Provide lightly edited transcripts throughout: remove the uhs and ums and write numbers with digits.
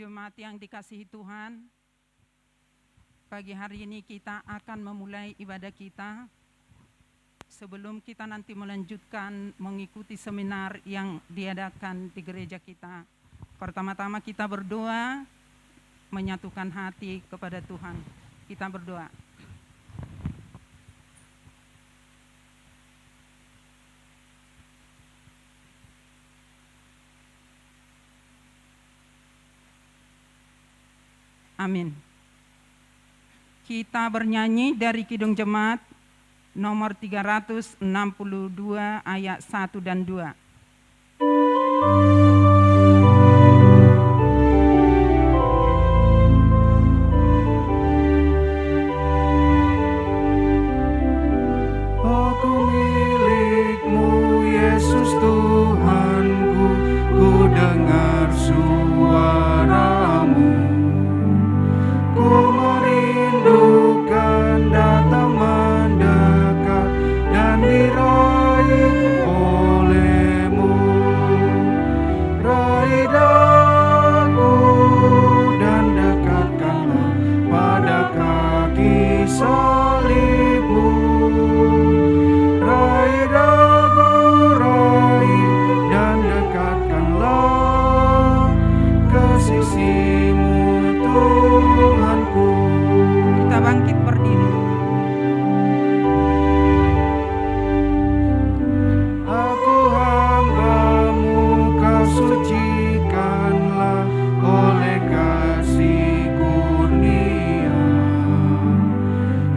Jemaat yang dikasihi Tuhan, pagi hari ini kita akan memulai ibadah kita. Sebelum kita nanti melanjutkan mengikuti seminar yang diadakan di gereja kita, pertama-tama kita berdoa, menyatukan hati kepada Tuhan. Kita berdoa. Amin. Kita bernyanyi dari Kidung Jemaat nomor 362 ayat 1 dan 2. Aku milik-Mu, Yesus Tuhanku, ku dengar suara-Mu. Ku merindukan datang mendekat dan diraih oleh-Mu. Raih daku dan dekatkanlah pada kaki salib-Mu. Raih daku, raih dan dekatkanlah ke sisi-Mu, Tuhanku. Kita bangkit berdiri. Aku hamba-Mu, Kau sucikanlah oleh kasih kurnia,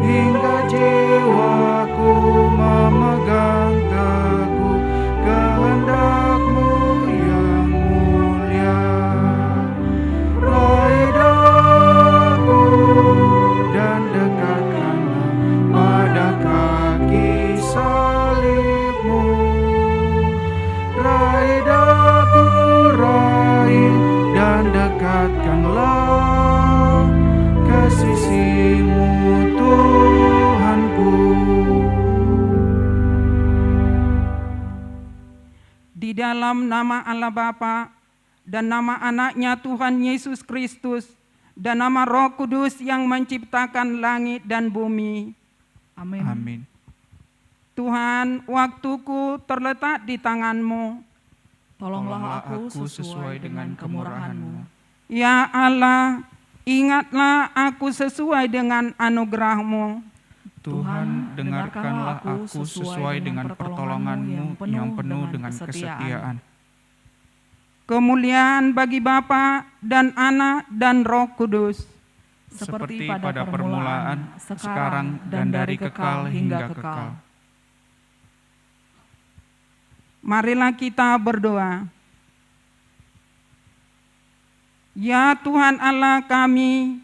hingga jiwaku memegang teguh kehendak-Mu yang mulia. Raih daku dan dekatkanlah pada kaki salib-Mu. Raih daku, raih dan dekatkanlah ke sisi-Mu, Tuhanku. Di dalam nama Allah Bapa dan nama anaknya Tuhan Yesus Kristus dan nama Roh Kudus yang menciptakan langit dan bumi. Amin. Amin. Tuhan, waktuku terletak di tangan-Mu. Tolonglah aku sesuai dengan kemurahan-Mu. Ya Allah, ingatlah aku sesuai dengan anugerah-Mu. Tuhan, dengarkanlah aku sesuai dengan pertolongan-Mu yang penuh dengan kesetiaan. Kemuliaan bagi Bapa dan Anak dan Roh Kudus. Seperti pada permulaan, sekarang, dan dari kekal hingga kekal. Marilah kita berdoa. Ya Tuhan Allah kami,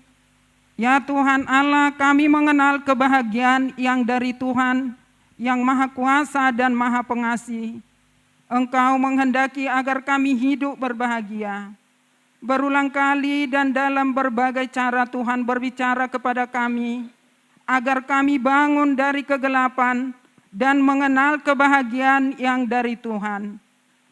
ya Tuhan Allah, kami mengenal kebahagiaan yang dari Tuhan, yang Maha Kuasa dan Maha Pengasih. Engkau menghendaki agar kami hidup berbahagia. Berulang kali dan dalam berbagai cara Tuhan berbicara kepada kami, agar kami bangun dari kegelapan dan mengenal kebahagiaan yang dari Tuhan.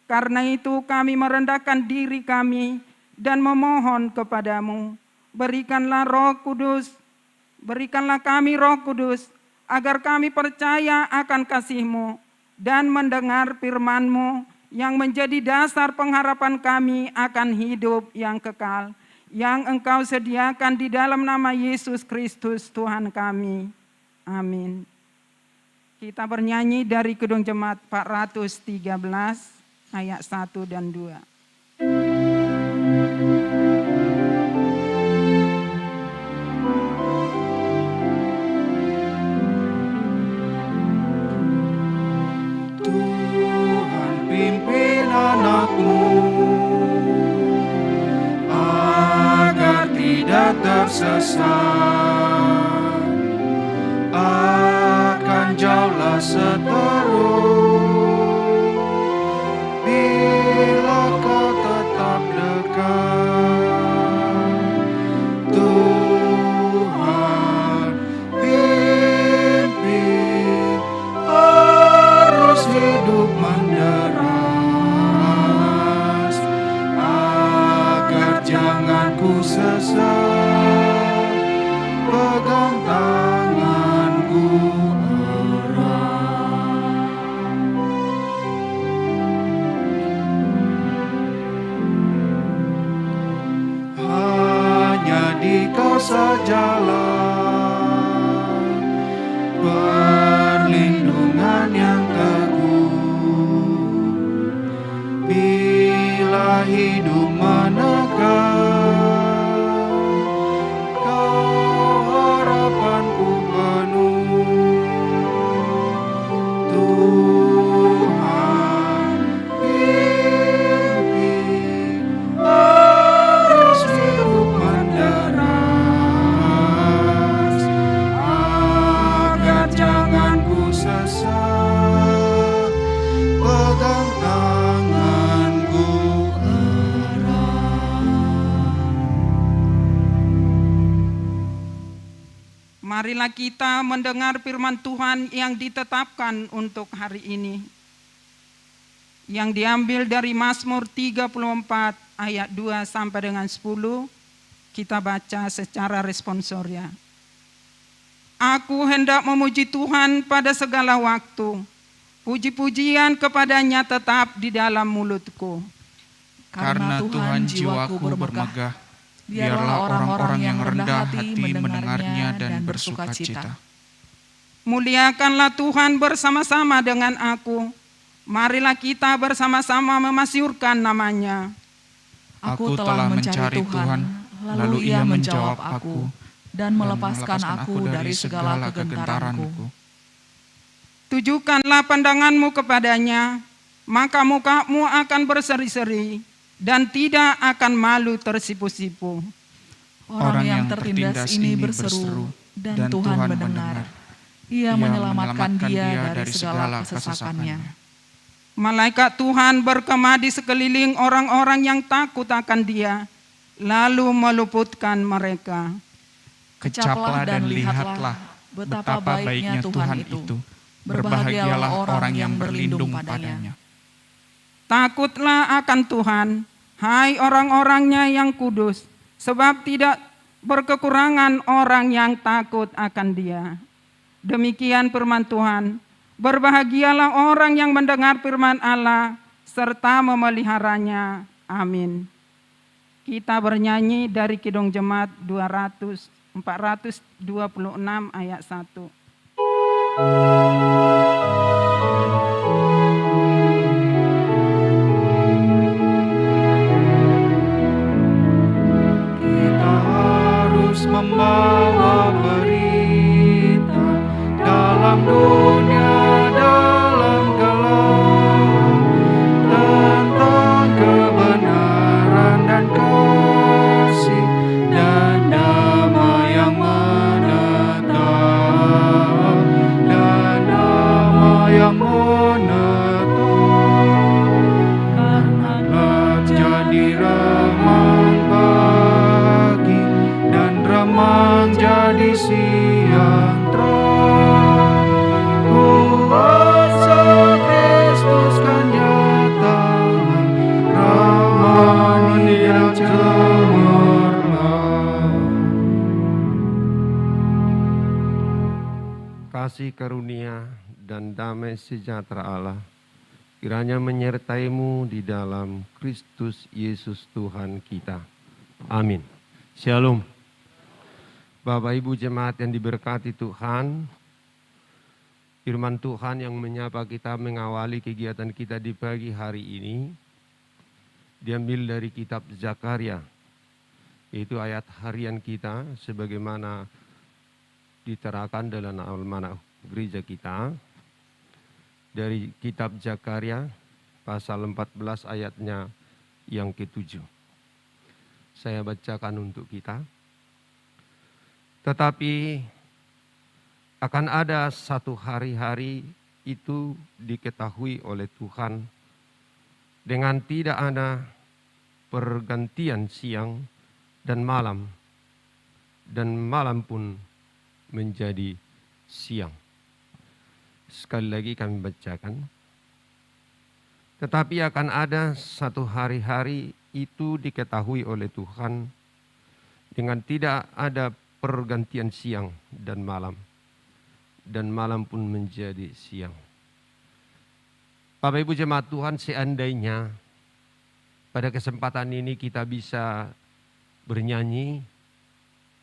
Karena itu kami merendahkan diri kami dan memohon kepadamu, berikanlah Roh Kudus, berikanlah kami Roh Kudus, agar kami percaya akan kasih-Mu dan mendengar firman-Mu yang menjadi dasar pengharapan kami akan hidup yang kekal, yang Engkau sediakan di dalam nama Yesus Kristus Tuhan kami. Amin. Kita bernyanyi dari Kidung Jemaat 413 ayat 1 dan 2. Tuhan, pimpin anak-Mu agar tidak tersesat, akan jauhlah seteru bila Kau tetap dekat. Tuhan, pimpin arus hidup menderas, agar jangan ku Marilah kita mendengar firman Tuhan yang ditetapkan untuk hari ini, yang diambil dari Mazmur 34 ayat 2 sampai dengan 10. Kita baca secara responsoria. Aku hendak memuji Tuhan pada segala waktu. Puji-pujian kepadanya tetap di dalam mulutku. Karena Tuhan jiwaku bermegah, biarlah orang-orang yang rendah hati mendengarnya dan bersuka cita. Muliakanlah Tuhan bersama-sama dengan aku. Marilah kita bersama-sama memasyurkan namanya. Aku telah mencari Tuhan, lalu Ia menjawab aku dan melepaskan aku dari segala kegentaranku. Tujukanlah pandanganmu kepadanya, maka mukamu akan berseri-seri dan tidak akan malu tersipu-sipu. Orang yang tertindas ini berseru dan Tuhan mendengar. Ia menyelamatkan dia dari segala kesesakannya. Malaikat Tuhan berkemah di sekeliling orang-orang yang takut akan Dia, lalu meluputkan mereka. Kecaplah dan lihatlah betapa baiknya Tuhan itu. Berbahagialah orang yang berlindung padanya. Takutlah akan Tuhan, hai orang-orangnya yang kudus, sebab tidak berkekurangan orang yang takut akan Dia. Demikian firman Tuhan. Berbahagialah orang yang mendengar firman Allah serta memeliharanya. Amin. Kita bernyanyi dari Kidung Jemaat 426 ayat 1. Kita harus membawa berita dalam dunia dalam gelap tentang kebenaran dan kasih dan damai yang menetap dan damai yang menetap karena jadi remang pagi dan remang jadi siang terang. Kuasa Kristus kan nyata, ramani yang cemerlang. Kasih karunia dan damai sejahtera Allah kiranya menyertaimu di dalam Kristus Yesus Tuhan kita. Amin. Shalom. Bapak Ibu jemaat yang diberkati Tuhan, firman Tuhan yang menyapa kita mengawali kegiatan kita di pagi hari ini diambil dari kitab Zakaria, yaitu ayat harian kita sebagaimana diterakan dalam almanak gereja kita. Dari kitab Zakaria pasal 14 ayatnya yang ke-7. Saya bacakan untuk kita. Tetapi akan ada satu hari-hari itu diketahui oleh Tuhan dengan tidak ada pergantian siang dan malam pun menjadi siang. Sekali lagi kami bacakan. Tetapi akan ada satu hari-hari itu diketahui oleh Tuhan dengan tidak ada pergantian siang dan malam pun menjadi siang. Bapak Ibu jemaat Tuhan, seandainya pada kesempatan ini kita bisa bernyanyi,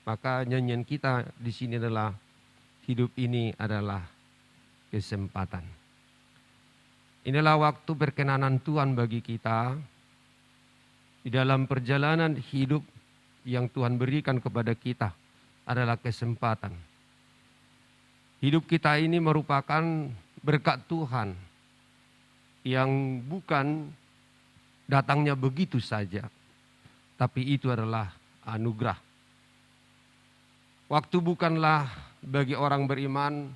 maka nyanyian kita di sini adalah hidup ini adalah kesempatan. Inilah waktu perkenanan Tuhan bagi kita di dalam perjalanan hidup yang Tuhan berikan kepada kita adalah kesempatan. Hidup kita ini merupakan berkat Tuhan yang bukan datangnya begitu saja, tapi itu adalah anugerah. Waktu bukanlah bagi orang beriman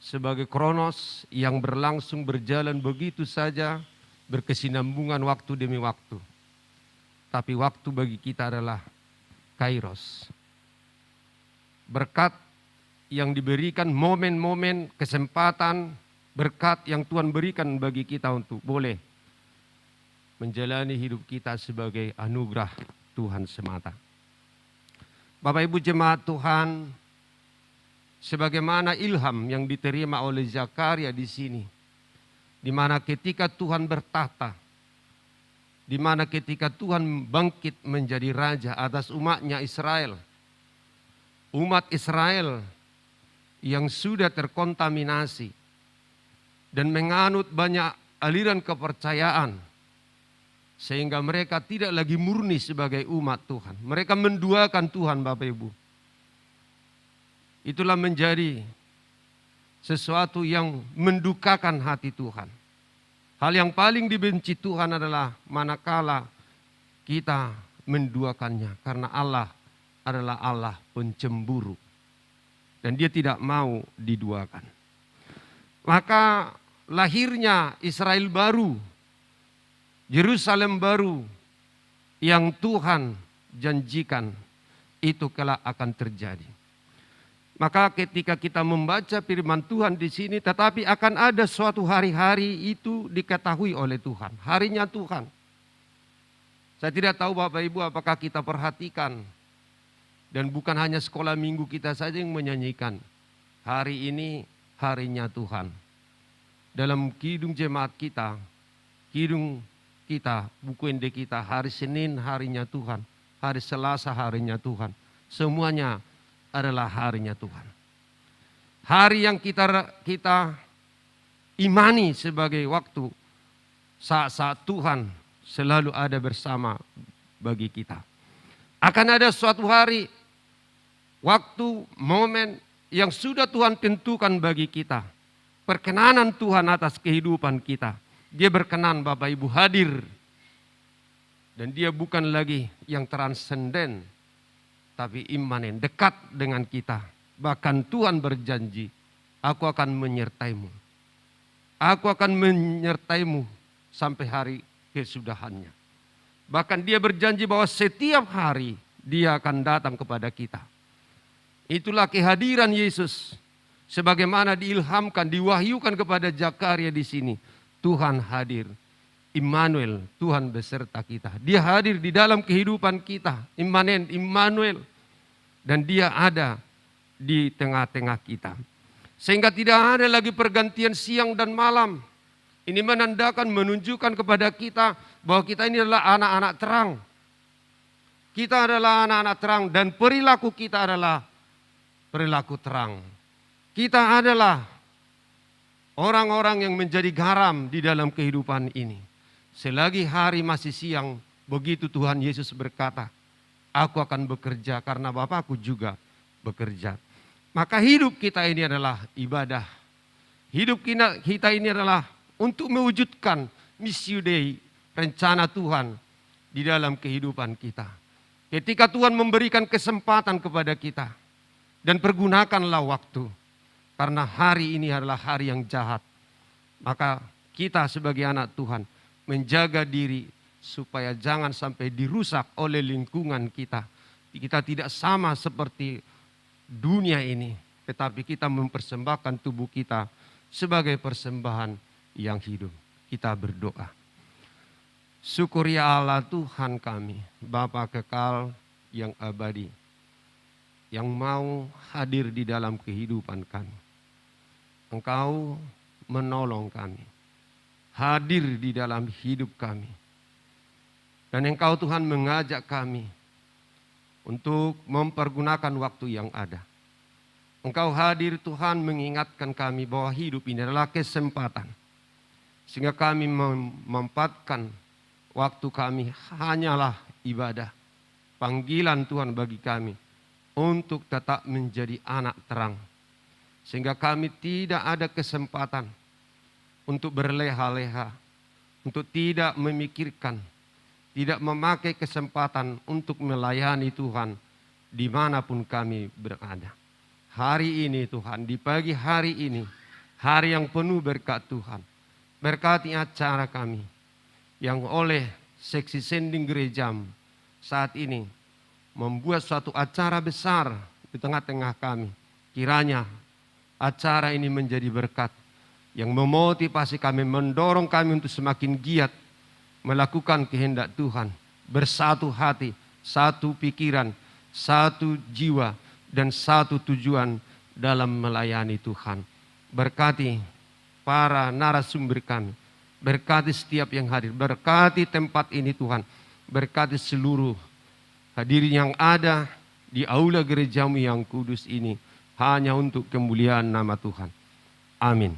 sebagai kronos yang berlangsung berjalan begitu saja, berkesinambungan waktu demi waktu. Tapi waktu bagi kita adalah kairos. Berkat yang diberikan, momen-momen, kesempatan, berkat yang Tuhan berikan bagi kita untuk boleh menjalani hidup kita sebagai anugerah Tuhan semata. Bapak Ibu jemaat Tuhan, sebagaimana ilham yang diterima oleh Zakaria di sini, di mana ketika Tuhan bertahta, di mana ketika Tuhan bangkit menjadi raja atas umatnya Israel, umat Israel yang sudah terkontaminasi dan menganut banyak aliran kepercayaan, sehingga mereka tidak lagi murni sebagai umat Tuhan. Mereka menduakan Tuhan, Bapak Ibu. Itulah menjadi sesuatu yang mendukakan hati Tuhan. Hal yang paling dibenci Tuhan adalah manakala kita menduakannya, karena Allah adalah Allah pencemburu dan Dia tidak mau diduakan. Maka lahirnya Israel baru, Yerusalem baru yang Tuhan janjikan itu kelak akan terjadi. Maka ketika kita membaca firman Tuhan di sini, tetapi akan ada suatu hari-hari itu diketahui oleh Tuhan, harinya Tuhan. Saya tidak tahu Bapak Ibu apakah kita perhatikan, dan bukan hanya sekolah minggu kita saja yang menyanyikan, hari ini harinya Tuhan. Dalam kidung jemaat kita, kidung kita, buku ende kita, hari Senin harinya Tuhan, hari Selasa harinya Tuhan, semuanya adalah harinya Tuhan. Hari yang kita imani sebagai waktu saat-saat Tuhan selalu ada bersama bagi kita. Akan ada suatu hari, waktu, momen yang sudah Tuhan tentukan bagi kita. Perkenanan Tuhan atas kehidupan kita. Dia berkenan Bapak Ibu hadir. Dan dia bukan lagi yang transenden, tapi imanen, dekat dengan kita. Bahkan Tuhan berjanji, aku akan menyertaimu. Aku akan menyertaimu sampai hari kesudahannya. Bahkan dia berjanji bahwa setiap hari dia akan datang kepada kita. Itulah kehadiran Yesus. Sebagaimana diilhamkan, diwahyukan kepada Zakaria di sini. Tuhan hadir. Immanuel, Tuhan beserta kita. Dia hadir di dalam kehidupan kita. Immanen, Immanuel. Dan dia ada di tengah-tengah kita. Sehingga tidak ada lagi pergantian siang dan malam. Ini menandakan, menunjukkan kepada kita bahwa kita ini adalah anak-anak terang. Kita adalah anak-anak terang dan perilaku kita adalah perilaku terang. Kita adalah orang-orang yang menjadi garam di dalam kehidupan ini. Selagi hari masih siang, begitu Tuhan Yesus berkata, aku akan bekerja karena Bapakku juga bekerja. Maka hidup kita ini adalah ibadah. Hidup kita ini adalah untuk mewujudkan missio Dei, rencana Tuhan di dalam kehidupan kita. Ketika Tuhan memberikan kesempatan kepada kita, dan pergunakanlah waktu, karena hari ini adalah hari yang jahat. Maka kita sebagai anak Tuhan, menjaga diri supaya jangan sampai dirusak oleh lingkungan kita. Kita tidak sama seperti dunia ini, tetapi kita mempersembahkan tubuh kita sebagai persembahan yang hidup. Kita berdoa. Syukur ya Allah Tuhan kami, Bapa kekal yang abadi, yang mau hadir di dalam kehidupan kami. Engkau menolong kami, hadir di dalam hidup kami. Dan Engkau Tuhan mengajak kami untuk mempergunakan waktu yang ada. Engkau hadir Tuhan mengingatkan kami bahwa hidup ini adalah kesempatan. Sehingga kami memanfaatkan waktu kami hanyalah ibadah. Panggilan Tuhan bagi kami untuk tetap menjadi anak terang. Sehingga kami tidak ada kesempatan untuk berleha-leha, untuk tidak memikirkan, tidak memakai kesempatan untuk melayani Tuhan dimanapun kami berada. Hari ini Tuhan, di pagi hari ini, hari yang penuh berkat Tuhan. Berkati acara kami yang oleh seksi sending gerejam saat ini membuat suatu acara besar di tengah-tengah kami. Kiranya acara ini menjadi berkat yang memotivasi kami, mendorong kami untuk semakin giat melakukan kehendak Tuhan, bersatu hati, satu pikiran, satu jiwa, dan satu tujuan dalam melayani Tuhan. Berkati para narasumber kami, berkati setiap yang hadir, berkati tempat ini Tuhan, berkati seluruh hadirin yang ada di aula gerejamu yang kudus ini, hanya untuk kemuliaan nama Tuhan. Amin.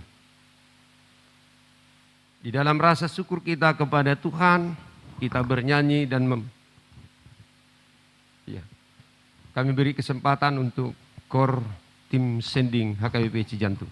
Di dalam rasa syukur kita kepada Tuhan, kita bernyanyi dan kami beri kesempatan untuk kor tim sending HKBP Cijantung.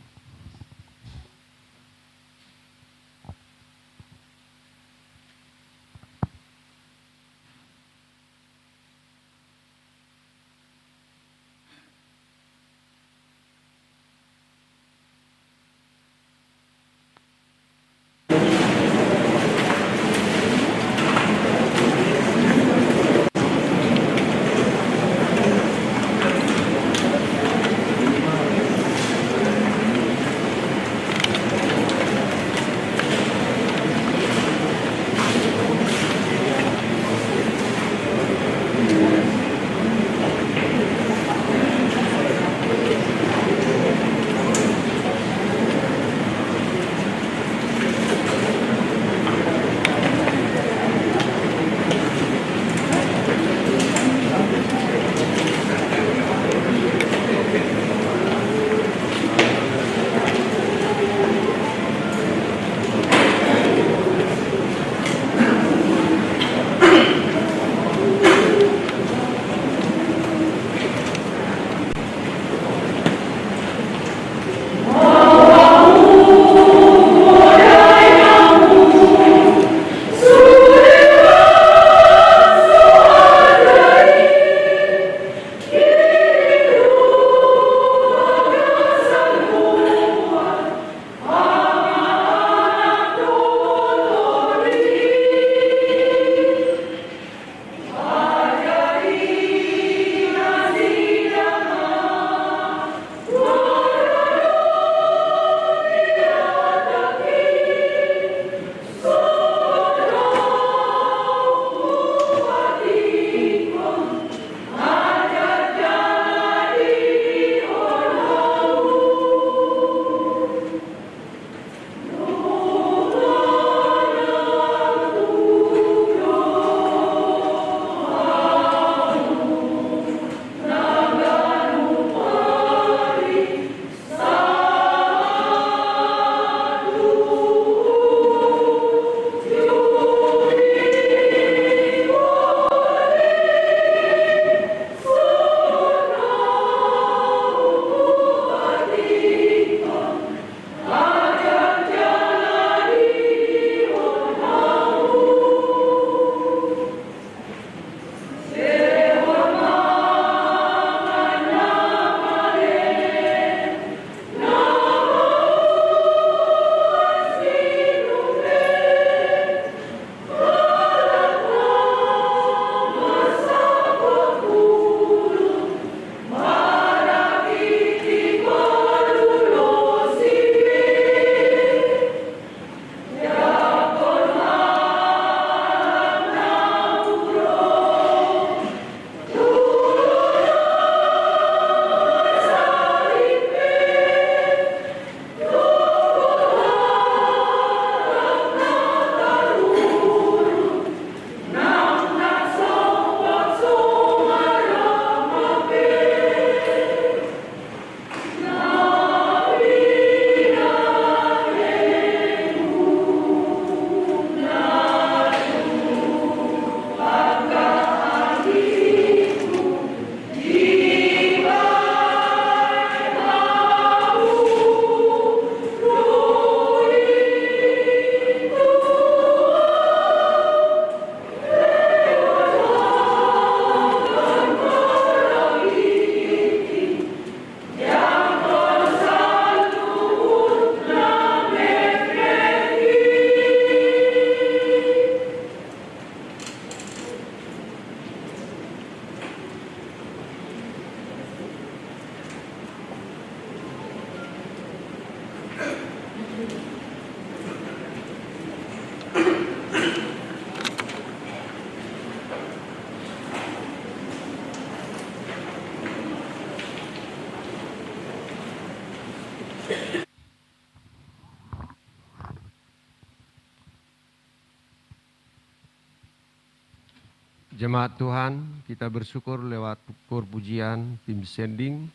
Jemaat Tuhan, kita bersyukur lewat pujian tim sending.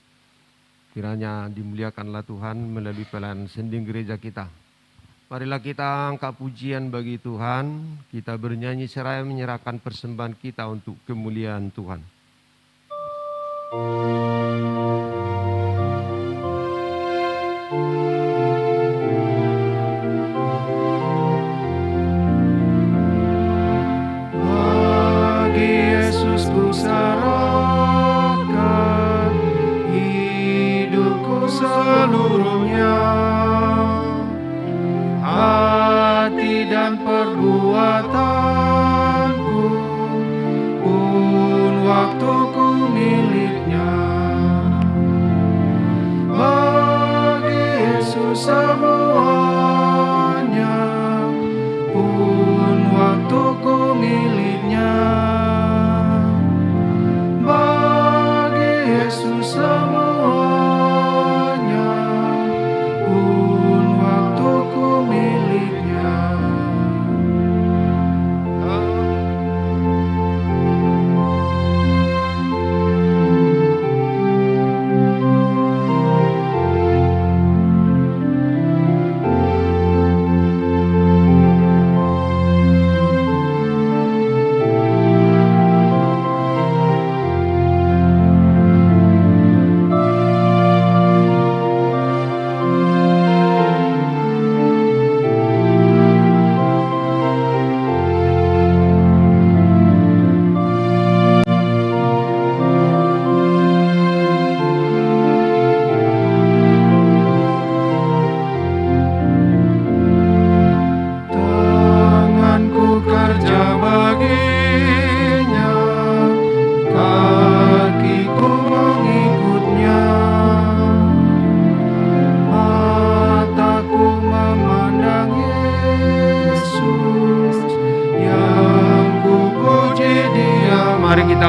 Kiranya dimuliakanlah Tuhan melalui pelayanan sending gereja kita. Marilah kita angkat pujian bagi Tuhan. Kita bernyanyi seraya menyerahkan persembahan kita untuk kemuliaan Tuhan. Seluruhnya hati dan perbuatanku pun waktuku miliknya. Bagi Yesus semuanya pun waktuku miliknya. Bagi Yesus semuanya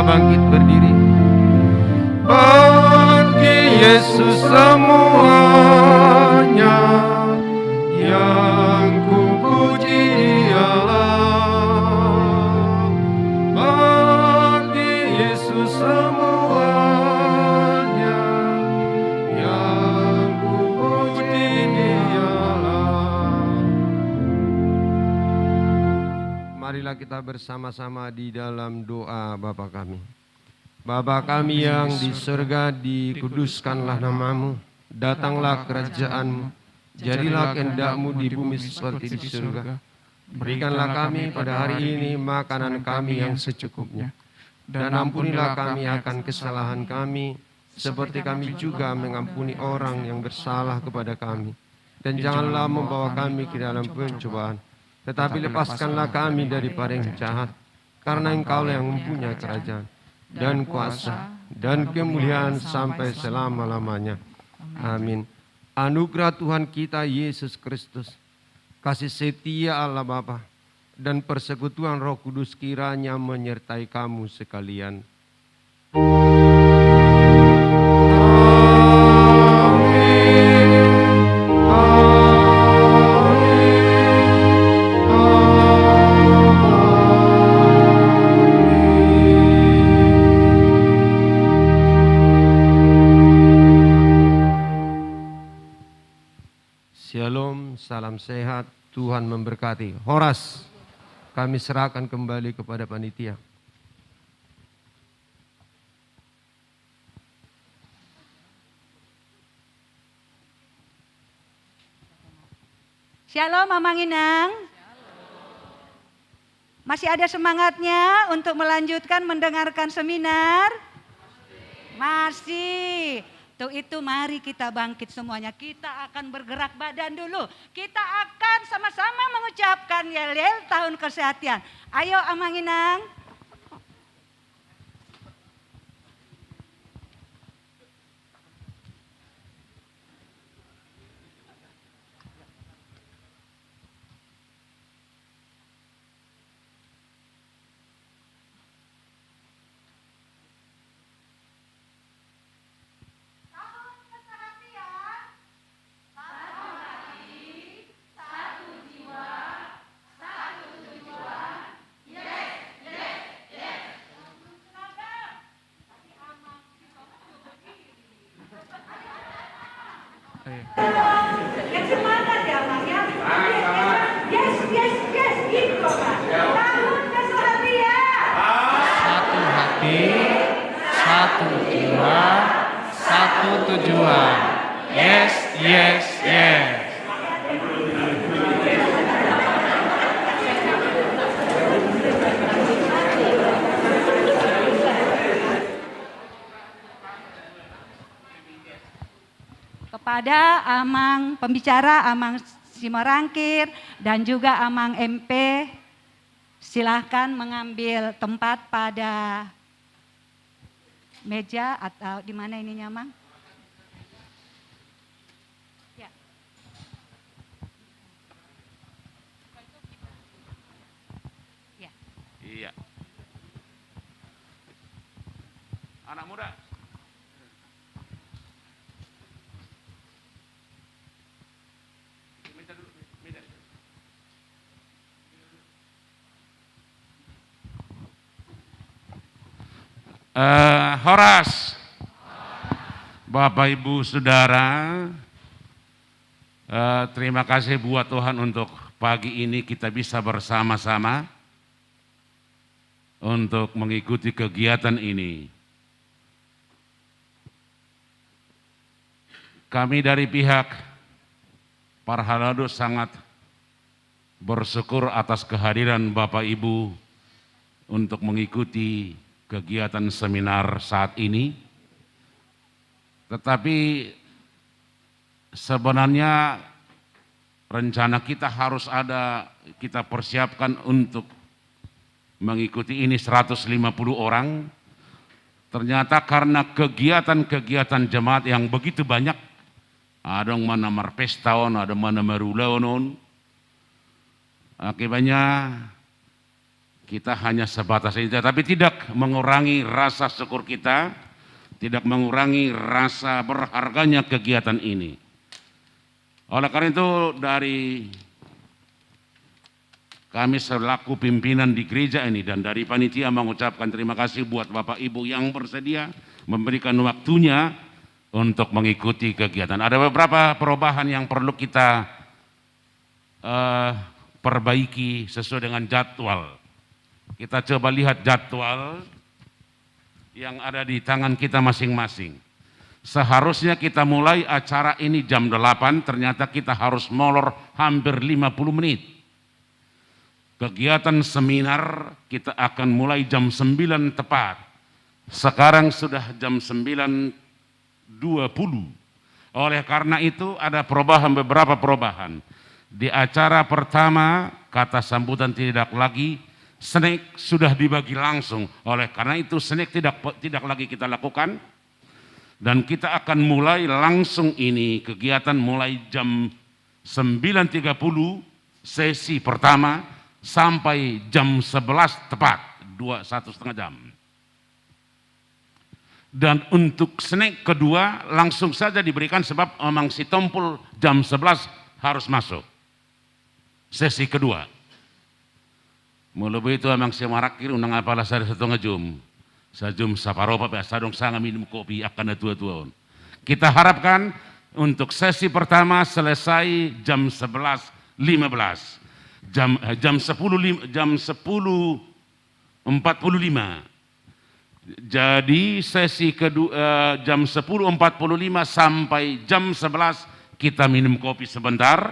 bangkit berdiri. Bagi Yesus semuanya yang ku puji Dialah. Bagi Yesus semuanya yang ku puji Dialah. Marilah kita bersama-sama di dalam doa Bapa kami. Bapa kami yang di surga, dikuduskanlah namamu, datanglah kerajaanmu, jadilah kehendak-mu di bumi seperti di surga. Berikanlah kami pada hari ini makanan kami yang secukupnya, dan ampunilah kami akan kesalahan kami, seperti kami juga mengampuni orang yang bersalah kepada kami. Dan janganlah membawa kami ke dalam pencobaan, tetapi lepaskanlah kami daripada yang jahat, karena Engkau-lah yang mempunyai kerajaan dan kuasa dan kemuliaan sampai selama-lamanya. Amin. Anugerah Tuhan kita Yesus Kristus, kasih setia Allah Bapa, dan persekutuan Roh Kudus kiranya menyertai kamu sekalian. Shalom, salam sehat, Tuhan memberkati. Horas, kami serahkan kembali kepada panitia. Shalom Mamang Inang. Masih ada semangatnya untuk melanjutkan mendengarkan seminar? Masih. Tuh itu mari kita bangkit semuanya. Kita akan bergerak badan dulu. Kita akan sama-sama mengucapkan Yel-Yel tahun kesehatan. Ayo Amang Inang. Yang semangat ya Bang ya. Yes, gitu Bang. Tahun keseharian. Satu hati, satu tujuan, satu tujuan. Yes, yes, yes. Kepada Amang pembicara, Amang Simorangkir dan juga Amang MP, silahkan mengambil tempat pada meja atau di mana ininya, Mang? Ya. Ya. Iya. Anak muda. Horas, Bapak Ibu Saudara, terima kasih buat Tuhan untuk pagi ini kita bisa bersama-sama untuk mengikuti kegiatan ini. Kami dari pihak Parhalado sangat bersyukur atas kehadiran Bapak Ibu untuk mengikuti kegiatan seminar saat ini. Tetapi sebenarnya rencana kita harus ada, kita persiapkan untuk mengikuti ini 150 orang. Ternyata karena kegiatan-kegiatan jemaat yang begitu banyak, ada yang mana marpestaon, ada mana merulaonon, akibatnya kita hanya sebatas itu, tapi tidak mengurangi rasa syukur kita, tidak mengurangi rasa berharganya kegiatan ini. Oleh karena itu dari kami selaku pimpinan di gereja ini dan dari panitia mengucapkan terima kasih buat Bapak Ibu yang bersedia memberikan waktunya untuk mengikuti kegiatan. Ada beberapa perubahan yang perlu kita perbaiki sesuai dengan jadwal. Kita coba lihat jadwal yang ada di tangan kita masing-masing. Seharusnya kita mulai acara ini jam 8, ternyata kita harus molor hampir 50 menit. Kegiatan seminar kita akan mulai jam 9 tepat. Sekarang sudah jam 9.20. Oleh karena itu ada beberapa perubahan. Di acara pertama kata sambutan tidak lagi, snack sudah dibagi langsung. Oleh karena itu snack tidak lagi kita lakukan. Dan kita akan mulai langsung ini kegiatan mulai jam 9.30 sesi pertama sampai jam 11 tepat, 1,5 jam. Dan untuk snack kedua langsung saja diberikan sebab memang si Tompul jam 11 harus masuk. Sesi kedua. Melebihi itu memang si Marakir undang apalah saya 1,5 jam. Sajum saparopa biasa dong saya minum kopi akan tua-tuaun. Kita harapkan untuk sesi pertama selesai jam 11.15. Jam 10.45. Jadi sesi kedua jam 10.45 sampai jam 11 kita minum kopi sebentar.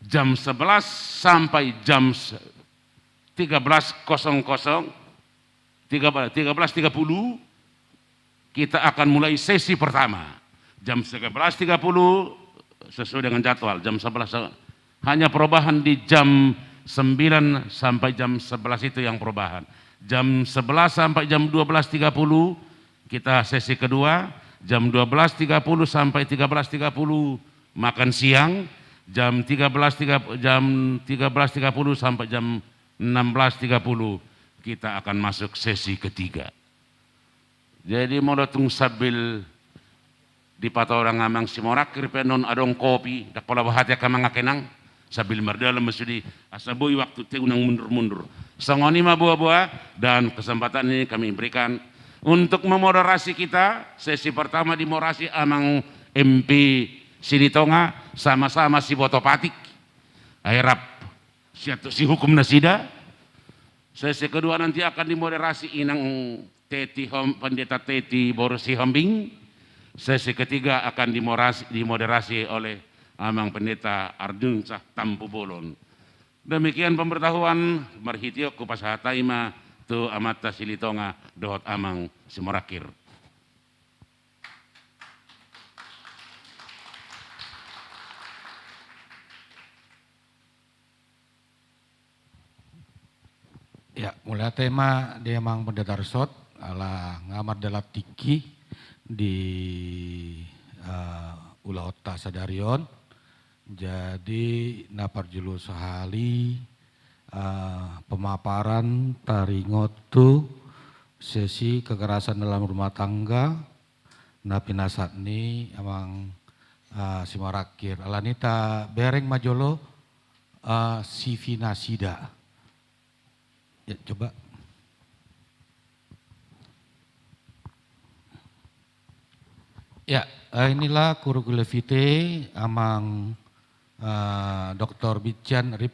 Jam 11 sampai jam 13.30 kita akan mulai sesi pertama. Jam 11.30 sesuai dengan jadwal. Jam 11 hanya perubahan di jam 9 sampai jam 11 itu yang perubahan. Jam 11 sampai jam 12.30 kita sesi kedua. Jam 12.30 sampai 13.30 makan siang. Jam 13.30 sampai jam 16.30 kita akan masuk sesi ketiga. Jadi molotung sabil di pata orang amang Simorakir penon adong kopi dak pola bahati akan mengakenang sabil merdalam mesudi asabui waktu te unang mundur-mundur. Sangoni ma buah-buah dan kesempatan ini kami berikan untuk memoderasi kita. Sesi pertama dimorasi amang MP Silitonga sama-sama si botopatik. Airap si hukum nasida. Sesi kedua nanti akan dimoderasi inang pendeta Teti Borsi Hombing. Sesi ketiga akan dimoderasi oleh amang pendeta Arjun Tampu Bolon. Demikian pemberitahuan marhitio kupasahataima tu amata Silitonga dohot amang Simorakir. Ya, mulai tema dia mang pendeta resort ala ngamat dalam tiki di Ulaota Sadarion. Jadi napar julu sehali pemaparan taringotu sesi kekerasan dalam rumah tangga napi nasatni amang Simorakir alanita bereng majolo Sivi Nasida. Ya, coba. Ya, inilah kurikulum vitae amang Dr. Bijan Rip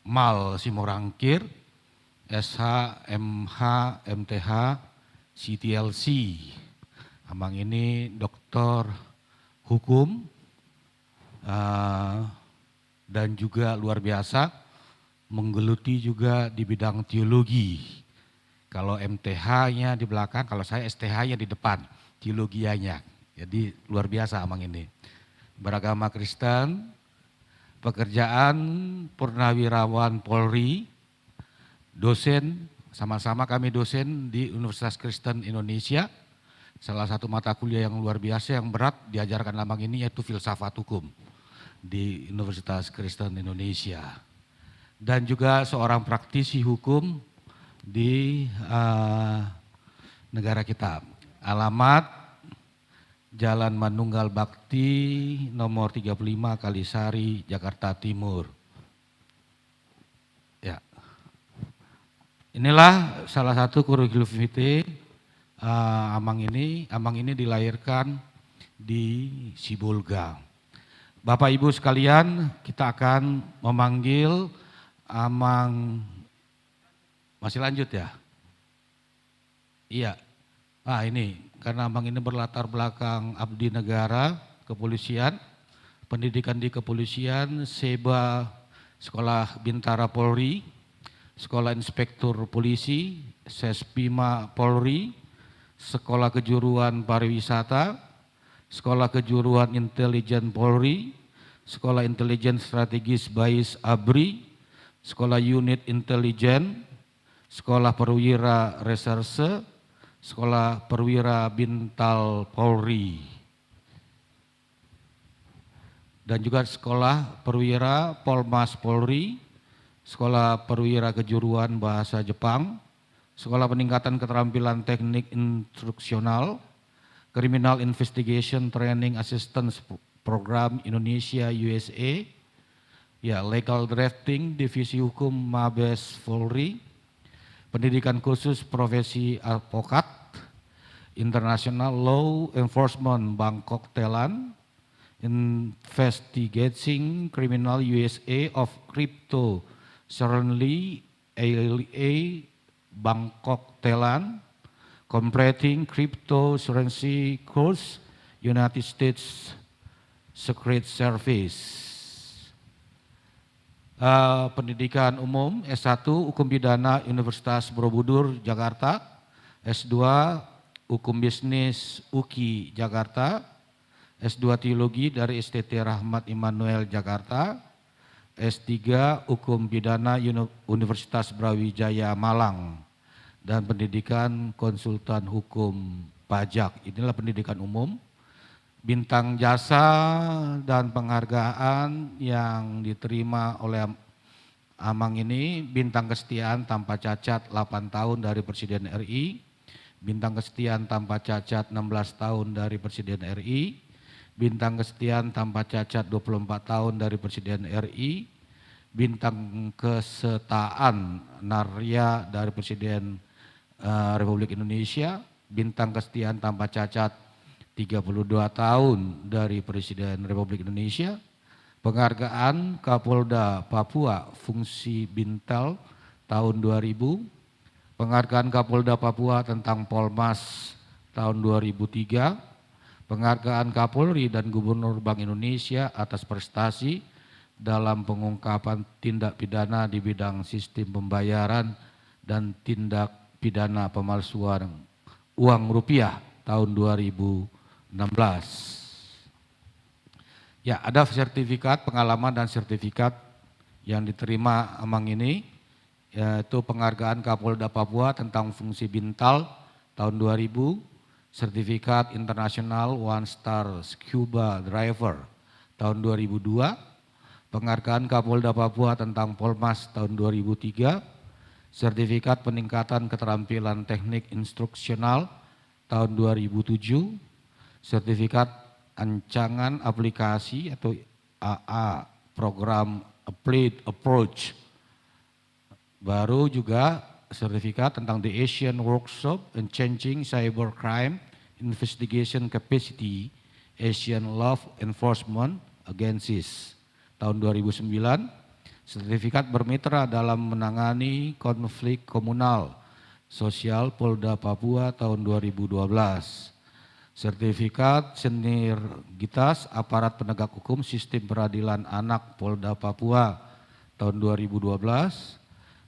Mal Simorangkir, SH, MH, MTH, CTLC. Amang ini doktor hukum dan juga luar biasa menggeluti juga di bidang teologi. Kalau MTH-nya di belakang, kalau saya STH-nya di depan, teologianya. Jadi luar biasa amang ini. Beragama Kristen, pekerjaan purnawirawan Polri, dosen, sama-sama kami dosen di Universitas Kristen Indonesia. Salah satu mata kuliah yang luar biasa yang berat diajarkan amang ini yaitu filsafat hukum di Universitas Kristen Indonesia. Dan juga seorang praktisi hukum di negara kita. Alamat Jalan Manunggal Bakti nomor 35 Kalisari, Jakarta Timur. Ya. Inilah salah satu kurikulum vitae Amang ini. Amang ini dilahirkan di Sibolga. Bapak Ibu sekalian, kita akan memanggil Amang, masih lanjut ya? Iya. Ini karena Amang ini berlatar belakang abdi negara, kepolisian, pendidikan di kepolisian, Seba Sekolah Bintara Polri, Sekolah Inspektur Polisi, Sespima Polri, Sekolah Kejuruan Pariwisata, Sekolah Kejuruan Intelijen Polri, Sekolah Intelijen Strategis Bais Abri, Sekolah Unit Intelijen, Sekolah Perwira Reserse, Sekolah Perwira Bintal Polri, dan juga Sekolah Perwira Polmas Polri, Sekolah Perwira Kejuruan Bahasa Jepang, Sekolah Peningkatan Keterampilan Teknik Instruksional, Criminal Investigation Training Assistance Program Indonesia USA, ya, Legal Drafting Divisi Hukum Mabes Polri, Pendidikan Khusus Profesi Advokat, International Law Enforcement Bangkok Thailand, Investigating Criminal USA of Crypto Certainly ALA Bangkok Thailand, Completing Crypto Currency Course United States Secret Service. Pendidikan umum S1 Hukum Pidana Universitas Borobudur Jakarta, S2 Hukum Bisnis UKI Jakarta, S2 Teologi dari STT Rahmat Immanuel Jakarta, S3 Hukum Pidana Universitas Brawijaya Malang, dan pendidikan konsultan hukum pajak. Inilah pendidikan umum. Bintang jasa dan penghargaan yang diterima oleh Amang ini, bintang kesetiaan tanpa cacat 8 tahun dari Presiden RI, bintang kesetiaan tanpa cacat 16 tahun dari Presiden RI, bintang kesetiaan tanpa cacat 24 tahun dari Presiden RI, bintang kesetaan Narya dari Presiden Republik Indonesia, bintang kesetiaan tanpa cacat 32 tahun dari Presiden Republik Indonesia, penghargaan Kapolda Papua fungsi Bintal tahun 2000, penghargaan Kapolda Papua tentang Polmas tahun 2003, penghargaan Kapolri dan Gubernur Bank Indonesia atas prestasi dalam pengungkapan tindak pidana di bidang sistem pembayaran dan tindak pidana pemalsuan uang rupiah tahun 2016. Ya, ada sertifikat pengalaman dan sertifikat yang diterima Amang ini, yaitu penghargaan Kapolda Papua tentang fungsi Bintal tahun 2000, sertifikat internasional One Star Scuba Driver tahun 2002, penghargaan Kapolda Papua tentang Polmas tahun 2003, sertifikat peningkatan keterampilan teknik instruksional tahun 2007, sertifikat ancangan aplikasi atau AA program Applied Approach. Baru juga sertifikat tentang The Asian Workshop and Changing Cybercrime Investigation Capacity Asian Law Enforcement Agencies tahun 2009, sertifikat bermitra dalam menangani konflik komunal sosial Polda Papua tahun 2012, sertifikat sinergitas aparat penegak hukum sistem peradilan anak Polda Papua tahun 2012,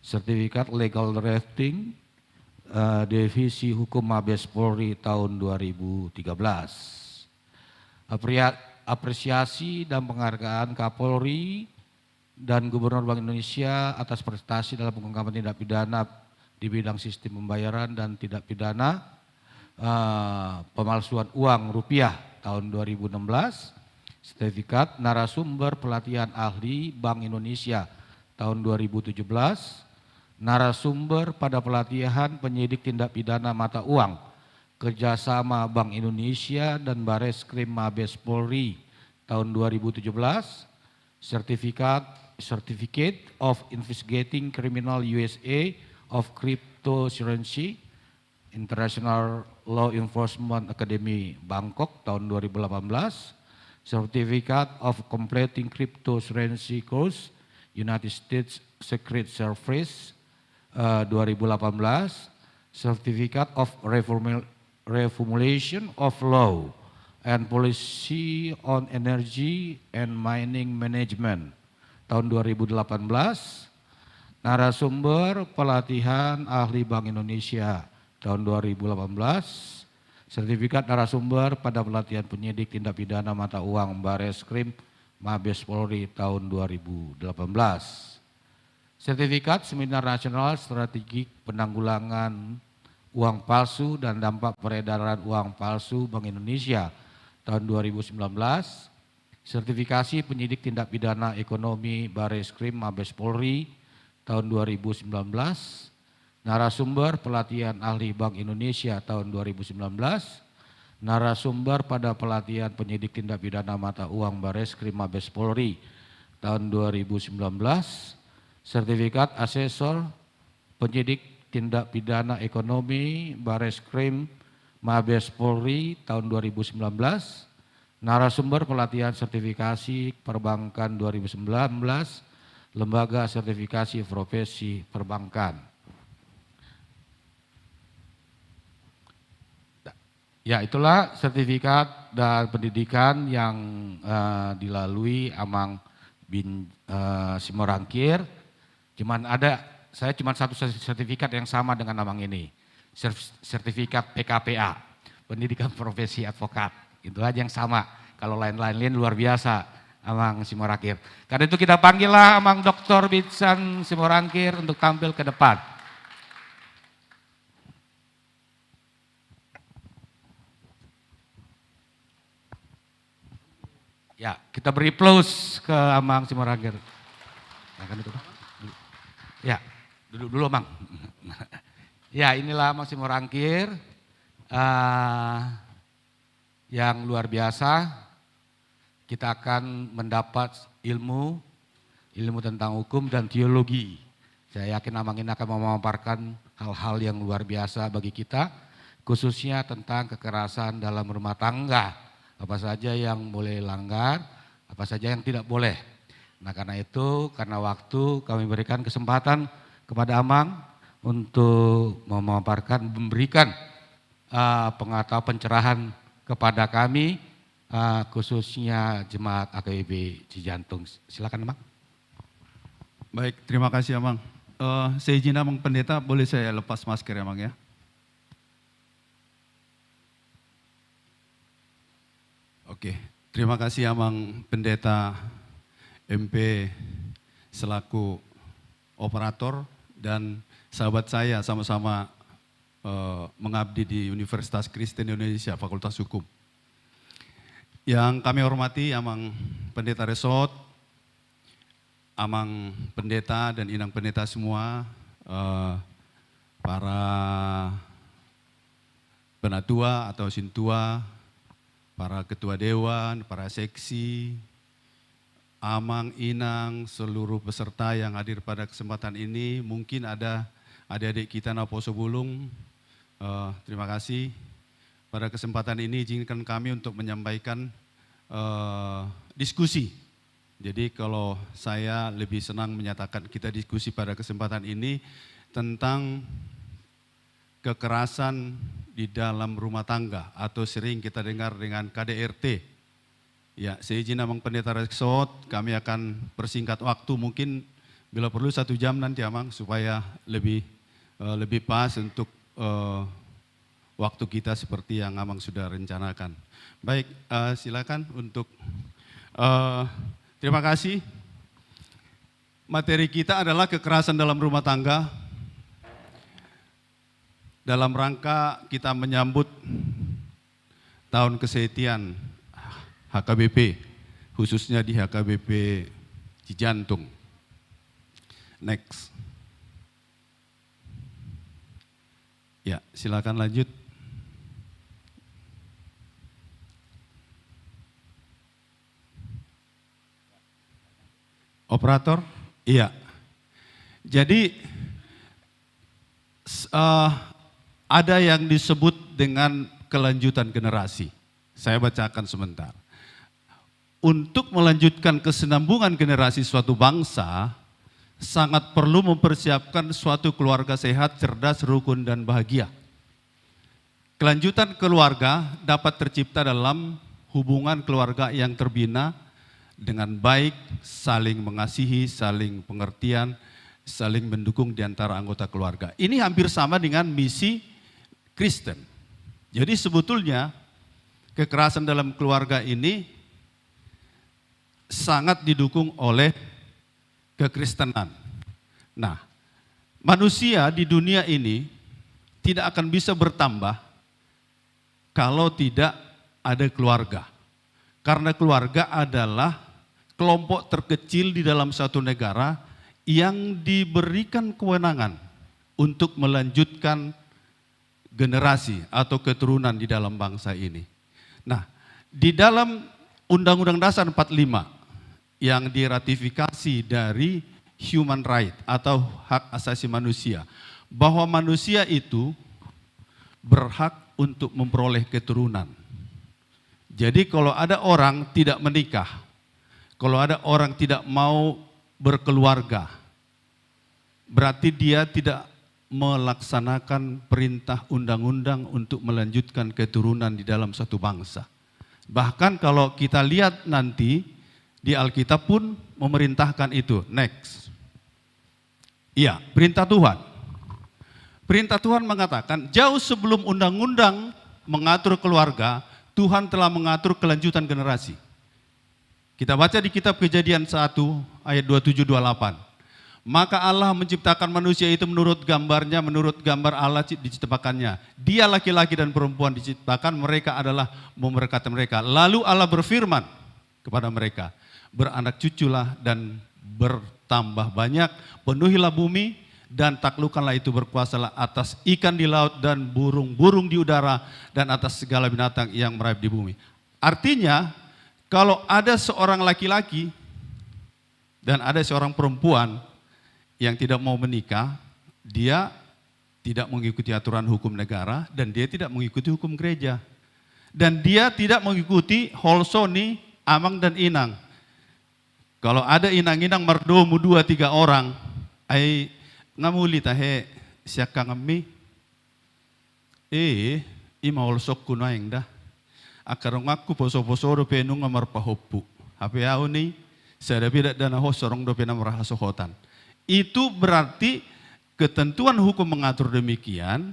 sertifikat legal drafting divisi hukum Mabes Polri tahun 2013. Apresiasi dan penghargaan Kapolri dan Gubernur Bank Indonesia atas prestasi dalam pengungkapan tindak pidana di bidang sistem pembayaran dan tindak pidana pemalsuan uang rupiah tahun 2016, sertifikat narasumber pelatihan ahli Bank Indonesia tahun 2017, narasumber pada pelatihan penyidik tindak pidana mata uang kerjasama Bank Indonesia dan Bareskrim Mabes Polri tahun 2017, Certificate of Investigating Criminal USA of Cryptocurrency International Law Enforcement Academy Bangkok tahun 2018, Certificate of Completing Cryptocurrency Course United States Secret Service 2018, Certificate of Reformulation of Law and Policy on Energy and Mining Management tahun 2018, narasumber pelatihan ahli Bank Indonesia tahun 2018, sertifikat narasumber pada pelatihan penyidik tindak pidana mata uang Bareskrim Mabes Polri tahun 2018, sertifikat Seminar Nasional Strategik Penanggulangan Uang Palsu dan Dampak Peredaran Uang Palsu Bank Indonesia tahun 2019, sertifikasi penyidik tindak pidana ekonomi Bareskrim Mabes Polri tahun 2019, narasumber pelatihan ahli Bank Indonesia tahun 2019, narasumber pada pelatihan penyidik tindak pidana mata uang Bareskrim Mabes Polri tahun 2019, sertifikat asesor penyidik tindak pidana ekonomi Bareskrim Mabes Polri tahun 2019, narasumber pelatihan sertifikasi perbankan 2019, lembaga sertifikasi profesi perbankan. Ya, itulah sertifikat dan pendidikan yang dilalui Amang bin Simorangkir. Saya cuma satu sertifikat yang sama dengan Amang ini, sertifikat PKPA, pendidikan profesi advokat. Itu aja yang sama. Kalau lain-lain luar biasa Amang Simorangkir. Karena itu kita panggillah Amang Dr. Bitsan Simorangkir untuk tampil ke depan. Ya, kita beri applause ke Amang Simorangkir. Ya, duduk dulu Amang. Ya, inilah Amang Simorangkir yang luar biasa. Kita akan mendapat ilmu tentang hukum dan teologi. Saya yakin Amang ini akan memaparkan hal-hal yang luar biasa bagi kita, khususnya tentang kekerasan dalam rumah tangga. Apa saja yang boleh langgar, apa saja yang tidak boleh. Nah karena itu, karena waktu kami berikan kesempatan kepada Amang untuk memaparkan, memberikan pengetahuan pencerahan kepada kami, khususnya Jemaat AKBP Cijantung. Silakan Amang. Baik, terima kasih Amang. Saya izin Amang Pendeta, boleh saya lepas masker ya Amang ya? Oke, terima kasih Amang Pendeta MP selaku operator dan sahabat saya sama-sama mengabdi di Universitas Kristen Indonesia, Fakultas Hukum. Yang kami hormati Amang Pendeta Resort, Amang Pendeta dan Inang Pendeta semua, para penatua atau sintua, para ketua dewan, para seksi, Amang, Inang, seluruh peserta yang hadir pada kesempatan ini, mungkin ada adik-adik kita na Poso Bulung, terima kasih. Pada kesempatan ini izinkan kami untuk menyampaikan diskusi. Jadi kalau saya lebih senang menyatakan kita diskusi pada kesempatan ini tentang kekerasan di dalam rumah tangga atau sering kita dengar dengan KDRT. Ya, saya izin Amang Pendeta Resort, kami akan persingkat waktu mungkin bila perlu 1 jam nanti Amang supaya lebih pas untuk waktu kita seperti yang Amang sudah rencanakan. Baik, silakan untuk terima kasih. Materi kita adalah kekerasan dalam rumah tangga. Dalam rangka kita menyambut tahun kesehatian HKBP, khususnya di HKBP Cijantung. Next. Ya, silakan lanjut. Operator? Iya. Jadi ada yang disebut dengan kelanjutan generasi. Saya bacakan sebentar. Untuk melanjutkan kesinambungan generasi suatu bangsa, sangat perlu mempersiapkan suatu keluarga sehat, cerdas, rukun, dan bahagia. Kelanjutan keluarga dapat tercipta dalam hubungan keluarga yang terbina dengan baik, saling mengasihi, saling pengertian, saling mendukung di antara anggota keluarga. Ini hampir sama dengan misi Kristen. Jadi sebetulnya kekerasan dalam keluarga ini sangat didukung oleh kekristenan. Nah, manusia di dunia ini tidak akan bisa bertambah kalau tidak ada keluarga. Karena keluarga adalah kelompok terkecil di dalam satu negara yang diberikan kewenangan untuk melanjutkan generasi atau keturunan di dalam bangsa ini. Nah, di dalam Undang-Undang Dasar 45 yang diratifikasi dari human right atau hak asasi manusia, bahwa manusia itu berhak untuk memperoleh keturunan. Jadi kalau ada orang tidak menikah, kalau ada orang tidak mau berkeluarga, berarti dia tidak melaksanakan perintah undang-undang untuk melanjutkan keturunan di dalam satu bangsa. Bahkan kalau kita lihat nanti di Alkitab pun memerintahkan itu. Next. Iya, perintah Tuhan. Perintah Tuhan mengatakan jauh sebelum undang-undang mengatur keluarga, Tuhan telah mengatur kelanjutan generasi. Kita baca di kitab Kejadian 1 ayat 27-28. Maka Allah menciptakan manusia itu menurut gambarnya, menurut gambar Allah diciptakannya. Dia laki-laki dan perempuan diciptakan, mereka adalah memberkati mereka. Lalu Allah berfirman kepada mereka, beranak cuculah dan bertambah banyak, penuhilah bumi dan taklukkanlah itu, berkuasalah atas ikan di laut dan burung-burung di udara dan atas segala binatang yang merayap di bumi. Artinya, kalau ada seorang laki-laki dan ada seorang perempuan yang tidak mau menikah, dia tidak mengikuti aturan hukum negara, dan dia tidak mengikuti hukum gereja. Dan dia tidak mengikuti holsoni, amang dan inang. Kalau ada inang-inang merdomu 2-3 orang, ay ngamuli tahe siya kangami, ima holsok kuno yang dah. Akarong aku poso-poso do penung ngamar pahopu. Hape au ni, saya tidak dana ho sorong do pena merasa sohotan. Itu berarti ketentuan hukum mengatur demikian,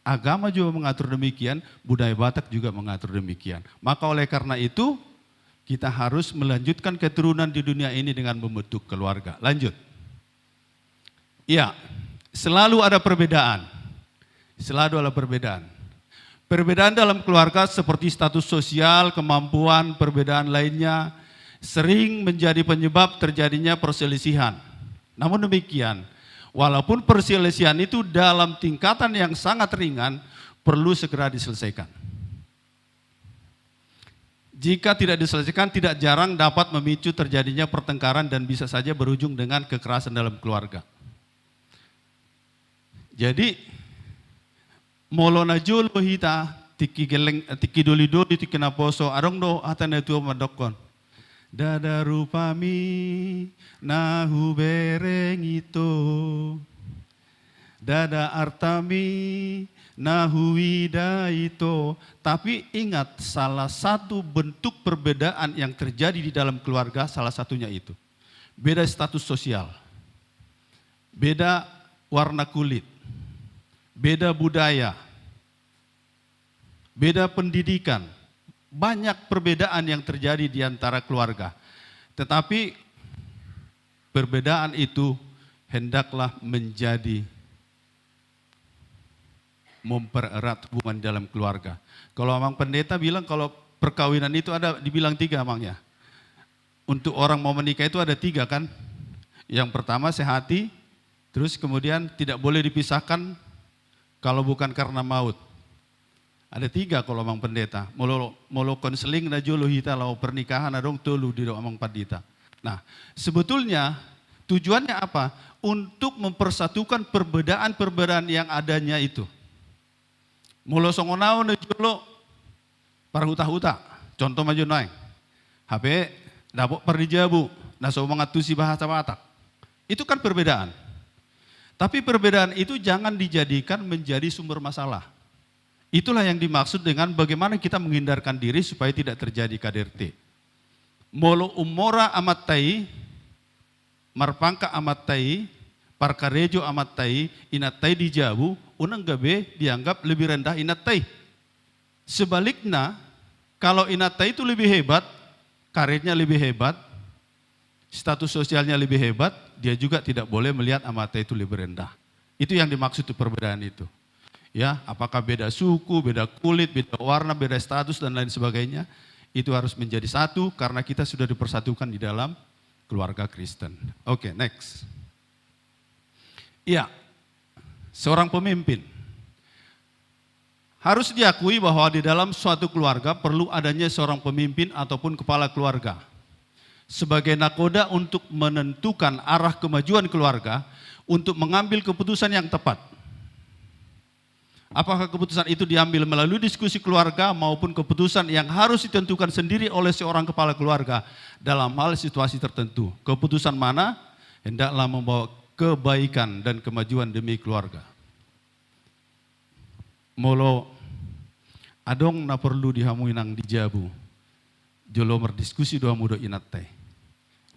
agama juga mengatur demikian, budaya Batak juga mengatur demikian. Maka oleh karena itu, kita harus melanjutkan keturunan di dunia ini dengan membentuk keluarga. Lanjut. Iya, selalu ada perbedaan. Selalu ada perbedaan. Perbedaan dalam keluarga seperti status sosial, kemampuan, perbedaan lainnya sering menjadi penyebab terjadinya perselisihan. Namun demikian, walaupun perselisihan itu dalam tingkatan yang sangat ringan, perlu segera diselesaikan. Jika tidak diselesaikan, tidak jarang dapat memicu terjadinya pertengkaran dan bisa saja berujung dengan kekerasan dalam keluarga. Jadi, molona jolo hita tiki geleng tiki doli tiki naposo arong do atana tu madokon dada rupami nahu bereng itu dada artami nahu wida itu. Tapi ingat, salah satu bentuk perbedaan yang terjadi di dalam keluarga salah satunya itu beda status sosial, beda warna kulit, beda budaya, beda pendidikan, banyak perbedaan yang terjadi di antara keluarga. Tetapi perbedaan itu hendaklah menjadi mempererat hubungan dalam keluarga. Kalau Amang Pendeta bilang kalau perkawinan itu ada dibilang 3 Amangnya. Untuk orang mau menikah itu ada 3 kan. Yang pertama sehati, terus kemudian tidak boleh dipisahkan kalau bukan karena maut. Ada 3 kalau Amang Pendeta. Molo konseling na jolo hita lau pernikahan adong tolu di do Amang Pendeta. Nah, sebetulnya tujuannya apa? Untuk mempersatukan perbedaan-perbedaan yang adanya itu. Molo songonau na jolo parhuta-huta. Contoh maju naik. HP dapok perdijabu. Naso mengatusi bahasa Batak. Itu kan perbedaan. Tapi perbedaan itu jangan dijadikan menjadi sumber masalah. Itulah yang dimaksud dengan bagaimana kita menghindarkan diri supaya tidak terjadi KDRT. Molo umora amatai, marpangka amatai, parkarejo amatai, inatai dijabu, unang gabe dianggap lebih rendah inatai. Sebaliknya, kalau inatai itu lebih hebat, karirnya lebih hebat, status sosialnya lebih hebat, dia juga tidak boleh melihat amatai itu lebih rendah. Itu yang dimaksud perbedaan itu. Ya, apakah beda suku, beda kulit, beda warna, beda status dan lain sebagainya, itu harus menjadi satu karena kita sudah dipersatukan di dalam keluarga Kristen. Oke, next. Iya, seorang pemimpin harus diakui bahwa di dalam suatu keluarga perlu adanya seorang pemimpin ataupun kepala keluarga sebagai nakoda untuk menentukan arah kemajuan keluarga, untuk mengambil keputusan yang tepat. Apakah keputusan itu diambil melalui diskusi keluarga maupun keputusan yang harus ditentukan sendiri oleh seorang kepala keluarga dalam hal situasi tertentu. Keputusan mana hendaklah membawa kebaikan dan kemajuan demi keluarga. Molo adong na perlu dihamui nang dijabu. Jolo berdiskusi doa muda inatte.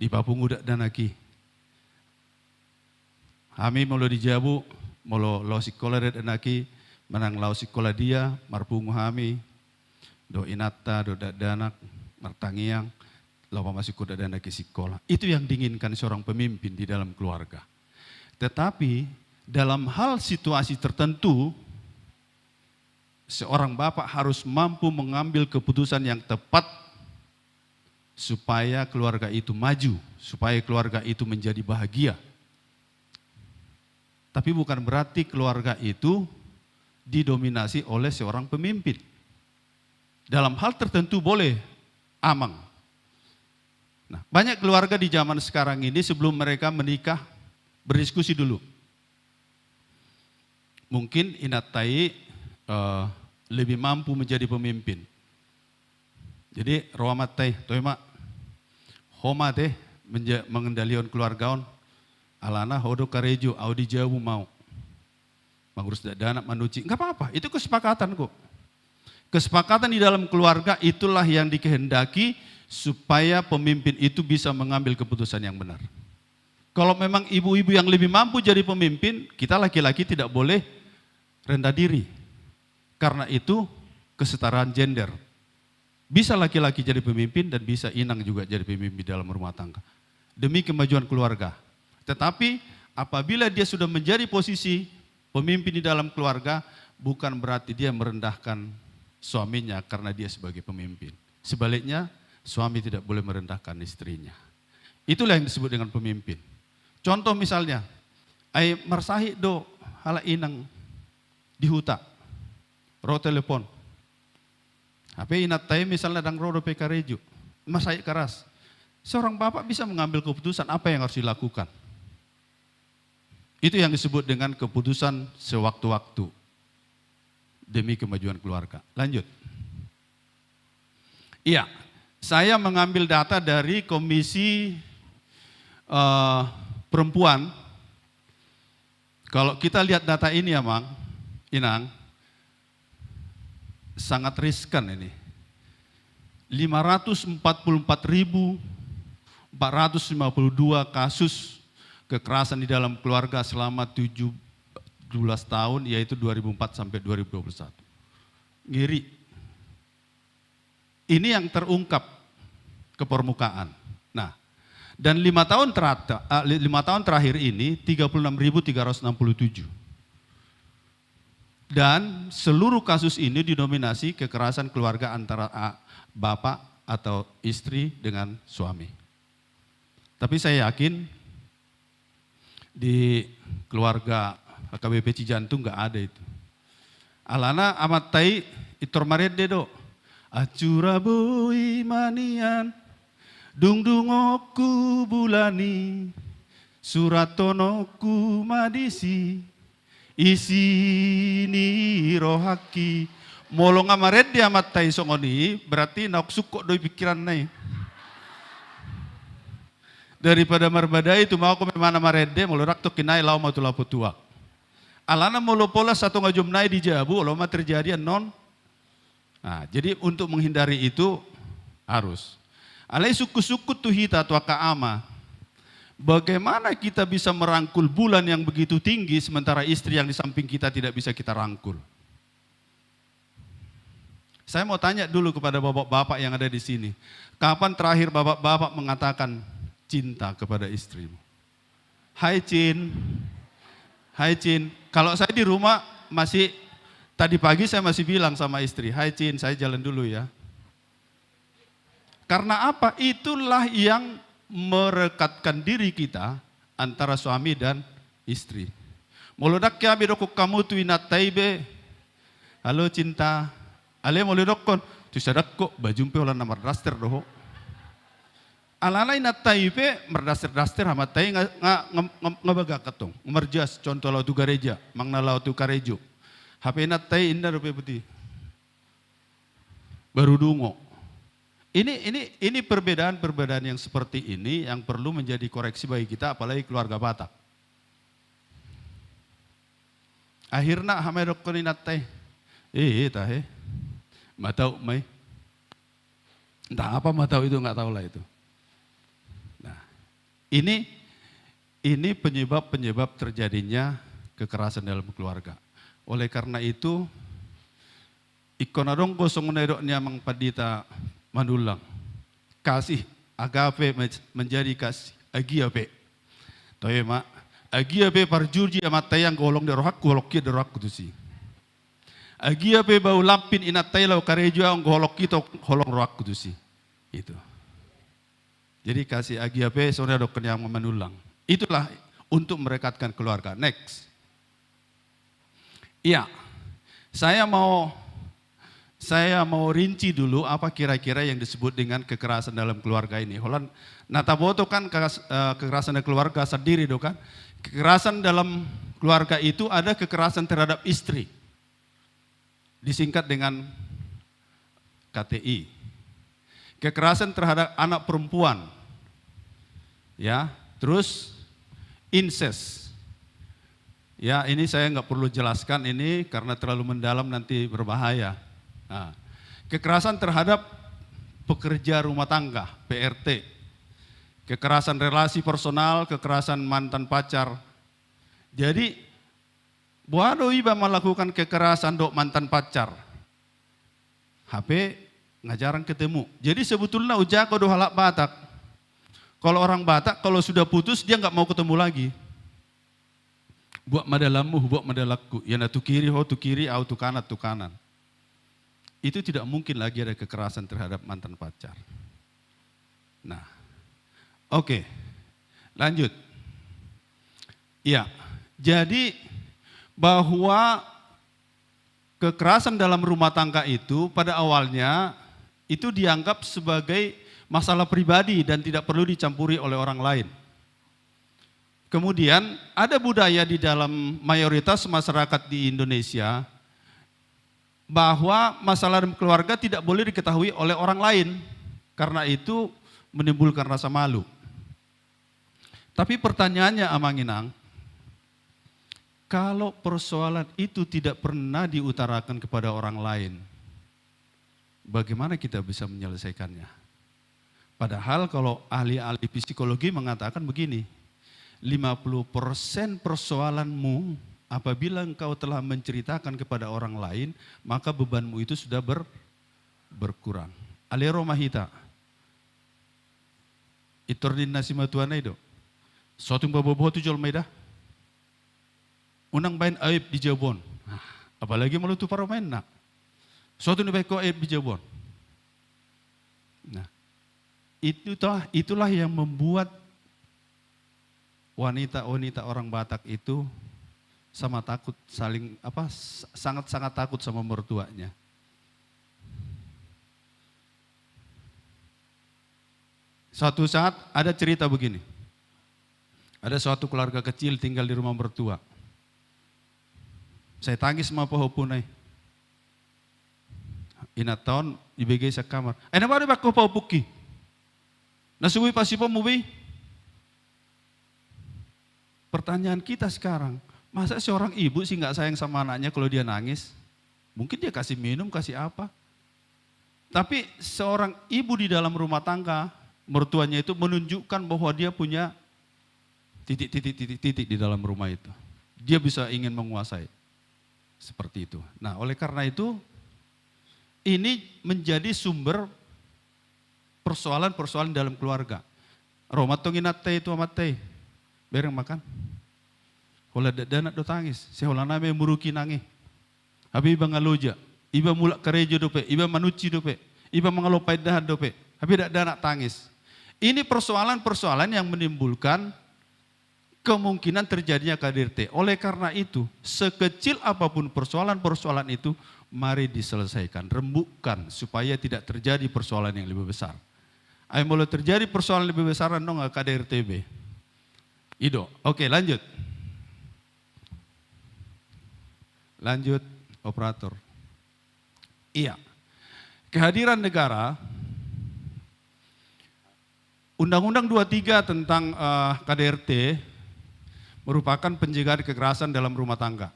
Di papung udak danaki. Kami molo dijabu, molo lo sikola danaki. Manang lau sikola dia, marpungu hami, do inata, do danak, martangiang, lau masih kuda danak ke sikola. Itu yang diinginkan seorang pemimpin di dalam keluarga. Tetapi dalam hal situasi tertentu, seorang bapak harus mampu mengambil keputusan yang tepat supaya keluarga itu maju, supaya keluarga itu menjadi bahagia. Tapi bukan berarti keluarga itu didominasi oleh seorang pemimpin. Dalam hal tertentu boleh amang. Nah, banyak keluarga di zaman sekarang ini sebelum mereka menikah berdiskusi dulu. mungkin inatai lebih mampu menjadi pemimpin. Jadi roamat teh, toema homa teh mengendalikan keluargaon, alana hodo karejo, audi jauh mau. Mengurus dana manuci, enggak apa-apa, itu kesepakatan kok. Kesepakatan di dalam keluarga itulah yang dikehendaki supaya pemimpin itu bisa mengambil keputusan yang benar. Kalau memang ibu-ibu yang lebih mampu jadi pemimpin, kita laki-laki tidak boleh rendah diri. Karena itu kesetaraan gender. Bisa laki-laki jadi pemimpin dan bisa inang juga jadi pemimpin dalam rumah tangga. Demi kemajuan keluarga. Tetapi apabila dia sudah menjadi posisi pemimpin di dalam keluarga, bukan berarti dia merendahkan suaminya karena dia sebagai pemimpin. Sebaliknya, suami tidak boleh merendahkan istrinya. Itulah yang disebut dengan pemimpin. Contoh misalnya, ai marsahi do hala inang di huta, ro telepon. HP inatai misalnya dang rodo pekareju, marsahi keras. Seorang bapak bisa mengambil keputusan apa yang harus dilakukan. Itu yang disebut dengan keputusan sewaktu-waktu demi kemajuan keluarga. Lanjut. Iya, saya mengambil data dari Komisi Perempuan. Kalau kita lihat data ini ya Mang, Inang, sangat riskan ini. 544.452 kasus kekerasan di dalam keluarga selama 17 tahun, yaitu 2004 sampai 2021. Ngiri. Ini yang terungkap ke permukaan. Nah, dan 5 tahun terakhir ini 36.367. Dan seluruh kasus ini didominasi kekerasan keluarga antara bapak atau istri dengan suami. Tapi saya yakin di keluarga KBP Cijantung nggak ada itu. Alana amat tai itor marede do. Acurabui manian dungdungoku bulani suratonoku madisi isini rohaki molong amared dia amat tai songoni berarti nak suko doi pikiran nai. Daripada marbadai itu mau ke mana marede molorak to kinai lau matulah putua. Alana molo pola satu ngajum nai di Jabu loma terjadi non. Nah, jadi untuk menghindari itu harus. Alai suku-suku tuhita tua kaama. Bagaimana kita bisa merangkul bulan yang begitu tinggi sementara istri yang di samping kita tidak bisa kita rangkul? Saya mau tanya dulu kepada bapak-bapak yang ada di sini. Kapan terakhir bapak-bapak mengatakan cinta kepada istrimu? Hai Cin. Hai Cin. Kalau saya di rumah masih tadi pagi saya masih bilang sama istri, hai Cin, saya jalan dulu ya. Karena apa? Itulah yang merekatkan diri kita antara suami dan istri. Molodak ya bedoko kamu tu inataibe. Halo cinta. Ale molodokon. Tu sadak kok bajumpe olah namar daster doho. Alana inataibe merdaster-daster hamatai ngabaga katong. Merjas contoh lau tu gereja, mangna lau tu karejo. HP natai indah rupiah putih. Baru dungo. Ini perbedaan-perbedaan yang seperti ini yang perlu menjadi koreksi bagi kita, apalagi keluarga Batak. Akhirnya hamedok koni natai. Tahe. Matau mai. Entah apa matau itu nggak tahu lah itu. Nah, ini penyebab terjadinya kekerasan dalam keluarga. Oleh karena itu, ikonadong kosong menedoknya mang padita manulang. Kasih agape menjadi kasih agiape. Toye mak, agiape parjurji amat tayang golong derohak golok kia derohak kutusi. Agiape bau lampin inat taylau karejo ang golok kita holong rohak kutusi. Itu. Jadi kasih agiape saudara dokter yang menulang. Itulah untuk merekatkan keluarga. Next. Iya, saya mau rinci dulu apa kira-kira yang disebut dengan kekerasan dalam keluarga ini. Holan nataboto kan kekerasan dalam keluarga sendiri do kan. Kekerasan dalam keluarga itu ada kekerasan terhadap istri. Disingkat dengan KTI. Kekerasan terhadap anak perempuan. Ya, terus incest. Ya, ini saya nggak perlu jelaskan ini karena terlalu mendalam nanti berbahaya. Nah, kekerasan terhadap pekerja rumah tangga, PRT. Kekerasan relasi personal, kekerasan mantan pacar. Jadi, buado iba melakukan kekerasan dok mantan pacar. HP ngajaran ketemu. Jadi sebetulnya ujako do halak Batak. Kalau orang Batak kalau sudah putus dia nggak mau ketemu lagi. Buat madalamu, buat madalakku. Ya na tu kiri, ho tu kiri, au tu kanan. Itu tidak mungkin lagi ada kekerasan terhadap mantan pacar. Nah, oke, lanjut. Ya, jadi bahwa kekerasan dalam rumah tangga itu pada awalnya itu dianggap sebagai masalah pribadi dan tidak perlu dicampuri oleh orang lain. Kemudian ada budaya di dalam mayoritas masyarakat di Indonesia bahwa masalah keluarga tidak boleh diketahui oleh orang lain karena itu menimbulkan rasa malu. Tapi pertanyaannya Amanginang, kalau persoalan itu tidak pernah diutarakan kepada orang lain, bagaimana kita bisa menyelesaikannya? Padahal kalau ahli-ahli psikologi mengatakan begini, 50% persoalanmu apabila engkau telah menceritakan kepada orang lain, maka bebanmu itu sudah berkurang. Alero mahita. Itordin nasi matuana itu. Suatu baboboh tu jual medah. Unang bain aib di Jabon. Apalagi melutu para main nak. Suatu ni baik ko aib di Jabon. Nah, itulah yang membuat wanita-wanita orang Batak itu sama takut sangat-sangat takut sama mertuanya. Suatu saat ada cerita begini. Ada suatu keluarga kecil tinggal di rumah mertua. Saya tangis sama pohopunai. Ina tahun ibigay sa kamar. Na baru ba ko paupuki? Nasuwi pa si pamubi? Pertanyaan kita sekarang, masa seorang ibu sih nggak sayang sama anaknya kalau dia nangis? Mungkin dia kasih minum, kasih apa. Tapi seorang ibu di dalam rumah tangga, mertuanya itu menunjukkan bahwa dia punya titik di dalam rumah itu. Dia bisa ingin menguasai. Seperti itu. Nah, oleh karena itu, ini menjadi sumber persoalan-persoalan dalam keluarga. Romatongin nate itu amate. Bereng makan. Hola dana do tangis. Sehola name muruki nangi. Habi iba ngaloja. Iba mulak kerejo dope. Iba manuci dope. Iba mengalopay dahan dope. Habi dak dana tangis. Ini persoalan-persoalan yang menimbulkan kemungkinan terjadinya KDRT. Oleh karena itu, sekecil apapun persoalan-persoalan itu, mari diselesaikan, rembukkan supaya tidak terjadi persoalan yang lebih besar. Ayo mulai terjadi persoalan lebih besar, dong KDRTB. Ido, oke lanjut. Lanjut, operator. Iya, kehadiran negara, Undang-Undang 23 tentang KDRT merupakan pencegahan kekerasan dalam rumah tangga.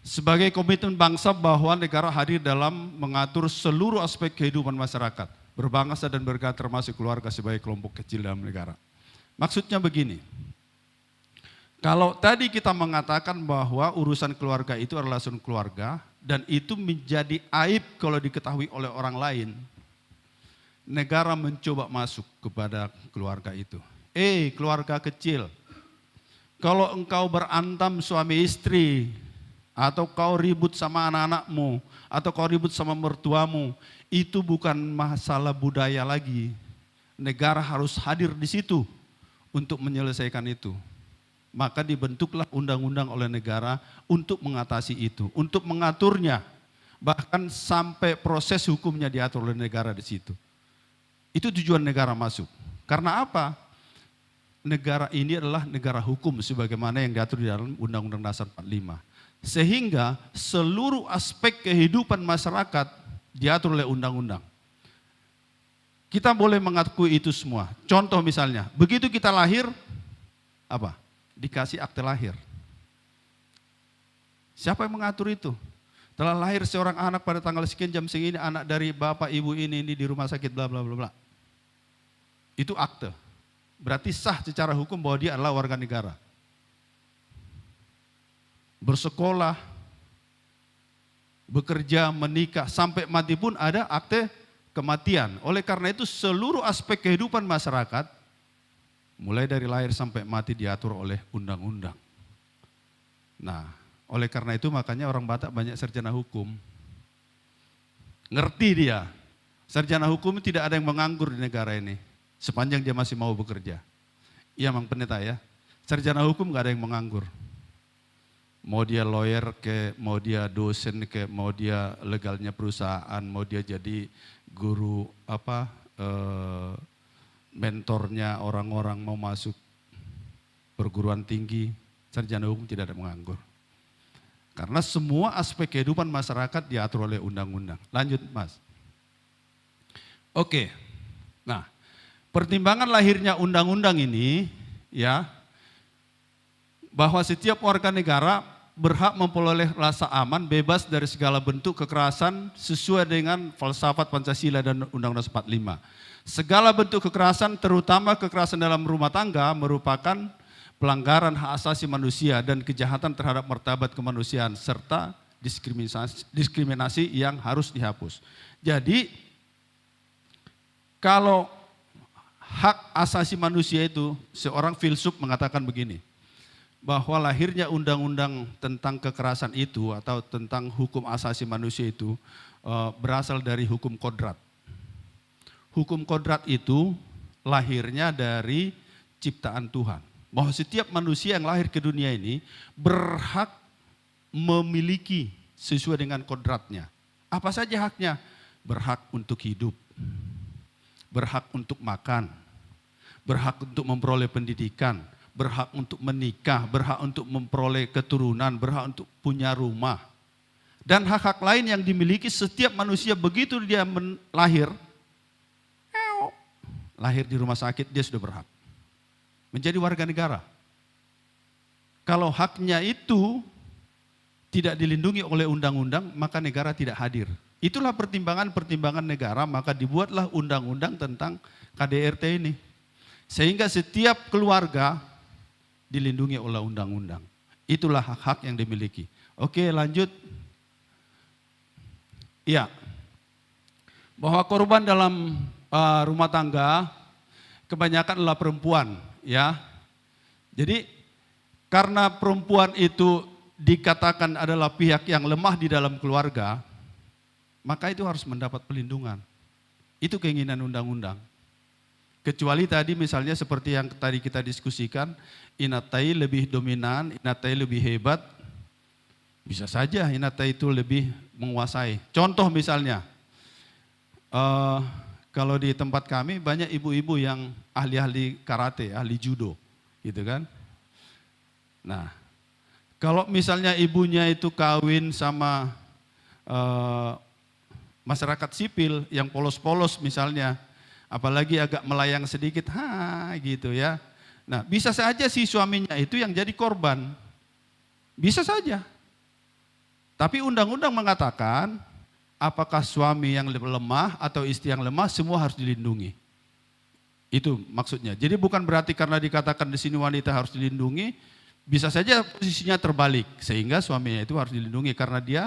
Sebagai komitmen bangsa bahwa negara hadir dalam mengatur seluruh aspek kehidupan masyarakat, berbangsa dan bernegara termasuk keluarga sebagai kelompok kecil dalam negara. Maksudnya begini, kalau tadi kita mengatakan bahwa urusan keluarga itu adalah urusan keluarga dan itu menjadi aib kalau diketahui oleh orang lain, negara mencoba masuk kepada keluarga itu. Keluarga kecil, kalau engkau berantam suami istri, atau kau ribut sama anak-anakmu, atau kau ribut sama mertuamu, itu bukan masalah budaya lagi. Negara harus hadir di situ untuk menyelesaikan itu. Maka dibentuklah undang-undang oleh negara untuk mengatasi itu, untuk mengaturnya, bahkan sampai proses hukumnya diatur oleh negara di situ. Itu tujuan negara masuk. Karena apa? negara ini adalah negara hukum sebagaimana yang diatur di dalam Undang-Undang Dasar 45. Sehingga seluruh aspek kehidupan masyarakat diatur oleh undang-undang. Kita boleh mengakui itu semua. Contoh misalnya, begitu kita lahir, apa? Dikasih akte lahir. Siapa yang mengatur itu? Telah lahir seorang anak pada tanggal sekian jam segini, anak dari bapak ibu ini di rumah sakit bla bla bla bla. Itu akte. Berarti sah secara hukum bahwa dia adalah warga negara. Bersekolah, bekerja, menikah, sampai mati pun ada akte kematian. Oleh karena itu seluruh aspek kehidupan masyarakat, mulai dari lahir sampai mati diatur oleh undang-undang. Nah, oleh karena itu makanya orang Batak banyak sarjana hukum. Ngerti dia, sarjana hukum tidak ada yang menganggur di negara ini. Sepanjang dia masih mau bekerja. Iya Mang Pendeta ya, sarjana hukum gak ada yang menganggur. Mau dia lawyer ke, mau dia dosen ke, mau dia legalnya perusahaan, mau dia jadi guru mentornya orang-orang mau masuk perguruan tinggi, sarjana hukum tidak ada menganggur. Karena semua aspek kehidupan masyarakat diatur oleh undang-undang. Lanjut Mas. Oke, nah pertimbangan lahirnya undang-undang ini ya, bahwa setiap warga negara berhak memperoleh rasa aman, bebas dari segala bentuk kekerasan sesuai dengan falsafat Pancasila dan Undang-Undang 45. Segala bentuk kekerasan, terutama kekerasan dalam rumah tangga, merupakan pelanggaran hak asasi manusia dan kejahatan terhadap martabat kemanusiaan serta diskriminasi yang harus dihapus. Jadi kalau hak asasi manusia itu, seorang filsuf mengatakan begini, bahwa lahirnya undang-undang tentang kekerasan itu atau tentang hukum asasi manusia itu berasal dari hukum kodrat. Hukum kodrat itu lahirnya dari ciptaan Tuhan. Bahwa setiap manusia yang lahir ke dunia ini berhak memiliki sesuai dengan kodratnya. Apa saja haknya? Berhak untuk hidup, berhak untuk makan, berhak untuk memperoleh pendidikan, berhak untuk menikah, berhak untuk memperoleh keturunan, berhak untuk punya rumah. Dan hak-hak lain yang dimiliki setiap manusia begitu dia lahir di rumah sakit, dia sudah berhak menjadi warga negara. Kalau haknya itu tidak dilindungi oleh undang-undang, maka negara tidak hadir. Itulah pertimbangan-pertimbangan negara, maka dibuatlah undang-undang tentang KDRT ini. Sehingga setiap keluarga dilindungi oleh undang-undang. Itulah hak-hak yang dimiliki. Oke, lanjut. Iya. Bahwa korban dalam rumah tangga kebanyakan adalah perempuan, ya. Jadi karena perempuan itu dikatakan adalah pihak yang lemah di dalam keluarga, maka itu harus mendapat pelindungan. Itu keinginan undang-undang. Kecuali tadi misalnya seperti yang tadi kita diskusikan, Inatai lebih dominan, Inatai lebih hebat, bisa saja Inatai itu lebih menguasai. Contoh misalnya, kalau di tempat kami banyak ibu-ibu yang ahli-ahli karate, ahli judo, gitu kan. Nah, kalau misalnya ibunya itu kawin sama masyarakat sipil yang polos-polos misalnya, apalagi agak melayang sedikit, gitu ya. Nah, bisa saja si suaminya itu yang jadi korban. Bisa saja. Tapi undang-undang mengatakan, apakah suami yang lemah atau istri yang lemah, semua harus dilindungi. Itu maksudnya. Jadi bukan berarti karena dikatakan di sini wanita harus dilindungi, bisa saja posisinya terbalik. Sehingga suaminya itu harus dilindungi karena dia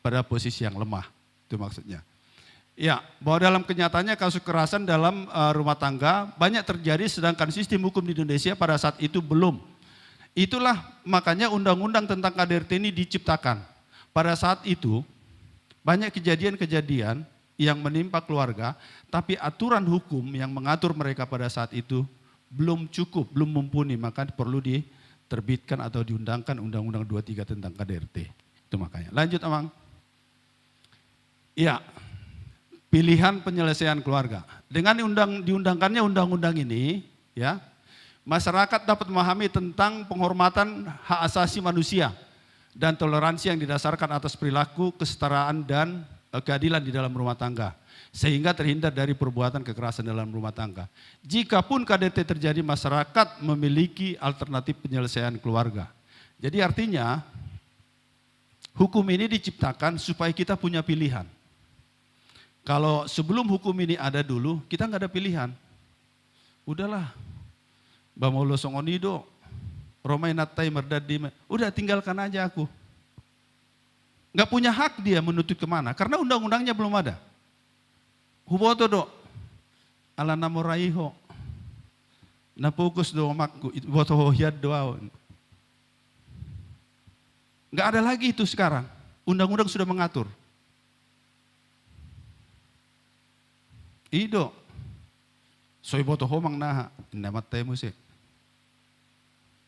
pada posisi yang lemah. Itu maksudnya. Ya, bahwa dalam kenyataannya kasus kekerasan dalam rumah tangga banyak terjadi sedangkan sistem hukum di Indonesia pada saat itu belum. Itulah makanya undang-undang tentang KDRT ini diciptakan. Pada saat itu banyak kejadian-kejadian yang menimpa keluarga, tapi aturan hukum yang mengatur mereka pada saat itu belum cukup, belum mumpuni, maka perlu diterbitkan atau diundangkan Undang-Undang 23 tentang KDRT. Itu makanya. Lanjut, Amang. Iya. Pilihan penyelesaian keluarga. Dengan diundangkannya undang-undang ini, ya, masyarakat dapat memahami tentang penghormatan hak asasi manusia dan toleransi yang didasarkan atas perilaku, kesetaraan, dan keadilan di dalam rumah tangga, sehingga terhindar dari perbuatan kekerasan dalam rumah tangga. Jikapun KDRT terjadi, masyarakat memiliki alternatif penyelesaian keluarga. Jadi artinya, hukum ini diciptakan supaya kita punya pilihan. Kalau sebelum hukum ini ada dulu, kita nggak ada pilihan. Udahlah, Bamolo Songonido, Romai Natai Merdadi, udah tinggalkan aja aku. Nggak punya hak dia menuntut kemana, karena undang-undangnya belum ada. Huboto do, ala namoraiho, napukus do makku, boto hohiad doaon. Nggak ada lagi itu sekarang, undang-undang sudah mengatur. Ido, soy boto homang naha, namatay mo sih.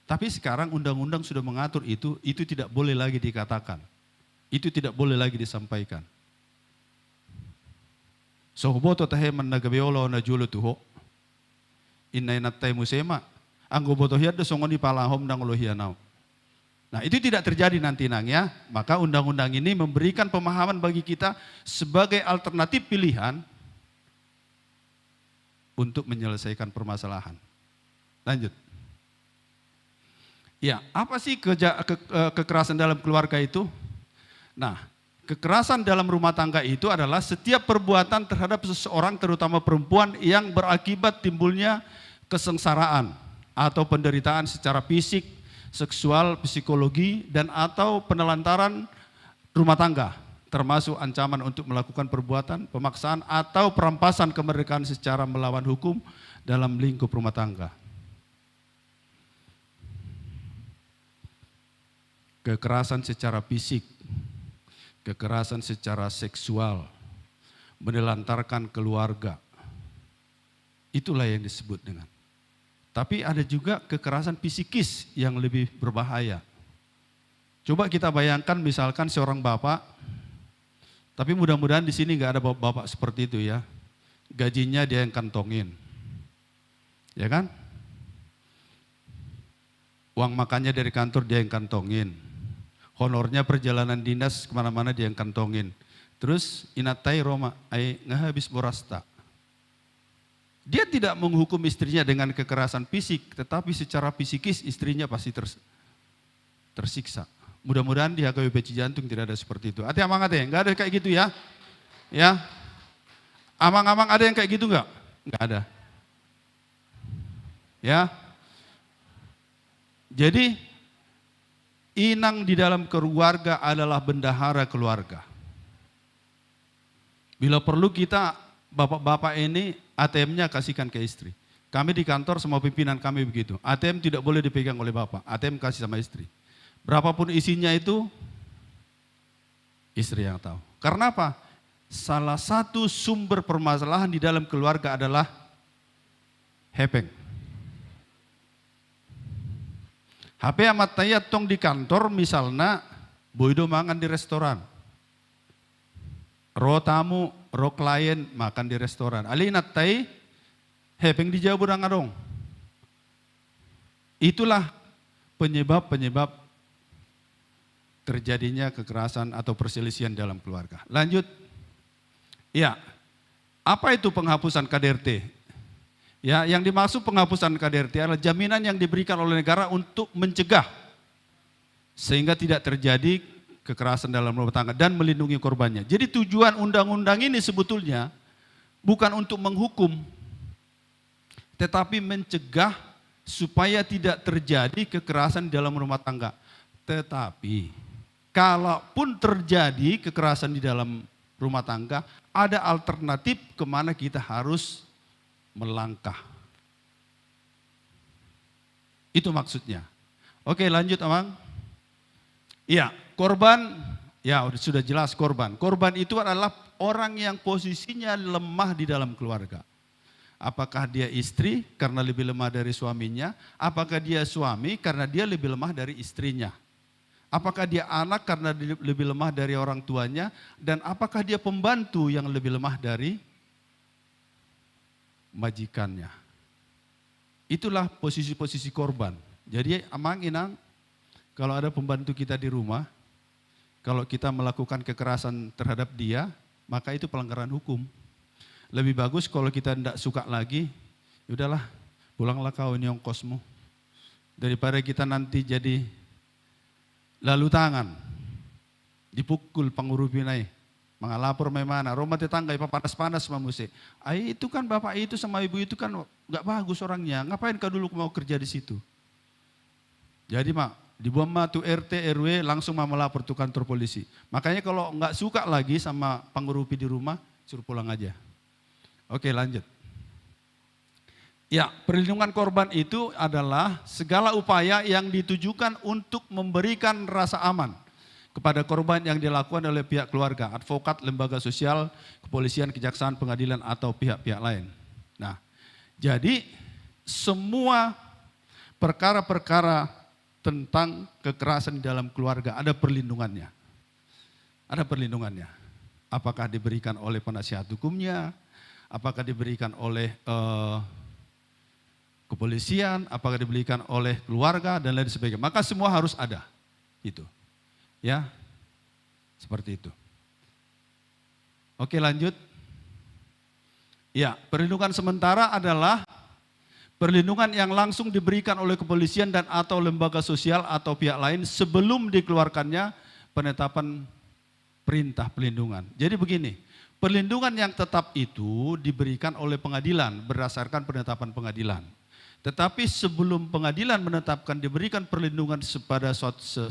Tapi sekarang undang-undang sudah mengatur itu tidak boleh lagi dikatakan. Itu tidak boleh lagi disampaikan. So boto tahe man nagabeolo na julo tuho. Inay natay musema. Ang boto hiad do songoni palahom nang lohianau. Nah, itu tidak terjadi nanti nang ya. Maka undang-undang ini memberikan pemahaman bagi kita sebagai alternatif pilihan untuk menyelesaikan permasalahan. Lanjut. Ya, apa sih kekerasan dalam keluarga itu? Nah, kekerasan dalam rumah tangga itu adalah setiap perbuatan terhadap seseorang, terutama perempuan, yang berakibat timbulnya kesengsaraan atau penderitaan secara fisik, seksual, psikologi, dan atau penelantaran rumah tangga, termasuk ancaman untuk melakukan perbuatan, pemaksaan, atau perampasan kemerdekaan secara melawan hukum dalam lingkup rumah tangga. Kekerasan secara fisik, kekerasan secara seksual, menelantarkan keluarga, itulah yang disebut dengan. Tapi ada juga kekerasan psikis yang lebih berbahaya. Coba kita bayangkan misalkan seorang bapak, tapi mudah-mudahan di sini nggak ada bapak seperti itu ya. Gajinya dia yang kantongin, ya kan? Uang makannya dari kantor dia yang kantongin. Honornya perjalanan dinas kemana-mana dia yang kantongin. Terus inatai Roma, habis borasta. Dia tidak menghukum istrinya dengan kekerasan fisik, tetapi secara psikis istrinya pasti tersiksa. Mudah-mudahan di HKBP Cijantung tidak ada seperti itu. Hati amang ada, nggak ada kayak gitu ya? Ya, amang-amang ada yang kayak gitu nggak? Nggak ada. Ya, jadi inang di dalam keluarga adalah bendahara keluarga. Bila perlu kita, bapak-bapak ini ATM-nya kasihkan ke istri. Kami di kantor semua pimpinan kami begitu. ATM tidak boleh dipegang oleh bapak, ATM kasih sama istri. Berapapun isinya itu, istri yang tahu. Karena apa? Salah satu sumber permasalahan di dalam keluarga adalah hepeng. HP amat tayat tong di kantor misalnya, boido mangan di restoran. Ro tamu, ro klien makan di restoran. Ali natai, hepeng di Jawa Budang adong. Itulah penyebab terjadinya kekerasan atau perselisihan dalam keluarga. Lanjut. Ya, apa itu penghapusan KDRT? Ya, yang dimaksud penghapusan KDRT adalah jaminan yang diberikan oleh negara untuk mencegah sehingga tidak terjadi kekerasan dalam rumah tangga dan melindungi korbannya. Jadi tujuan undang-undang ini sebetulnya bukan untuk menghukum, tetapi mencegah supaya tidak terjadi kekerasan dalam rumah tangga. Tetapi kalaupun terjadi kekerasan di dalam rumah tangga, ada alternatif kemana kita harus melangkah. Itu maksudnya. Oke, lanjut Amang. Iya, korban, ya sudah jelas korban. Korban itu adalah orang yang posisinya lemah di dalam keluarga. Apakah dia istri karena lebih lemah dari suaminya? Apakah dia suami karena dia lebih lemah dari istrinya? Apakah dia anak karena lebih lemah dari orang tuanya? Dan apakah dia pembantu yang lebih lemah dari majikannya? itulah posisi-posisi korban. Jadi amang inang, kalau ada pembantu kita di rumah, kalau kita melakukan kekerasan terhadap dia, maka itu pelanggaran hukum. Lebih bagus kalau kita tidak suka lagi, udahlah pulanglah kau ini ongkosmu. Daripada kita nanti jadi lalu tangan, dipukul pangurupinai, mengalapor memana, rumah tetangga panas-panas mamusi. Itu kan bapak itu sama ibu itu kan nggak bagus orangnya, ngapain kau dulu mau kerja di situ? Jadi dibuang tuh RT, RW langsung melapor tuh kantor polisi. Makanya kalau nggak suka lagi sama pangurupi di rumah, suruh pulang aja. Oke, lanjut. Ya, perlindungan korban itu adalah segala upaya yang ditujukan untuk memberikan rasa aman kepada korban yang dilakukan oleh pihak keluarga, advokat, lembaga sosial, kepolisian, kejaksaan, pengadilan, atau pihak-pihak lain. Nah, jadi semua perkara-perkara tentang kekerasan di dalam keluarga ada perlindungannya. Ada perlindungannya. Apakah diberikan oleh penasihat hukumnya, apakah diberikan oleh kepolisian, apakah diberikan oleh keluarga dan lain sebagainya. Maka semua harus ada. Itu. Ya. Seperti itu. Oke, lanjut. Ya, perlindungan sementara adalah perlindungan yang langsung diberikan oleh kepolisian dan atau lembaga sosial atau pihak lain sebelum dikeluarkannya penetapan perintah perlindungan. Jadi begini, perlindungan yang tetap itu diberikan oleh pengadilan berdasarkan penetapan pengadilan. Tetapi sebelum pengadilan menetapkan diberikan perlindungan kepada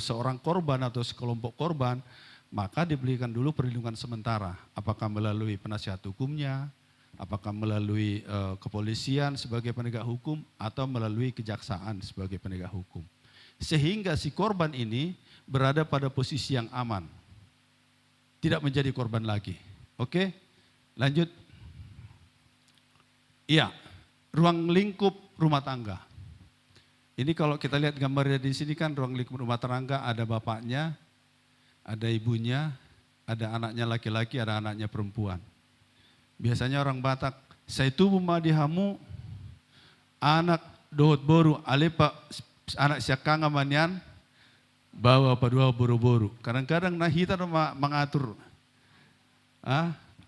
seorang korban atau sekelompok korban, maka diberikan dulu perlindungan sementara. Apakah melalui penasihat hukumnya, apakah melalui kepolisian sebagai penegak hukum, atau melalui kejaksaan sebagai penegak hukum. Sehingga si korban ini berada pada posisi yang aman. Tidak menjadi korban lagi. Oke, lanjut. Iya, ruang lingkup rumah tangga. Ini kalau kita lihat gambarnya di sini kan ruang lingkup rumah tangga, ada bapaknya, ada ibunya, ada anaknya laki-laki, ada anaknya perempuan. Biasanya orang Batak, saya tubuh madihamu, anak dohot boru, alepa anak siakanga manian, bawa padua boru-boru. Kadang-kadang nahita mengatur.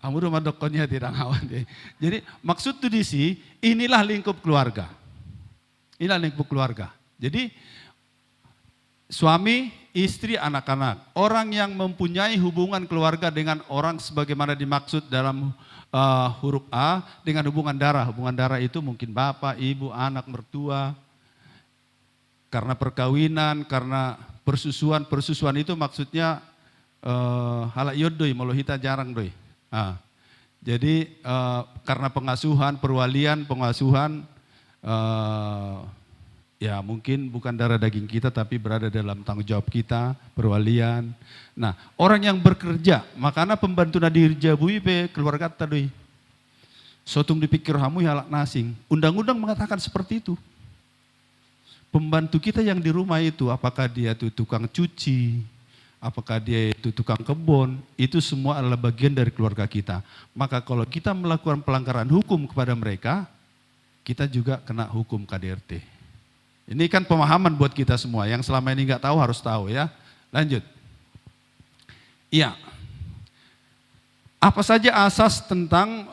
Amur madokonnya tidak ngawan deh. Jadi maksud tuh di sini, inilah lingkup keluarga. Inilah lingkup keluarga. Jadi suami, istri, anak-anak. Orang yang mempunyai hubungan keluarga dengan orang sebagaimana dimaksud dalam huruf A dengan hubungan darah. Hubungan darah itu mungkin bapak, ibu, anak, mertua. Karena perkawinan, karena persusuan. Persusuan itu maksudnya halak yodoi, molohita jarang doi. Jadi karena pengasuhan, perwalian, pengasuhan, ya mungkin bukan darah daging kita tapi berada dalam tanggung jawab kita, perwalian. Nah, orang yang bekerja, makanya pembantu nadir jabui pe keluarga tadi. Sotung dipikir hamu halak nasing. Undang-undang mengatakan seperti itu. Pembantu kita yang di rumah itu, apakah dia itu tukang cuci, apakah dia itu tukang kebun, itu semua adalah bagian dari keluarga kita. Maka kalau kita melakukan pelanggaran hukum kepada mereka, kita juga kena hukum KDRT. Ini kan pemahaman buat kita semua, yang selama ini nggak tahu harus tahu ya. Lanjut. Iya. Apa saja asas tentang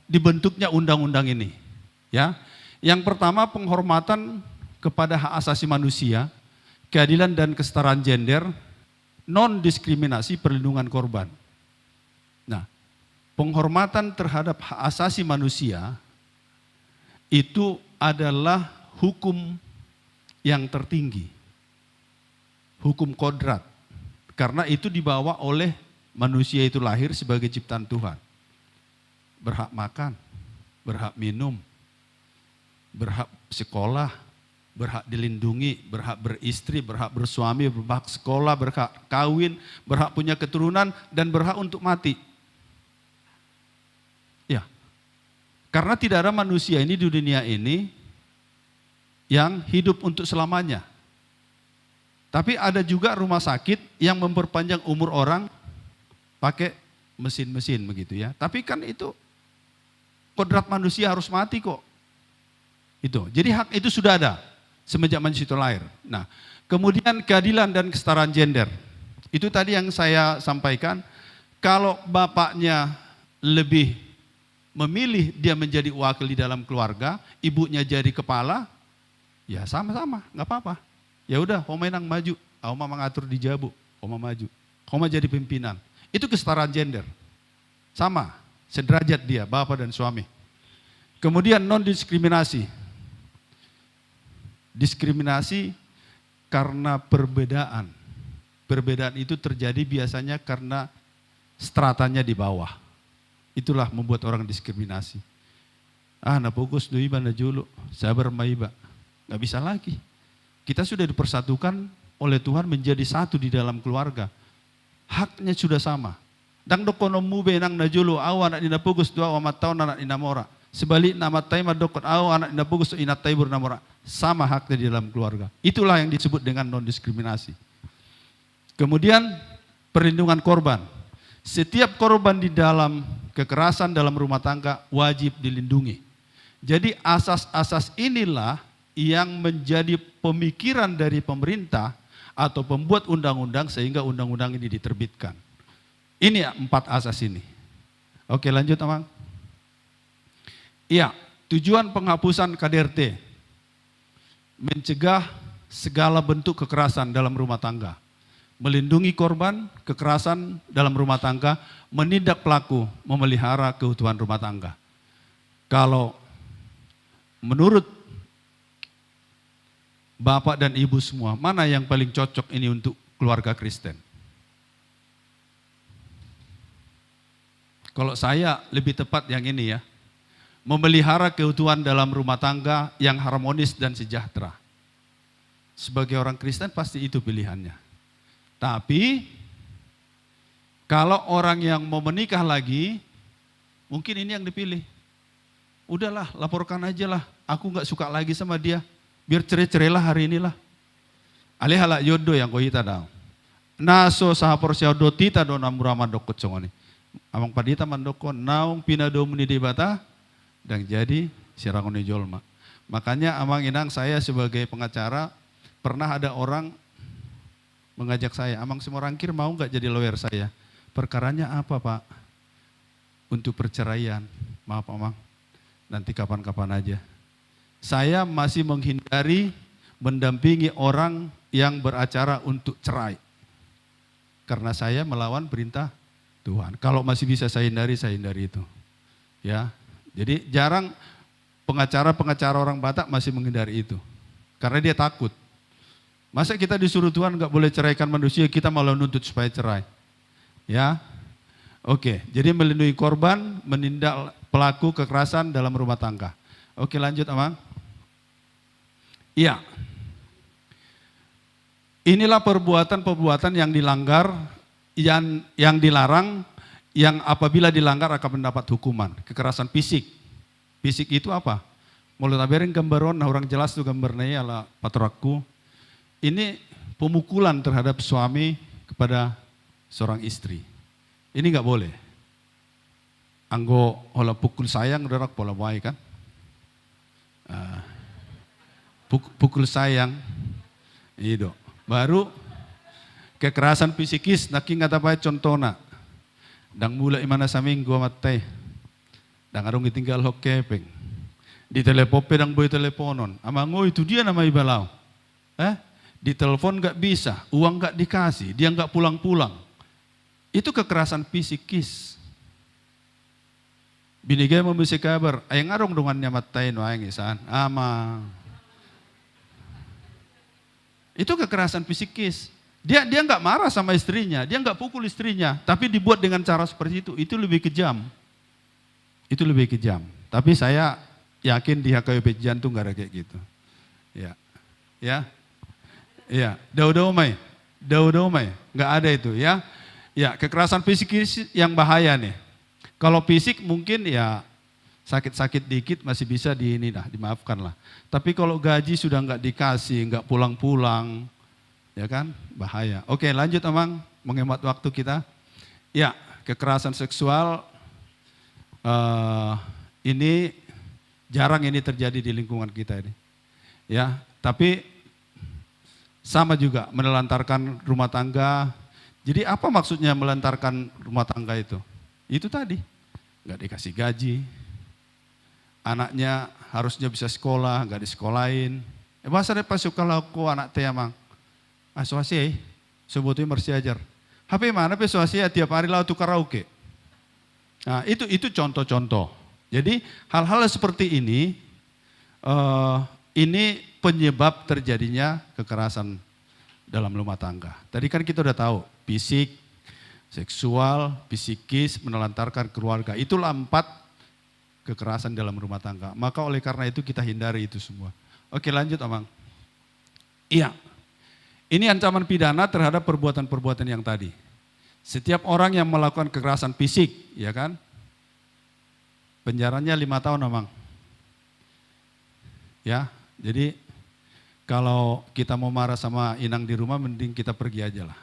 dibentuknya undang-undang ini? Ya. Yang pertama penghormatan kepada hak asasi manusia, keadilan dan kesetaraan gender, non-diskriminasi, perlindungan korban. Nah, penghormatan terhadap hak asasi manusia itu adalah hukum yang tertinggi, hukum kodrat, karena itu dibawa oleh manusia itu lahir sebagai ciptaan Tuhan. Berhak makan, berhak minum, berhak sekolah, berhak dilindungi, berhak beristri, berhak bersuami, berhak sekolah, berhak kawin, berhak punya keturunan, dan berhak untuk mati. Ya, karena tidak ada manusia ini di dunia ini yang hidup untuk selamanya. Tapi ada juga rumah sakit yang memperpanjang umur orang pakai mesin-mesin begitu ya. Tapi kan itu kodrat manusia harus mati kok. Itu. Jadi hak itu sudah ada semenjak manusia itu lahir. Nah, kemudian keadilan dan kesetaraan gender. Itu tadi yang saya sampaikan. Kalau bapaknya lebih memilih dia menjadi wakil di dalam keluarga, ibunya jadi kepala, ya sama-sama, nggak apa-apa. Ya udah, Oma yang maju, Oma mengatur di Jabu, Oma maju. Oma jadi pimpinan. Itu kesetaraan gender. Sama, sederajat dia, bapak dan suami. Kemudian non-diskriminasi. Diskriminasi karena perbedaan. Perbedaan itu terjadi biasanya karena stratanya di bawah. Itulah membuat orang diskriminasi. Na fokus do iba na julu, sabar maiba. Gak bisa lagi. Kita sudah dipersatukan oleh Tuhan menjadi satu di dalam keluarga. Haknya sudah sama. Dang dokono mube nang na julu, anak ina fokus dua amat tahun anak ina mora. Sebalik nama taima dokon anak ina fokus ina taibur namora. Sama haknya di dalam keluarga. Itulah yang disebut dengan non-diskriminasi. Kemudian perlindungan korban. Setiap korban di dalam kekerasan dalam rumah tangga wajib dilindungi. Jadi asas-asas inilah yang menjadi pemikiran dari pemerintah atau pembuat undang-undang sehingga undang-undang ini diterbitkan. Ini 4 asas ini. Oke, lanjut Amang. Iya, tujuan penghapusan KDRT mencegah segala bentuk kekerasan dalam rumah tangga. Melindungi korban kekerasan dalam rumah tangga, menindak pelaku, memelihara keutuhan rumah tangga. Kalau menurut Bapak dan Ibu semua, mana yang paling cocok ini untuk keluarga Kristen? Kalau saya lebih tepat yang ini ya, memelihara keutuhan dalam rumah tangga yang harmonis dan sejahtera. Sebagai orang Kristen pasti itu pilihannya. Tapi kalau orang yang mau menikah lagi, mungkin ini yang dipilih. Udahlah, laporkan aja lah, aku gak suka lagi sama dia, biar cerai-cerai lah hari inilah. Alihala yodo yang kau hita daw. Naso sahapor siya do tita do namura mandokot songoni. Amang padita mandokot, naung pinado muni di bata, dan jadi sirangoni jolma. Makanya amang inang saya sebagai pengacara, pernah ada orang mengajak saya, Amang Simorangkir mau nggak jadi lawyer saya? Perkaranya apa Pak? Untuk perceraian. Maaf Amang, nanti kapan-kapan aja. Saya masih menghindari mendampingi orang yang beracara untuk cerai. Karena saya melawan perintah Tuhan. Kalau masih bisa saya hindari itu. Ya, jadi jarang pengacara-pengacara orang Batak masih menghindari itu. Karena dia takut. Masa kita disuruh Tuhan nggak boleh ceraikan manusia, kita malah nuntut supaya cerai. Ya, oke. Jadi melindungi korban, menindak pelaku kekerasan dalam rumah tangga. Oke, lanjut Amang. Iya. Inilah perbuatan-perbuatan yang dilanggar, yang dilarang, yang apabila dilanggar akan mendapat hukuman. Kekerasan fisik. Fisik itu apa? Mulut aberin gambaron, nah orang jelas tuh gambarnya ala patraku. Ini pemukulan terhadap suami kepada seorang istri. Ini nggak boleh. Anggo olah pukul sayang derak pola baik kan. Pukul sayang. Itu. Baru kekerasan fisikis naking kata baik contohna. Dang mula imana saming gua matay. Dang arung ditinggal hok kepeng. Di telepope dang boy teleponon. Amango itu dia nama ibalau. Ditelepon nggak bisa, uang nggak dikasih, dia nggak pulang-pulang. Itu kekerasan fisikis. Binigay mo si kabar, ay ngarong dungan niya matay no ay ngisan. Ama. Itu kekerasan fisikis. Dia nggak marah sama istrinya, dia nggak pukul istrinya, tapi dibuat dengan cara seperti itu. Itu lebih kejam. Itu lebih kejam. Tapi saya yakin di HKBP Jantung nggak ada kayak gitu. Ya. Ya, daudau-mai, nggak ada itu ya. Ya, kekerasan fisik yang bahaya nih. Kalau fisik mungkin ya sakit-sakit dikit masih bisa dimaafkan lah. Tapi kalau gaji sudah nggak dikasih, nggak pulang-pulang, ya kan, bahaya. Oke, lanjut Amang, menghemat waktu kita. Ya, kekerasan seksual ini Jarang ini terjadi di lingkungan kita ini. Ya, tapi sama juga menelantarkan rumah tangga. Jadi apa maksudnya melantarkan rumah tangga itu? Itu tadi, nggak dikasih gaji, anaknya harusnya bisa sekolah, nggak disekolahin. Masa depan suka laku anak teh mang, asuasi, sebutnya mesti ajar. HP mana pesuasi tiap hari lau tuh karaoke. Nah itu contoh-contoh. Jadi hal-hal seperti ini penyebab terjadinya kekerasan dalam rumah tangga. Tadi kan kita udah tahu, fisik, seksual, psikis, menelantarkan keluarga. Itulah 4 kekerasan dalam rumah tangga. Maka oleh karena itu kita hindari itu semua. Oke lanjut Amang. Iya, ini ancaman pidana terhadap perbuatan-perbuatan yang tadi. Setiap orang yang melakukan kekerasan fisik, ya kan, penjaranya 5 tahun Amang. Ya, jadi kalau kita mau marah sama inang di rumah, mending kita pergi aja lah.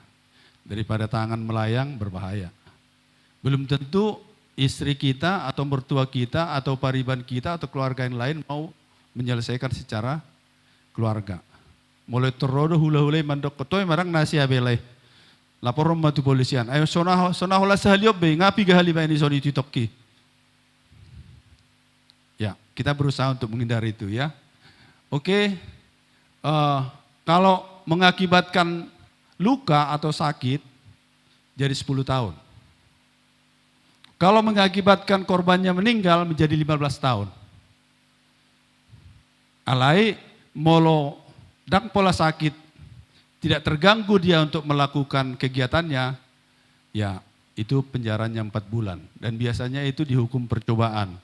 Daripada tangan melayang, berbahaya. Belum tentu istri kita atau mertua kita atau pariban kita atau keluarga yang lain mau menyelesaikan secara keluarga. Mulai terodo hula-hula mandok ketoy marang nasi abelai. Lapor rumah tu polisian. Ayo sonah hola sahaliob be ngapi gahali ba ini soni titoki. Ya, kita berusaha untuk menghindari itu ya. Oke. Kalau mengakibatkan luka atau sakit jadi 10 tahun. Kalau mengakibatkan korbannya meninggal menjadi 15 tahun. Alai molo dak pola sakit tidak terganggu dia untuk melakukan kegiatannya, ya itu penjaranya 4 bulan. Dan biasanya itu dihukum percobaan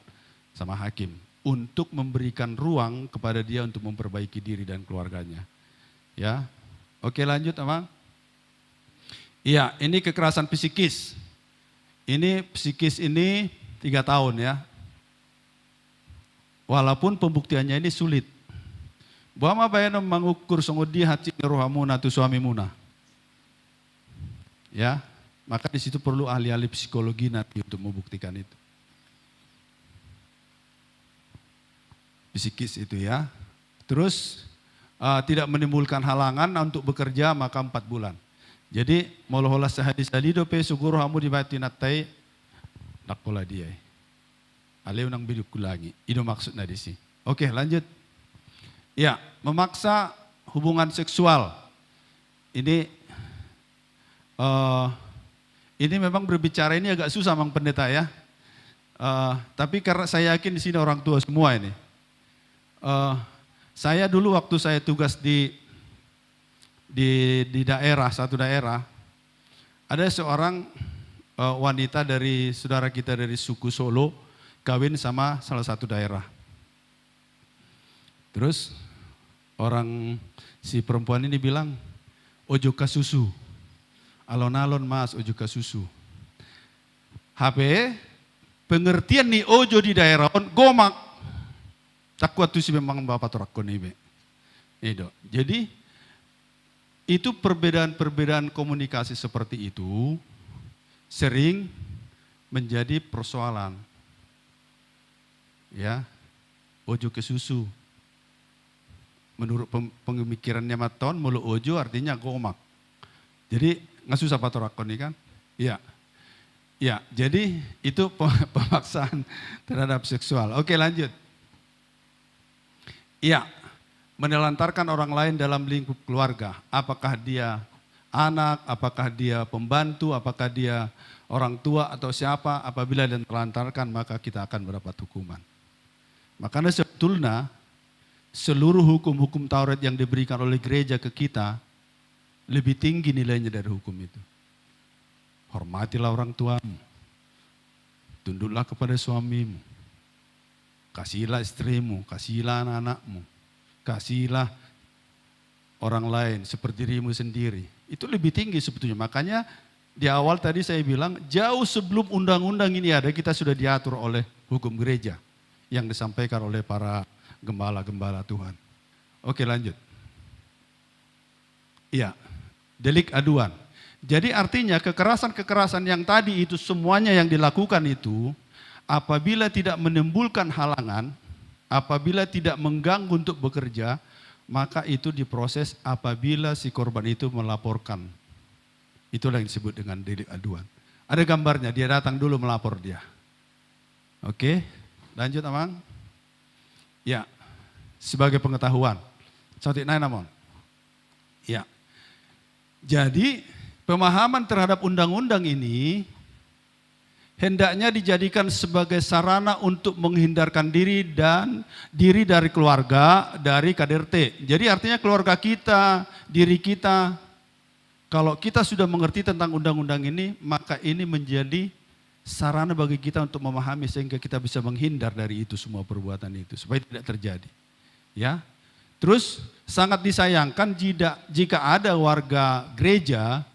sama hakim untuk memberikan ruang kepada dia untuk memperbaiki diri dan keluarganya. Ya, oke lanjut Amang. Iya, ini kekerasan psikis. Ini psikis ini 3 tahun ya. Walaupun pembuktiannya ini sulit. Bahwa bayan mengukur songodi hati rohamuna tu suami muna. Ya, maka di situ perlu ahli-ahli psikologi nanti untuk membuktikan itu. Psikis itu ya. Terus tidak menimbulkan halangan untuk bekerja maka 4 bulan. Jadi molohola sehadi salido pe suguru hamu dibatinatai tak pola dia. Aleu nang biduk lagi. Itu maksudnya di sini. Oke, lanjut. Ya, memaksa hubungan seksual. Ini memang berbicara ini agak susah Mang Pendeta ya. Tapi karena saya yakin di sini orang tua semua ini. Saya dulu waktu saya tugas di daerah, satu daerah, ada seorang wanita dari saudara kita dari suku Solo kawin sama salah satu daerah. Terus si perempuan ini bilang, ojo kasusu, alon-alon mas ojo kasusu. HP pengertian nih ojo di daerah on gomak, tak kuat tuh sih memang bapak torakon ini. Jadi itu perbedaan-perbedaan komunikasi seperti itu sering menjadi persoalan. Ya, ojo ke susu. Menurut pemikirannya Maton, mulu ojo artinya gomak. Jadi nggak susah patorakon ini kan? Iya. Ya, jadi itu pemaksaan terhadap seksual. Oke, lanjut. Iya, menelantarkan orang lain dalam lingkup keluarga. Apakah dia anak, apakah dia pembantu, apakah dia orang tua atau siapa, apabila dia telantarkan maka kita akan mendapat hukuman. Makanya sebetulnya seluruh hukum-hukum Taurat yang diberikan oleh gereja ke kita lebih tinggi nilainya dari hukum itu. Hormatilah orang tuamu, tunduklah kepada suamimu, kasihilah istrimu, kasihilah anak-anakmu, kasihilah orang lain seperti dirimu sendiri. Itu lebih tinggi sebetulnya. Makanya di awal tadi saya bilang jauh sebelum undang-undang ini ada kita sudah diatur oleh hukum gereja yang disampaikan oleh para gembala-gembala Tuhan. Oke, lanjut. Iya, delik aduan. Jadi artinya kekerasan-kekerasan yang tadi itu semuanya yang dilakukan itu apabila tidak menimbulkan halangan, apabila tidak mengganggu untuk bekerja, maka itu diproses apabila si korban itu melaporkan. Itulah yang disebut dengan delik aduan. Ada gambarnya, dia datang dulu melapor dia. Oke, lanjut Amang. Ya, sebagai pengetahuan. Cantik naik namon. Ya. Jadi pemahaman terhadap undang-undang ini hendaknya dijadikan sebagai sarana untuk menghindarkan diri dari keluarga, dari KDRT. Jadi artinya keluarga kita, diri kita, kalau kita sudah mengerti tentang undang-undang ini, maka ini menjadi sarana bagi kita untuk memahami sehingga kita bisa menghindar dari itu semua perbuatan itu supaya tidak terjadi. Ya. Terus sangat disayangkan jika ada warga gereja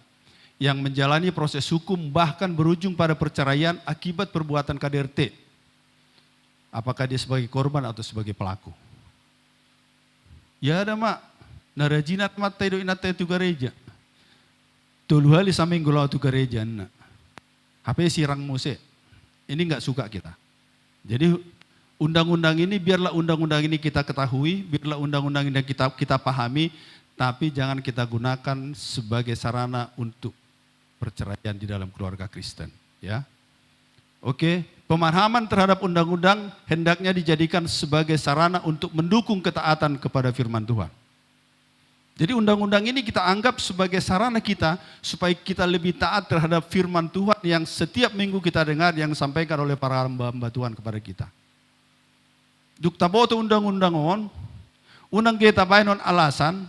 yang menjalani proses hukum bahkan berujung pada perceraian akibat perbuatan KDRT. Apakah dia sebagai korban atau sebagai pelaku? Ya ada mak, narajinat mat taido inat itu gereja. Tuluhali saming gulau tu gereja nak. HP sirang musik. Ini enggak suka kita. Jadi undang-undang ini biarlah undang-undang ini kita ketahui, biarlah undang-undang ini kita pahami, tapi jangan kita gunakan sebagai sarana untuk perceraian di dalam keluarga Kristen, ya. Oke, pemahaman terhadap undang-undang hendaknya dijadikan sebagai sarana untuk mendukung ketaatan kepada firman Tuhan. Jadi undang-undang ini kita anggap sebagai sarana kita supaya kita lebih taat terhadap firman Tuhan yang setiap minggu kita dengar yang disampaikan oleh para hamba-hamba Tuhan kepada kita. Duk taboto undang-undang unang kita non alasan,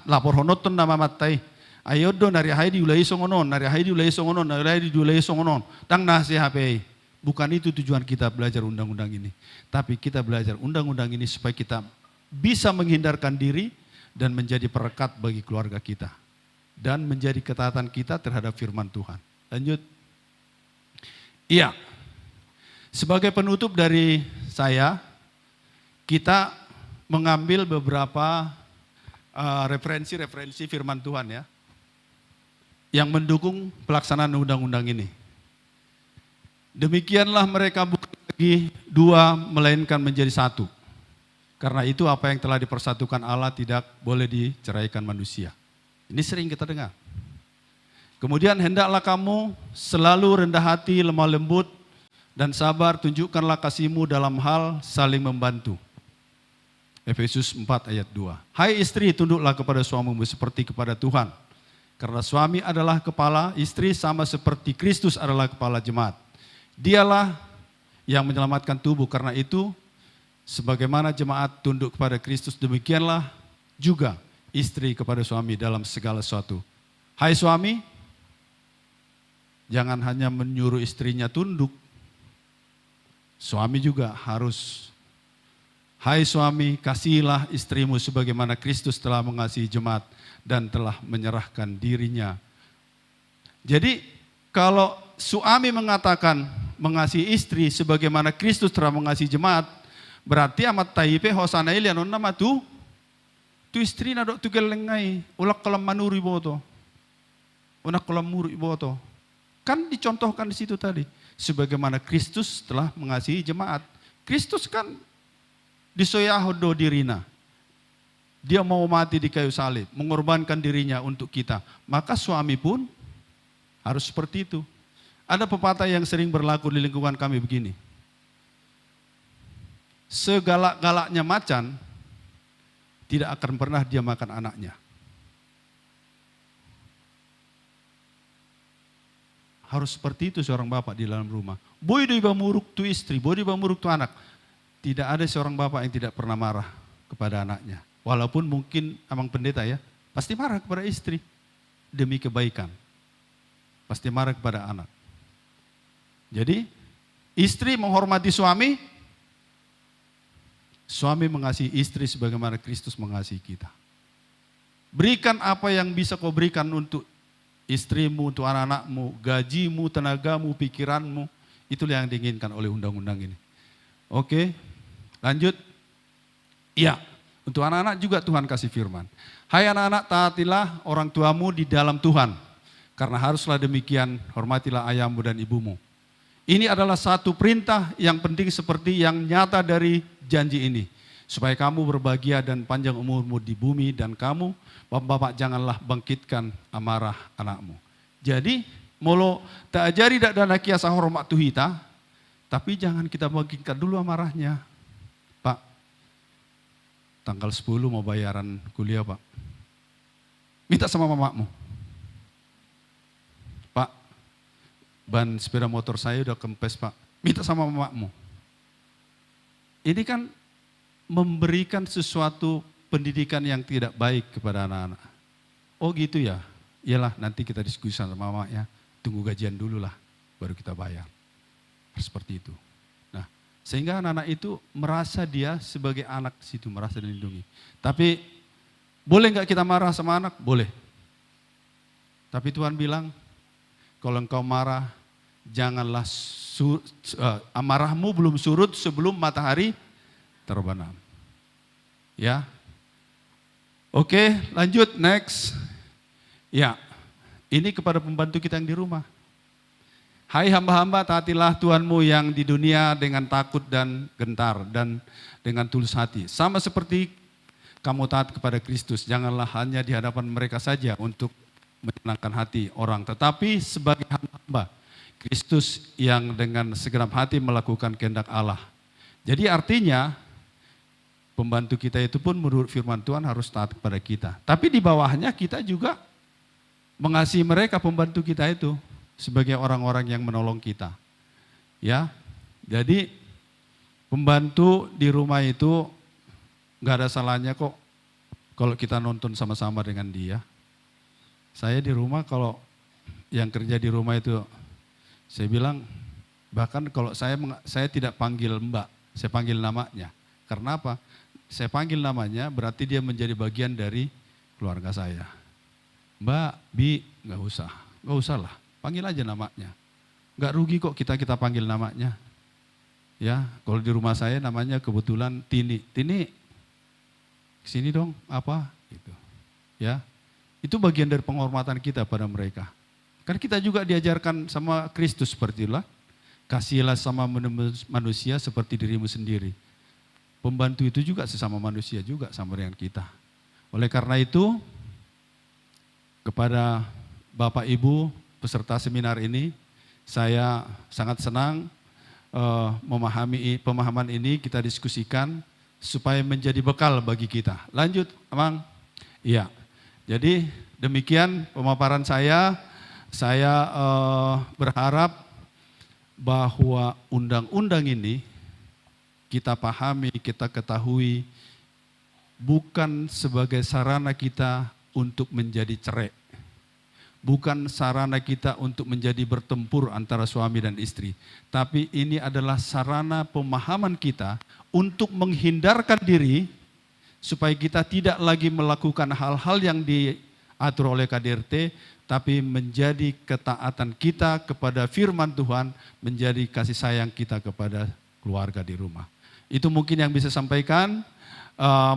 lapor honoton nama matai. Ayo do nari haidi ulai songonon, nari haidi ulai songonon, nari haidi ulai songonon. Tang nasi HP. Bukan itu tujuan kita belajar undang-undang ini. Tapi kita belajar undang-undang ini supaya kita bisa menghindarkan diri dan menjadi perekat bagi keluarga kita. Dan menjadi ketaatan kita terhadap firman Tuhan. Lanjut. Iya. Sebagai penutup dari saya, kita mengambil beberapa referensi firman Tuhan ya, yang mendukung pelaksanaan undang-undang ini. Demikianlah mereka bukan lagi dua, melainkan menjadi satu. Karena itu apa yang telah dipersatukan Allah tidak boleh diceraikan manusia. Ini sering kita dengar. Kemudian hendaklah kamu selalu rendah hati, lemah lembut, dan sabar, tunjukkanlah kasihmu dalam hal saling membantu. Efesus 4 ayat 2. Hai istri, tunduklah kepada suamimu seperti kepada Tuhan. Karena suami adalah kepala, istri sama seperti Kristus adalah kepala jemaat. Dialah yang menyelamatkan tubuh, karena itu sebagaimana jemaat tunduk kepada Kristus, demikianlah juga istri kepada suami dalam segala sesuatu. Hai suami, jangan hanya menyuruh istrinya tunduk, suami juga harus. Hai suami, kasihilah istrimu sebagaimana Kristus telah mengasihi jemaat dan telah menyerahkan dirinya. Jadi kalau suami mengatakan mengasihi istri sebagaimana Kristus telah mengasihi jemaat, berarti amat taipe hosana ilianon nama tu istri na dok tu gelengai ulak kolam manuri boto. Unak kolam muri boto. Kan dicontohkan di situ tadi sebagaimana Kristus telah mengasihi jemaat. Kristus kan disoyahodo dirina. Dia mau mati di kayu salib, mengorbankan dirinya untuk kita. Maka suami pun harus seperti itu. Ada pepatah yang sering berlaku di lingkungan kami begini. Segalak-galaknya macan tidak akan pernah dia makan anaknya. Harus seperti itu seorang bapak di dalam rumah. Boy di bamuruk tu istri, boy di bamuruk tu anak. Tidak ada seorang bapak yang tidak pernah marah kepada anaknya. Walaupun mungkin emang pendeta ya, pasti marah kepada istri demi kebaikan. Pasti marah kepada anak. Jadi istri menghormati suami, suami mengasihi istri sebagaimana Kristus mengasihi kita. Berikan apa yang bisa kau berikan untuk istrimu, untuk anak-anakmu, gajimu, tenagamu, pikiranmu. Itulah yang diinginkan oleh undang-undang ini. Oke, lanjut. Iya, untuk anak-anak juga Tuhan kasih firman. Hai anak-anak, taatilah orang tuamu di dalam Tuhan. Karena haruslah demikian, hormatilah ayahmu dan ibumu. Ini adalah satu perintah yang penting seperti yang nyata dari janji ini. Supaya kamu berbahagia dan panjang umurmu di bumi, dan kamu, bapak-bapak, janganlah bangkitkan amarah anakmu. Jadi, molo tak ajari dak dana kia sahormat tuhita, tapi jangan kita bangkitkan dulu amarahnya. Pak, tanggal 10 mau bayaran kuliah, Pak. Minta sama mamamu. Pak, ban sepeda motor saya udah kempes, Pak. Minta sama mamamu. Ini kan memberikan sesuatu pendidikan yang tidak baik kepada anak-anak. Oh gitu ya, iyalah nanti kita diskusi sama mama ya, tunggu gajian dulu lah, baru kita bayar. Seperti itu. Nah, sehingga anak-anak itu merasa dia sebagai anak situ, merasa dilindungi. Tapi boleh nggak kita marah sama anak? Boleh. Tapi Tuhan bilang, kalau engkau marah, janganlah amarahmu belum surut sebelum matahari terbenam. Ya. Oke, lanjut next. Ya. Ini kepada pembantu kita yang di rumah. Hai hamba-hamba, taatilah Tuhanmu yang di dunia dengan takut dan gentar dan dengan tulus hati. Sama seperti kamu taat kepada Kristus. Janganlah hanya di hadapan mereka saja untuk menyenangkan hati orang, tetapi sebagai hamba Kristus yang dengan segenap hati melakukan kehendak Allah. Jadi artinya pembantu kita itu pun menurut firman Tuhan harus taat kepada kita. Tapi di bawahnya kita juga mengasihi mereka, pembantu kita itu sebagai orang-orang yang menolong kita. Ya, jadi pembantu di rumah itu nggak ada salahnya kok kalau kita nonton sama-sama dengan dia. Saya di rumah kalau yang kerja di rumah itu, saya bilang bahkan kalau saya tidak panggil Mbak, saya panggil namanya. Karena apa? Saya panggil namanya berarti dia menjadi bagian dari keluarga saya. Mbak, Bi, nggak usah lah, panggil aja namanya. Nggak rugi kok kita panggil namanya. Ya, kalau di rumah saya namanya kebetulan Tini, kesini dong, apa? Gitu. Ya, itu bagian dari penghormatan kita pada mereka. Kan kita juga diajarkan sama Kristus seperti itulah, kasihilah sama manusia seperti dirimu sendiri. Pembantu itu juga sesama manusia juga sama dengan kita. Oleh karena itu, kepada Bapak Ibu peserta seminar ini, saya sangat senang memahami pemahaman ini kita diskusikan supaya menjadi bekal bagi kita. Lanjut, Amang. Iya. Jadi demikian pemaparan saya. Saya berharap bahwa undang-undang ini kita pahami, kita ketahui bukan sebagai sarana kita untuk menjadi cerai. Bukan sarana kita untuk menjadi bertempur antara suami dan istri. Tapi ini adalah sarana pemahaman kita untuk menghindarkan diri supaya kita tidak lagi melakukan hal-hal yang diatur oleh KDRT, tapi menjadi ketaatan kita kepada firman Tuhan, menjadi kasih sayang kita kepada keluarga di rumah. Itu mungkin yang bisa sampaikan.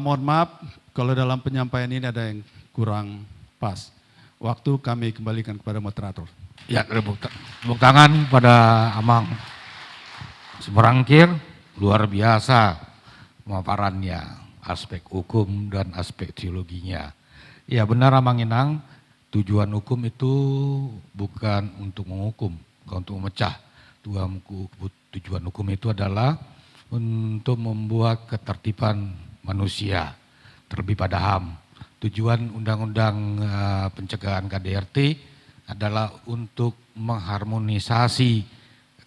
Mohon maaf kalau dalam penyampaian ini ada yang kurang pas. Waktu kami kembalikan kepada moderator. Ya, tepuk tangan pada Amang Simorangkir, luar biasa pemaparannya, aspek hukum dan aspek teologinya. Ya benar Amang Inang, tujuan hukum itu bukan untuk menghukum, bukan untuk memecah. Tujuan hukum itu adalah untuk membuat ketertiban manusia, terlebih pada HAM. Tujuan Undang-Undang Pencegahan KDRT adalah untuk mengharmonisasi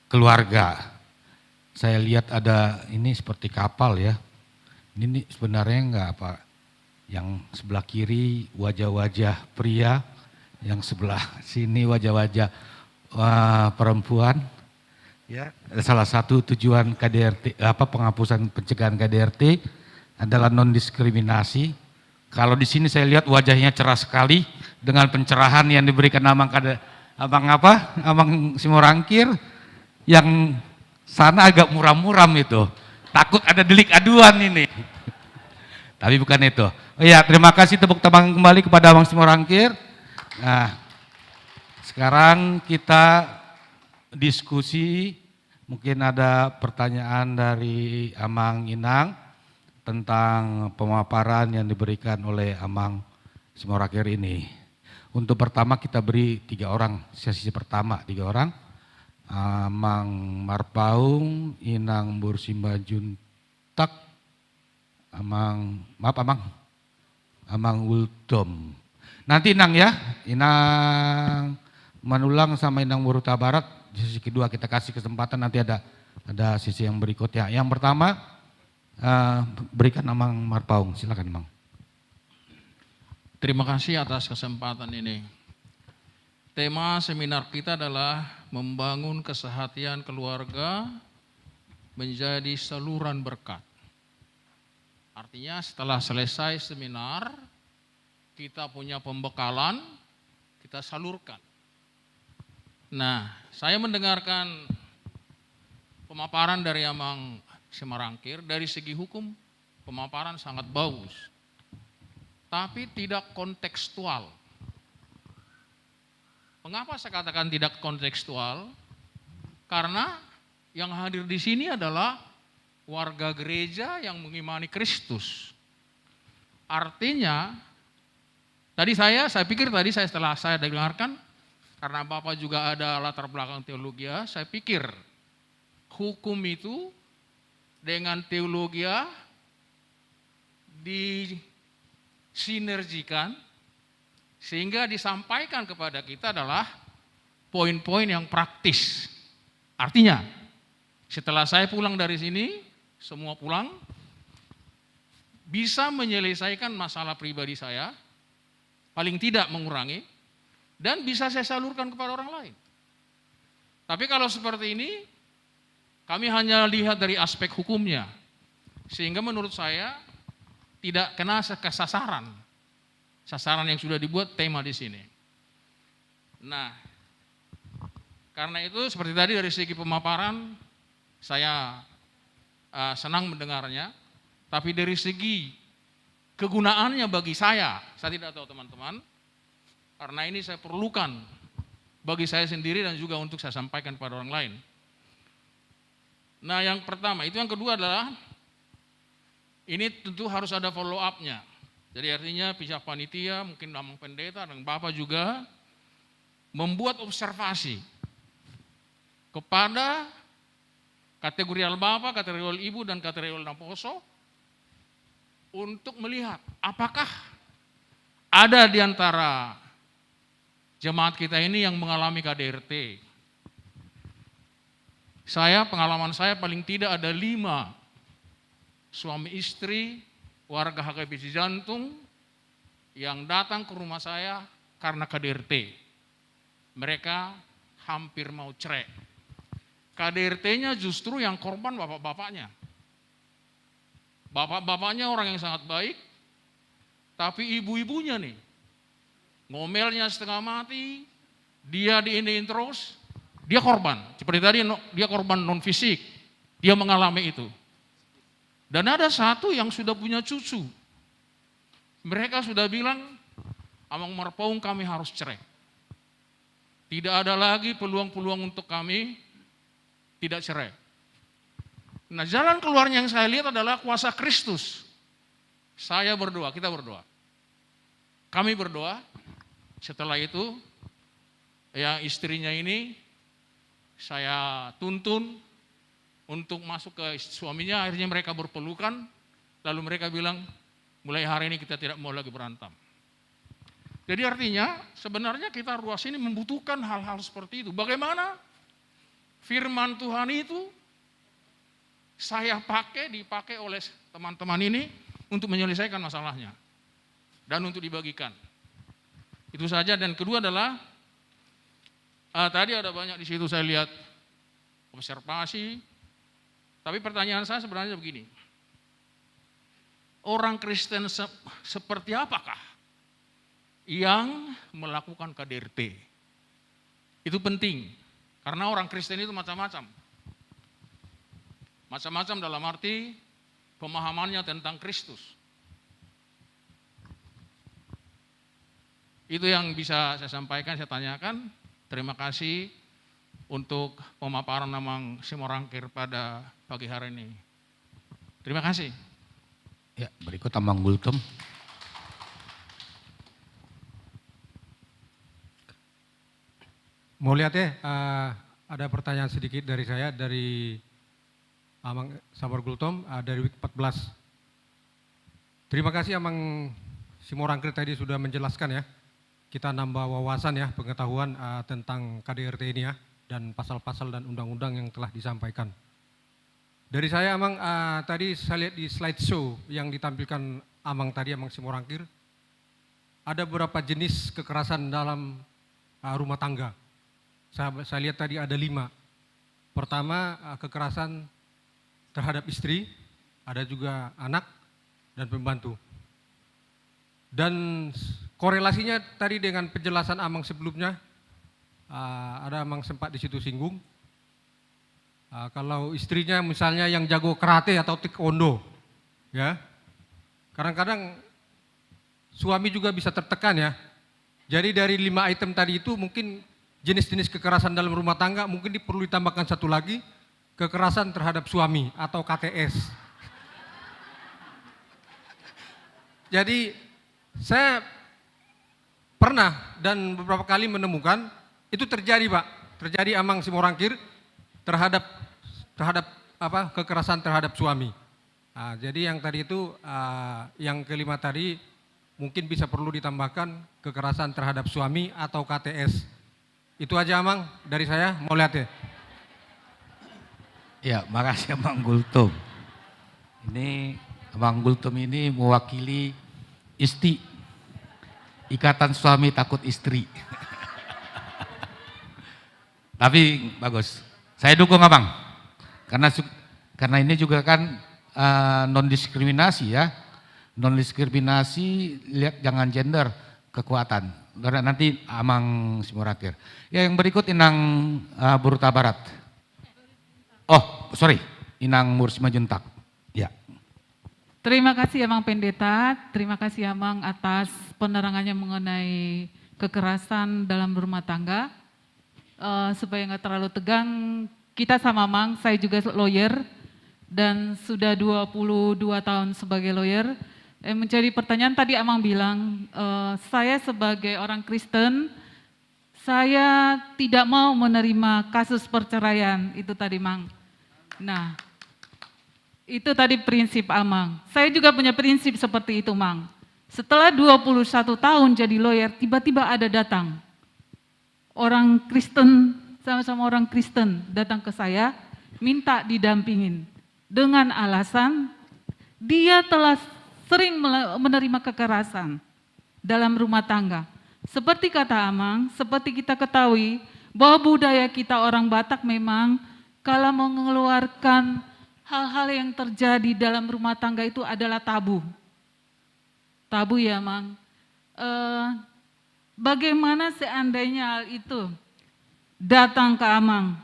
keluarga. Saya lihat ada ini seperti kapal ya. Ini sebenarnya enggak apa. Yang sebelah kiri wajah-wajah pria, yang sebelah sini wajah-wajah perempuan. Ya, salah satu tujuan KDRT penghapusan pencegahan KDRT adalah non diskriminasi. Kalau di sini saya lihat wajahnya cerah sekali dengan pencerahan yang diberikan Amang Simorangkir, yang sana agak muram-muram itu. Takut ada delik aduan ini. Tapi bukan itu. Oh ya, terima kasih, tepuk tangan kembali kepada Amang Simorangkir. Nah, sekarang kita diskusi Mungkin ada pertanyaan dari Amang Inang tentang pemaparan yang diberikan oleh Amang Simorakir ini. Untuk pertama kita beri 3 orang, sesi pertama 3 orang. Amang Marpaung, Inang Bursimba Juntak, Amang Wuldom. Nanti Inang ya, Inang Manulang sama Inang Muruta Barat, di sesi kedua kita kasih kesempatan, nanti ada sisi yang berikutnya. Yang pertama berikan Amang Marpaung, silakan Amang. Terima kasih atas kesempatan ini. Tema seminar kita adalah membangun kesehatan keluarga menjadi saluran berkat. Artinya setelah selesai seminar, kita punya pembekalan, kita salurkan. Nah, saya mendengarkan pemaparan dari Amang Simarangkir, dari segi hukum pemaparan sangat bagus, tapi tidak kontekstual. Mengapa saya katakan tidak kontekstual? Karena yang hadir di sini adalah warga gereja yang mengimani Kristus. Artinya, saya pikir setelah saya dengarkan, karena Bapak juga ada latar belakang teologi, saya pikir hukum itu dengan teologi disinergikan sehingga disampaikan kepada kita adalah poin-poin yang praktis. Artinya, setelah saya pulang dari sini, semua pulang, bisa menyelesaikan masalah pribadi saya, paling tidak mengurangi, dan bisa saya salurkan kepada orang lain. Tapi kalau seperti ini, kami hanya lihat dari aspek hukumnya, sehingga menurut saya tidak kena sasaran yang sudah dibuat tema di sini. Nah, karena itu seperti tadi dari segi pemaparan, saya senang mendengarnya, tapi dari segi kegunaannya bagi saya tidak tahu teman-teman, karena ini saya perlukan bagi saya sendiri dan juga untuk saya sampaikan kepada orang lain. Nah, yang pertama, itu yang kedua adalah ini tentu harus ada follow up-nya. Jadi artinya pihak panitia, mungkin Amang Pendeta dan Bapak juga membuat observasi kepada kategorial Bapak, kategorial Ibu, dan kategorial Naposo untuk melihat apakah ada di antara jemaat kita ini yang mengalami KDRT. Pengalaman saya paling tidak ada 5 suami istri warga HKBP Jantung yang datang ke rumah saya karena KDRT. Mereka hampir mau cerai. KDRT-nya justru yang korban bapak-bapaknya. Bapak-bapaknya orang yang sangat baik, tapi ibu-ibunya nih, ngomelnya setengah mati, dia diiniin terus, dia korban. Seperti tadi, dia korban non fisik, dia mengalami itu. Dan ada satu yang sudah punya cucu. Mereka sudah bilang, Amang Marpaung kami harus cerai. Tidak ada lagi peluang-peluang untuk kami tidak cerai. Nah, jalan keluarnya yang saya lihat adalah kuasa Kristus. Saya berdoa, kita berdoa. Kami berdoa, setelah itu yang istrinya ini saya tuntun untuk masuk ke suaminya, akhirnya mereka berpelukan, lalu mereka bilang, mulai hari ini kita tidak mau lagi berantem. Jadi artinya sebenarnya kita ruas ini membutuhkan hal-hal seperti itu. Bagaimana firman Tuhan itu dipakai oleh teman-teman ini untuk menyelesaikan masalahnya dan untuk dibagikan. Itu saja. Dan kedua adalah tadi ada banyak di situ saya lihat observasi. Tapi pertanyaan saya sebenarnya begini. Orang Kristen seperti apakah yang melakukan KDRT? Itu penting. Karena orang Kristen itu macam-macam. Macam-macam dalam arti pemahamannya tentang Kristus. Itu yang bisa saya sampaikan, saya tanyakan. Terima kasih untuk pemaparan Amang Simorangkir pada pagi hari ini. Terima kasih. Ya, berikut Amang Gultom. Mau lihat ya, ada pertanyaan sedikit dari saya, dari Amang Sabar Gultom, dari Week 14. Terima kasih Amang Simorangkir tadi sudah menjelaskan ya. Kita nambah wawasan ya, pengetahuan tentang KDRT ini ya, dan pasal-pasal dan undang-undang yang telah disampaikan. Dari saya Amang, tadi saya lihat di slideshow yang ditampilkan Amang tadi, Amang Simorangkir, ada beberapa jenis kekerasan dalam rumah tangga. Saya lihat tadi ada 5. Pertama, kekerasan terhadap istri, ada juga anak dan pembantu. Dan korelasinya tadi dengan penjelasan Amang sebelumnya, ada Amang sempat di situ singgung. Kalau istrinya misalnya yang jago karate atau taekwondo, ya, kadang-kadang suami juga bisa tertekan ya. Jadi dari 5 item tadi itu mungkin jenis-jenis kekerasan dalam rumah tangga mungkin perlu ditambahkan satu lagi, kekerasan terhadap suami atau KTS. Jadi saya pernah dan beberapa kali menemukan itu terjadi Pak, terjadi Amang Simorangkir terhadap kekerasan terhadap suami. Jadi yang tadi itu, yang kelima tadi mungkin bisa perlu ditambahkan kekerasan terhadap suami atau KTS. Itu aja Amang dari saya, mau lihat ya. Ya, makasih Amang Gultom. Ini Amang Gultom ini mewakili ISTI, Ikatan Suami Takut Istri. Tapi bagus, saya dukung Abang, karena ini juga kan non diskriminasi ya, non diskriminasi, lihat jangan gender, kekuatan. Nanti Amang Simorangkir. Ya, yang berikut Inang Buruta Barat. Oh, sorry, Inang Mursima Juntak. Ya. Terima kasih Amang Pendeta, terima kasih Amang atas penerangannya mengenai kekerasan dalam rumah tangga. Supaya nggak terlalu tegang, kita sama Amang, saya juga lawyer dan sudah 22 tahun sebagai lawyer. Menjadi pertanyaan tadi Amang bilang, saya sebagai orang Kristen, saya tidak mau menerima kasus perceraian, itu tadi Mang. Nah, itu tadi prinsip Amang. Saya juga punya prinsip seperti itu Mang. Setelah 21 tahun jadi lawyer, tiba-tiba ada datang orang Kristen, sama-sama orang Kristen datang ke saya, minta didampingin. Dengan alasan dia telah sering menerima kekerasan dalam rumah tangga. Seperti kata Amang, seperti kita ketahui bahwa budaya kita orang Batak memang kalau mengeluarkan hal-hal yang terjadi dalam rumah tangga itu adalah tabu. Tabu ya Amang. Bagaimana seandainya hal itu datang ke Amang?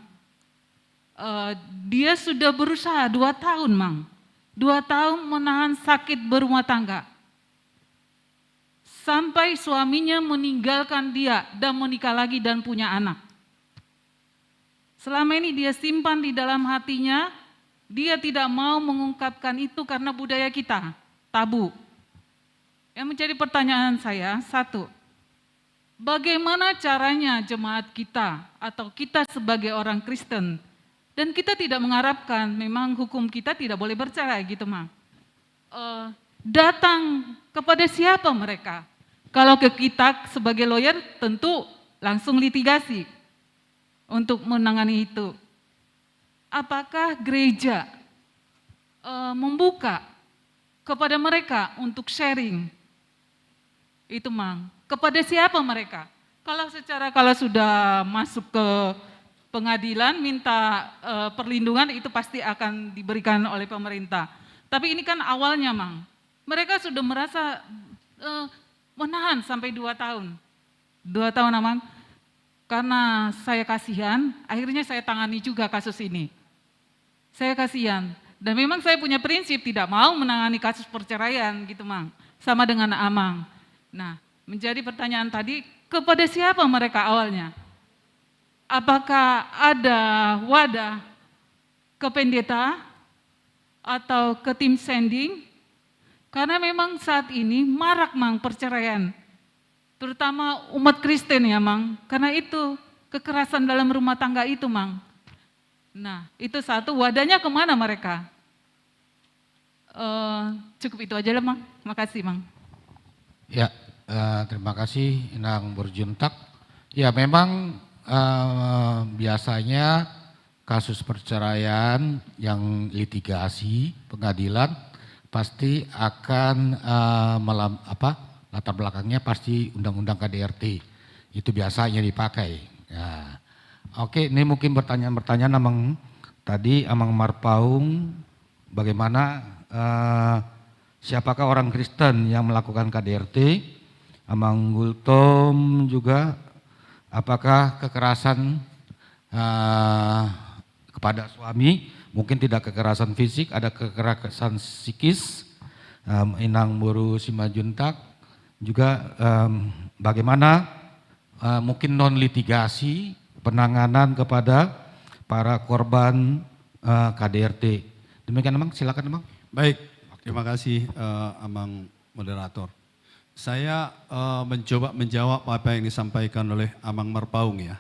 Dia sudah berusaha 2 tahun Mang. 2 tahun menahan sakit berumah tangga. Sampai suaminya meninggalkan dia dan menikah lagi dan punya anak. Selama ini dia simpan di dalam hatinya, dia tidak mau mengungkapkan itu karena budaya kita, tabu. Yang menjadi pertanyaan saya, 1, bagaimana caranya jemaat kita atau kita sebagai orang Kristen, dan kita tidak mengharapkan, memang hukum kita tidak boleh bercerai gitu Mang. Datang kepada siapa mereka? Kalau ke kita sebagai lawyer tentu langsung litigasi untuk menangani itu. Apakah gereja membuka kepada mereka untuk sharing? Itu Mang. Kepada siapa mereka? Kalau sudah masuk ke pengadilan minta perlindungan itu pasti akan diberikan oleh pemerintah. Tapi ini kan awalnya Mang. Mereka sudah merasa menahan sampai 2 tahun. 2 tahun Amang. Karena saya kasihan, akhirnya saya tangani juga kasus ini. Saya kasihan. Dan memang saya punya prinsip tidak mau menangani kasus perceraian gitu Mang. Sama dengan Amang. Nah, menjadi pertanyaan tadi, kepada siapa mereka awalnya? apakah ada wadah ke pendeta atau ke tim sending? Karena memang saat ini marak Mang perceraian, terutama umat Kristen ya Mang, karena itu kekerasan dalam rumah tangga itu Mang. Nah itu satu, wadahnya kemana mereka? Cukup itu aja lah Mang, makasih Mang. Ya, terima kasih Inang Berjuntak. Ya memang biasanya kasus perceraian yang litigasi pengadilan pasti akan latar belakangnya pasti undang-undang KDRT. Itu biasanya dipakai. Ya. Oke, ini mungkin pertanyaan-pertanyaan Amang tadi Amang Marpaung, bagaimana siapakah orang Kristen yang melakukan KDRT? Amang Gultom juga, apakah kekerasan kepada suami, mungkin tidak kekerasan fisik, ada kekerasan psikis. Inang Boru Simajuntak juga bagaimana mungkin non litigasi penanganan kepada para korban KDRT. Demikian Amang, silakan Amang. Baik, terima kasih Amang moderator. Saya mencoba menjawab apa yang disampaikan oleh Amang Marpaung ya.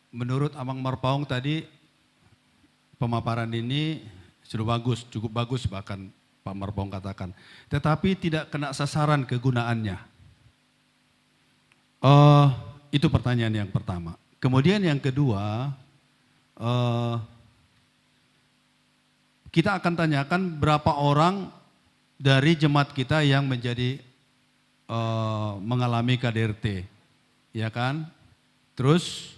Menurut Amang Marpaung tadi pemaparan ini sudah bagus, cukup bagus bahkan Pak Marpaung katakan. Tetapi tidak kena sasaran kegunaannya. Itu pertanyaan yang pertama. Kemudian yang kedua, kita akan tanyakan berapa orang dari jemaat kita yang menjadi mengalami KDRT, ya kan? Terus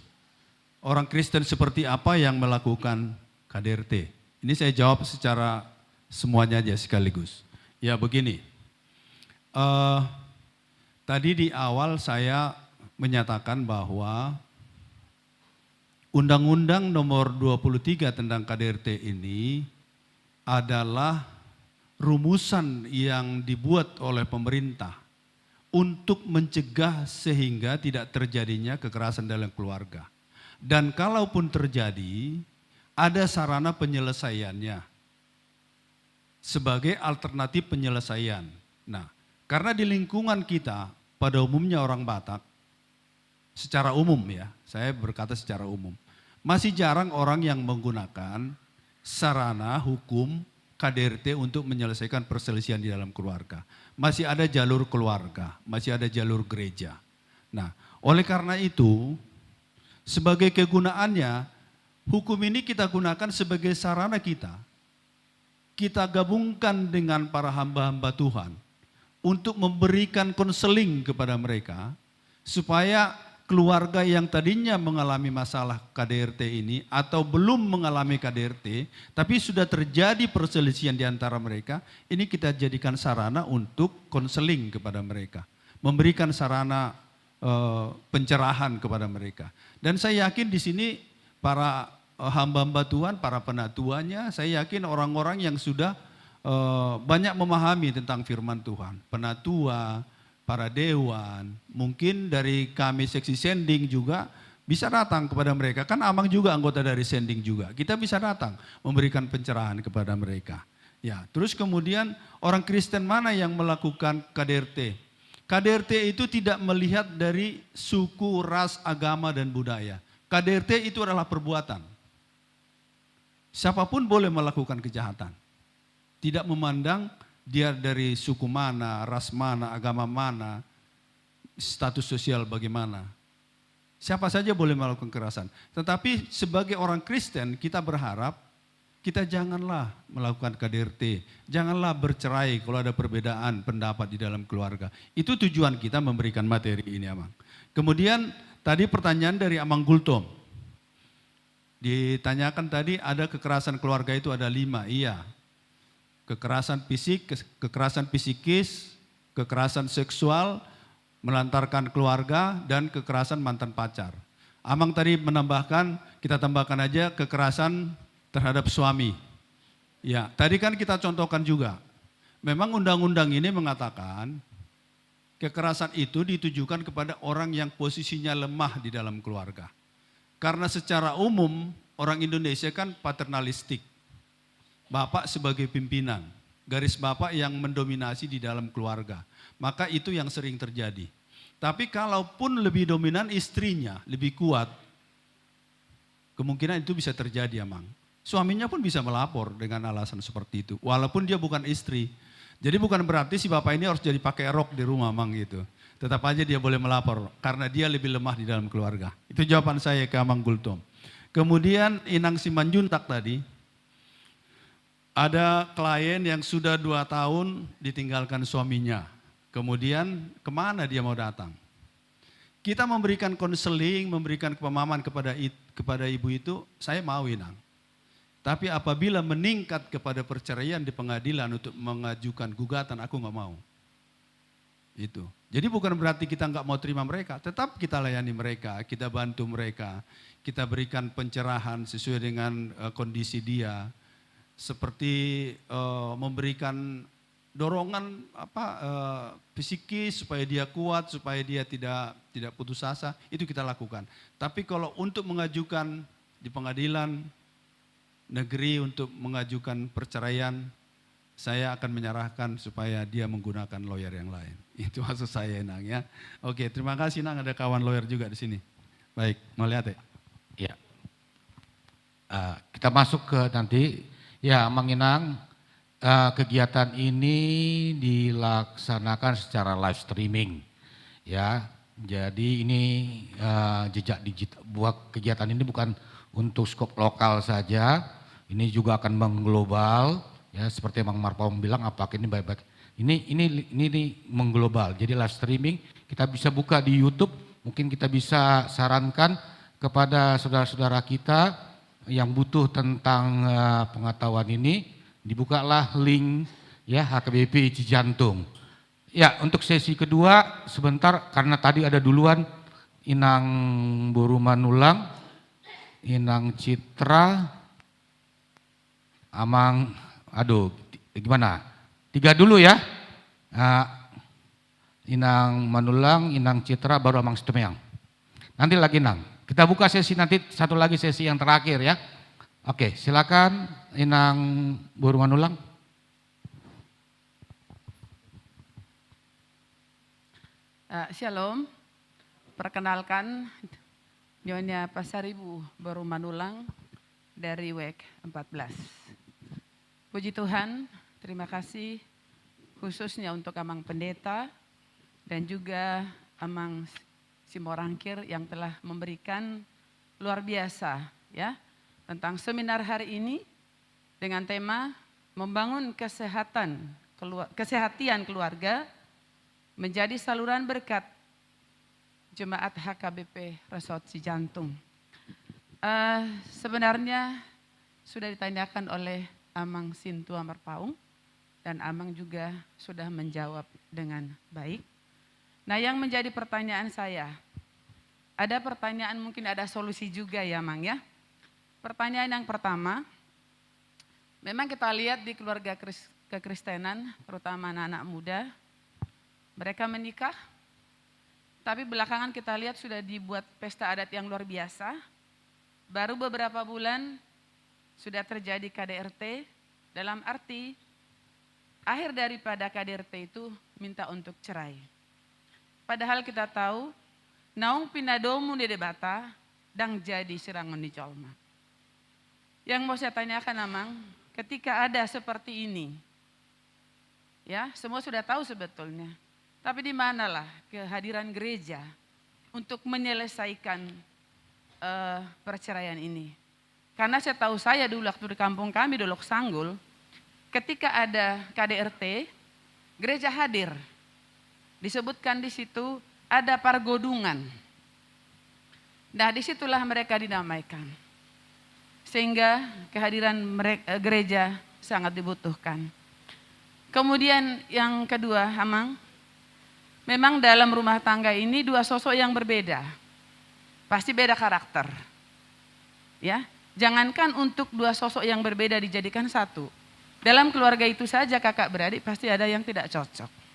orang Kristen seperti apa yang melakukan KDRT? Ini saya jawab secara semuanya aja sekaligus. Ya begini, tadi di awal saya menyatakan bahwa Undang-Undang nomor 23 tentang KDRT ini adalah rumusan yang dibuat oleh pemerintah untuk mencegah sehingga tidak terjadinya kekerasan dalam keluarga. Dan kalaupun terjadi, ada sarana penyelesaiannya sebagai alternatif penyelesaian. Nah, karena di lingkungan kita, pada umumnya orang Batak, secara umum ya, saya berkata secara umum, masih jarang orang yang menggunakan sarana hukum KDRT untuk menyelesaikan perselisihan di dalam keluarga. Masih ada jalur keluarga, masih ada jalur gereja. Nah, oleh karena itu, sebagai kegunaannya, hukum ini kita gunakan sebagai sarana kita. Kita gabungkan dengan para hamba-hamba Tuhan untuk memberikan konseling kepada mereka supaya keluarga yang tadinya mengalami masalah KDRT ini atau belum mengalami KDRT tapi sudah terjadi perselisihan di antara mereka, ini kita jadikan sarana untuk konseling kepada mereka, memberikan sarana pencerahan kepada mereka. Dan saya yakin di sini para hamba-hamba Tuhan, para penatuannya, saya yakin orang-orang yang sudah banyak memahami tentang firman Tuhan. Penatua, para dewan, mungkin dari kami seksi sending juga bisa datang kepada mereka. Kan Amang juga anggota dari sending juga. Kita bisa datang memberikan pencerahan kepada mereka. Ya, terus kemudian orang Kristen mana yang melakukan KDRT? KDRT itu tidak melihat dari suku, ras, agama, dan budaya. KDRT itu adalah perbuatan. Siapapun boleh melakukan kejahatan. Tidak memandang dia dari suku mana, ras mana, agama mana, status sosial bagaimana. Siapa saja boleh melakukan kekerasan. Tetapi sebagai orang Kristen kita berharap kita janganlah melakukan KDRT. Janganlah bercerai kalau ada perbedaan pendapat di dalam keluarga. Itu tujuan kita memberikan materi ini, Amang. Kemudian tadi pertanyaan dari Amang Gultom. Ditanyakan tadi ada kekerasan keluarga itu ada 5, iya. Kekerasan fisik, kekerasan psikis, kekerasan seksual, melantarkan keluarga, dan kekerasan mantan pacar. Amang tadi menambahkan, kita tambahkan aja kekerasan terhadap suami. Ya, tadi kan kita contohkan juga. Memang undang-undang ini mengatakan kekerasan itu ditujukan kepada orang yang posisinya lemah di dalam keluarga. Karena secara umum orang Indonesia kan paternalistik. Bapak sebagai pimpinan, garis bapak yang mendominasi di dalam keluarga. Maka itu yang sering terjadi. Tapi kalaupun lebih dominan istrinya, lebih kuat, kemungkinan itu bisa terjadi, Amang. Suaminya pun bisa melapor dengan alasan seperti itu, walaupun dia bukan istri. Jadi bukan berarti si bapak ini harus jadi pakai rok di rumah, Mang, gitu. Tetap aja dia boleh melapor, karena dia lebih lemah di dalam keluarga. Itu jawaban saya ke Amang Gultom. Kemudian Inang Simanjuntak tadi, ada klien yang sudah 2 tahun ditinggalkan suaminya. Kemudian kemana dia mau datang? Kita memberikan konseling, memberikan pemahaman kepada ibu itu, saya mau, Inang. Tapi apabila meningkat kepada perceraian di pengadilan untuk mengajukan gugatan, aku nggak mau. Itu. Jadi bukan berarti kita nggak mau terima mereka, tetap kita layani mereka, kita bantu mereka, kita berikan pencerahan sesuai dengan kondisi dia, seperti memberikan dorongan psikis supaya dia kuat, supaya dia tidak putus asa, itu kita lakukan. Tapi kalau untuk mengajukan di pengadilan negeri untuk mengajukan perceraian, saya akan menyerahkan supaya dia menggunakan lawyer yang lain. Itu maksud saya, Nang, ya. Oke, terima kasih, Nang, ada kawan lawyer juga di sini. Baik, mau lihat ya? Ya. Kita masuk ke nanti, ya, Mang Inang, kegiatan ini dilaksanakan secara live streaming, ya. Jadi ini jejak digital, buat kegiatan ini bukan untuk skop lokal saja, ini juga akan mengglobal, ya, seperti Mang Marpaung bilang, apakah ini baik-baik. Ini mengglobal, jadi live streaming kita bisa buka di YouTube, mungkin kita bisa sarankan kepada saudara-saudara kita yang butuh tentang pengetahuan ini, dibukalah link, ya, HKBP Cijantung. Ya, untuk sesi kedua sebentar, karena tadi ada duluan Inang Borumanulang, Inang Citra, Amang, gimana? 3 dulu ya. Inang Manulang, Inang Citra, baru Amang Situmeyang. Nanti lagi Nang. Kita buka sesi nanti, satu lagi sesi yang terakhir ya. Oke, silakan Inang Borumanulang. Shalom, perkenalkan Nyonya Pasaribu Borumanulang dari WEK 14. Puji Tuhan, terima kasih khususnya untuk Amang Pendeta dan juga Amang Simorangkir yang telah memberikan luar biasa, ya, tentang seminar hari ini dengan tema membangun kesehatan keluarga menjadi saluran berkat Jemaat HKBP Resort Cijantung. Sebenarnya sudah ditanyakan oleh Amang Sintua Marpaung dan Amang juga sudah menjawab dengan baik. Nah, yang menjadi pertanyaan saya, ada pertanyaan mungkin ada solusi juga ya, Mang, ya. Pertanyaan yang pertama, memang kita lihat di keluarga kekristenan, terutama anak-anak muda, mereka menikah, tapi belakangan kita lihat sudah dibuat pesta adat yang luar biasa. Baru beberapa bulan sudah terjadi KDRT, dalam arti akhir daripada KDRT itu minta untuk cerai. Padahal kita tahu, naung pinadomu di debata, dang jadi serangan di colma. Yang mau saya tanyakan, Amang, ketika ada seperti ini, ya, semua sudah tahu sebetulnya. Tapi di manalah kehadiran gereja untuk menyelesaikan perceraian ini. Karena saya tahu saya dulu waktu di kampung kami di Lok Sanggul, ketika ada KDRT, gereja hadir. Disebutkan di situ ada pargodungan. Nah, disitulah mereka dinamaikan. Sehingga kehadiran gereja sangat dibutuhkan. Kemudian yang kedua, Amang, memang dalam rumah tangga ini 2 sosok yang berbeda. Pasti beda karakter. Ya, jangankan untuk 2 sosok yang berbeda dijadikan satu. Dalam keluarga itu saja kakak beradik pasti ada yang tidak cocok.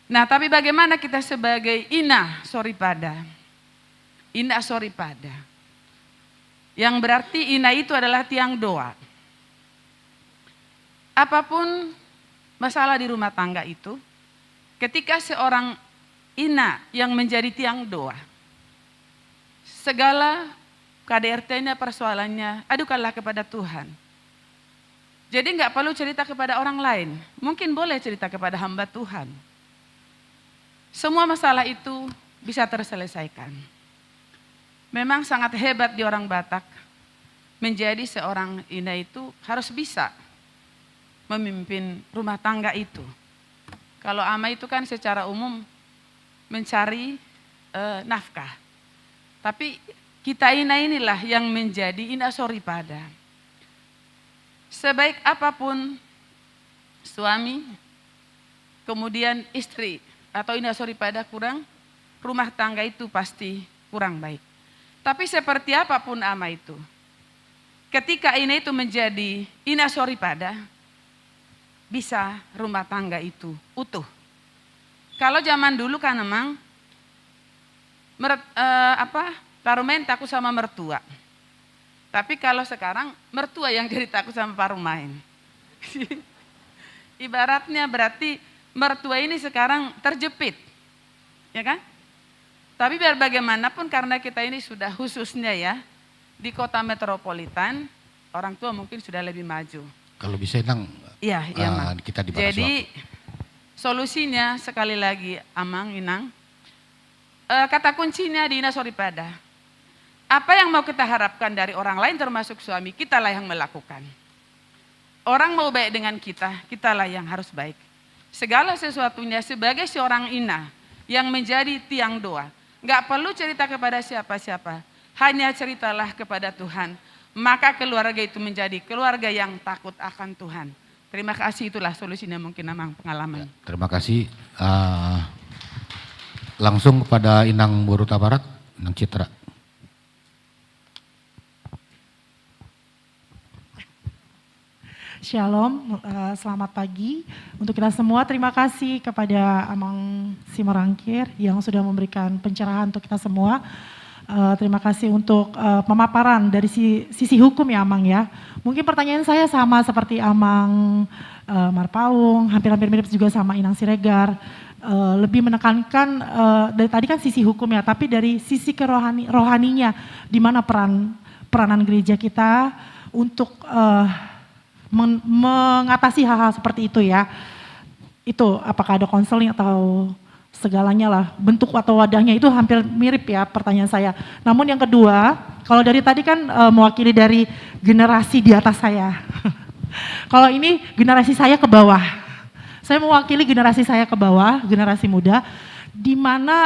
Nah, tapi bagaimana kita sebagai Ina Soripada? Ina Soripada. Yang berarti Ina itu adalah tiang doa. Apapun masalah di rumah tangga itu, ketika seorang Ina yang menjadi tiang doa, segala KDRT-nya, persoalannya, adukanlah kepada Tuhan. Jadi nggak perlu cerita kepada orang lain, mungkin boleh cerita kepada hamba Tuhan. Semua masalah itu bisa terselesaikan. Memang sangat hebat di orang Batak, menjadi seorang Ina itu harus bisa memimpin rumah tangga itu. Kalau ama itu kan secara umum mencari nafkah. Tapi kita Ina inilah yang menjadi Ina Soripada. Sebaik apapun suami, kemudian istri atau Ina Soripada kurang, rumah tangga itu pasti kurang baik. Tapi seperti apapun ama itu, ketika Ina itu menjadi Ina Soripada, bisa rumah tangga itu utuh. Kalau zaman dulu kan memang parumain takut sama mertua. Tapi kalau sekarang mertua yang jadi takut sama parumain. Ibaratnya berarti mertua ini sekarang terjepit. Ya kan? Tapi biar bagaimanapun karena kita ini sudah khususnya ya di kota metropolitan, orang tua mungkin sudah lebih maju. Kalau bisa Inang, Iya, Mang. kita di batas Jadi solusinya sekali lagi Amang, Inang, kata kuncinya di Ina Soripada. Apa yang mau kita harapkan dari orang lain termasuk suami, kitalah yang melakukan. Orang mau baik dengan kita, kitalah yang harus baik. Segala sesuatunya sebagai seorang Ina yang menjadi tiang doa. Gak perlu cerita kepada siapa-siapa, hanya ceritalah kepada Tuhan. Maka keluarga itu menjadi keluarga yang takut akan Tuhan. Terima kasih, itulah solusinya mungkin Amang pengalaman. Terima kasih. Langsung kepada Inang Boruta Barat, Inang Citra. Shalom, selamat pagi untuk kita semua. Terima kasih kepada Amang Simorangkir yang sudah memberikan pencerahan untuk kita semua. Terima kasih untuk pemaparan dari sisi hukum ya Amang ya. Mungkin pertanyaan saya sama seperti Amang Marpaung, hampir-hampir mirip juga sama Inang Siregar. Lebih menekankan dari tadi kan sisi hukum ya, tapi dari sisi rohaninya, di mana peranan gereja kita untuk mengatasi hal-hal seperti itu ya. Itu apakah ada konseling atau segalanya lah, bentuk atau wadahnya itu hampir mirip ya pertanyaan saya. Namun yang kedua, kalau dari tadi kan mewakili dari generasi di atas saya. Kalau ini generasi saya ke bawah. Saya mewakili generasi saya ke bawah, generasi muda, di mana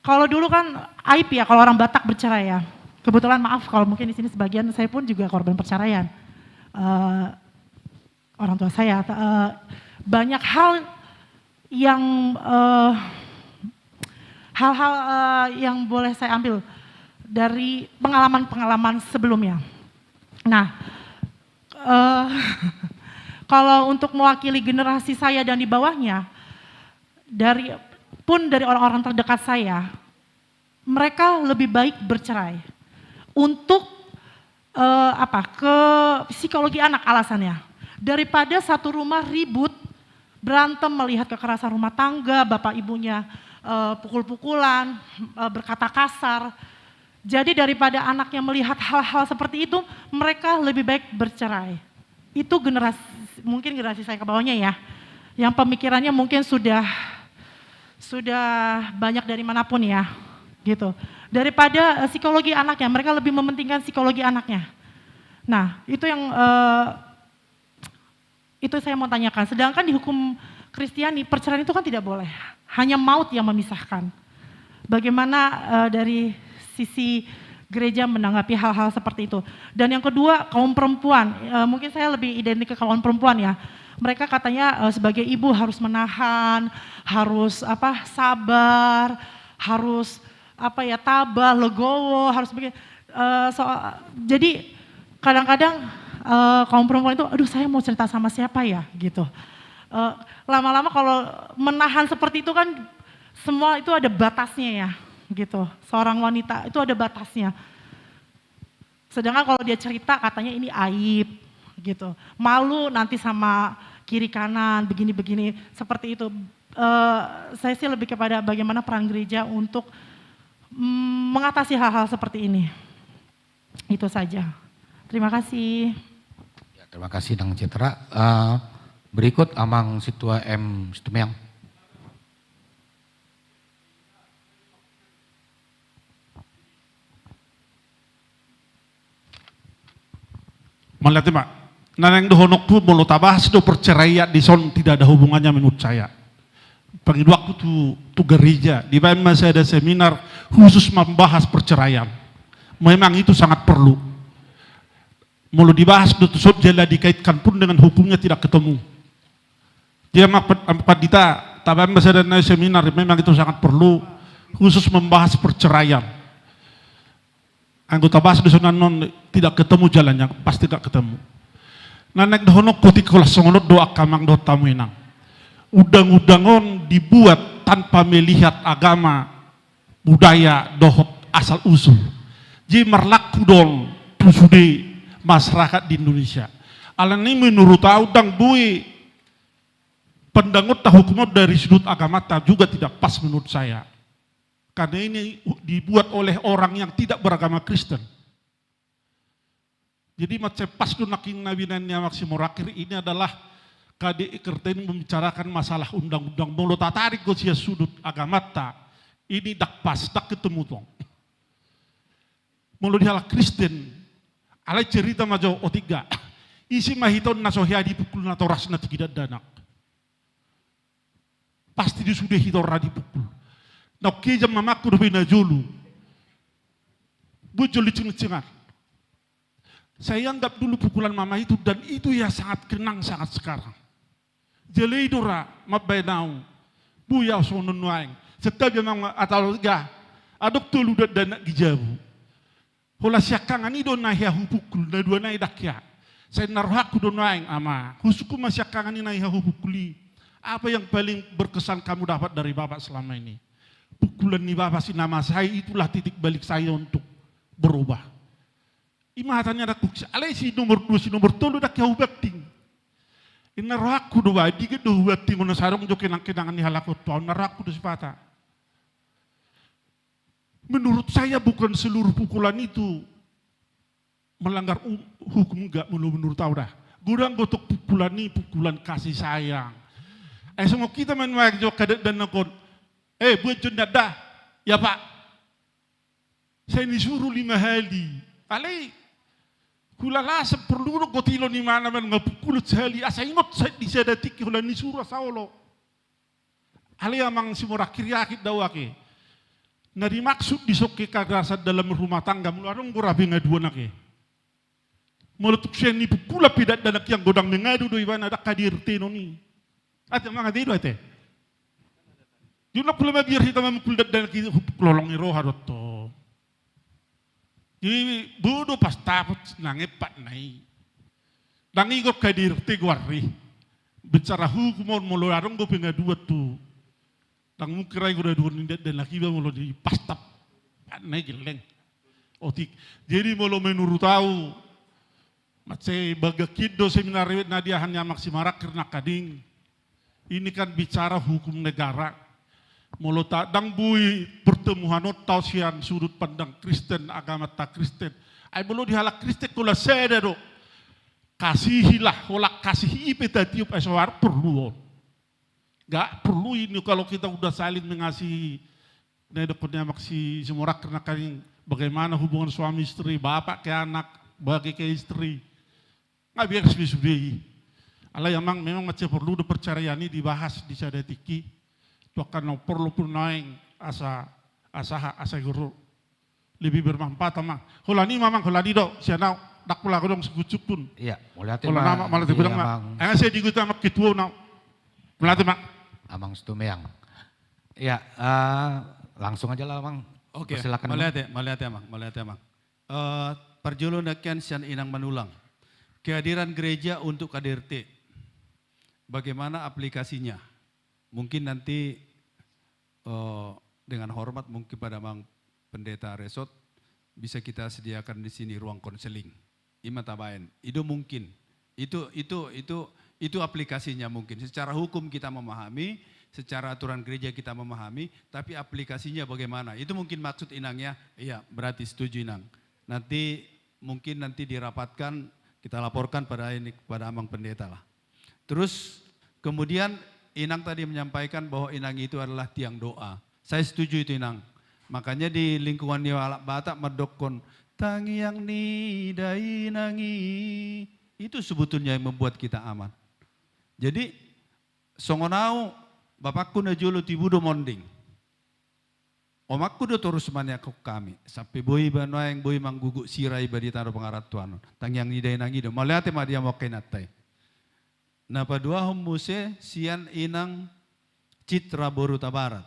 kalau dulu kan aib ya kalau orang Batak bercerai ya. Kebetulan maaf kalau mungkin di sini sebagian saya pun juga korban perceraian. Orang tua saya banyak hal yang hal-hal yang boleh saya ambil dari pengalaman-pengalaman sebelumnya. Nah, kalau untuk mewakili generasi saya dan di bawahnya, dari orang-orang terdekat saya, mereka lebih baik bercerai untuk ke psikologi anak alasannya. Daripada satu rumah ribut, berantem melihat kekerasan rumah tangga, bapak ibunya pukul-pukulan, berkata kasar. Jadi daripada anaknya melihat hal-hal seperti itu, mereka lebih baik bercerai. Itu mungkin generasi saya ke bawahnya ya, yang pemikirannya mungkin sudah banyak dari manapun ya, gitu. Daripada psikologi anaknya, mereka lebih mementingkan psikologi anaknya. Nah, itu yang itu saya mau tanyakan. Sedangkan di hukum Kristiani, perceraian itu kan tidak boleh. Hanya maut yang memisahkan. Bagaimana dari sisi gereja menanggapi hal-hal seperti itu. Dan yang kedua, kaum perempuan. Mungkin saya lebih identik ke kaum perempuan ya. Mereka katanya sebagai ibu harus menahan, harus sabar, harus tabah, legowo, harus begini. Jadi kadang-kadang kaum perempuan itu, aduh saya mau cerita sama siapa ya gitu. Lama-lama kalau menahan seperti itu kan semua itu ada batasnya ya gitu. Seorang wanita itu ada batasnya. Sedangkan kalau dia cerita katanya ini aib gitu. Malu nanti sama kiri kanan begini-begini seperti itu. Saya sih lebih kepada bagaimana peran gereja untuk mengatasi hal-hal seperti ini. Itu saja. Terima kasih. Ya, terima kasih Dang Citra. Berikut Amang Situa M. Stumeang. Melihat Pak, naneng dohonok tu bolo tabahas do perceraian di son tidak ada hubungannya menurut saya. Pagi waktu tu gereja, di mana masih ada seminar khusus membahas perceraian. Memang itu sangat perlu. Mulu dibahas do tusuk jela dikaitkan pun dengan hukumnya tidak ketemu. Dia empat dita, tapi masih ada seminar memang itu sangat perlu khusus membahas perceraian. Anggota bahas di sana non tidak ketemu jalannya, pasti tidak ketemu. Nanek dohonok kutik kulas songonot doa kamang do tamuinang. Udang-udangon dibuat tanpa melihat agama, budaya, dohot asal usul. Jadi merlaku dong tusude masyarakat di Indonesia. Alan ini menurut udang bui pendangut hukumnya dari sudut agama juga tidak pas menurut saya. Karena ini dibuat oleh orang yang tidak beragama Kristen. Jadi macam pas tu naking nabinannya Maksimorakir ini adalah KDI Kerten membicarakan masalah undang-undang mulu tarik ke sudut agama ta. Ini dak pas, dak ketemu tong. Mulu dihalah Kristen. Alai cerita majo O3. Isi mahiton nasohia dipukul na toras na tigidat danak. Pasti disudah hitora dipukul. Nak kejam mamaku lebih najulu. Bujul diceng-cengar. Saya anggap dulu pukulan mama itu dan itu ya sangat kenang sangat sekarang. Jelai dora mabainau. Buya sonon waeng. Setiap yang atau ga adok tulu dan gijabu. Hola siakangan itu nahiahu pukul na dua nahi dakya. Saya naruhaku don waeng ama. Husuku masyakangan ini nahiahu pukuli. Apa yang paling berkesan kamu dapat dari Bapak selama ini? Pukulan ni Bapak si nama saya itulah titik balik saya untuk berubah. Imahatannya ada kuksa. Alay si nomor 2 si nomor 3 dak yahu bakting. Inaraku do ba diga do bakting ono sarong jo kenang-kenangan ni halakot tuan naraku do sipata. Menurut saya bukan seluruh pukulan itu melanggar hukum enggak menurut tahu dah. Gudang gotok pukulan ini pukulan kasih sayang. Semua kita menuai jo kadet dan nakon. Buat dah. Ya Pak. Saya disuruh 5 hari. Alay. Kulala seperlu gotilo ni mana man ngapukulut sehali. Asa ingot saya disadatik hulan disuruh asawlo. Alay amang Simorakir yakit dawake. Nari maksud disokke kagarasan dalam rumah tangga. Mularong gurabi ngaduan ake. Meletup siya ni pukula pidat danak yang godang mengadu do iban ada kadir teno ni. Ate mga dito ate. Yung nakulama biar kita mamukul dan kita lolong iroha to. Jadi bodoh pas tapot nangepat nai. Dangi go kadir tegwari. Bicara hukum molo arong go pengadua tu. Dang mukirai go dua nindat dan laki ba molo di pastap nai geleng. Otik. Jadi molo menurut tahu. Macam bagakido seminar Nadia hanya Maksimorakir nakading. Ini kan bicara hukum negara. Molo dang bui pertemuan tausian sudut pandang Kristen agama tak Kristen. Ai bolo dihalak Kristen kula seda do. Kasihilah, holak kasihi peta tiup eswar perlu. Gak perlu ini kalau kita udah saling mengasihi. Nedokonnya Maksimorakir nakaring bagaimana hubungan suami istri, bapak ke anak, bagi ke istri. Nggak biar sebi-sebi. Ala yang memang macam perlu perceraian ini dibahas di sadetiki. Akan perlu pun naik asa guru lebih bermanfaat amang. Hulani mamang hulani do siapa dak pula dong segucuk pun. Iya, mulai hati nama malah dibilang mak. Saya diguta mak ketua nak. Mulai hati mak. Amang Stumeang. Iya, langsung aja lah Amang. Oke, silakan. mulai hati amang. Perjulun dakian sian inang manulang. Kehadiran gereja untuk KDRT. bagaimana aplikasinya? Mungkin nanti dengan hormat mungkin pada Mang Pendeta Resot bisa kita sediakan di sini ruang konseling. Ima tabaen. Itu mungkin. Itu aplikasinya mungkin. Secara hukum kita memahami, secara aturan gereja kita memahami, tapi aplikasinya bagaimana? Itu mungkin maksud Inangnya. Iya, berarti setuju Inang. Nanti mungkin nanti dirapatkan, kita laporkan pada Amang Pendeta lah. Terus kemudian Inang tadi menyampaikan bahwa Inang itu adalah tiang doa. Saya setuju itu Inang. Makanya di lingkungan Niwalak Batak merdokon tangi yang ni dai nangi. Itu sebetulnya yang membuat kita aman. Jadi songonau bapakku na julu tibudo monding. Omakku do terus manyak kami. Sampai boi banoeng boi mangguguk sirai badi taro pengarat tuan. Tangi yang ni dai nangi do. Maliate ma dia mokai natai. Nah padua hommuse sian Inang Citra Boruta Barat.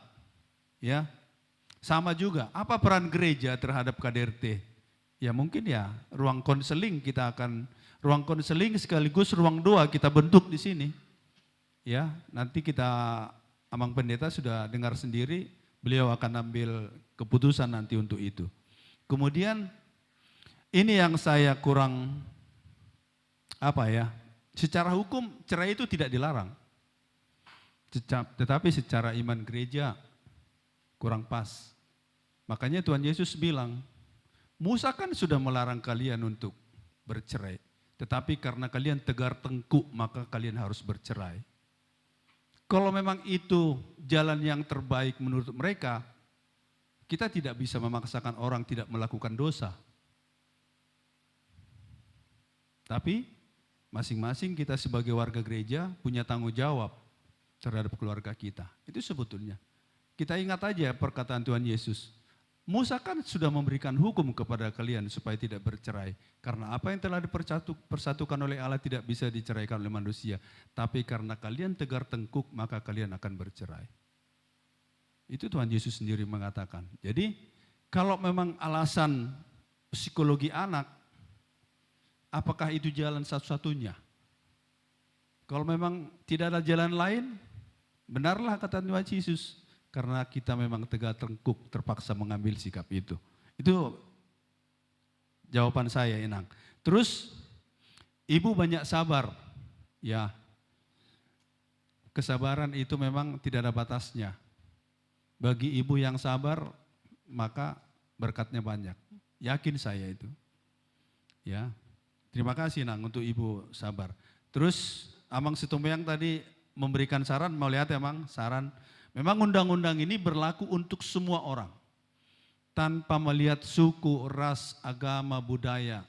Ya, sama juga. Apa peran gereja terhadap KDRT? Ya mungkin ya ruang konseling kita akan, ruang konseling sekaligus ruang doa kita bentuk di sini. Ya, nanti kita Amang Pendeta sudah dengar sendiri, beliau akan ambil keputusan nanti untuk itu. Kemudian ini yang saya kurang secara hukum cerai itu tidak dilarang. Tetapi secara iman gereja kurang pas. Makanya Tuhan Yesus bilang, Musa kan sudah melarang kalian untuk bercerai. Tetapi karena kalian tegar tengkuk maka kalian harus bercerai. Kalau memang itu jalan yang terbaik menurut mereka, kita tidak bisa memaksakan orang tidak melakukan dosa. Tapi masing-masing kita sebagai warga gereja punya tanggung jawab terhadap keluarga kita. Itu sebetulnya. Kita ingat aja perkataan Tuhan Yesus. Musa kan sudah memberikan hukum kepada kalian supaya tidak bercerai. Karena apa yang telah dipersatukan oleh Allah tidak bisa diceraikan oleh manusia. Tapi karena kalian tegar tengkuk maka kalian akan bercerai. Itu Tuhan Yesus sendiri mengatakan. Jadi kalau memang alasan psikologi anak, apakah itu jalan satu-satunya? Kalau memang tidak ada jalan lain, benarlah kata Tuhan Yesus. Karena kita memang tegar tengkuk terpaksa mengambil sikap itu. Itu jawaban saya Inang. Terus ibu banyak sabar. Ya, kesabaran itu memang tidak ada batasnya. Bagi ibu yang sabar, maka berkatnya banyak. Yakin saya itu. Ya, terima kasih Nang untuk ibu sabar. Terus Amang Situmbayang tadi memberikan saran, mau lihat Amang saran. Memang undang-undang ini berlaku untuk semua orang. Tanpa melihat suku, ras, agama, budaya,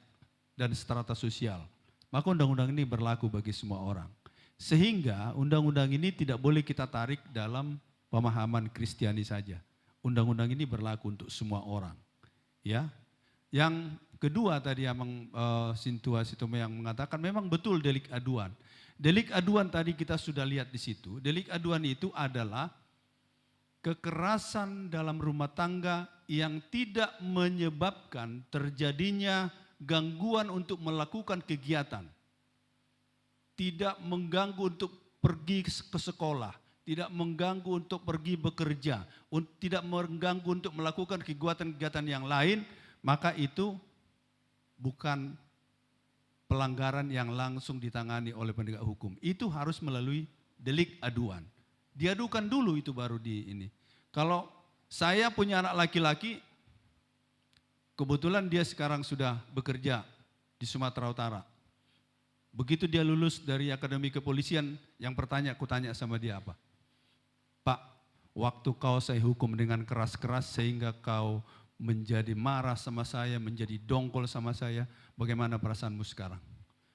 dan strata sosial. Maka undang-undang ini berlaku bagi semua orang. Sehingga undang-undang ini tidak boleh kita tarik dalam pemahaman Kristiani saja. Undang-undang ini berlaku untuk semua orang. Ya. Yang kedua tadi Amang Sintua Situmbayang mengatakan memang betul delik aduan. Delik aduan tadi kita sudah lihat di situ. Delik aduan itu adalah kekerasan dalam rumah tangga yang tidak menyebabkan terjadinya gangguan untuk melakukan kegiatan. Tidak mengganggu untuk pergi ke sekolah, tidak mengganggu untuk pergi bekerja, tidak mengganggu untuk melakukan kegiatan-kegiatan yang lain, maka itu bukan pelanggaran yang langsung ditangani oleh penegak hukum. Itu harus melalui delik aduan. Diadukan dulu itu baru di ini. Kalau saya punya anak laki-laki, kebetulan dia sekarang sudah bekerja di Sumatera Utara. Begitu dia lulus dari Akademi Kepolisian, yang aku tanya sama dia apa? Pak, waktu kau saya hukum dengan keras-keras sehingga kau menjadi marah sama saya, menjadi dongkol sama saya, bagaimana perasaanmu sekarang?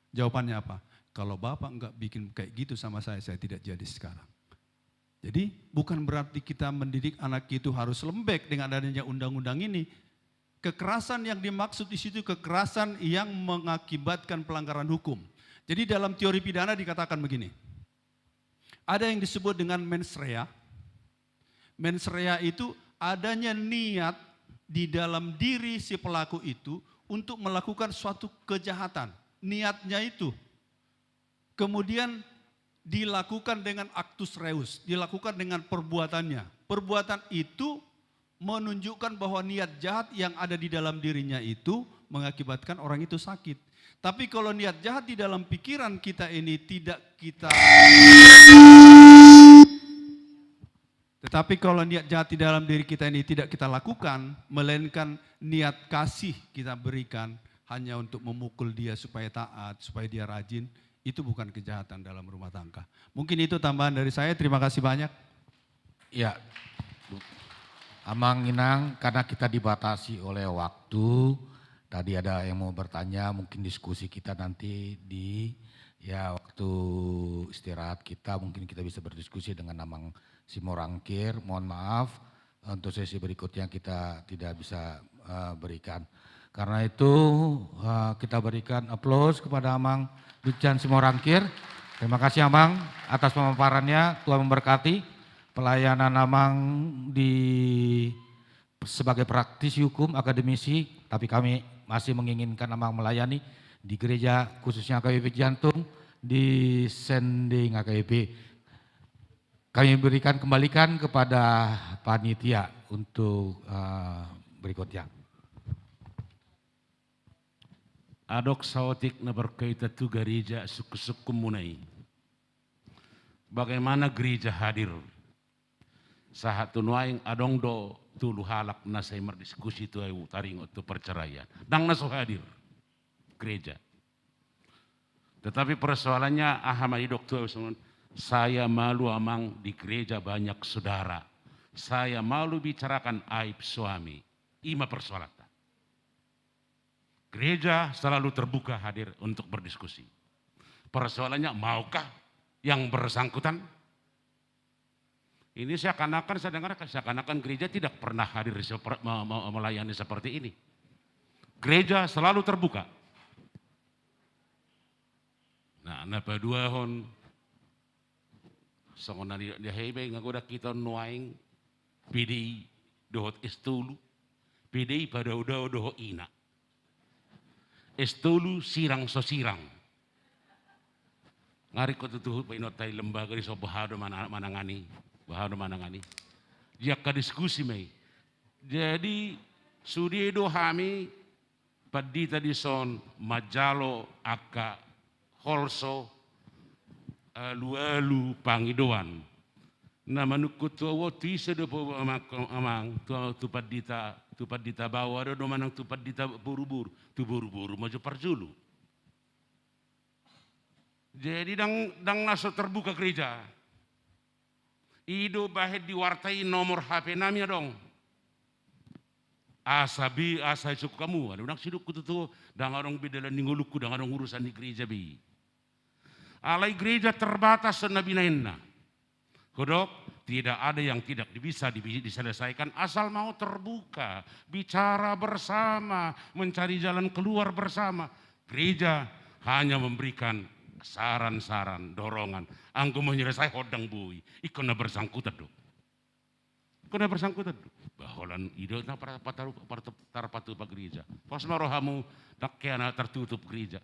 Jawabannya apa? Kalau Bapak enggak bikin kayak gitu sama saya tidak jadi sekarang. Jadi bukan berarti kita mendidik anak itu harus lembek dengan adanya undang-undang ini. Kekerasan yang dimaksud di situ kekerasan yang mengakibatkan pelanggaran hukum. Jadi dalam teori pidana dikatakan begini. Ada yang disebut dengan mens rea. Mens rea itu adanya niat di dalam diri si pelaku itu untuk melakukan suatu kejahatan. Niatnya itu. Kemudian dilakukan dengan actus reus, dilakukan dengan perbuatannya. Perbuatan itu menunjukkan bahwa niat jahat yang ada di dalam dirinya itu mengakibatkan orang itu sakit. Tapi kalau niat jahat di dalam pikiran kita ini tidak kita, tetapi kalau niat jahat di dalam diri kita ini tidak kita lakukan, melainkan niat kasih kita berikan hanya untuk memukul dia supaya taat, supaya dia rajin, itu bukan kejahatan dalam rumah tangga. Mungkin itu tambahan dari saya, terima kasih banyak. Ya, Amang Inang, karena kita dibatasi oleh waktu, tadi ada yang mau bertanya, mungkin diskusi kita nanti di waktu istirahat kita, mungkin kita bisa berdiskusi dengan Amang Simorangkir. Mohon maaf untuk sesi berikutnya kita tidak bisa berikan. Karena itu kita berikan aplaus kepada Amang Ducan Simorangkir. Terima kasih Amang atas pemaparannya, Tuhan memberkati. Pelayanan Amang sebagai praktisi hukum, akademisi, tapi kami masih menginginkan Amang melayani di gereja khususnya AKBP Jantung, di Sending AKBP. Kami kembalikan kepada panitia untuk berikutnya. Adok saotik na berkaitan tu gereja suku-suku munai. Bagaimana gereja hadir? Sahat tunuaing adong do tulu halak na saya merdiskusi tu ayu taring tu perceraian. Dang naso hadir gereja. Tetapi persoalannya ahamai dokter saya malu Amang di gereja banyak saudara. Saya malu bicarakan aib suami. Ima persoalan. Gereja selalu terbuka hadir untuk berdiskusi. Persoalannya maukah yang bersangkutan? Ini seakan-akan gereja tidak pernah hadir melayani seperti ini. Gereja selalu terbuka. Nah, napa dua hon songona di hebe ngagoda kita nuaing PDI dohot estulu. PDI pada udah dohot ina. Estulu sirang so sirang. Ngari ko tutuh painotay lembaga di so bahado manangani. Bahado manangani. Jaka diskusi may. Jadi sudiedo hami padita di son majalo aka holso alu-alu pangidoan. Na manukut tu awati sedepo amang tu padita bawa do manang tu padita buru-buru tu buru-buru maju parjulu. Jadi dang naso terbuka gereja. Ido bahet diwartai nomor HP namanya dong. Asa cukup kamu. Ada orang siduk kutu dang orang bedalan ningoluku dang orang urusan di gereja bi. Alai gereja terbatas senabinainna. Kodok, tidak ada yang tidak bisa diselesaikan asal mau terbuka, bicara bersama, mencari jalan keluar bersama. Gereja hanya memberikan saran-saran, dorongan. Anggo menyelesai hodang bui, ikona bersangkutan do. Ikona bersangkutan do. Baholan ide na tarpatu pa gereja. Pas marohamu nakkiana tertutup gereja.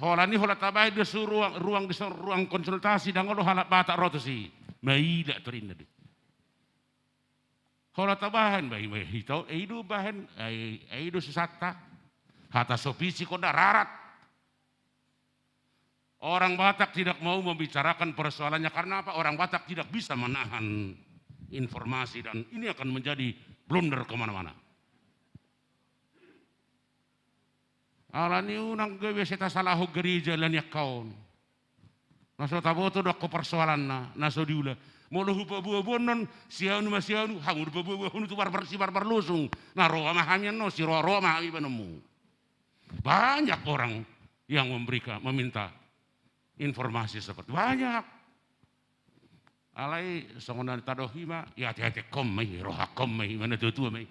Holani hola tabay di ruang konsultasi dan ngolo halap bata roto si. Maila terinda di. Hola tabahan bay hito eidu bahan eidu susata. Hata sopisi koda rarat. Orang Batak tidak mau membicarakan persoalannya karena apa? Orang Batak tidak bisa menahan informasi dan ini akan menjadi blunder kemana-mana. Alani unang gawe seta salahu gereja lan yakkaon. Naso taboto dak ko persoalan naso diula. Molo hupa-buah-buah sianu masianu hangur buah-buah tu barbar lusung. Na roa mahamian no si roa mahami banemu. Banyak orang yang meminta informasi seperti banyak. Alai songonan tadohima ya hati-hati kom mai roha kom mai mana tu mai.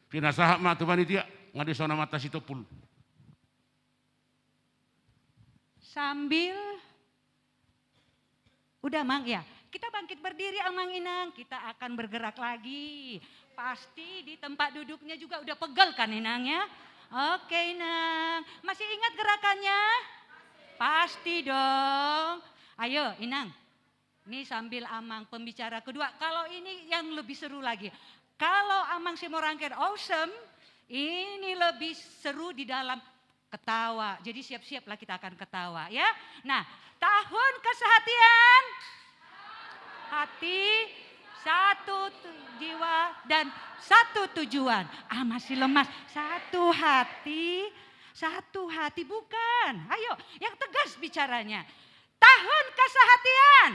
Pinasaha ma tu panitia ngadi sona mata situpul. Sambil udah Mang ya, kita bangkit berdiri Amang Inang, kita akan bergerak lagi. Pasti di tempat duduknya juga udah pegel kan Inang ya? Oke Inang, masih ingat gerakannya? Pasti dong. Ayo Inang, Ini sambil Amang pembicara kedua. Kalau ini yang lebih seru lagi. Kalau Amang Simorangkir awesome, ini lebih seru di dalam ketawa. Jadi siap-siaplah kita akan ketawa ya. Nah, tahun kesehatian, hati, satu jiwa dan satu tujuan. Masih lemas. Satu hati bukan. Ayo, yang tegas bicaranya. Tahun kesehatian,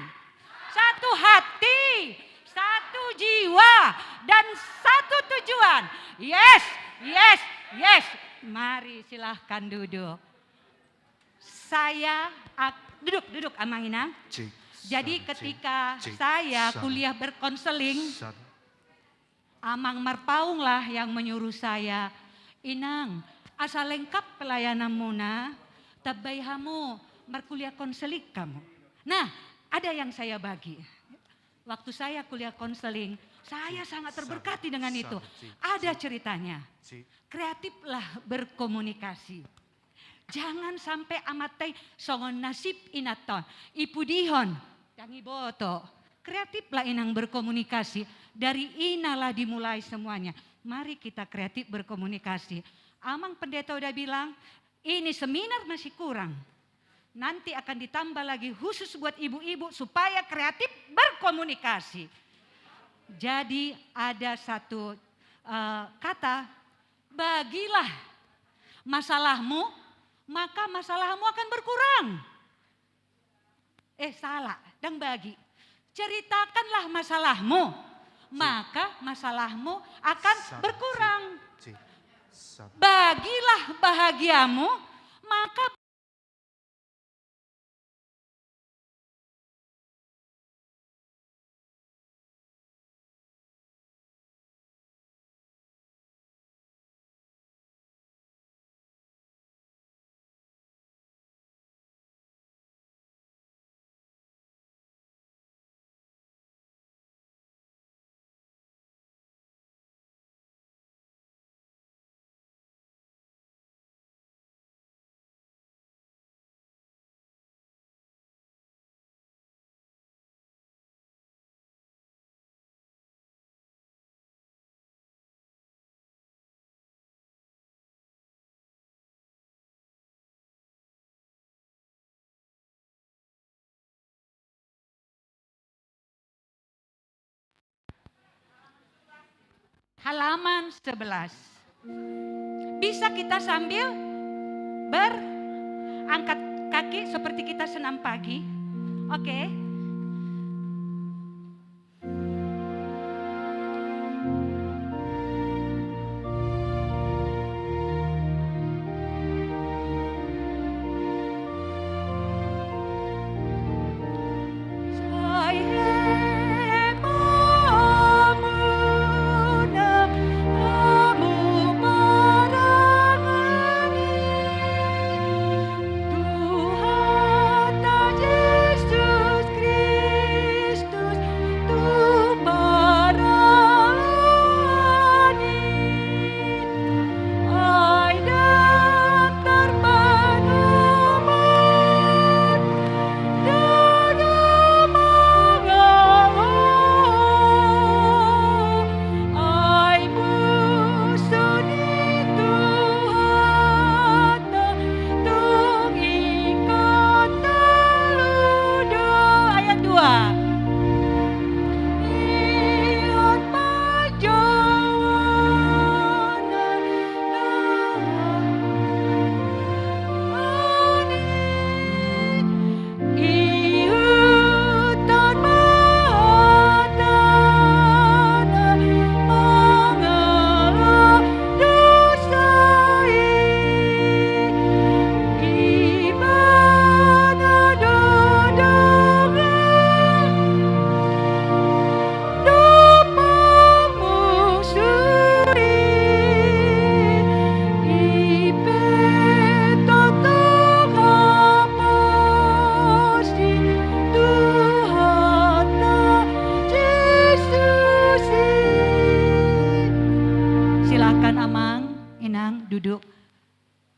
satu hati, satu jiwa dan satu tujuan. Yes, yes, yes. Mari silahkan duduk. Saya duduk Amang Inang. Jadi ketika saya kuliah berkonseling, Amang Marpaung lah yang menyuruh saya, Inang, asal lengkap pelayananmu na, tabai hamu berkuliah konseling kamu. Nah, ada yang saya bagi. Waktu saya kuliah konseling, saya sangat terberkati dengan itu. Ada ceritanya. Kreatiflah berkomunikasi. Jangan sampai amatai songon nasib inaton. Ipu dihon, tangi boto. Kreatiflah Inang berkomunikasi. Dari inalah dimulai semuanya. Mari kita kreatif berkomunikasi. Amang pendeta udah bilang, ini seminar masih kurang. Nanti akan ditambah lagi khusus buat ibu-ibu supaya kreatif berkomunikasi. Jadi ada satu kata, bagilah masalahmu, maka masalahmu akan berkurang. Salah, dan bagi. Ceritakanlah masalahmu, maka masalahmu akan berkurang. Bagilah bahagiamu, maka halaman 11. Bisa kita sambil berangkat kaki seperti kita senam pagi. Oke.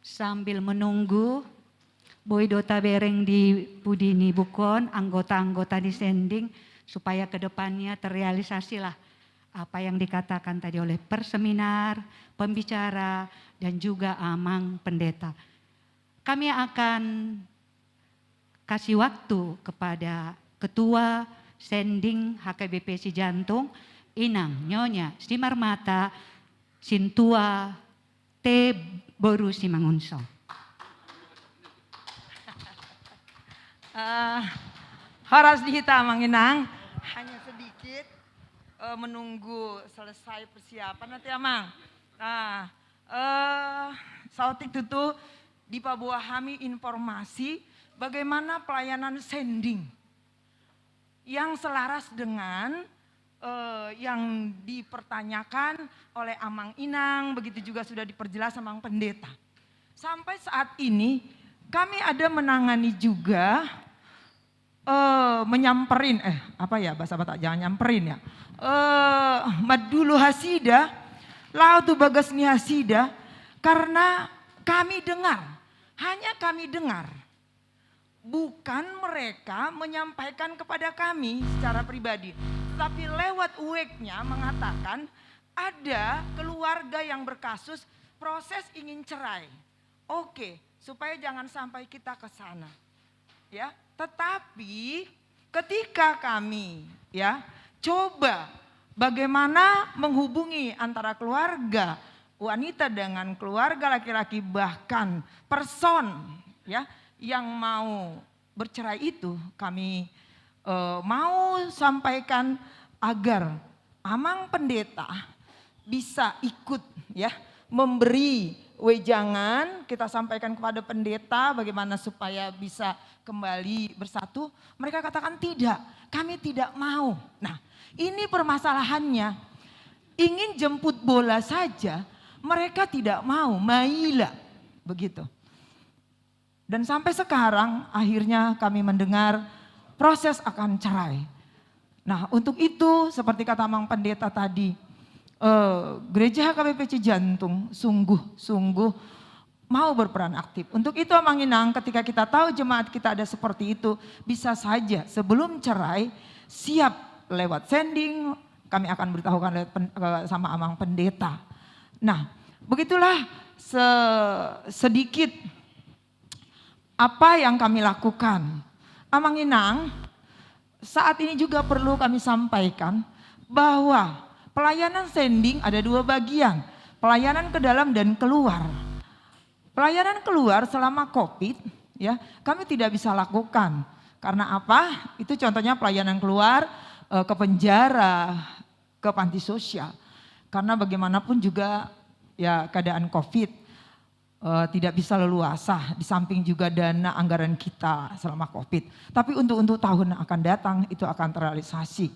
Sambil menunggu Boy Dota Bereng di Pudini Bukon, anggota-anggota di Sending, supaya kedepannya terrealisasilah apa yang dikatakan tadi oleh perseminar, pembicara, dan juga Amang Pendeta. Kami akan kasih waktu kepada Ketua Sending HKBP Cijantung, Inang Nyonya Simarmata Sintua T. Boru Simangunso. Horas dihita Manginang, hanya sedikit menunggu selesai persiapan nanti Amang. Nah, sautik tutu di pabuahami informasi bagaimana pelayanan Sending yang selaras dengan yang dipertanyakan oleh Amang Inang, begitu juga sudah diperjelas Amang Pendeta. Sampai saat ini kami ada menangani juga menyamperin, bahasa Batak, jangan nyamperin ya. Madulu hasida, lautu bagasni hasida, karena kami dengar, hanya kami dengar. Bukan mereka menyampaikan kepada kami secara pribadi, tapi lewat UEK-nya mengatakan ada keluarga yang berkasus proses ingin cerai. Oke, supaya jangan sampai kita ke sana. Ya, tetapi ketika kami coba bagaimana menghubungi antara keluarga wanita dengan keluarga laki-laki, bahkan person yang mau bercerai itu, kami mau sampaikan agar Amang Pendeta bisa ikut memberi wejangan, kita sampaikan kepada pendeta bagaimana supaya bisa kembali bersatu. Mereka katakan tidak, kami tidak mau. Nah, ini permasalahannya, ingin jemput bola saja mereka tidak mau, maila begitu. Dan sampai sekarang akhirnya kami mendengar proses akan cerai. Nah, untuk itu seperti kata Amang Pendeta tadi, Gereja HKBP Cijantung sungguh mau berperan aktif. Untuk itu Amang Inang, ketika kita tahu jemaat kita ada seperti itu, bisa saja sebelum cerai siap lewat sending, kami akan beritahukan sama Amang Pendeta. Nah, begitulah sedikit apa yang kami lakukan. Amang Inang, saat ini juga perlu kami sampaikan bahwa pelayanan sending ada dua bagian, pelayanan ke dalam dan keluar. Pelayanan keluar selama COVID kami tidak bisa lakukan. Karena apa? Itu contohnya pelayanan keluar ke penjara, ke panti sosial. Karena bagaimanapun juga keadaan COVID tidak bisa leluasa, di samping juga dana anggaran kita selama COVID. Tapi untuk tahun yang akan datang itu akan terrealisasi.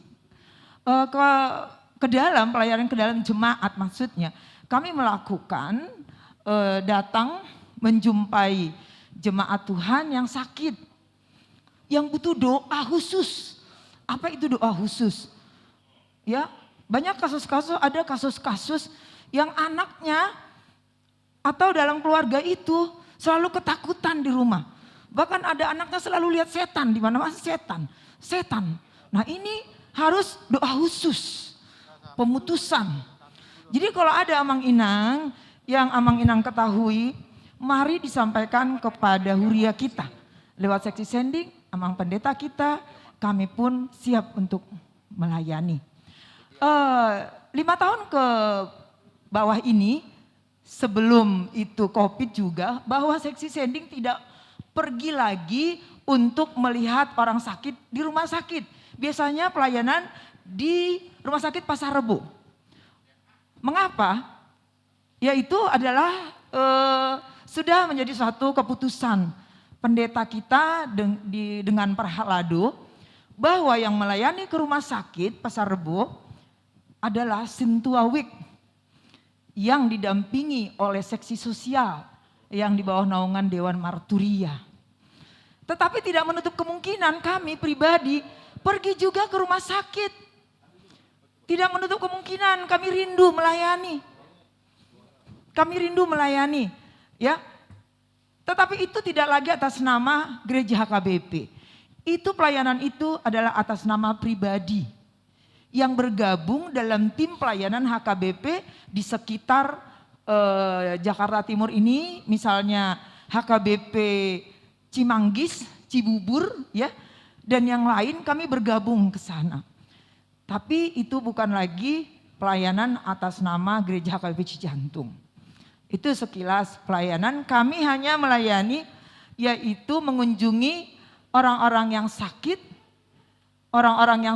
Ke dalam, pelayanan ke dalam jemaat maksudnya, kami melakukan datang menjumpai jemaat Tuhan yang sakit, yang butuh doa khusus. Apa itu doa khusus? Banyak kasus-kasus, ada kasus-kasus yang anaknya atau dalam keluarga itu selalu ketakutan di rumah. Bahkan ada anaknya selalu lihat setan, di mana-mana setan. Nah, ini harus doa khusus, pemutusan. Jadi kalau ada Amang Inang yang Amang Inang ketahui, mari disampaikan kepada huria kita. Lewat seksi sending, Amang Pendeta kita, kami pun siap untuk melayani. 5 tahun ke bawah ini, sebelum itu COVID juga, bahwa seksi sending tidak pergi lagi untuk melihat orang sakit di rumah sakit. Biasanya pelayanan di rumah sakit Pasar Rebo. Mengapa? Yaitu adalah sudah menjadi suatu keputusan pendeta kita dengan Perhalado bahwa yang melayani ke rumah sakit Pasar Rebo adalah Sintua Week yang didampingi oleh seksi sosial yang di bawah naungan Dewan Marturia. Tetapi tidak menutup kemungkinan kami pribadi pergi juga ke rumah sakit. Tidak menutup kemungkinan kami rindu melayani. Tetapi itu tidak lagi atas nama gereja HKBP. Itu pelayanan itu adalah atas nama pribadi yang bergabung dalam tim pelayanan HKBP di sekitar Jakarta Timur ini, misalnya HKBP Cimanggis, Cibubur ya, dan yang lain kami bergabung ke sana. Tapi itu bukan lagi pelayanan atas nama gereja HKBP Cijantung. Itu sekilas pelayanan, kami hanya melayani yaitu mengunjungi orang-orang yang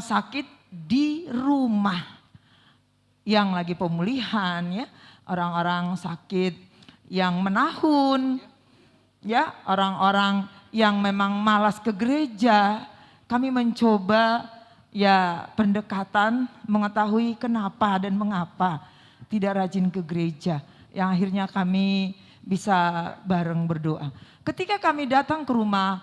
sakit di rumah yang lagi pemulihan ya, orang-orang sakit yang menahun ya, orang-orang yang memang malas ke gereja. Kami mencoba ya pendekatan mengetahui kenapa dan mengapa tidak rajin ke gereja, yang akhirnya kami bisa bareng berdoa. Ketika kami datang ke rumah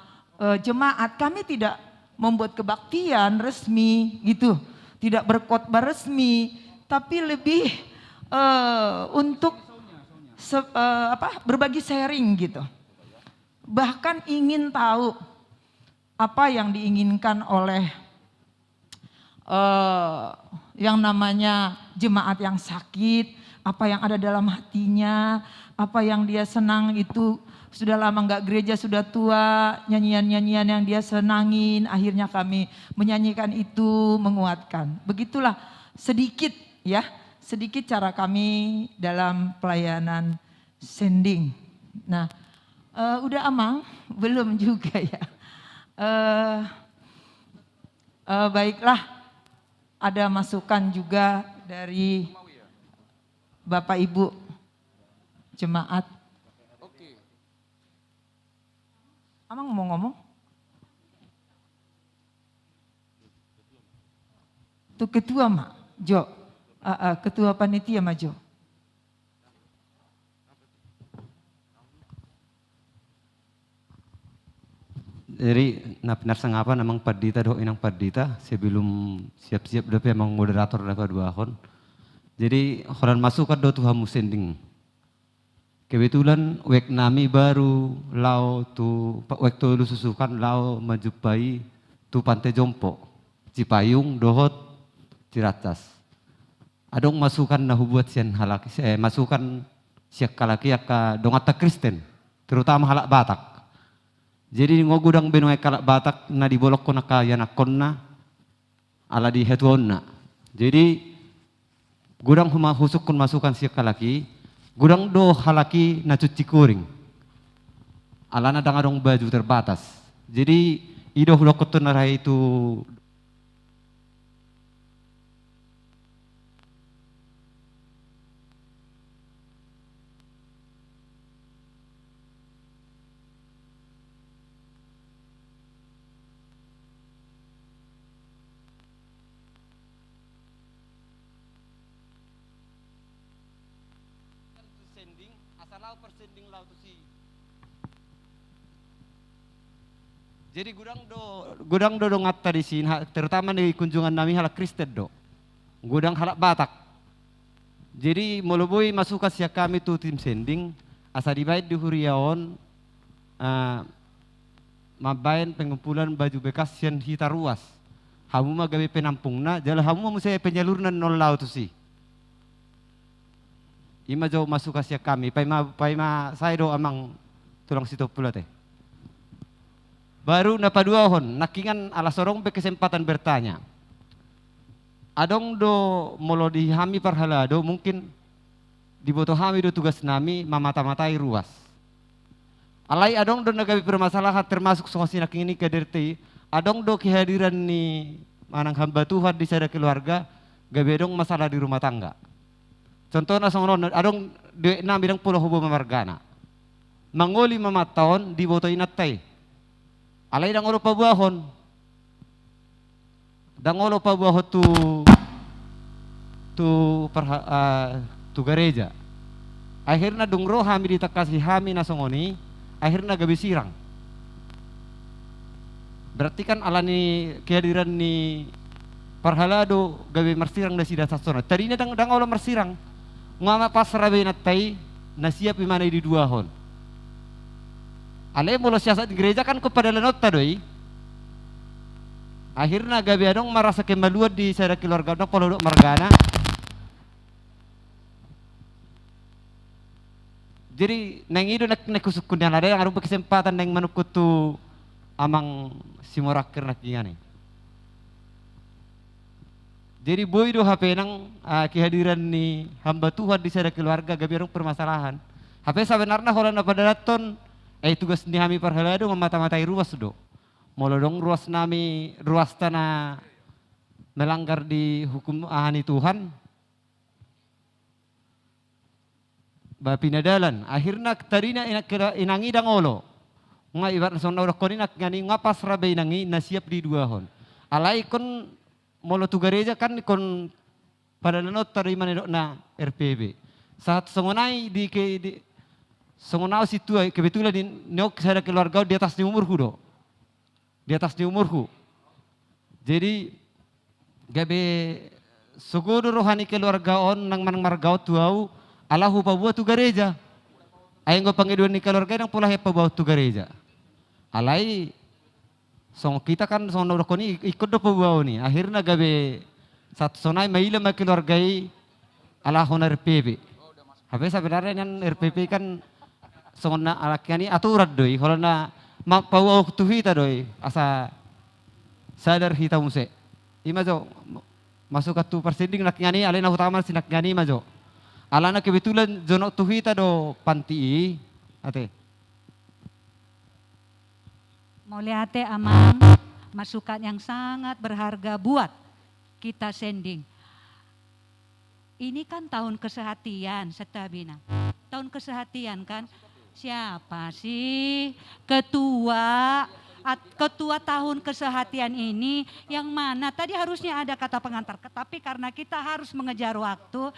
jemaat, kami tidak membuat kebaktian resmi gitu, tidak berkhotbah resmi, tapi lebih untuk berbagi sharing gitu. Bahkan ingin tahu apa yang diinginkan oleh yang namanya jemaat yang sakit, apa yang ada dalam hatinya, apa yang dia senang itu. Sudah lama nggak gereja, sudah tua, nyanyian-nyanyian yang dia senangin, akhirnya kami menyanyikan itu, menguatkan. Begitulah sedikit ya, sedikit cara kami dalam pelayanan sending. Nah, udah Amang? Belum juga ya. Baiklah, ada masukan juga dari Bapak Ibu jemaat. Amang mau ngomong? Tuh ketua Mak, Jo. Ketua panitia Mak Jo. Jadi narsangapa namang padita do inang padita sebelum siap-siap dapat emang moderator dapat 2 tahun. Jadi orang masuk do Tuhan musending. Kebetulan wek nami baru lau tu wek tu susukan lau menjumpai tu Pantai Jompo, Cipayung, Dohot, Ciracas. Adong masukan nah buat sian halaki, masukan siak kalaki ka dongata Kristen, terutama halak Batak. Jadi ngogudang benoy kalak Batak na dibolok ko na kaya na konna ala di hetuonna. Jadi gudang husuk kun masukan siak kalaki. Gudang do halaki na cuci kuring. Alana dangadong baju terbatas. Jadi idoh lokotun narai itu jadi gudang do ngatta di sini, terutama di kunjungan nami halak Kristen do. Gudang halak Batak. Jadi melubui masukan siak kami tu tim sending, asa dibayar di Huriaon, mabayan pengumpulan baju bekas yang hita ruas. Hamu mah gawe penampungna, jala hamu mah saya penyaluran nol lau tu si. Ima jauh masukan siak kami, paima saya do amang tulang situ pula teh. Baru napa 2 tahun, nakingan ala sorong be kesempatan bertanya. Adong do molo dihami parhalado mungkin diboto hami do tugas nami mamata-matai ruas. Alai adong do nagabi permasalahan termasuk sokosi naking ini kaderti, adong do kehadiran ni manang hamba Tuhan di sada keluarga, gabi adong masalah di rumah tangga. Contohnya songon adong duit na bidang pulau hubo mamargana. Mangoli mamataon diboto inatay. Alay dangolo pabuahon. Dangolo pabuahon tu gereja. Akhirnya dungro hami ditakasi hami nasongoni, akhirnya gabi sirang. Berarti kan alani kehadiran ni parhalado gabi marsirang na sida sasona. Tadinya dangolo marsirang. Ngama pas rabe natai na siap imana di 2 tahun. Ale mula siasat gereja kan kepada lenot doi. Akhirnya gabi adong merasa kemaluan di sada keluarga dong kalau margana. Jadi neng itu nek kusukunyan ada yang arupa kesempatan neng manukutu amang simorakir nak nih. Jadi boy do HP nang kehadiran ni hamba Tuhan di sada keluarga gabi adong permasalahan. HP sebenarnya kalau na pada daton tugas ni kami perhelado memata-matai ruas do. Molodong ruas nami ruas tanah melanggar di hukum ahani Tuhan. Bapinadalan akhirnya tadina inangi dangolo. Nga ibarat sona udah koni nak ngani ngapas rabe inangi nasiap di dua hon. Alai kon molo tu gereja kan kon pada lenot terima na RPB. Saat songonai di songonau situ kebetulan di neok saya keluarga di atas di umurku do. Di atas di umurku. Jadi gabe sugudo rohani keluarga on nang manang margao tuau Allahu pabuat tu gereja. Ayang go pangiduan ni keluarga nang pula pabuat tu gereja. Alai song kita kan song udah koni ikut do pabuat ni. Akhirnya gabe satu sonai maila ma keluargai Allahu na RPP. Habis sebenarnya yang RPP kan song na alakiani aturan doi. Kalau na pabuat tu hita doi asa sadar hita muse. Ima jo masuk ke tu persending naknyani alena utama sinaknyani majo. Alana kebetulan jono tuhita do panti ate. Moliate amang masukan yang sangat berharga buat kita sending. Ini kan tahun kesehatian Setabina. Tahun kesehatian kan siapa sih ketua tahun kesehatian ini yang mana tadi harusnya ada kata pengantar tapi karena kita harus mengejar waktu.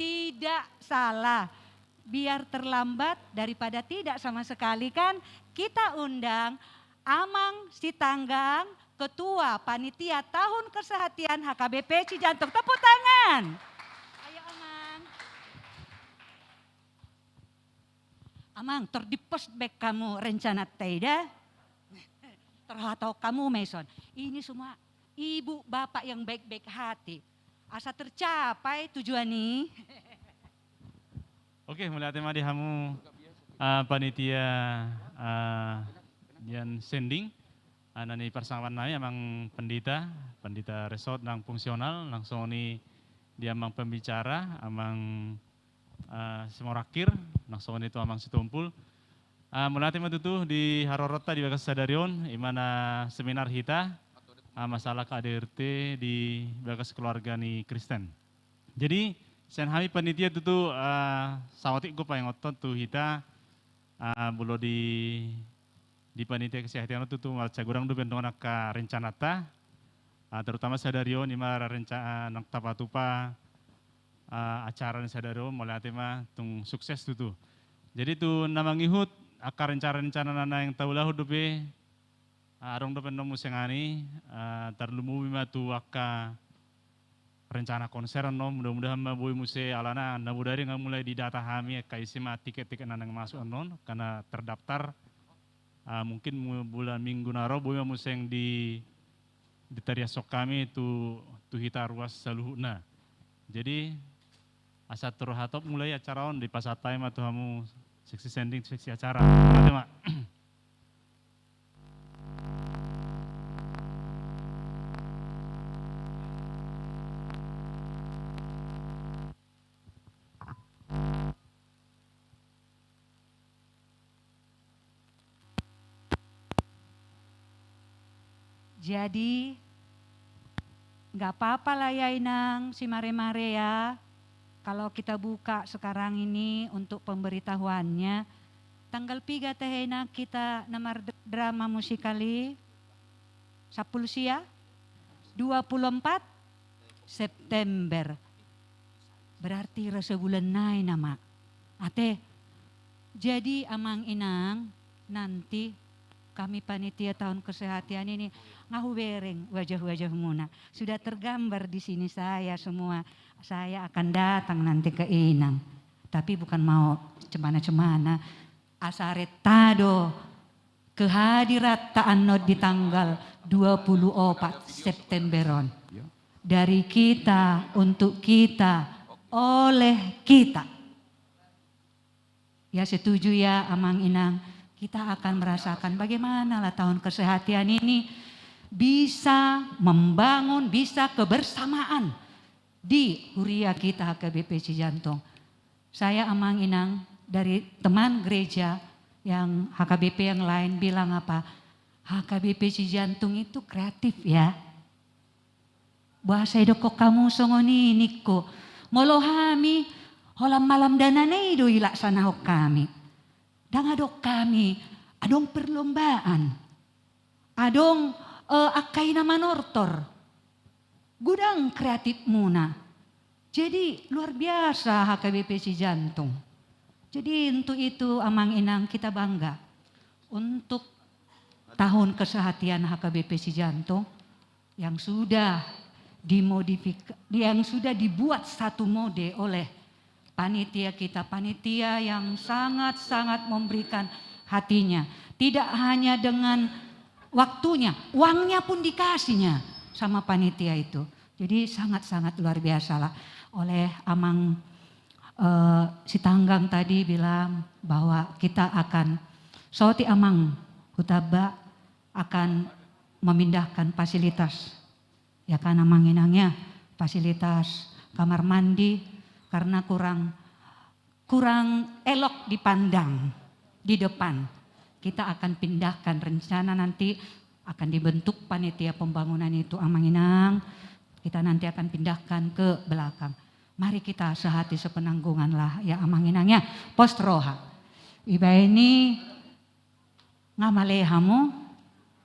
Tidak salah, biar terlambat daripada tidak sama sekali kan kita undang Amang Sitanggang, Ketua Panitia Tahun Kesehatian HKBP Cijantung. Tepuk tangan. Ayo Amang. Amang, terdipos back kamu rencana Teda. Terhatau kamu Mason. Ini semua ibu bapak yang baik-baik hati. Asa tercapai tujuan ini. Oke, mulai tema di hamu panitia yang sending. Nani persamaan nai emang pendeta resort nang fungsional langsung ini dia emang pembicara, emang semorakir, langsung itu emang setumpul. Mulai tema itu di Harorota di Bagas Sadarion, imana seminar kita. Masalah KDRT di bagas keluarga ni Kristen. Jadi sen kami panitia itu sawatik gue pengen ngotot tuh kita bulo di panitia kesehatan itu tuh malca gurang do bentong anak rencana ta terutama sadarion ima rencana nak tapatupa acara sadarion mulai tema tung sukses tuh. Jadi tuh nama ngihut akar rencana nana yang tahu lah hudupe arong do pendong musengani terlumu bima tu akka rencana konser no mudah-mudahan maboy muse alana nabudari nggak mulai di data kami kaisima tiket-tiket nanang masuk non karena terdaftar mungkin bulan minggu naro boy museng di tariasok kami tu hita ruas saluhuna. Jadi asa terhatop mulai acara on di pasar time atau kamu seksi sending seksi acara. Mak. Jadi nggak apa-apa lah ya Inang, si mare-mare ya. Kalau kita buka sekarang ini untuk pemberitahuannya, tanggal 3 tehena kita namar drama musikali, 10 sia, 24 September. Berarti rasa bulan nai nama. Ate, jadi amang Inang nanti kami panitia tahun kesehatan ini ngahu bereng wajah-wajah muna. Sudah tergambar di sini saya semua. Saya akan datang nanti ke Inang. Tapi bukan mau cemana-cemana. Asare tado kehadirat ta'anod di tanggal 24 Septemberon. Dari kita, untuk kita, oleh kita. Ya setuju ya Amang Inang, kita akan merasakan bagaimana lah tahun kesehatan ini bisa membangun, bisa kebersamaan di huria kita HKBP Cijantung. Saya Amang Inang dari teman gereja yang HKBP yang lain bilang apa? HKBP Cijantung itu kreatif ya. Bahasa doko kamu songoni niko. Molohami holam malam danane do ilaksana kami. Dan adok kami adong perlombaan. Adong akai nama nortor. Gudang kreatif muna. Jadi luar biasa HKBP Cijantung. Jadi untuk itu Amang Inang kita bangga. Untuk tahun kesehatan HKBP Cijantung yang sudah yang sudah dibuat satu mode oleh panitia kita, panitia yang sangat-sangat memberikan hatinya. Tidak hanya dengan waktunya, uangnya pun dikasihnya sama panitia itu. Jadi sangat-sangat luar biasa lah. Oleh Amang Sitanggang tadi bilang bahwa kita akan, Soti Amang Hutaba akan memindahkan fasilitas. Ya kan Amang Inangnya, fasilitas kamar mandi karena kurang elok dipandang di depan. Kita akan pindahkan, rencana nanti akan dibentuk panitia pembangunan itu Amang Inang. Kita nanti akan pindahkan ke belakang. Mari kita sehati sepenanggungan lah ya Amang Inangnya. Postroha. Iba ini ngamalehamu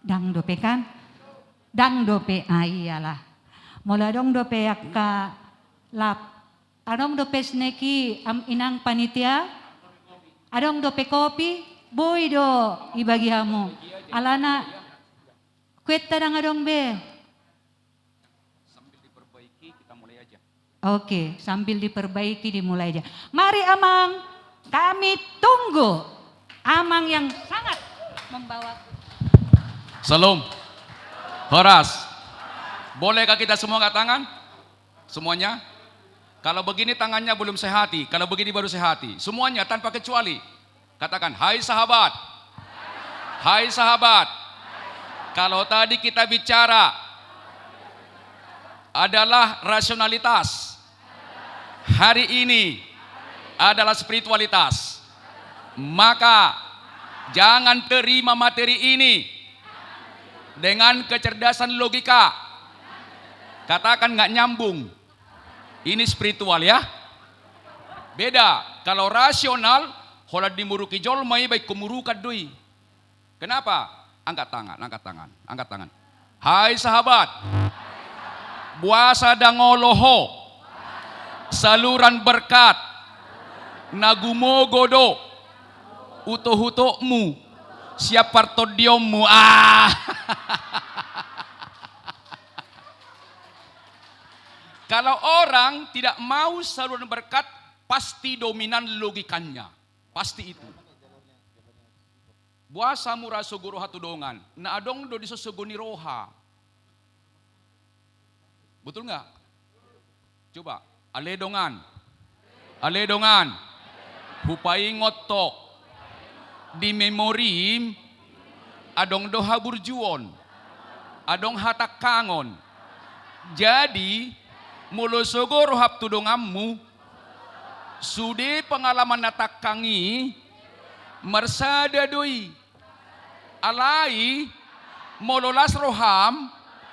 dang dopekan. Dang dope iyalah. Mula dong dope yakka lap. Adong dope sneki am inang panitia. Adong dope kopi. Boy do ibagi hamu. Alana kueta dang adong be. Sambil diperbaiki kita mulai aja. Oke, sambil diperbaiki dimulai aja. Mari Amang, kami tunggu Amang yang sangat membawa. Salam. Horas, bolehkah kita semua angkat tangan? Semuanya? Kalau begini tangannya belum sehati, kalau begini baru sehati. Semuanya tanpa kecuali. Katakan, hai sahabat. Hai sahabat. Kalau tadi kita bicara adalah rasionalitas. Hari ini adalah spiritualitas. Maka jangan terima materi ini dengan kecerdasan logika. Katakan nggak nyambung. Ini spiritual ya. Beda. Kalau rasional, holad dimuruki jolmai baik kemurukan doi. Kenapa? Angkat tangan, angkat tangan, angkat tangan. Hai sahabat. Buasa dangoloho. Saluran berkat. Nagumo godo. Uto-hutokmu. Siap partodiommu. Kalau orang tidak mau saluran berkat, pasti dominan logikanya. Pasti itu. Buasa murah suguro hatudongan. Na adong do disosogoni roha. Betul nggak? Coba. Aledongan. Aledongan. Hupai ngotok. Di memori adong doha burjuon. Adong hatak kangon. Jadi mulo sogoro hap tudongammu sude pengalaman natak kangi mersada doi alai mololas roham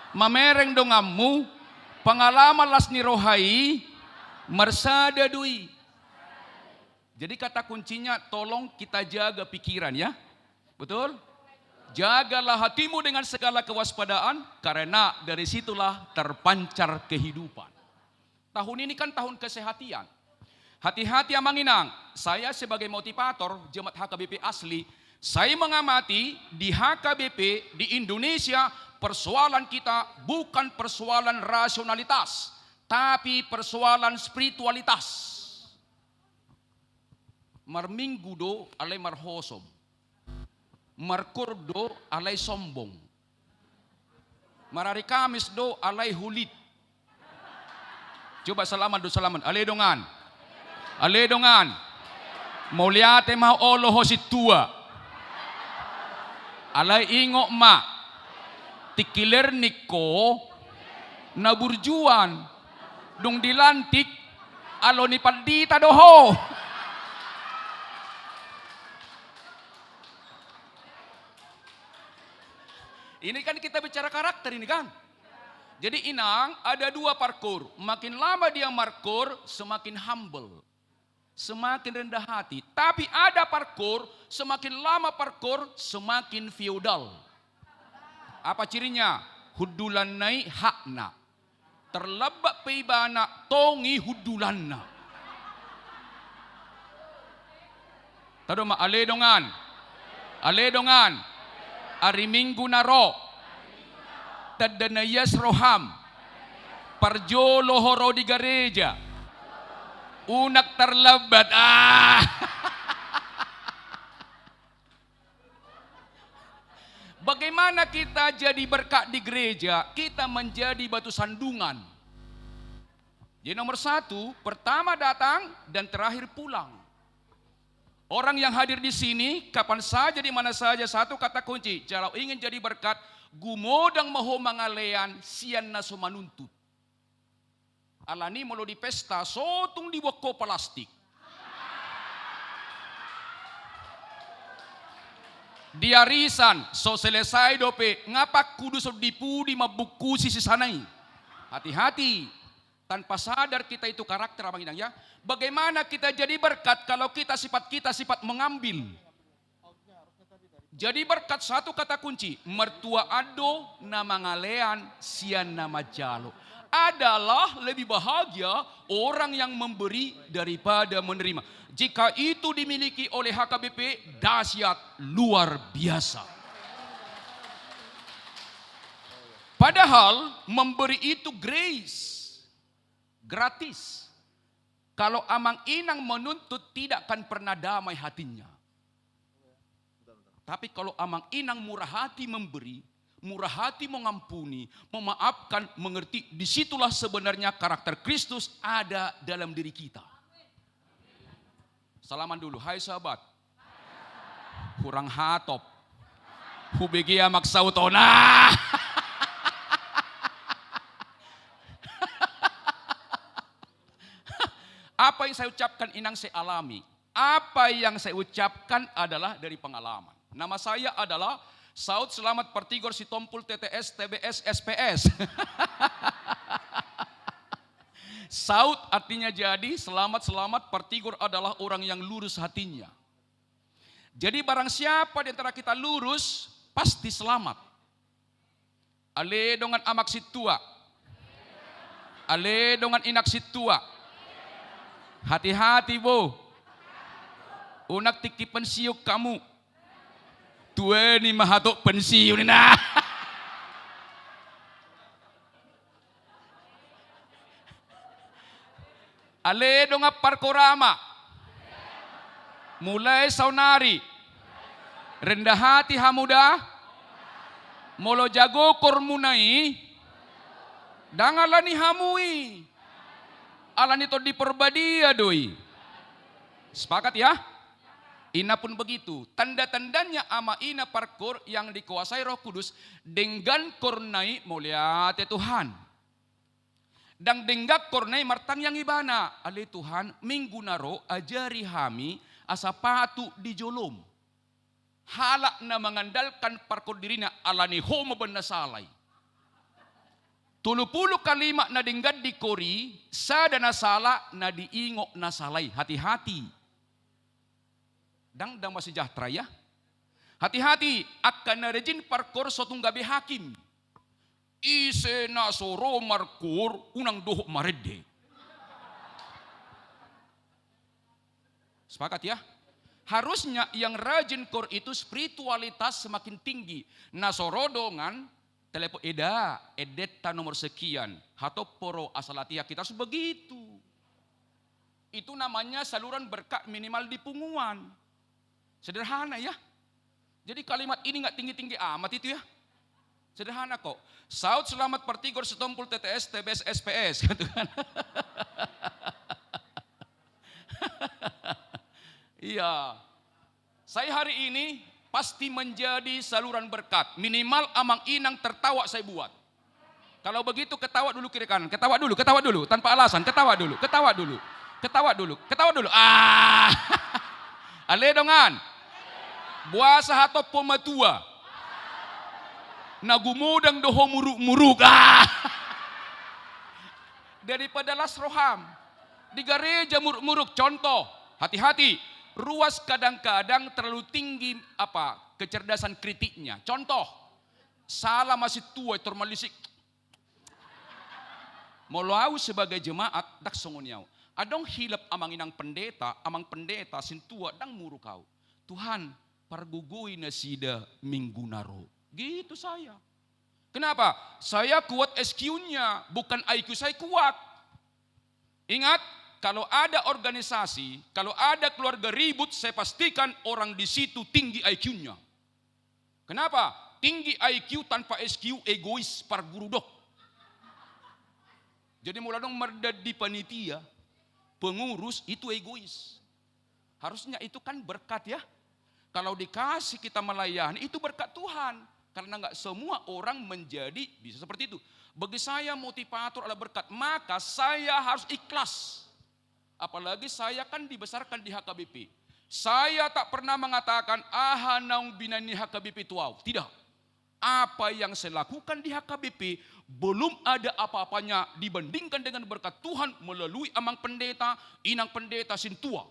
mamereng dongammu pengalaman las ni rohai mersada doi. Jadi kata kuncinya tolong kita jaga pikiran ya. Betul? Jagalah hatimu dengan segala kewaspadaan karena dari situlah terpancar kehidupan. Tahun ini kan tahun kesehatan. Hati-hati Amang Inang, saya sebagai motivator jemaat HKBP asli, saya mengamati di HKBP di Indonesia persoalan kita bukan persoalan rasionalitas, tapi persoalan spiritualitas. Marminggudo ale marhosom. Markur do alay sombong. Marari Kamis do alay hulit. Coba salaman do salaman. Aledongan. Aledongan. Mauliate mau olo hositua. Alay ingo ma. Tikiler niko naburjuan. Dong dilantik alo ni padita doho. Ini kan kita bicara karakter ini kan. Jadi inang ada dua parkur. Makin lama dia parkur, semakin humble. Semakin rendah hati. Tapi ada parkur, semakin lama parkur, semakin feodal. Apa cirinya? Hudulanai hakna. Terlebak peibana tongi hudulanna. Tadoma aledongan. Aledongan. Ari minggu naro. Tadanayas roham. Parjo lohoro di gereja. Unak terlambat. Bagaimana kita jadi berkat di gereja? Kita menjadi batu sandungan. Jadi nomor satu, pertama datang dan terakhir pulang. Orang yang hadir di sini, kapan saja, di mana saja, satu kata kunci. Kalau ingin jadi berkat, gumodang maho mangalean, sian naso manuntut. Alani molo di pesta, sotung di wako plastik. Di arisan, so selesai dope, ngapak kudu so dipudi mabuku sisi sanai. Hati-hati, tanpa sadar kita itu karakter abang inang ya. Bagaimana kita jadi berkat kalau kita sifat mengambil. Jadi berkat satu kata kunci, mertua ado nama ngalean sian nama jalo. Adalah lebih bahagia orang yang memberi daripada menerima. Jika itu dimiliki oleh HKBP, dahsyat luar biasa. Padahal memberi itu grace, gratis. Kalau amang inang menuntut tidak akan pernah damai hatinya. Tapi kalau amang inang murah hati memberi, murah hati mengampuni, memaafkan, mengerti, disitulah sebenarnya karakter Kristus ada dalam diri kita. Salaman dulu, hai sahabat. Kurang hatop. Hubegia maksautona. Apa yang saya ucapkan inang saya alami. Apa yang saya ucapkan adalah dari pengalaman. Nama saya adalah Saud Selamat Pertigor Sitompul TTS TBS SPS. Saud artinya jadi, selamat Pertigor adalah orang yang lurus hatinya. Jadi barang siapa di antara kita lurus, pasti selamat. Ale dongan amak situa. Ale dongan inak situa. Hati-hati bo. Unak tiki pensiuk kamu. Tua ni mahatok pensiun ni nah. Ale donga parkorama. Mulai saunari. Rendah hati hamuda. Molo jago kormunai. Dangalani hamui. Alan itu diperbadia doi. Sepakat ya? Ina pun begitu. Tanda-tandanya ama ina parkur yang dikuasai Roh Kudus dengan kornai mulia Tuhan. Dan denggak kornai martang yang ibana. Ali Tuhan minggu naro ajari hami asapatu di jolom. Halak na mengandalkan parkur dirinya alani homo benda salai. 30 kalimat na denggad di kori, sada na sala na diingok na salay. Hati-hati. Dang masih sejahtera ya. Hati-hati, akan na rejin parkor sotong gabi hakim. Ise na soro markur, unang dohok marede. Sepakat ya? Harusnya yang rajin kor itu spiritualitas semakin tinggi. Nasoro dongan, telepon edeta nomor sekian, atau poro asalatia kita sebegitu. Itu namanya saluran berkat minimal di punguan. Sederhana ya. Jadi kalimat ini nggak tinggi-tinggi amat itu ya. Sederhana kok. Saud selamat pertigor setompul TTS, TBS, SPS. Gitu kan. Iya. Saya hari ini pasti menjadi saluran berkat. Minimal amang inang tertawa saya buat. Kalau begitu ketawa dulu kiri kanan. Ketawa dulu. Tanpa alasan, ketawa dulu. Ale dongan. Buasa hatop pematua. Nagumudang doho muruk-muruk. Daripada las roham. Di gereja muruk-muruk. Contoh, hati-hati. Ruas kadang-kadang terlalu tinggi kecerdasan kritiknya. Contoh, salah masih tua termalisik. Molaau sebagai jemaat dak songoniau. Adong hilap amang inang pendeta, amang pendeta sintua dang muru kau. Tuhan, pargugui nasida minggu naro. Gitu saya. Kenapa? Saya kuat SQ-nya, bukan IQ saya kuat. Ingat, kalau ada organisasi, kalau ada keluarga ribut, saya pastikan orang di situ tinggi IQ-nya. Kenapa? Tinggi IQ tanpa SQ, egois, pargurudok. Jadi mulai dong merdad di panitia, pengurus itu egois. Harusnya itu kan berkat ya. Kalau dikasih kita melayani, itu berkat Tuhan. Karena nggak semua orang menjadi bisa seperti itu. Bagi saya motivator adalah berkat, maka saya harus ikhlas. Apalagi saya kan dibesarkan di HKBP. Saya tak pernah mengatakan, naung binani HKBP tuau. Tidak. Apa yang saya lakukan di HKBP, belum ada apa-apanya dibandingkan dengan berkat Tuhan melalui amang pendeta, inang pendeta sintua.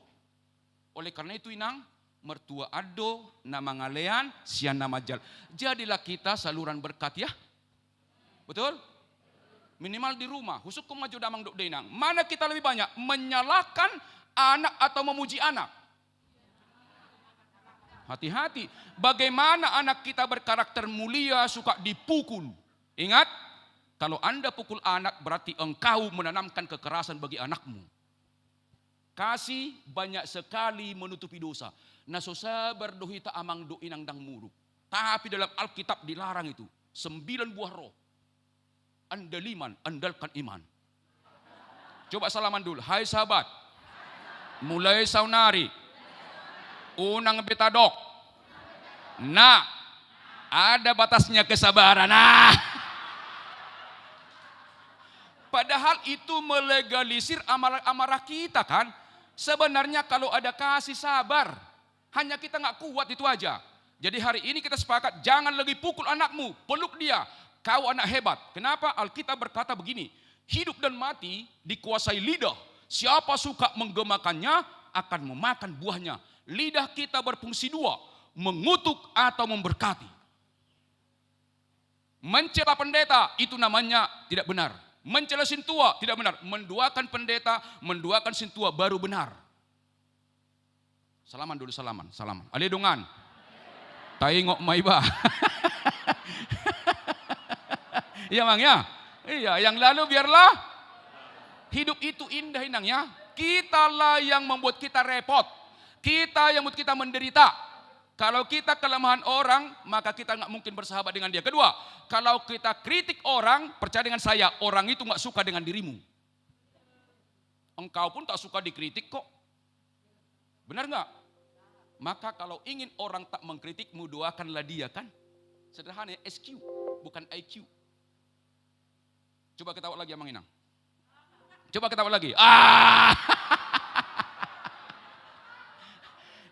Oleh karena itu inang, mertua ado, nama ngalean, sian nama jal. Jadilah kita saluran berkat ya. Betul? Minimal di rumah, khusus maju damang dok denang. Mana kita lebih banyak menyalahkan anak atau memuji anak? Hati-hati. Bagaimana anak kita berkarakter mulia, suka dipukul. Ingat, kalau Anda pukul anak berarti engkau menanamkan kekerasan bagi anakmu. Kasih banyak sekali menutupi dosa. Naso sabar dohita amang do inang dang muruk. Tapi dalam Alkitab dilarang itu. 9 buah roh. Andaliman, andalkan iman. Coba salaman dulu. Hai sahabat. Mulai saunari. Unang betadok. Nah, ada batasnya kesabaran. Padahal itu melegalisir amarah kita kan. Sebenarnya kalau ada kasih sabar, hanya kita nggak kuat itu aja. Jadi hari ini kita sepakat, jangan lagi pukul anakmu, peluk dia. Kau anak hebat. Kenapa? Alkitab berkata begini, hidup dan mati dikuasai lidah. Siapa suka menggemakannya akan memakan buahnya. Lidah kita berfungsi dua, mengutuk atau memberkati. Mencela pendeta itu namanya tidak benar. Mencela sintua tidak benar. Menduakan pendeta, menduakan sintua baru benar. Salaman dulu, salaman. Ale dongan. Taingok maiba. Iya Mang ya? Iya, yang lalu biarlah hidup itu indah inangnya. Kitalah yang membuat kita repot. Kita yang membuat kita menderita. Kalau kita kelemahan orang, maka kita nggak mungkin bersahabat dengan dia. Kedua, kalau kita kritik orang, percaya dengan saya, orang itu nggak suka dengan dirimu. Engkau pun tak suka dikritik kok. Benar nggak? Maka kalau ingin orang tak mengkritikmu, doakanlah dia kan. Sederhana, SQ, bukan IQ. Coba ketawa lagi Amang Inang. Coba ketawa lagi.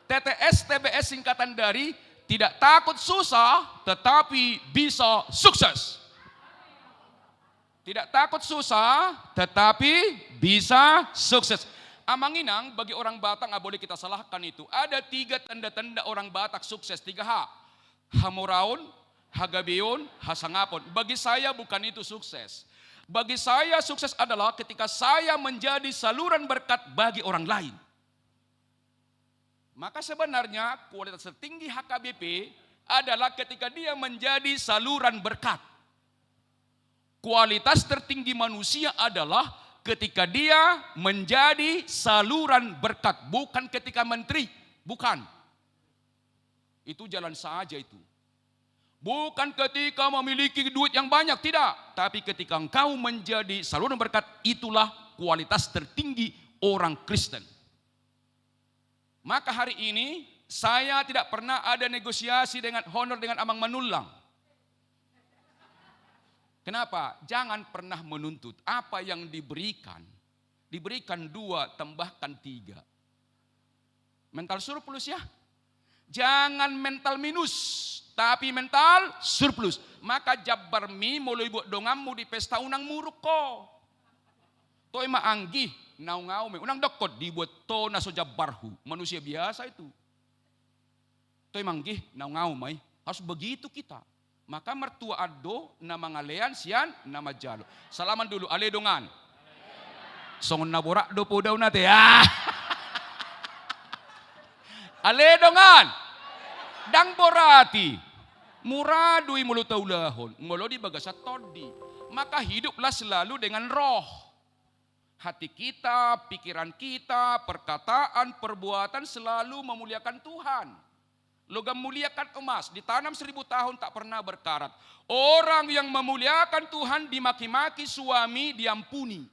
TTS, TBS singkatan dari tidak takut susah, tetapi bisa sukses. Tidak takut susah, tetapi bisa sukses. Amang Inang bagi orang Batak nggak boleh kita salahkan itu. Ada 3 tanda-tanda orang Batak sukses, 3H. Hamoraun, Hagabeon, Hasangapon. Bagi saya bukan itu sukses. Bagi saya sukses adalah ketika saya menjadi saluran berkat bagi orang lain. Maka sebenarnya kualitas tertinggi HKBP adalah ketika dia menjadi saluran berkat. Kualitas tertinggi manusia adalah ketika dia menjadi saluran berkat. Bukan ketika menteri, bukan. Itu jalan saja itu. Bukan ketika memiliki duit yang banyak, tidak. Tapi ketika engkau menjadi saluran berkat, itulah kualitas tertinggi orang Kristen. Maka hari ini saya tidak pernah ada negosiasi dengan honor dengan Amang Manulang. Kenapa? Jangan pernah menuntut. Apa yang diberikan, diberikan 2, tambahkan 3. Mental surplus ya. Jangan mental minus, tapi mental surplus. Maka jabarmi mulai buat dongamu di pesta unang muruk ko. Toy maanggih, ngau-ngau me. Unang dokot dibuat to naso jabarhu. Manusia biasa itu. Toy manggih, ngau-ngau may. Harus begitu kita. Maka mertua ado, nama ngalean, sian, nama jalo. Salaman dulu, ale dongan. Songon naborak do po daw nate. Ale dongan. Dang borati. Muradui mulu taulahon. Mulu di bagasa todi. Maka hiduplah selalu dengan roh. Hati kita, pikiran kita, perkataan, perbuatan selalu memuliakan Tuhan. Logam muliakan emas, ditanam 1000 tahun tak pernah berkarat. Orang yang memuliakan Tuhan dimaki-maki suami diampuni.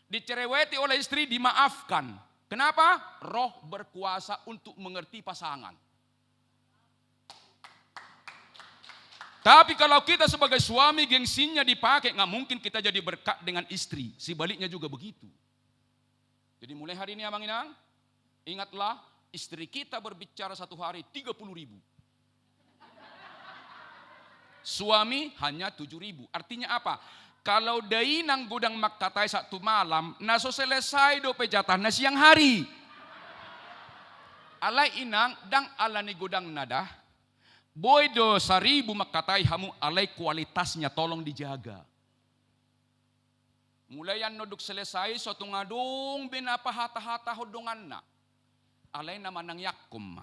Dicereweti oleh istri dimaafkan. Kenapa? Roh berkuasa untuk mengerti pasangan. Tapi kalau kita sebagai suami gengsinya dipakai, nggak mungkin kita jadi berkat dengan istri. Sebaliknya juga begitu. Jadi mulai hari ini Abang Inang, ingatlah istri kita berbicara 1 hari 30.000. Suami hanya 7.000. Artinya apa? Kalau dainang gudang makkatai 1 malam, naso selesai do pejatan na siang hari. Alai inang dang alani gudang nada. Boy do 1.000 makkatai hamu alai kualitasnya tolong dijaga. Mulai yang noduk selesai suatu ngadung binapa hata-hata hodongan na. Alai nama nang yakum.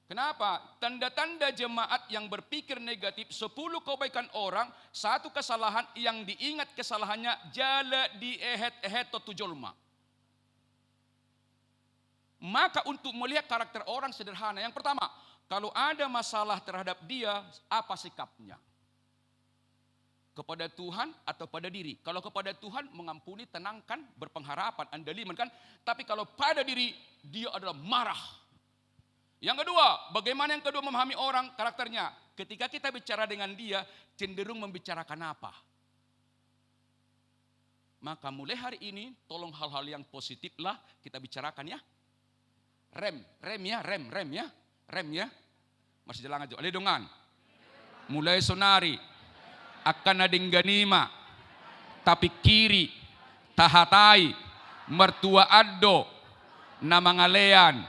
Kenapa? Tanda-tanda jemaat yang berpikir negatif, 10 kebaikan orang, 1 kesalahan yang diingat kesalahannya jala di ehet tujolma. Maka untuk melihat karakter orang sederhana, yang pertama, kalau ada masalah terhadap dia, apa sikapnya? Kepada Tuhan atau pada diri? Kalau kepada Tuhan mengampuni, tenangkan, berpengharapan, andaliman kan. Tapi kalau pada diri, dia adalah marah. Yang kedua, bagaimana yang kedua memahami orang karakternya? Ketika kita bicara dengan dia, cenderung membicarakan apa? Maka mulai hari ini, tolong hal-hal yang positif lah kita bicarakan ya. Rem ya. Masih jalan aja. Ale dongan. Mulai sonari. Akan ading ganima, tapi kiri, tahatai, mertua addo, nama ngalean,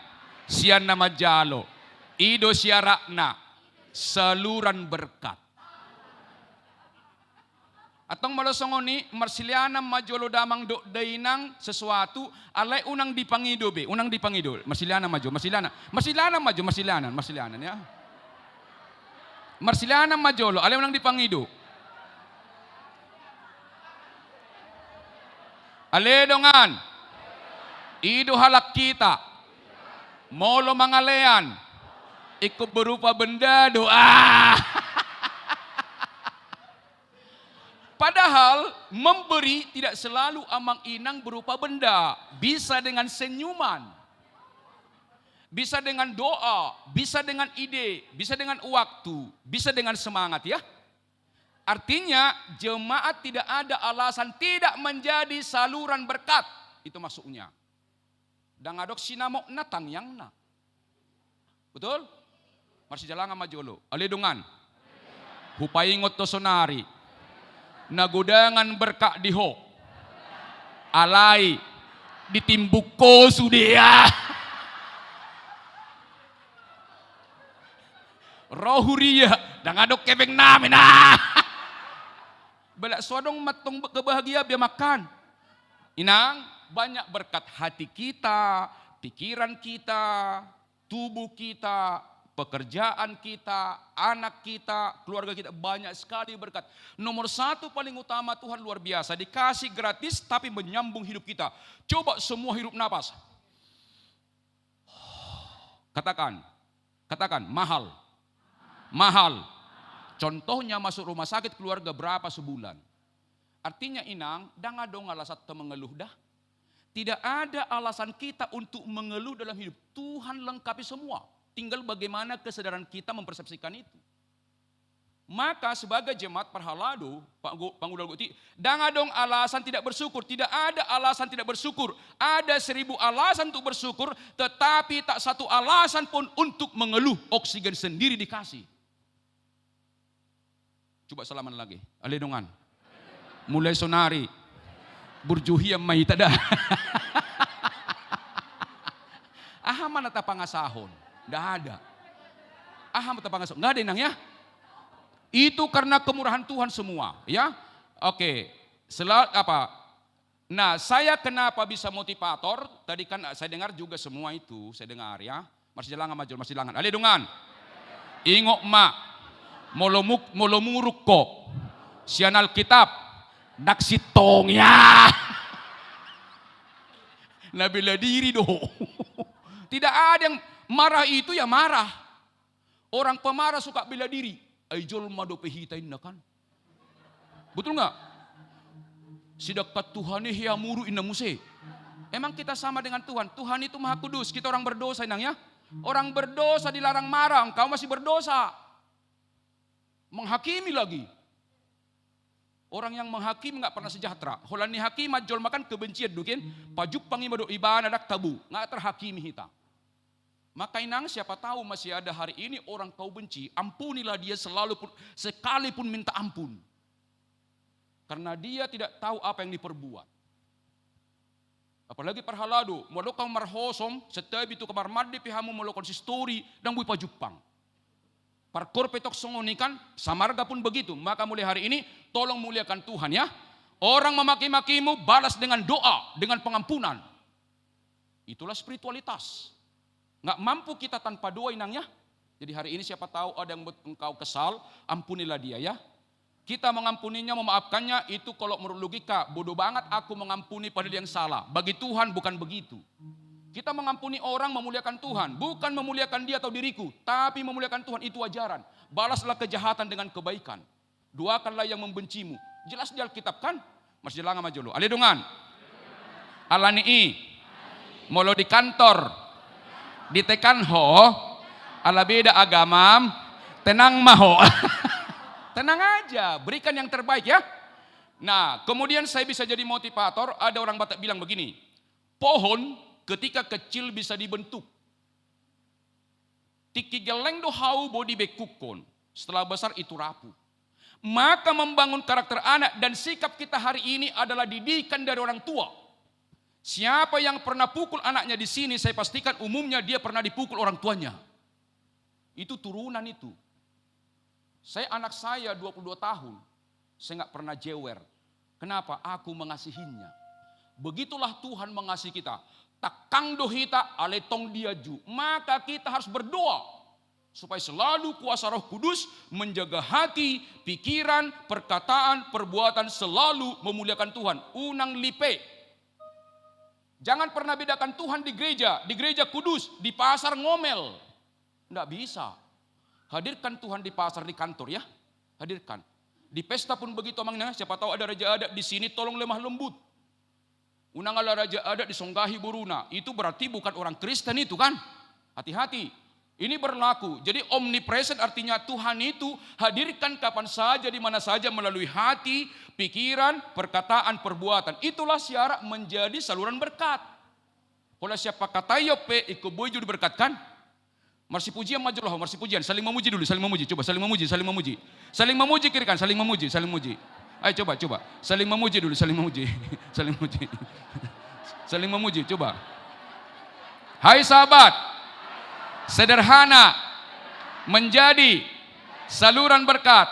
sian nama jalo, ido siarakna, saluran berkat. Atong malosongoni, marsiliana majolo damang do dainang sesuatu, alay unang dipangido be, unang dipangido, marsiliana maju ya. Marsiliana majolo, alay unang dipangido. Ale dongan, ido halak kita, molo mangalean, ikut berupa benda doa. Padahal memberi tidak selalu amang inang berupa benda, bisa dengan senyuman, bisa dengan doa, bisa dengan ide, bisa dengan waktu, bisa dengan semangat ya. Artinya jemaat tidak ada alasan tidak menjadi saluran berkat. Itu maksudnya. Dan adok sinamok natang yang na. Betul? Masih jalan sama jolo. Alidungan. Hupaingot to sonari. Nagudangan berkat diho. Alai. Ditimbuk ko sudia. Rohuria. Dan adok kebeng namin. Belak sodong matong kebahagia biar makan. Inang, banyak berkat hati kita, pikiran kita, tubuh kita, pekerjaan kita, anak kita, keluarga kita. Banyak sekali berkat. Nomor 1 paling utama Tuhan luar biasa. Dikasih gratis tapi menyambung hidup kita. Coba semua hirup napas. Katakan, Katakan, mahal. Mahal. Contohnya masuk rumah sakit keluarga berapa sebulan. Artinya inang, danga dong alasan kita mengeluh dah. Tidak ada alasan kita untuk mengeluh dalam hidup. Tuhan lengkapi semua. Tinggal bagaimana kesadaran kita mempersepsikan itu. Maka sebagai jemaat Parhalado, Panggudal Guti, danga dong alasan tidak bersyukur. Tidak ada alasan tidak bersyukur. Ada 1000 alasan untuk bersyukur, tetapi tak satu alasan pun untuk mengeluh. Oksigen sendiri dikasih. Coba salaman lagi. Aledongan. Mulai sonari. Burjuhia may tada. Aha mana tapangasahon? Nggak ada. Aha mana tapangasahon? Nggak ada inang ya? Itu karena kemurahan Tuhan semua, ya. Oke. Nah, saya kenapa bisa motivator? Tadi kan saya dengar juga semua itu, saya dengar ya. Masih jalan majul, masih jalan. Ale dungan. Ingok ma. Molomuruk ko. Sianal kitab. Naksitong ya. Nabila diri doh. Tidak ada yang marah itu ya marah. Orang pemarah suka bela diri. Aijol mado pehitain na kan. Betul nggak? Sidakat Tuhan ya muru inna muse. Emang kita sama dengan Tuhan. Tuhan itu maha kudus. Kita orang berdosa inang ya. Orang berdosa dilarang marah. Engkau masih berdosa. Menghakimi lagi. Orang yang menghakimi nggak pernah sejahtera. Holani hakim majol makan kebencian dukin. Pajuk pangimado ibana dak tabu. Nggak terhakimi kita. Maka inang siapa tahu masih ada hari ini orang kau benci, ampunilah dia sekalipun minta ampun. Karena dia tidak tahu apa yang diperbuat. Apalagi Parhalado, melakukan marhosom, setiap itu kamar mandi pihamu melakukan story dan bui pajupang. Parkor petok songonikan, samarga pun begitu. Maka mulai hari ini tolong muliakan Tuhan ya. Orang memaki-makimu balas dengan doa, dengan pengampunan. Itulah spiritualitas. Nggak mampu kita tanpa doa inangnya. Jadi hari ini siapa tahu ada yang engkau kesal, ampunilah dia ya. Kita mengampuninya, memaafkannya, itu kalau menurut logika, bodoh banget aku mengampuni padahal yang salah. Bagi Tuhan bukan begitu. Kita mengampuni orang memuliakan Tuhan, bukan memuliakan dia atau diriku, tapi memuliakan Tuhan itu ajaran. Balaslah kejahatan dengan kebaikan. Doakanlah yang membencimu. Jelas di Alkitab kan? Mas jelang sama jolo. Aledungan. Alanii. Molo di kantor. Ditekan ho, ala beda agama, tenang maho. Tenang aja, berikan yang terbaik ya. Nah, kemudian saya bisa jadi motivator, ada orang Batak bilang begini, pohon ketika kecil bisa dibentuk. Tiki geleng do hau bodi bekukon, setelah besar itu rapuh. Maka membangun karakter anak dan sikap kita hari ini adalah didikan dari orang tua. Siapa yang pernah pukul anaknya di sini, saya pastikan umumnya dia pernah dipukul orang tuanya. Itu turunan itu. Anak saya 22 tahun, saya nggak pernah jewer. Kenapa? Aku mengasihinya. Begitulah Tuhan mengasihi kita. Takang dohita aletong diaju. Maka kita harus berdoa supaya selalu kuasa Roh Kudus menjaga hati, pikiran, perkataan, perbuatan selalu memuliakan Tuhan. Unang lipe. Jangan pernah bedakan Tuhan di gereja kudus, di pasar ngomel. Tidak bisa. Hadirkan Tuhan di pasar, di kantor ya. Hadirkan. Di pesta pun begitu amangnya, siapa tahu ada raja adat di sini, tolong lemah lembut. Unang ala raja adat disonggahi buruna, itu berarti bukan orang Kristen itu kan. Hati-hati. Ini berlaku. Jadi omnipresent artinya Tuhan itu hadirkan kapan saja, di mana saja melalui hati, pikiran, perkataan, perbuatan. Itulah syarat menjadi saluran berkat. Kalau siapa kata yope ikut boy jadi berkat kan? Marsi pujian majulah, marsi pujian. Saling memuji dulu, saling memuji. Coba saling memuji, saling memuji. Saling memuji kiri kan, saling memuji, saling memuji. Ayo coba. Saling memuji dulu, saling memuji. Saling memuji. Saling memuji, coba. Hai sahabat. Sederhana menjadi saluran berkat.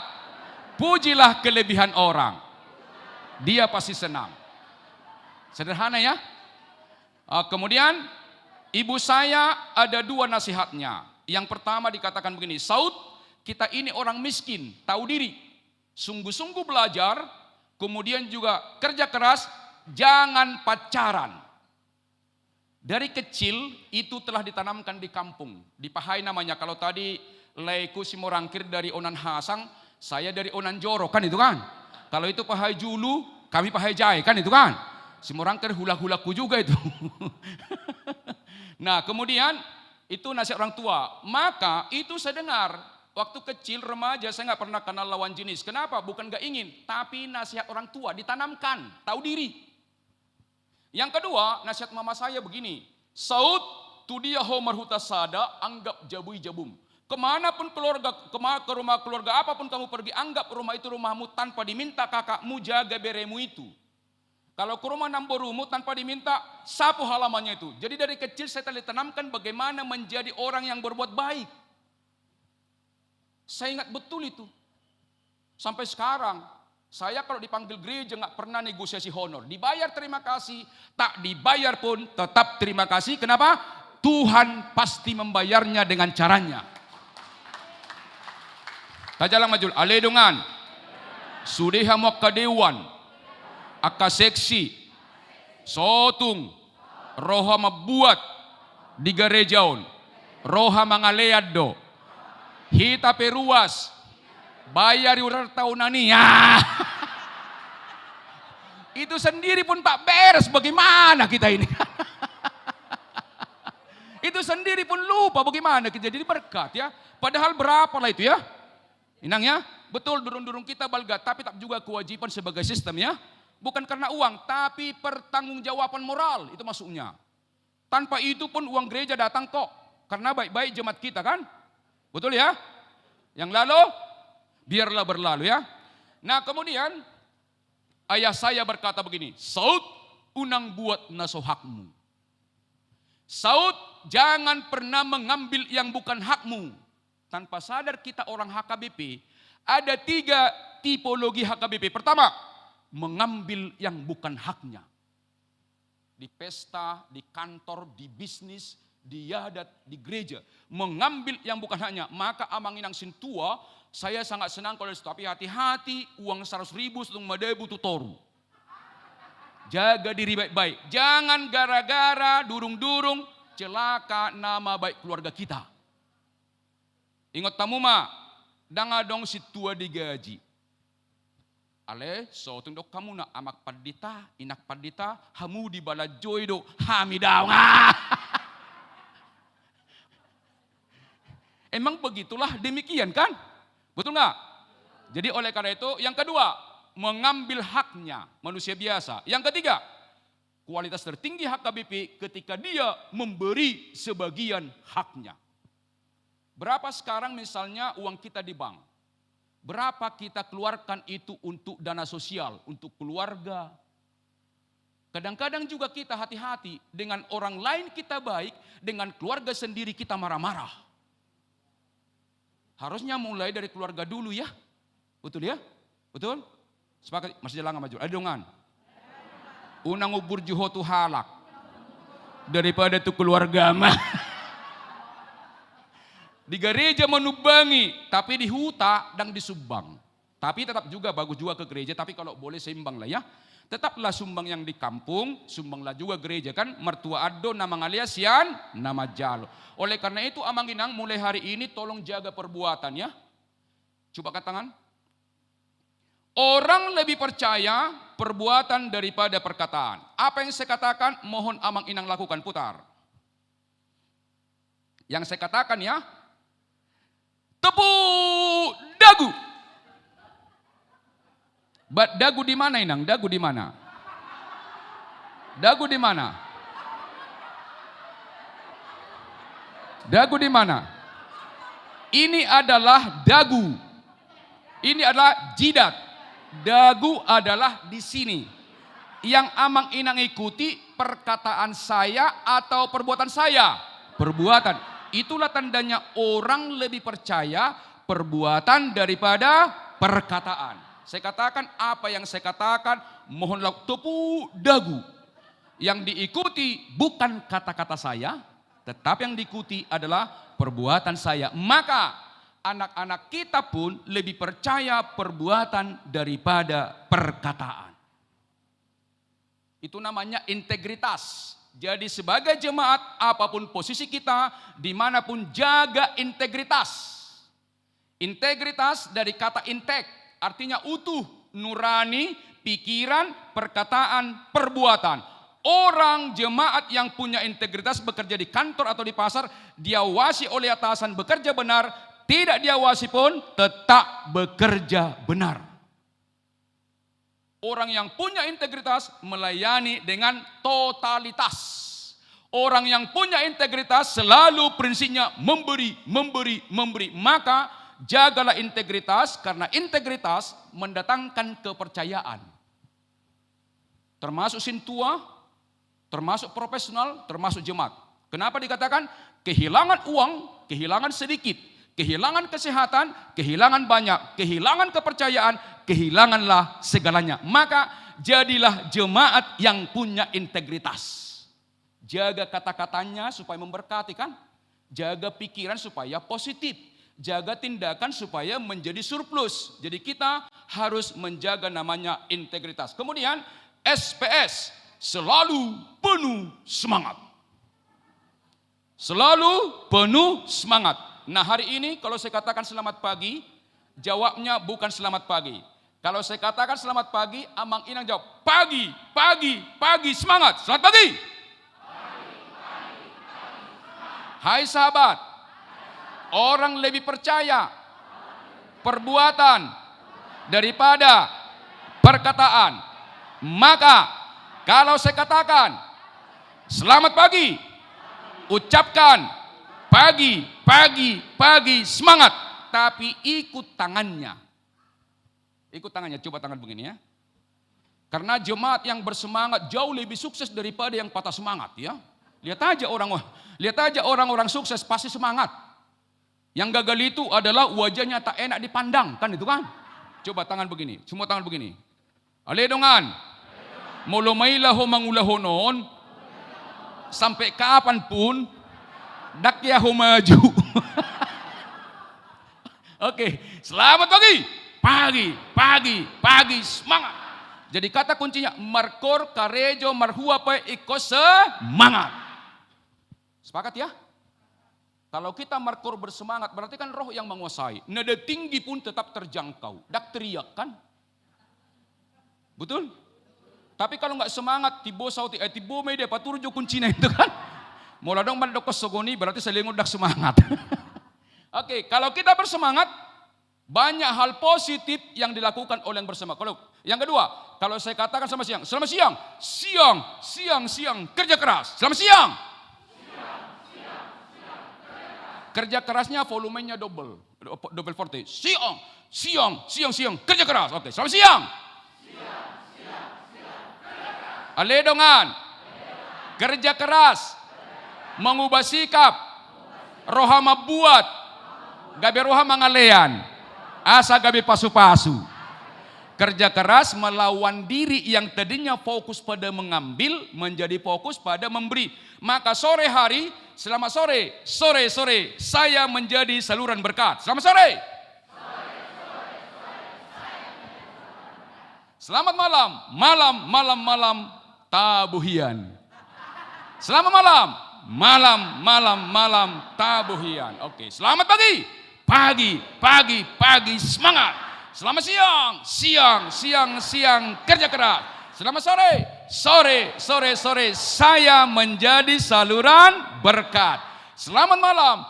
Pujilah kelebihan orang. Dia pasti senang. Sederhana ya. Kemudian ibu saya ada 2 nasihatnya. Yang pertama dikatakan begini, Saud, kita ini orang miskin, tahu diri. Sungguh-sungguh belajar, kemudian juga kerja keras, jangan pacaran. Dari kecil itu telah ditanamkan di kampung. Di Pahai namanya, kalau tadi Leiku Simorangkir dari Onan Hasang, saya dari Onan Joro, kan itu kan. Kalau itu Pahai Julu, kami Pahai Jai, kan itu kan. Simorangkir hula-hulaku juga itu. Nah kemudian itu nasihat orang tua. Maka itu saya dengar, waktu kecil remaja saya nggak pernah kenal lawan jenis. Kenapa? Bukan nggak ingin, tapi nasihat orang tua ditanamkan, tahu diri. Yang kedua, nasihat mama saya begini, Saud tudia homar hutasada anggap jabui jabum. Kemanapun keluarga, ke rumah keluarga apapun kamu pergi, anggap rumah itu rumahmu tanpa diminta kakakmu jaga beremu itu. Kalau ke rumah namborumu tanpa diminta, sapu halamannya itu. Jadi dari kecil saya telah ditanamkan bagaimana menjadi orang yang berbuat baik. Saya ingat betul itu. Sampai sekarang, saya kalau dipanggil gereja nggak pernah negosiasi honor. Dibayar terima kasih, tak dibayar pun tetap terima kasih. Kenapa? Tuhan pasti membayarnya dengan caranya. Tajalang majul, aledungan, sudeha muakkadewan, akaseksi, sotung, roha mabuat, di gerejaun, roha mangaleado, hita peruas, bayar urar tahunani. Ya. Itu sendiri pun tak beres, bagaimana kita ini? Itu sendiri pun lupa bagaimana kita jadi berkat ya. Padahal berapa lah itu ya? Inang ya, betul durung-durung kita balga, tapi tak juga kewajiban sebagai sistem ya. Bukan karena uang, tapi pertanggungjawaban moral itu masuknya. Tanpa itu pun uang gereja datang kok, karena baik-baik jemaat kita kan? Betul ya? Yang lalu, biarlah berlalu ya. Nah kemudian, ayah saya berkata begini, Saud unang buat nasohakmu. Saud jangan pernah mengambil yang bukan hakmu. Tanpa sadar kita orang HKBP, ada 3 tipologi HKBP. Pertama, mengambil yang bukan haknya. Di pesta, di kantor, di bisnis, di yadat, di gereja. Mengambil yang bukan haknya. Maka amanginang sintua, saya sangat senang kalau tapi hati-hati uang 100.000 setung madebu tutoru. Jaga diri baik-baik. Jangan gara-gara durung-durung celaka nama baik keluarga kita. Ingat tamu ma, dangadong si tua digaji. Ale, so tundok kamu na amak padita, inak padita, hamu di bala joy do, hamidaw nga. Emang begitulah demikian kan? Betul nggak? Jadi oleh karena itu, yang kedua, mengambil haknya manusia biasa. Yang ketiga, kualitas tertinggi HKBP ketika dia memberi sebagian haknya. Berapa sekarang misalnya uang kita di bank? Berapa kita keluarkan itu untuk dana sosial, untuk keluarga? Kadang-kadang juga kita hati-hati dengan orang lain kita baik, dengan keluarga sendiri kita marah-marah. Harusnya mulai dari keluarga dulu ya. Betul ya? Betul? Sepakat? Masih jalan maju. Ada dongan. Unang ubur juho tu halak. Daripada tu keluarga mah. Di gereja menubangi, tapi di huta dan disumbang. Tapi tetap juga bagus juga ke gereja, tapi kalau boleh seimbang lah ya. Tetaplah sumbang yang di kampung, sumbanglah juga gereja kan. Mertua ado nama ngalias yan, nama jalo. Oleh karena itu amanginang mulai hari ini tolong jaga perbuatan ya. Coba angkat tangan. Orang lebih percaya perbuatan daripada perkataan. Apa yang saya katakan mohon amang inang lakukan, putar. Yang saya katakan ya. Tepuk dagu. Dagu di mana inang? Dagu di mana? Dagu di mana? Dagu di mana? Ini adalah dagu. Ini adalah jidat. Dagu adalah di sini. Yang amang inang ikuti perkataan saya atau perbuatan saya? Perbuatan. Itulah tandanya orang lebih percaya perbuatan daripada perkataan. Saya katakan apa yang saya katakan, mohonlah tepuk dagu. Yang diikuti bukan kata-kata saya, tetapi yang diikuti adalah perbuatan saya. Maka anak-anak kita pun lebih percaya perbuatan daripada perkataan. Itu namanya integritas. Jadi sebagai jemaat, apapun posisi kita, dimanapun jaga integritas. Integritas dari kata integ, artinya utuh, nurani, pikiran, perkataan, perbuatan. Orang jemaat yang punya integritas bekerja di kantor atau di pasar, diawasi oleh atasan bekerja benar, tidak diawasi pun tetap bekerja benar. Orang yang punya integritas melayani dengan totalitas. Orang yang punya integritas selalu prinsipnya memberi, memberi, memberi. Maka jagalah integritas, karena integritas mendatangkan kepercayaan. Termasuk sintua, termasuk profesional, termasuk jemaat. Kenapa dikatakan kehilangan uang, kehilangan sedikit, kehilangan kesehatan, kehilangan banyak, kehilangan kepercayaan, kehilanganlah segalanya. Maka jadilah jemaat yang punya integritas. Jaga kata-katanya supaya memberkati kan? Jaga pikiran supaya positif. Jaga tindakan supaya menjadi surplus. Jadi kita harus menjaga namanya integritas. Kemudian SPS, selalu penuh semangat. Selalu penuh semangat. Nah hari ini kalau saya katakan selamat pagi, jawabnya bukan selamat pagi. Kalau saya katakan selamat pagi, Amang Inang jawab pagi, pagi, pagi, semangat. Selamat pagi. Hai sahabat, orang lebih percaya perbuatan daripada perkataan. Maka kalau saya katakan selamat pagi, ucapkan pagi, pagi, pagi, semangat. Tapi ikut tangannya. Ikut tangannya, coba tangan begini ya. Karena jemaat yang bersemangat jauh lebih sukses daripada yang patah semangat ya. Lihat aja orang-orang sukses pasti semangat. Yang gagal itu adalah wajahnya tak enak dipandang, kan itu kan? Coba tangan begini, semua tangan begini. Ale dongan. Molomailah ho mangulahonon sampai kapanpun dakya ho maju. Oke, selamat pagi. Pagi, pagi, pagi, semangat. Jadi kata kuncinya markor karejo marhua pe iko semangat. Sepakat ya? Kalau kita markor bersemangat berarti kan roh yang menguasai. Nada tinggi pun tetap terjangkau. Dak teriak kan? Betul? Tapi kalau nggak semangat, tibo sauti, tibo media paturjo kuncinya itu kan? Mula dong mandok sogoni berarti selingut dak semangat. Oke, kalau kita bersemangat, banyak hal positif yang dilakukan oleh yang bersemangat. Kalau yang kedua, kalau saya katakan selamat siang, selamat siang, siang, siang, siang, kerja keras, selamat siang. Kerja kerasnya volumenya double forte. Siang, siang, siang, siang, kerja keras. Oke, selamat siang. Aledongan, kerja keras, mengubah sikap, rohama buat, gabe rohama ngalean, asa gabe pasu-pasu. Kerja keras melawan diri yang tadinya fokus pada mengambil menjadi fokus pada memberi. Maka sore hari, selamat sore, sore, saya menjadi saluran berkat. Selamat sore. Selamat malam, malam, tabuhian. Selamat malam, tabuhian. Oke, selamat pagi, pagi, semangat. Selamat siang, kerja keras. Selamat sore, saya menjadi saluran berkat. Selamat malam,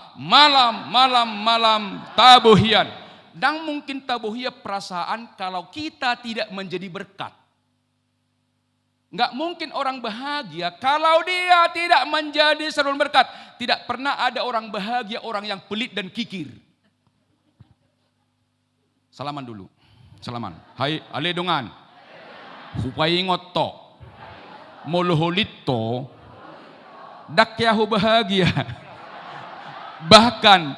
tabuhian. Dan mungkin tabuhia perasaan kalau kita tidak menjadi berkat. Nggak mungkin orang bahagia kalau dia tidak menjadi saluran berkat. Tidak pernah ada orang bahagia, orang yang pelit dan kikir. Salaman dulu. Salaman. Hai, ale dongan. Hupai ngoto. Moloholito. Dakyahu bahagia. Bahkan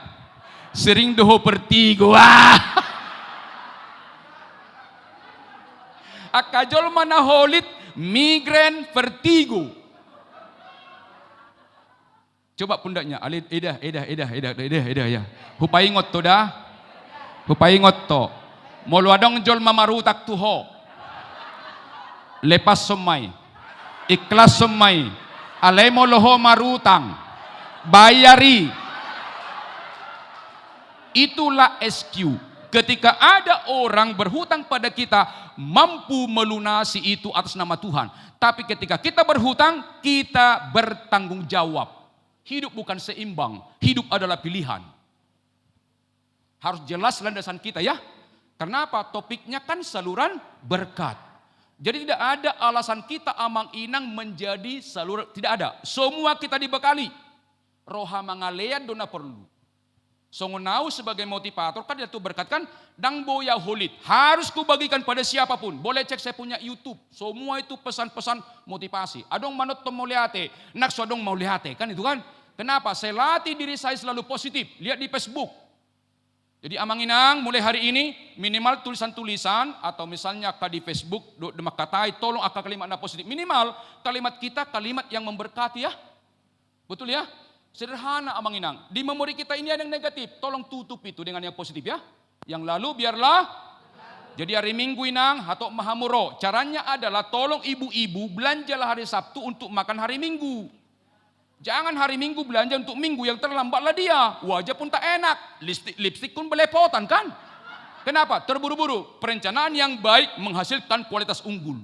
sering doho pertigo. Akajol mana holit migren vertigo. Coba pundaknya. Ale edah ya. Hupai ngoto dah. Hupai ngoto, moluadong jol mamaru tak tuho, lepas somai, ikhlas somai, Alemo loho marutang. Bayari. Itulah SQ. Ketika ada orang berhutang pada kita, mampu melunasi itu atas nama Tuhan. Tapi ketika kita berhutang, kita bertanggung jawab. Hidup bukan seimbang, hidup adalah pilihan. Harus jelas landasan kita ya. Kenapa? Topiknya kan saluran berkat. Jadi tidak ada alasan kita amang inang menjadi saluran, tidak ada. Semua kita dibekali. Roha mangalean dona perlu. Songonau sebagai motivator kan itu berkat kan dang boya holit. Harus kubagikan pada siapapun. Boleh cek saya punya YouTube. Semua itu pesan-pesan motivasi. Adong manot to mau liate, nak sodong mau liate kan itu kan. Kenapa? Saya latih diri saya selalu positif. Lihat di Facebook. Jadi amang inang mulai hari ini minimal tulisan-tulisan atau misalnya di Facebook demak katai tolong akal kalimat na positif. Minimal kalimat kita kalimat yang memberkati ya. Betul ya? Sederhana amang inang. Di memori kita ini ada yang negatif. Tolong tutup itu dengan yang positif ya. Yang lalu biarlah. Jadi hari Minggu inang atau mahamuro. Caranya adalah tolong ibu-ibu belanjalah hari Sabtu untuk makan hari Minggu. Jangan hari Minggu belanja untuk Minggu yang terlambatlah dia. Wajah pun tak enak. Lipstik pun belepotan kan. Kenapa? Terburu-buru. Perencanaan yang baik menghasilkan kualitas unggul.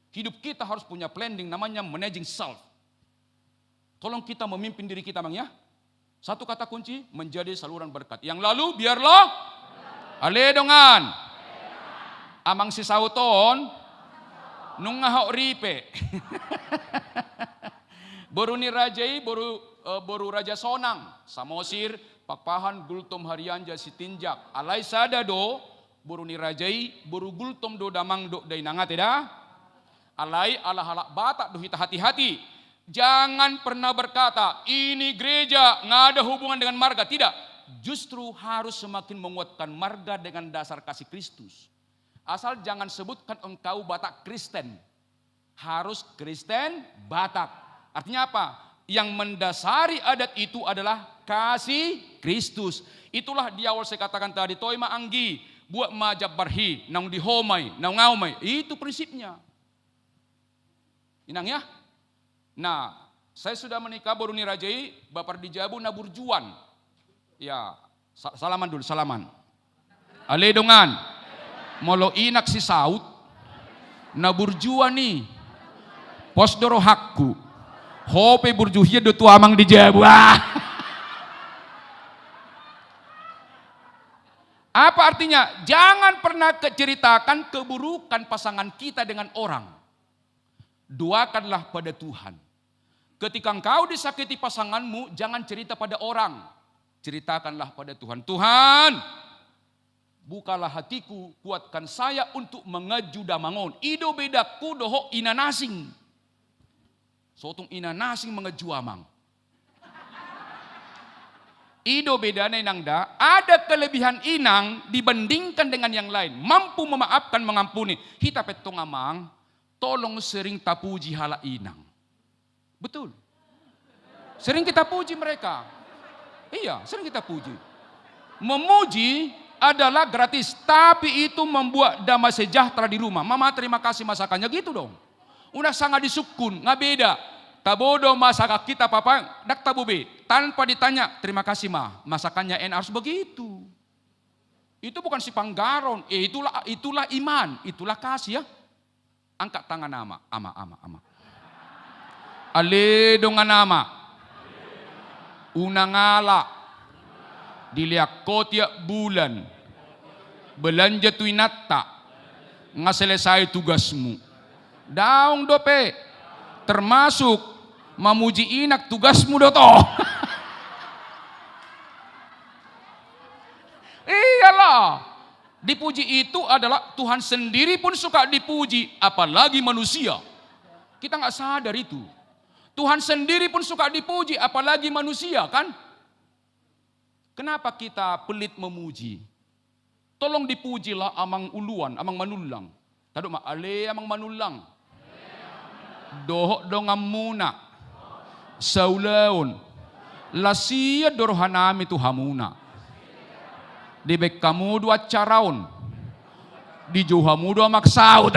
Hidup kita harus punya planning namanya managing self. Tolong kita memimpin diri kita bang ya. Satu kata kunci menjadi saluran berkat. Yang lalu biarlah aledongan. Amang si sauton nungahok ripe. Boru ni rajai boru raja sonang samosir pakpahan gultom harianja si tinjak alai sada do boru ni rajai boru gultom do damang do dainanga teda alai ala halak batak do hita hati-hati. Jangan pernah berkata, ini gereja nggak ada hubungan dengan marga. Tidak, justru harus semakin menguatkan marga dengan dasar kasih Kristus. Asal jangan sebutkan engkau Batak Kristen. Harus Kristen Batak. Artinya apa? Yang mendasari adat itu adalah kasih Kristus. Itulah di awal saya katakan tadi, toima anggi, buat majab barhi, nang dihomai, nang ngaumai. Itu prinsipnya. Inang ya? Nah, saya sudah menikah baru ni rajai, Bapak di Jabu naburjuan. Ya, salaman dulu, salaman. Aledongan, molo inak si saut, naburjuan nih. Posdoro hakku, hope burjuhnya do tu amang di Jabu. Apa artinya? Jangan pernah ceritakan keburukan pasangan kita dengan orang. Doakanlah pada Tuhan. Ketika engkau disakiti pasanganmu, jangan cerita pada orang. Ceritakanlah pada Tuhan. Tuhan, bukalah hatiku, kuatkan saya untuk mengeju damangon. Ido bedaku doho ina nasing. Sotung ina nasing mengeju amang. Ido bedana inangda, ada kelebihan inang dibandingkan dengan yang lain. Mampu memaafkan, mengampuni. Hita petong amang, tolong sering tapuji hala inang. Betul. Sering kita puji mereka. Iya, sering kita puji. Memuji adalah gratis, tapi itu membuat damai sejahtera di rumah. Mama terima kasih masakannya gitu dong. Udah sangat disukun, nggak beda. Tabodo masakan kita papa, dak tabube. Tanpa ditanya, terima kasih ma, masakannya enak, harus begitu. Itu bukan si panggaron, itulah iman, itulah kasih ya. Angkat tangan ama. Ale dongan nama. Unangala. Dilihat kotiak bulan. Belanja tuinata. Nga selesai tugasmu. Daung dope. Termasuk memuji inak tugasmu doto. Iyalah. Dipuji itu adalah Tuhan sendiri pun suka dipuji. Apalagi manusia. Kita nggak sadar itu. Tuhan sendiri pun suka dipuji, apalagi manusia kan? Kenapa kita pelit memuji? Tolong dipujilah amang uluan, amang manulang. Taduk ma ale amang manulang. Dohok dongam muna. Saulaun. Lasia dorohanami tu hamuna. Dibek kamu dua caraun. Di johamu dua maksaud.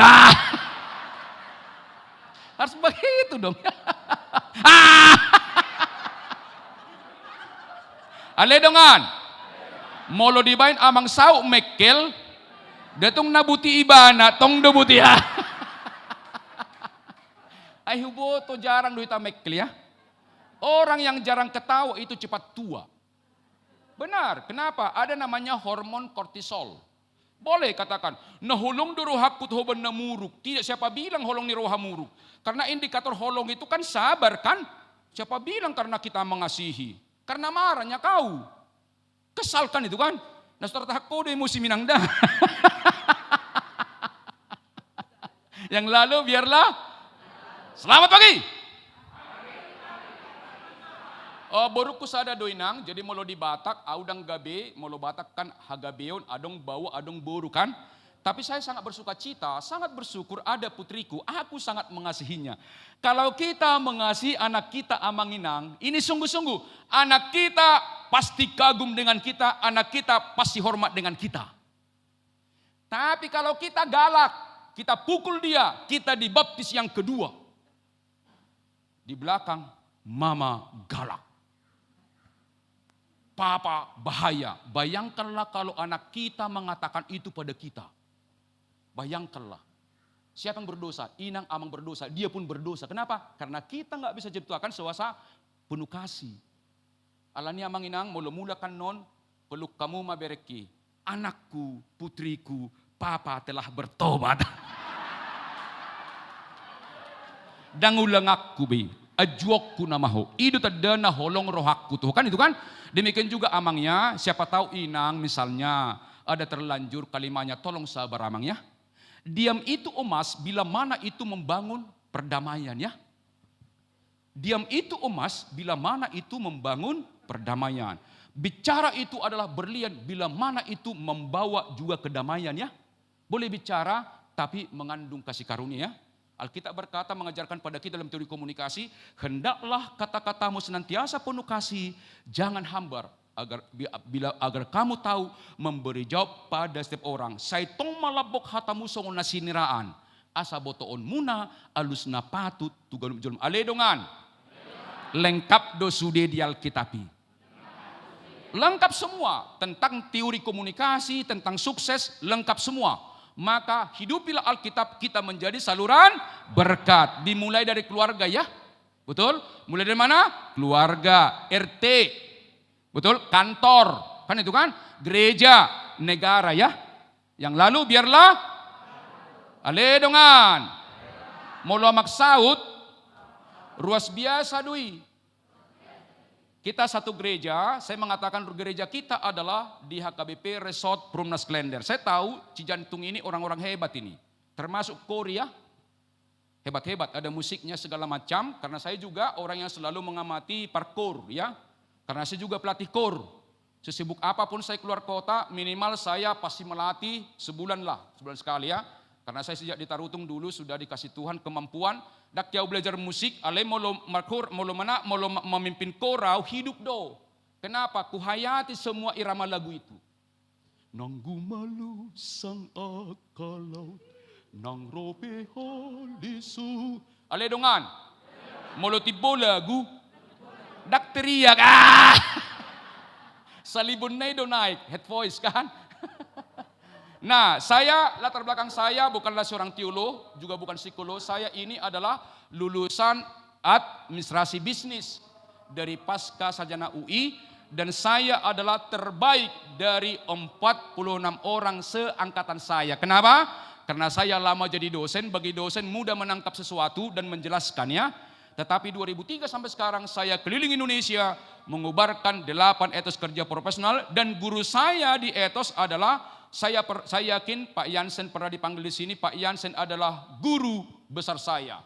Harus begitu dong. Ale dongan. Molo dibain amang sau mekel. Datong nabuti ibana, tong debuti ya. Ay hubo to jarang duita mekel ya. Orang yang jarang ketawa itu cepat tua. Benar, kenapa? Ada namanya hormon kortisol. Boleh katakan, nahulong duruhakut hoban na muruk. Tidak, siapa bilang holong ni roha muruk? Karena indikator holong itu kan sabar kan? Siapa bilang karena kita mengasihi? Karena marahnya kau. Kesal kan itu kan? Nah setelah aku deh musim minangda. Yang lalu biarlah. Selamat pagi. Oh, baru kusada doinang, jadi molo di Batak, audang gabe, molo Batak kan hagabeon, adong bawa, adong boru kan. Tapi saya sangat bersuka cita, sangat bersyukur ada putriku, aku sangat mengasihinya. Kalau kita mengasihi anak kita Amanginang, ini sungguh-sungguh, anak kita pasti kagum dengan kita, anak kita pasti hormat dengan kita. Tapi kalau kita galak, kita pukul dia, kita dibaptis yang kedua. Di belakang, mama galak. Papa bahaya. Bayangkanlah kalau anak kita mengatakan itu pada kita. Bayangkanlah. Siapa yang berdosa? Inang Amang berdosa. Dia pun berdosa. Kenapa? Karena kita nggak bisa ciptakan suasana penuh kasih. Alani Amang Inang mula-mulakan non peluk kamu mabereki. Anakku, putriku, papa telah bertobat. Dangulang aku be. Ajuokku namaho. Itu tadana holong rohakku tuh kan itu kan. Demikian juga amangnya. Siapa tahu Inang misalnya ada terlanjur kalimanya tolong sabar amangnya. Diam itu emas bila mana itu membangun perdamaian ya. Diam itu emas bila mana itu membangun perdamaian. Bicara itu adalah berlian bila mana itu membawa juga kedamaian ya. Boleh bicara tapi mengandung kasih karunia ya. Alkitab berkata mengajarkan pada kita dalam teori komunikasi, hendaklah kata-katamu senantiasa penuh kasih, jangan hambar. Agar kamu tahu memberi jawab pada setiap orang. Saitong malabok hatamu songon nasiniraan. Asa botoon muna alusna patut tugan jolom aledongan. Lengkap dosude di Alkitabi. Lengkap semua tentang teori komunikasi, tentang sukses, lengkap semua. Maka hidupilah Alkitab kita menjadi saluran berkat. Dimulai dari keluarga ya. Betul? Mulai dari mana? Keluarga, RT. Betul? Kantor. Kan itu kan? Gereja, negara ya. Yang lalu biarlah aledongan. Molo maksaut ruas biasa dui. Kita satu gereja, saya mengatakan gereja kita adalah di HKBP Resort Perumnas Klender. Saya tahu Cijantung ini orang-orang hebat ini. Termasuk Korea. Hebat-hebat, ada musiknya segala macam. Karena saya juga orang yang selalu mengamati parkour ya. Karena saya juga pelatih kor. Sesibuk apapun saya keluar kota, minimal saya pasti melatih sebulan sekali ya. Karena saya sejak di Tarutung dulu sudah dikasih Tuhan kemampuan. Dak jauh belajar musik, ale molo memimpin korau hidup do. Kenapa? Kuhayati semua irama lagu itu. Nang gumalu sang akalau, nang robe holisu. Ale dongan, molo tibo lagu, dak teriak. Salibun na do naik, head voice kan. Nah, saya latar belakang saya bukanlah seorang teolog, juga bukan psikolog. Saya ini adalah lulusan administrasi bisnis dari Pasca Sarjana UI dan saya adalah terbaik dari 46 orang seangkatan saya. Kenapa? Karena saya lama jadi dosen, bagi dosen mudah menangkap sesuatu dan menjelaskannya. Tetapi 2003 sampai sekarang saya keliling Indonesia mengubarkan 8 etos kerja profesional dan guru saya di etos adalah saya yakin Pak Jansen pernah dipanggil di sini. Pak Jansen adalah guru besar saya.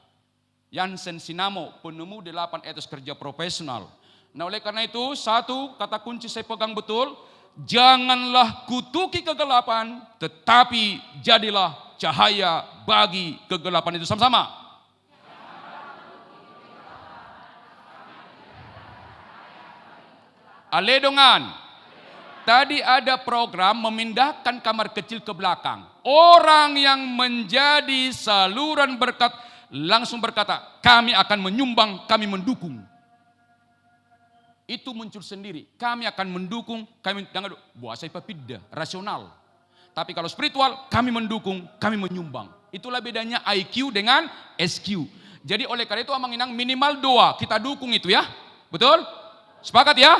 Jansen Sinamo, penemu 8 etos kerja profesional. Nah oleh karena itu, satu kata kunci saya pegang betul. Janganlah kutuki kegelapan, tetapi jadilah cahaya bagi kegelapan itu. Sama-sama. Aledongan. Tadi ada program memindahkan kamar kecil ke belakang. Orang yang menjadi saluran berkat langsung berkata, kami akan menyumbang, kami mendukung. Itu muncul sendiri, kami akan mendukung, kami jangan buasa papida, rasional. Tapi kalau spiritual, kami mendukung, kami menyumbang. Itulah bedanya IQ dengan SQ. Jadi oleh karena itu Amang Inang minimal doa, kita dukung itu ya. Betul? Sepakat ya?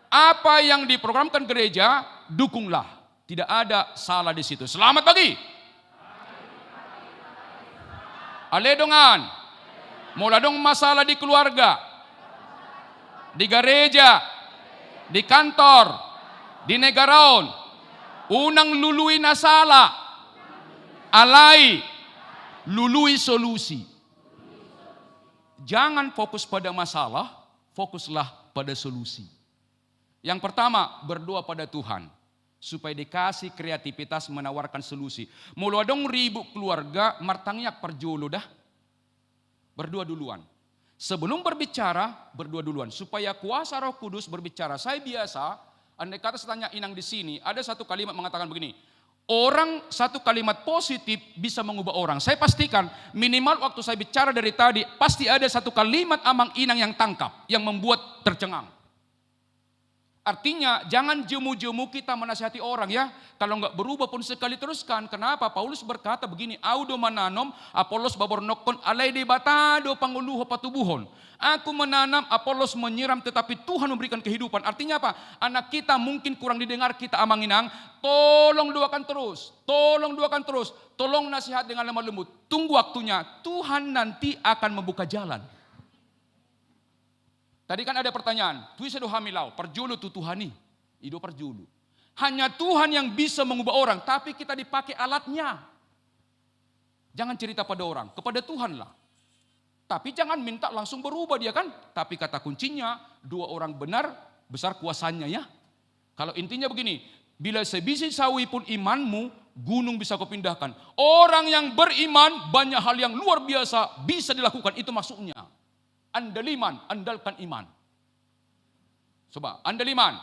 Apa yang diprogramkan gereja, dukunglah. Tidak ada salah di situ. Selamat pagi. Aledongan. Mula dong masalah di keluarga, di gereja, di kantor, di negaraon. Unang lului na sala, alai, lului solusi. Jangan fokus pada masalah, fokuslah pada solusi. Yang pertama, berdoa pada Tuhan supaya dikasih kreativitas menawarkan solusi. Mulu dong ribu keluarga, martangyak perjolo dah. Berdoa duluan. Sebelum berbicara, berdoa duluan supaya kuasa Roh Kudus berbicara. Saya biasa, andai kata saya tanya Inang di sini, ada satu kalimat mengatakan begini, orang satu kalimat positif bisa mengubah orang. Saya pastikan minimal waktu saya bicara dari tadi, pasti ada satu kalimat Amang Inang yang tangkap, yang membuat tercengang. Artinya jangan jemu-jemu kita menasihati orang ya. Kalau enggak berubah pun sekali teruskan. Kenapa? Paulus berkata begini, audo mananom, Apolos babornokon, alai de batado panguluho patubuhon. Aku menanam, Apolos menyiram, tetapi Tuhan memberikan kehidupan. Artinya apa? Anak kita mungkin kurang didengar kita Amang Inang, tolong doakan terus, tolong doakan terus, tolong nasihat dengan lemah lembut. Tunggu waktunya, Tuhan nanti akan membuka jalan. Tadi kan ada pertanyaan, tuisa do hamilau, perjulu tu Tuhani, ido perjulu. Hanya Tuhan yang bisa mengubah orang, tapi kita dipakai alatnya. Jangan cerita pada orang, kepada Tuhan lah. Tapi jangan minta langsung berubah dia kan. Tapi kata kuncinya, dua orang benar, besar kuasanya ya. Kalau intinya begini, bila sebisi sawi pun imanmu, gunung bisa kau pindahkan. Orang yang beriman, banyak hal yang luar biasa bisa dilakukan, itu maksudnya. Andaliman, andalkan iman. Coba, andaliman,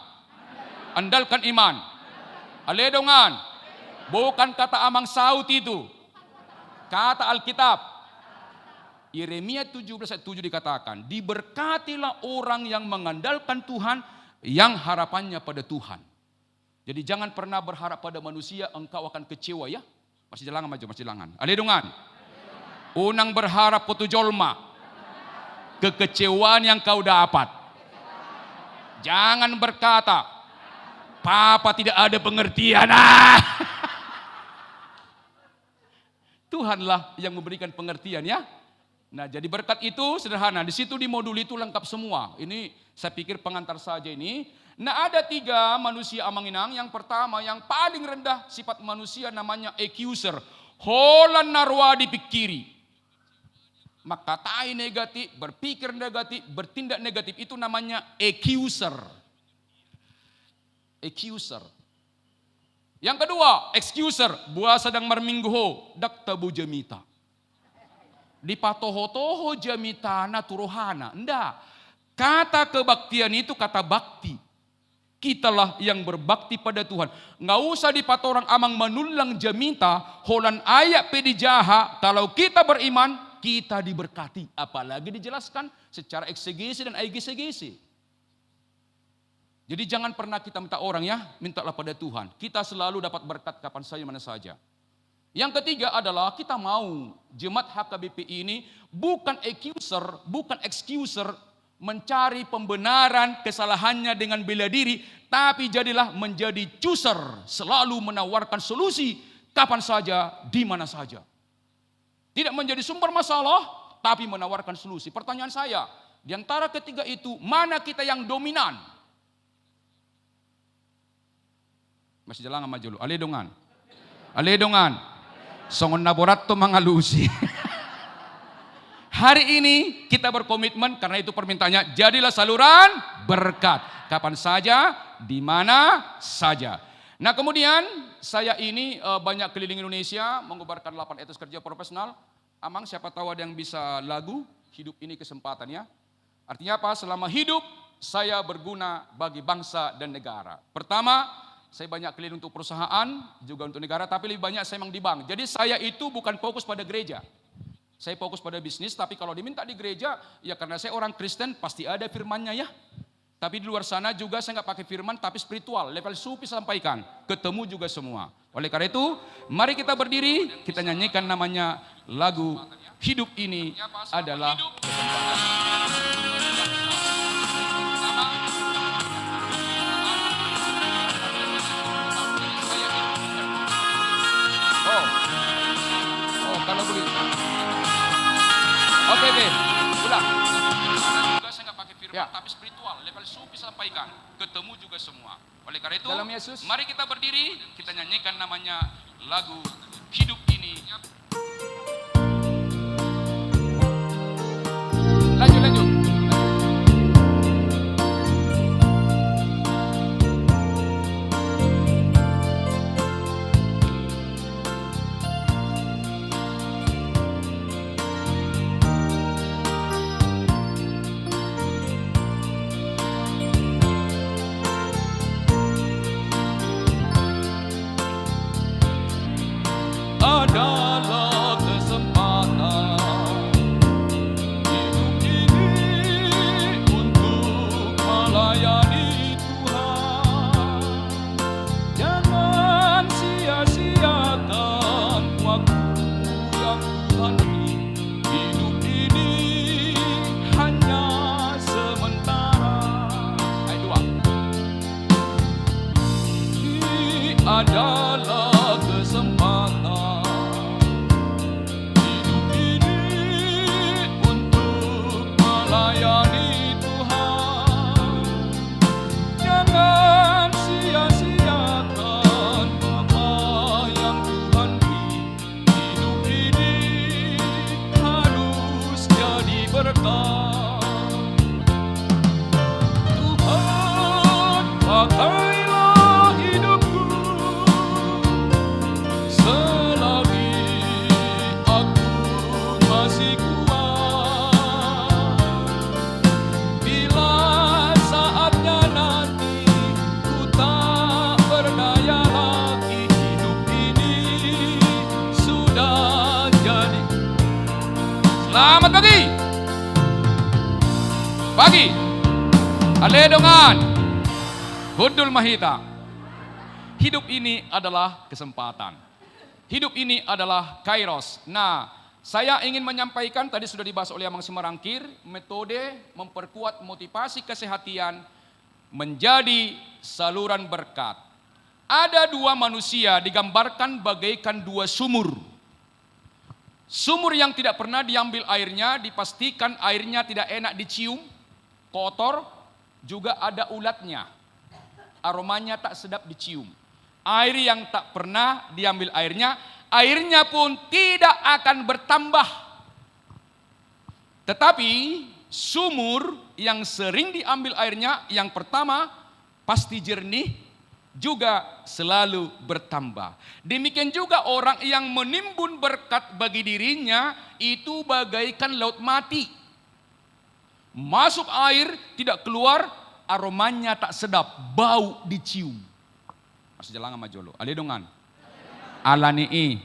andalkan iman. Aledongan, bukan kata Amang Saud itu. Kata Alkitab. Yeremia 17 ayat 7 dikatakan, diberkatilah orang yang mengandalkan Tuhan, yang harapannya pada Tuhan. Jadi jangan pernah berharap pada manusia, engkau akan kecewa ya. Masih jalangan maju, masih jalangan. Aledongan, unang berharap putu jolma. Kekecewaan yang kau dapat. Jangan berkata, Papa tidak ada pengertian. Tuhanlah yang memberikan pengertian ya. Nah jadi berkat itu sederhana. Di situ di modul itu lengkap semua. Ini saya pikir pengantar saja ini. Nah ada 3 manusia Amang Inang. Yang pertama yang paling rendah sifat manusia namanya accuser. Holan narwa dipikiri. Maka tai negatif, berpikir negatif, bertindak negatif, itu namanya accuser. Accuser. Yang kedua, excuser, buah sedang marmingguho, dak tabu jamita. Di patoho-toho jamita naturohana. Enggak. Kata kebaktian itu kata bakti. Kitalah yang berbakti pada Tuhan. Nggak usah dipatorang amang manulang jamita, holan ayak pedijaha, kalau kita beriman, kita diberkati, apalagi dijelaskan secara eksegesi dan eigesegesi. Jadi jangan pernah kita minta orang ya, mintalah pada Tuhan. Kita selalu dapat berkat kapan saja mana saja. Yang ketiga adalah kita mau jemaat HKBP ini bukan accuser, bukan excuser, mencari pembenaran kesalahannya dengan bela diri, tapi jadilah menjadi chooser, selalu menawarkan solusi kapan saja, di mana saja. Tidak menjadi sumber masalah, tapi menawarkan solusi. Pertanyaan saya, di antara ketiga itu, mana kita yang dominan? Masih jalan sama julu. Aledongan. Aledongan. Songon naborato mangalusi. Hari ini kita berkomitmen, karena itu permintaannya, jadilah saluran berkat. Kapan saja, di mana saja. Nah kemudian saya ini banyak keliling Indonesia mengubarkan 8 etos kerja profesional. Amang siapa tahu ada yang bisa lagu, hidup ini kesempatan ya. Artinya apa? Selama hidup saya berguna bagi bangsa dan negara. Pertama, saya banyak keliling untuk perusahaan, juga untuk negara, tapi lebih banyak saya memang di bank. Jadi saya itu bukan fokus pada gereja. Saya fokus pada bisnis, tapi kalau diminta di gereja, ya karena saya orang Kristen, pasti ada firmannya ya. Tapi di luar sana juga saya nggak pakai firman, tapi spiritual, level sufi sampaikan, ketemu juga semua. Oleh karena itu, mari kita berdiri, kita nyanyikan namanya lagu Hidup Ini Adalah Kesempatan. Oh, kalau begitu. Oke, ulang. Juga saya nggak pakai firman, tapi spiritual, level sufi sampaikan, ketemu juga semua. Oleh karena itu, dalam Yesus, mari kita berdiri, kita nyanyikan namanya lagu Hidup Ini. Lanjut. Adalah kesempatan hidup ini untuk melayani Tuhan. Jangan sia-siakan waktu yang Tuhan beri. Hidup ini hanya sementara. Ini adalah kesempatan melayani Tuhan. Jangan sia-siakan apa yang Tuhan beri. Hidup ini harus jadi berkat. Tuhan, pakailah hidupku selagi aku masih selamat pagi. Aledongan. Hudul Mahita. Hidup ini adalah kesempatan. Hidup ini adalah kairos. Nah, saya ingin menyampaikan, tadi sudah dibahas oleh Amang Semerangkir, metode memperkuat motivasi kesehatan menjadi saluran berkat. Ada dua manusia digambarkan bagaikan dua sumur. Sumur yang tidak pernah diambil airnya, dipastikan airnya tidak enak dicium, kotor, juga ada ulatnya. Aromanya tak sedap dicium. Air yang tak pernah diambil airnya pun tidak akan bertambah. Tetapi sumur yang sering diambil airnya, yang pertama pasti jernih, juga selalu bertambah. Demikian juga orang yang menimbun berkat bagi dirinya itu bagaikan laut mati. Masuk air tidak keluar, aromanya tak sedap, bau dicium. Masih jalan sama jolo. Aledongan. Alani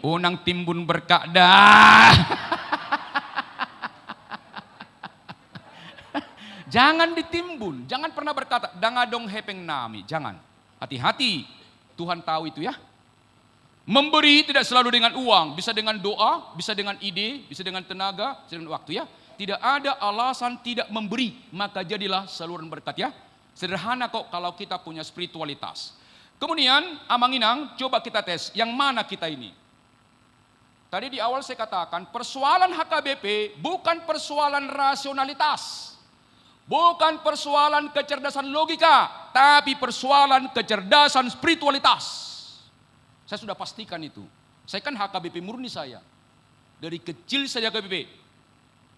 unang timbun berkat dah. Jangan ditimbun, jangan pernah berkata, dangadong hepeng nami, jangan. Hati-hati, Tuhan tahu itu ya. Memberi tidak selalu dengan uang, bisa dengan doa, bisa dengan ide, bisa dengan tenaga, bisa dengan waktu ya. Tidak ada alasan tidak memberi, maka jadilah saluran berkat ya. Sederhana kok kalau kita punya spiritualitas. Kemudian, Amang Inang, coba kita tes, yang mana kita ini? Tadi di awal saya katakan, persoalan HKBP bukan persoalan rasionalitas. Bukan persoalan kecerdasan logika, tapi persoalan kecerdasan spiritualitas. Saya sudah pastikan itu. Saya kan HKBP murni saya. Dari kecil saya HKBP.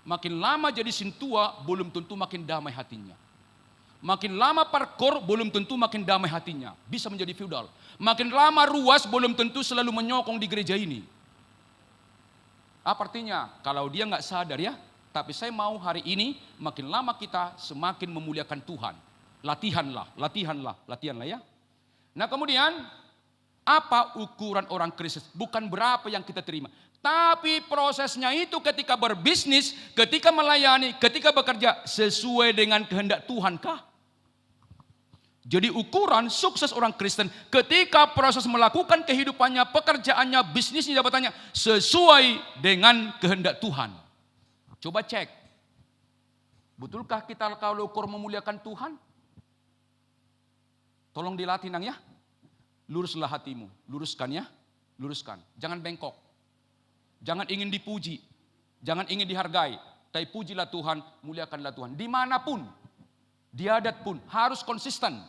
Makin lama jadi sintua, belum tentu makin damai hatinya. Makin lama parkor, belum tentu makin damai hatinya. Bisa menjadi feudal. Makin lama ruas, belum tentu selalu menyokong di gereja ini. Apa artinya? Kalau dia nggak sadar ya, tapi saya mau hari ini makin lama kita semakin memuliakan Tuhan. Latihanlah ya. Nah kemudian Apa ukuran orang Kristen? Bukan berapa yang kita terima. Tapi prosesnya itu ketika berbisnis, ketika melayani, ketika bekerja sesuai dengan kehendak Tuhan kah? Jadi ukuran sukses orang Kristen ketika proses melakukan kehidupannya, pekerjaannya, bisnisnya, jabatannya sesuai dengan kehendak Tuhan. Coba cek. Betulkah kita kalau ukur memuliakan Tuhan? Tolong dilatih nang ya. Luruslah hatimu, luruskan ya, luruskan. Jangan bengkok, jangan ingin dipuji, jangan ingin dihargai. Tapi pujilah Tuhan, muliakanlah Tuhan. Dimanapun, di adat pun harus konsisten.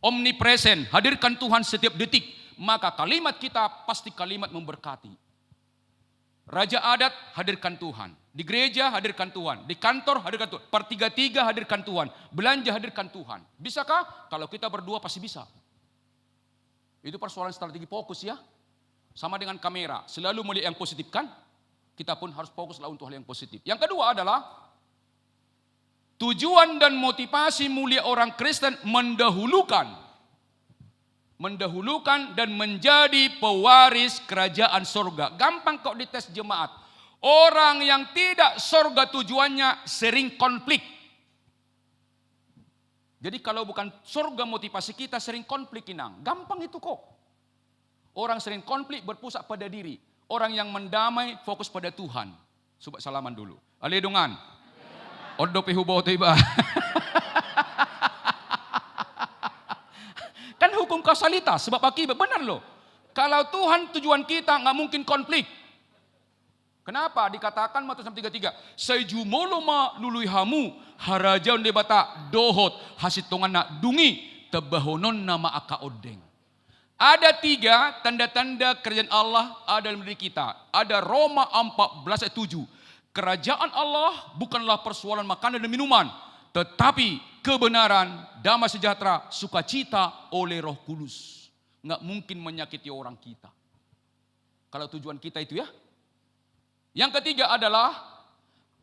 Omnipresent, hadirkan Tuhan setiap detik. Maka kalimat kita pasti kalimat memberkati. Raja adat, hadirkan Tuhan. Di gereja, hadirkan Tuhan. Di kantor, hadirkan Tuhan. Per 3-3, hadirkan Tuhan. Belanja, hadirkan Tuhan. Bisakah? Kalau kita berdua pasti bisa. Itu persoalan strategi fokus ya. Sama dengan kamera, selalu melihat yang positif kan? Kita pun harus fokuslah untuk hal yang positif. Yang kedua adalah tujuan dan motivasi mulia orang Kristen mendahulukan dan menjadi pewaris kerajaan surga. Gampang kok dites jemaat. Orang yang tidak surga tujuannya sering konflik. Jadi kalau bukan surga motivasi kita sering konflik inang. Gampang itu kok. Orang sering konflik berpusat pada diri. Orang yang mendamai fokus pada Tuhan. Coba salaman dulu. Ale dongan. Odo pehubo tiba. Kan hukum kausalitas sebab akibat benar loh. Kalau Tuhan tujuan kita nggak mungkin konflik. Kenapa? Dikatakan Matius 6:33, "Saijumoloma lului hamu harajaun debata dohot hasitongan nak dungi tebahonon nama aka odeng." Ada 3 tanda-tanda kerajaan Allah ada dalam diri kita. Ada Roma 14 ayat 7. Kerajaan Allah bukanlah persoalan makanan dan minuman, tetapi kebenaran, damai sejahtera, sukacita oleh Roh Kudus. Nggak mungkin menyakiti orang kita. Kalau tujuan kita itu ya. Yang ketiga adalah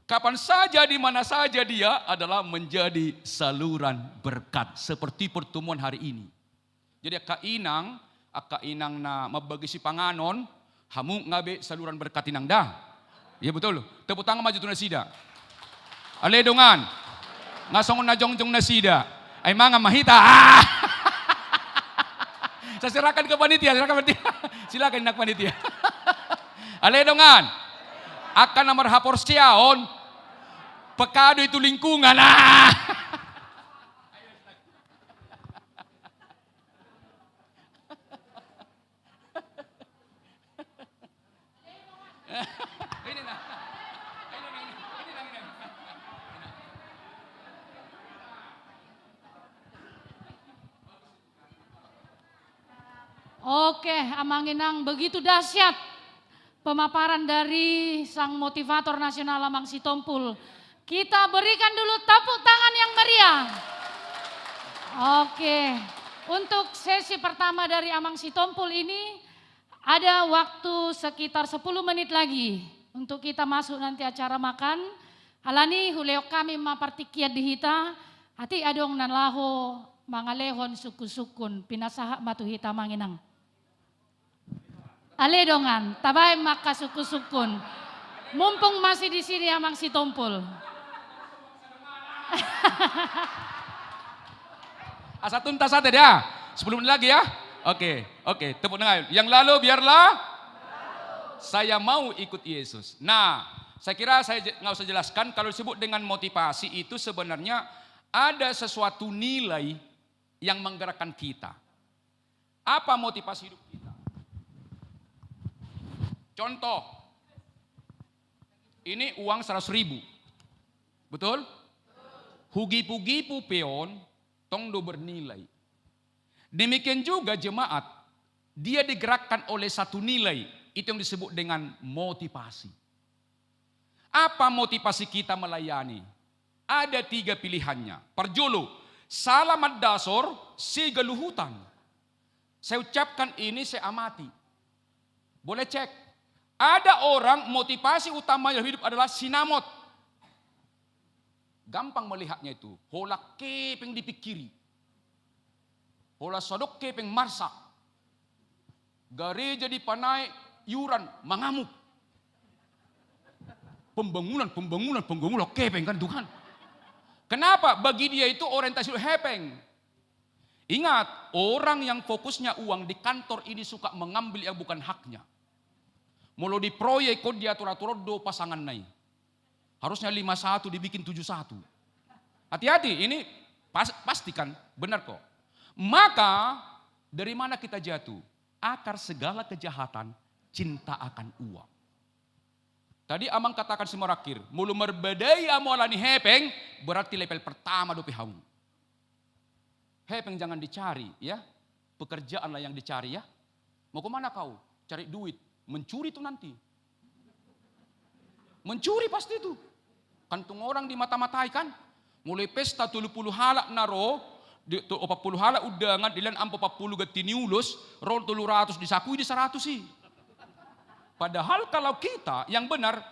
kapan saja, di mana saja dia adalah menjadi saluran berkat. Seperti pertemuan hari ini. Jadi Aka Inang na mabagi si panganon, hamu ngabe saluran berkat inang dah. Iya betul. Tepuk tangan maju tu nasida. Ale dongan. Ngasong na jongjong nasida. Ay mga mahita. Saya serahkan ke panitia, silakan nak panitia. Ale dongan. Akan nomor hapor siaon, pekado itu lingkungan. Oke, Amanginang, begitu dahsyat pemaparan dari sang motivator nasional Amang Sitompul. Kita berikan dulu tepuk tangan yang meriah. Oke, untuk sesi pertama dari Amang Sitompul ini ada waktu sekitar 10 menit lagi untuk kita masuk nanti acara makan. Halani huleo kami mapartikiat dihita, hati adong nan laho mangalehon suku-sukun pinasaha matuhita Manginang. Ale dongan, tabay maka suku-sukun. Mumpung masih di sini Amang Sitompul. Asa tuntas saja ya. 10 menit lagi ya. Oke, tepuk tangan. Yang lalu biarlah saya mau ikut Yesus. Nah, saya kira saya nggak usah jelaskan kalau disebut dengan motivasi itu sebenarnya ada sesuatu nilai yang menggerakkan kita. Apa motivasi hidup kita? Contoh, ini uang 100.000, betul? Hugipu-gipu peon, tong do bernilai. Demikian juga jemaat, dia digerakkan oleh satu nilai, itu yang disebut dengan motivasi. Apa motivasi kita melayani? Ada 3 pilihannya. Perjolo, salamat dasor, sigaluhutan. Saya ucapkan ini, saya amati. Boleh cek. Ada orang motivasi utama dalam hidup adalah sinamot. Gampang melihatnya itu. Hola kepeng dipikiri. Hola sodok kepeng marsak. Gereja dipanai iuran, mengamuk. Pembangunan, kepeng kan Tuhan. Kenapa? Bagi dia itu orientasi hepeng. Ingat, orang yang fokusnya uang di kantor ini suka mengambil yang bukan haknya. Mulu di proyek kok diatur-atur do pasangan naik. Harusnya 51 dibikin 71. Hati-hati, ini pastikan benar kok. Maka dari mana kita jatuh? Akar segala kejahatan cinta akan uang. Tadi Amang katakan semua rakir, mulu merbedai amolani hepeng, berarti level pertama do pihau. Hepeng jangan dicari ya, pekerjaanlah yang dicari ya. Mau kemana kau? Cari duit, mencuri itu nanti. Mencuri pasti itu. Kantung orang di mata-matai kan. Mulai pesta 30 halak naro, 40 halak udangan, dilan 40 getini ulus, rol 300 disakui di 100 sih. Padahal kalau kita yang benar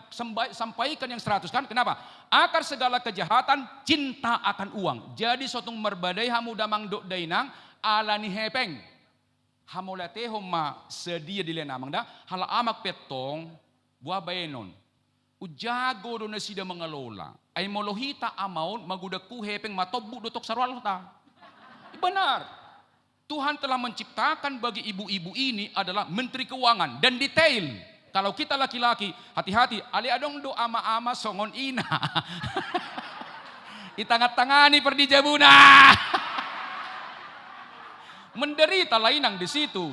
sampaikan yang 100 kan, kenapa? Akar segala kejahatan cinta akan uang. Jadi sotung merbadai hamu damang dok dainang alani hepeng. Hamolate homa sedia dilenamang dah hala amak petong buah baenon. Ujago do na sida mengelola. Ay molohita amaun magudaku hepeng matobbu dotok sarwal ta. Benar. Tuhan telah menciptakan bagi ibu-ibu ini adalah menteri keuangan dan detail. Kalau kita laki-laki, hati-hati, ali adong do ama-ama songon ina. Itangat-tangani perdi jabuna. Menderita lainang di situ.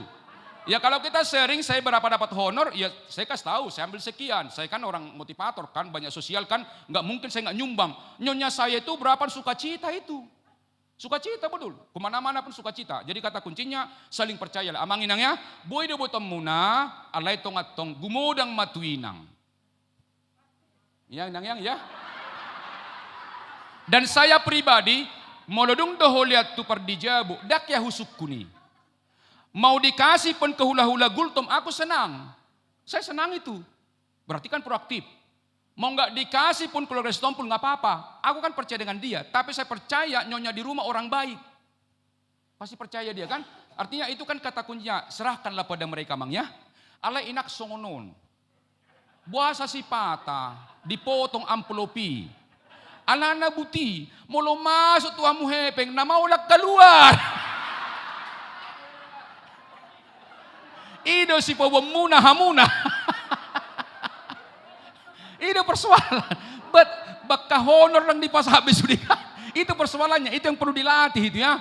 Ya kalau kita sharing, saya berapa dapat honor, ya saya kasih tahu, saya ambil sekian. Saya kan orang motivator kan, banyak sosial kan, nggak mungkin saya nggak nyumbang. Nyonya saya itu berapa sukacita itu. Sukacita betul, kemana-mana pun sukacita. Jadi kata kuncinya saling percayalah. Amang inangnya, boy do botom muna, alay tongatong gumodang matuinang. Yang ya. Dan saya pribadi, molodung doholiat tu perdijabu, dak ya husuk kuni. Mau dikasih pun ke hula-hula gultom, aku senang. Saya senang itu. Berarti kan proaktif. Mau nggak dikasih pun keluarga Setompul nggak apa-apa. Aku kan percaya dengan dia. Tapi saya percaya nyonya di rumah orang baik. Pasti percaya dia kan. Artinya itu kan kata kuncinya. Serahkanlah pada mereka mang ya. Alay inak songonon. Buasa si pata. Dipotong amplopi. Alana buti. Molo masuk tuamu hepeng. Na maulak keluar. Ido si pawamuna hamuna. Itu persoalan. Bakka honor lang di pas habis sudah. Itu persoalannya, itu yang perlu dilatih itu ya.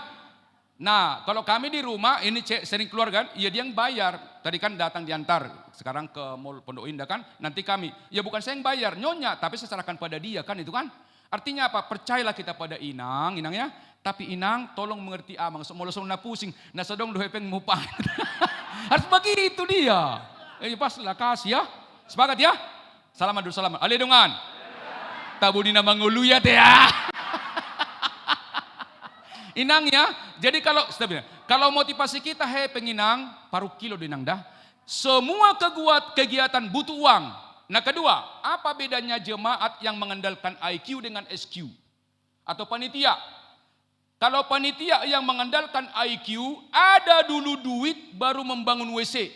Nah, kalau kami di rumah ini sering keluar kan, ya dia yang bayar. Tadi kan datang diantar, sekarang ke Mall Pondok Indah kan, nanti kami. Ya bukan saya yang bayar, nyonya, tapi saya serahkan pada dia kan itu kan. Artinya apa? Percayalah kita pada Inang ya. Tapi Inang tolong mengerti amang, semua na pusing, nasadong dohepeng mupan. Harus begitu dia. Pas lah kasih ya. Sepakat ya? Salaman dulu salaman. Ali dongan. Tabudi na manguluya teh ya. Inang ya. Jadi kalau motivasi kita hepeng Inang, paruh kilo dinang dah. Semua kegiatan butuh uang. Nah kedua, apa bedanya jemaat yang mengandalkan IQ dengan SQ? Atau panitia? Kalau panitia yang mengandalkan IQ, ada dulu duit baru membangun WC.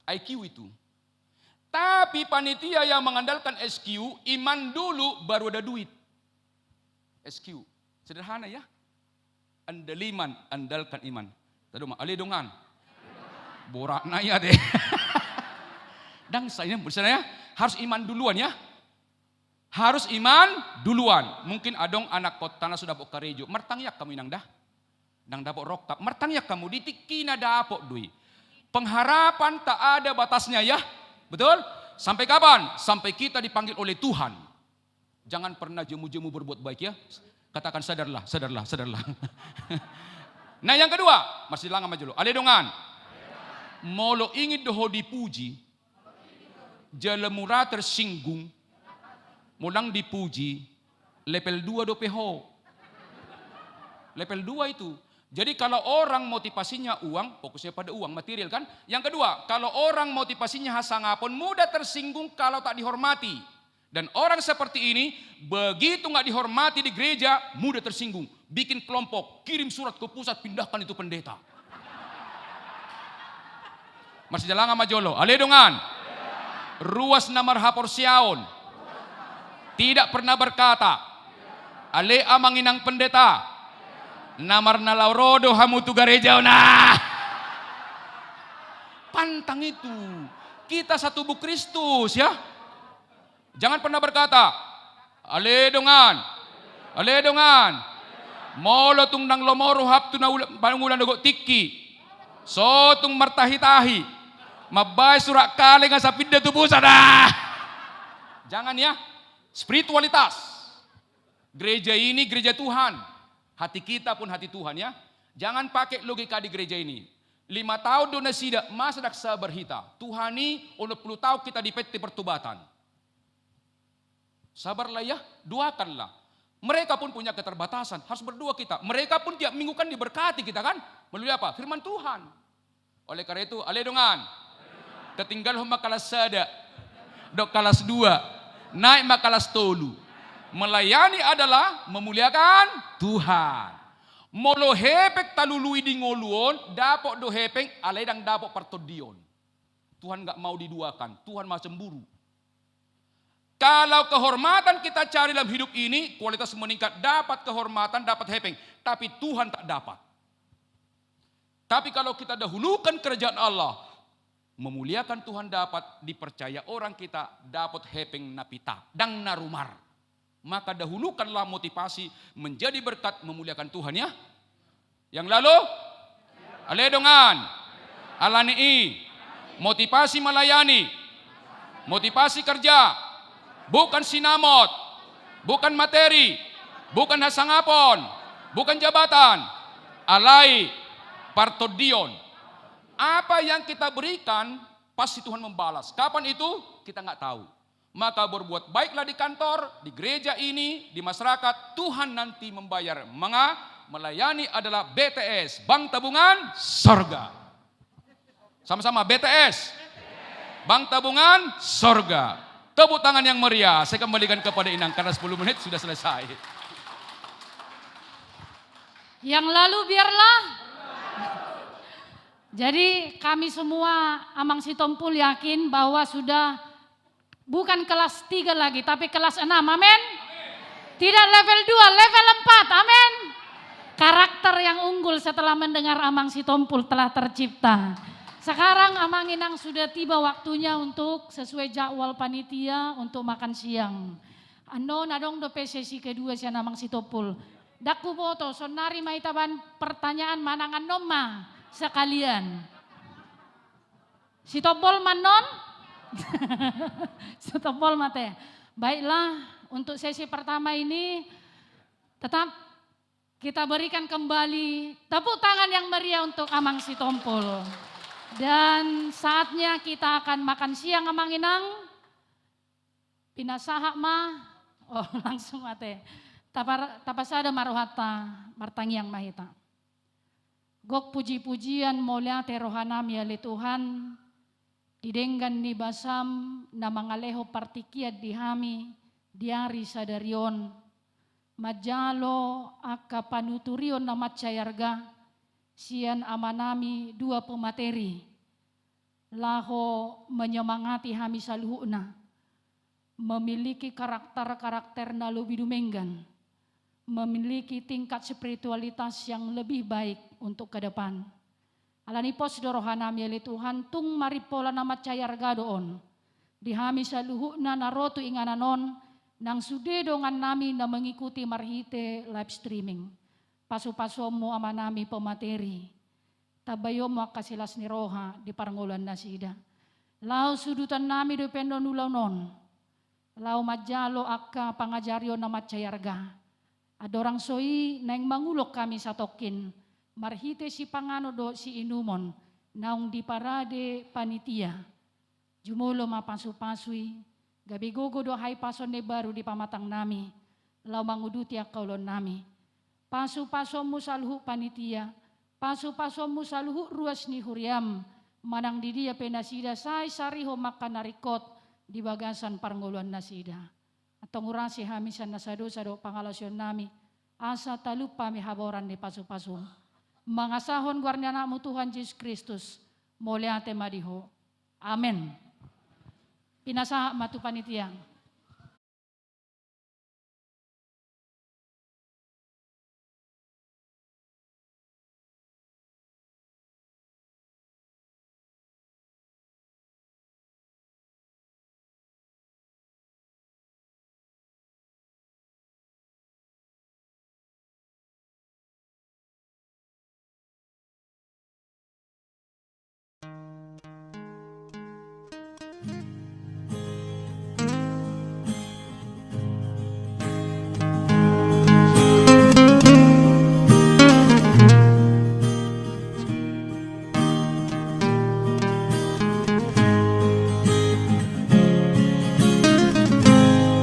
IQ itu. Tapi panitia yang mengandalkan SQ, iman dulu baru ada duit. SQ. Sederhana ya. Andaliman, andalkan iman. Tadi ali dongan. Borak naya deh. Dan saya ya, harus iman duluan ya. Harus iman duluan. Mungkin adong anak kotana sudah bawa karejo. Mertangyak kamu inang dah. Nang dapok rokap. Mertangyak kamu ditikina dapok duit. Pengharapan tak ada batasnya ya. Betul? Sampai kapan? Sampai kita dipanggil oleh Tuhan. Jangan pernah jemu-jemu berbuat baik ya. Katakan sadarlah. Nah yang kedua, masih langam aja lo. Ale dongan. Molo ingin doho dipuji. Jalemura tersinggung. Mulang dipuji. Level 2 do peho. Level 2 itu. Jadi kalau orang motivasinya uang, fokusnya pada uang, material kan. Yang kedua, kalau orang motivasinya hasangapun, mudah tersinggung kalau tak dihormati. Dan orang seperti ini, begitu nggak dihormati di gereja, mudah tersinggung. Bikin kelompok, kirim surat ke pusat, pindahkan itu pendeta. Masih jalan majolo. Aledongan. Ruas namar hapor siaon. Tidak pernah berkata. Ale amanginang pendeta. Namar na laurodo hamutu gareja na. Pantang itu. Kita satu tubuh Kristus ya. Jangan pernah berkata, aledongan. Aledongan. Molo tung nang lomoro hap tu na pangulan dogo tiki. So tung martahi-tahi. Mabay surak kali nga sa pinda tubuh sana. Jangan ya. Spiritualitas. Gereja ini gereja Tuhan. Hati kita pun hati Tuhan ya. Jangan pakai logika di gereja ini. 5 tahun dona sida masa dak sabar hita. Tuhan ini 10 tahun kita di peti pertobatan. Sabarlah ya, doakanlah. Mereka pun punya keterbatasan, harus berdoa kita. Mereka pun tiap minggu kan diberkati kita kan. Melalui apa? Firman Tuhan. Oleh karena itu, aledongan. Ketinggal homa kelas sada. Dok kelas 2. Naik ma kelas 3. Melayani adalah memuliakan Tuhan. Molo hepek talului di ngoluon, dapok do hepeng aledang dapok partodion. Tuhan enggak mau diduakan, Tuhan mau cemburu. Kalau kehormatan kita cari dalam hidup ini, kualitas meningkat, dapat kehormatan, dapat hepeng. Tapi Tuhan tak dapat. Tapi kalau kita dahulukan kerajaan Allah, memuliakan Tuhan dapat, dipercaya orang kita dapat hepeng napita, dang narumar. Maka dahulukanlah motivasi menjadi berkat memuliakan Tuhan ya. Yang lalu, aledongan, alani, motivasi melayani, motivasi kerja, bukan sinamot, bukan materi, bukan hasangapon, bukan jabatan, alai partodion. Apa yang kita berikan pasti Tuhan membalas. Kapan itu kita nggak tahu. Maka berbuat baiklah di kantor, di gereja ini, di masyarakat, Tuhan nanti membayar. Melayani adalah BTS, Bank Tabungan Sorga. Sama-sama BTS, Bank Tabungan Sorga. Tepuk tangan yang meriah, saya kembalikan kepada Inang karena 10 menit sudah selesai. Yang lalu biarlah. Jadi kami semua Amang Sitompul yakin bahwa sudah bukan kelas 3 lagi, tapi kelas 6, amin. Tidak level 2, level 4, amin. Karakter yang unggul setelah mendengar Amang Sitompul telah tercipta. Sekarang Amang Inang sudah tiba waktunya untuk sesuai jadwal panitia untuk makan siang. Ano nadong do sesi kedua si Amang Sitompul. Daku boto sonari maitaban pertanyaan manangan noma sekalian. Sitompul manon? Sitompul mate. Baiklah, untuk sesi pertama ini tetap kita berikan kembali tepuk tangan yang meriah untuk Amang Sitompul. Dan saatnya kita akan makan siang Amang Inang. Pinasahak ma, oh langsung mate. Tapasada marohata, martangiang mahita. Gok puji-pujian mulia terohanam ya le Tuhan. Didenggan ni basam na mangaleho partikiat dihami diari sadarion. Majalo aka panuturion na macayarga. Sian amanami 2 pemateri. Laho menyemangati hami saluhuna. Memiliki karakter-karakter na lebih dumenggan. Memiliki tingkat spiritualitas yang lebih baik untuk ke depan. Alani pos dorohanam yali Tuhan tung maripola nama cayarga doon. Dihami saluhuna narotu ingananon nang sude dongan nami na mengikuti marhite live streaming. Paso-pasomo amanami pemateri. Tabayomo kasilas ni roha di parangulan na sida. Lau sudutan nami dependo nulaw non. Lau majalo akka pangajaryo na macayarga. Adorang soi naing mangulok kami sa tokin. Marhite si pangano do si inumon. Naung di parade panitia. Jumulo mapasu-pasui. Gabigogo do hay pason ne baru di pamatang nami. Lau manguduti akaulon nami. Pasu-paso mo saluhu panitia, pasu-paso mo saluhu ruas ni huriam, manang di dia penasida say sariho makanarikot di bagasan paranguluan nasida. Atong urasi hamisan nasado-sado pangalasyon nami, asa talupa mi haboran ni pasu-paso. Mangasahon guarniana mo Tuhan Yesus Kristus, Molea temadiho. Amen. Pinasa matu panitia.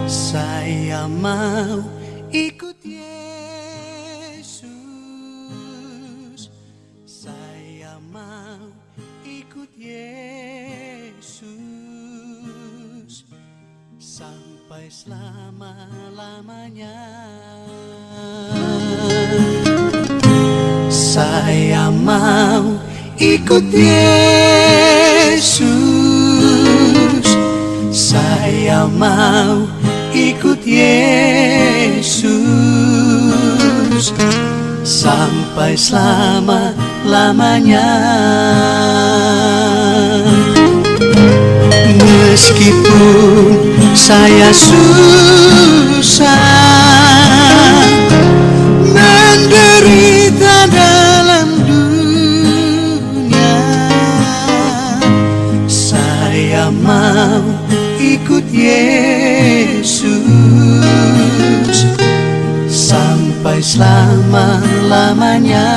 Saya mau ikut Yesus, saya mau ikut Yesus sampai selama-lamanya. Saya mau ikut Yesus, saya mau ikut Yesus sampai selama-lamanya. Meskipun saya susah menderita dalam dunia, saya mau ikut Yesus sampai selama-lamanya.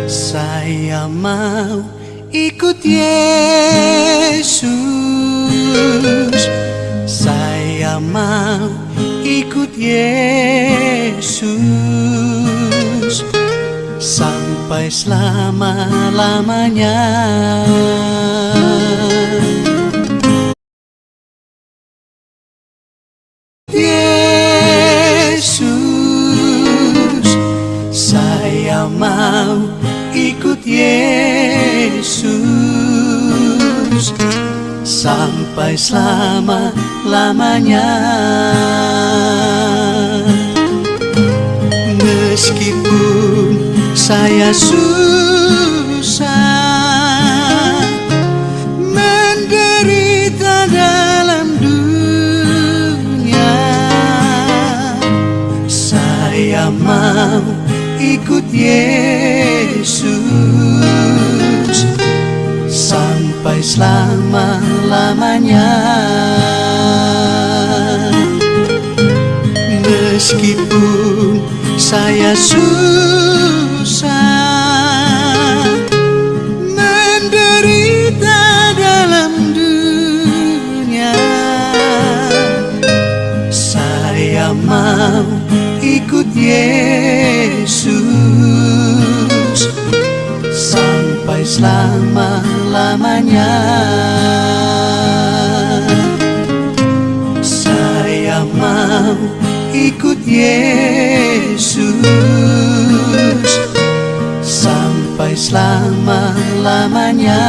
Saya mau ikut Yesus, saya mau ikut Yesus sampai selama-lamanya. Yesus, saya mau ikut Yesus sampai selama-lamanya. Meskipun saya susah menderita dalam dunia, saya mau ikut Yesus sampai selama-lamanya. Meskipun saya susah menderita dalam dunia, saya mau ikut Yesus sampai selama-lamanya. Saya mau ikut Yesus sampai selama-lamanya.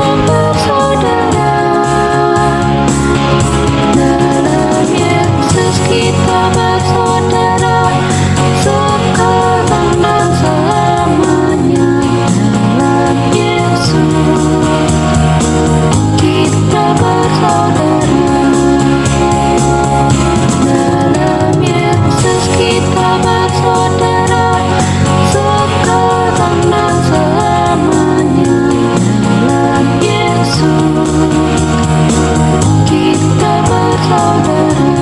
Kita bersaudara.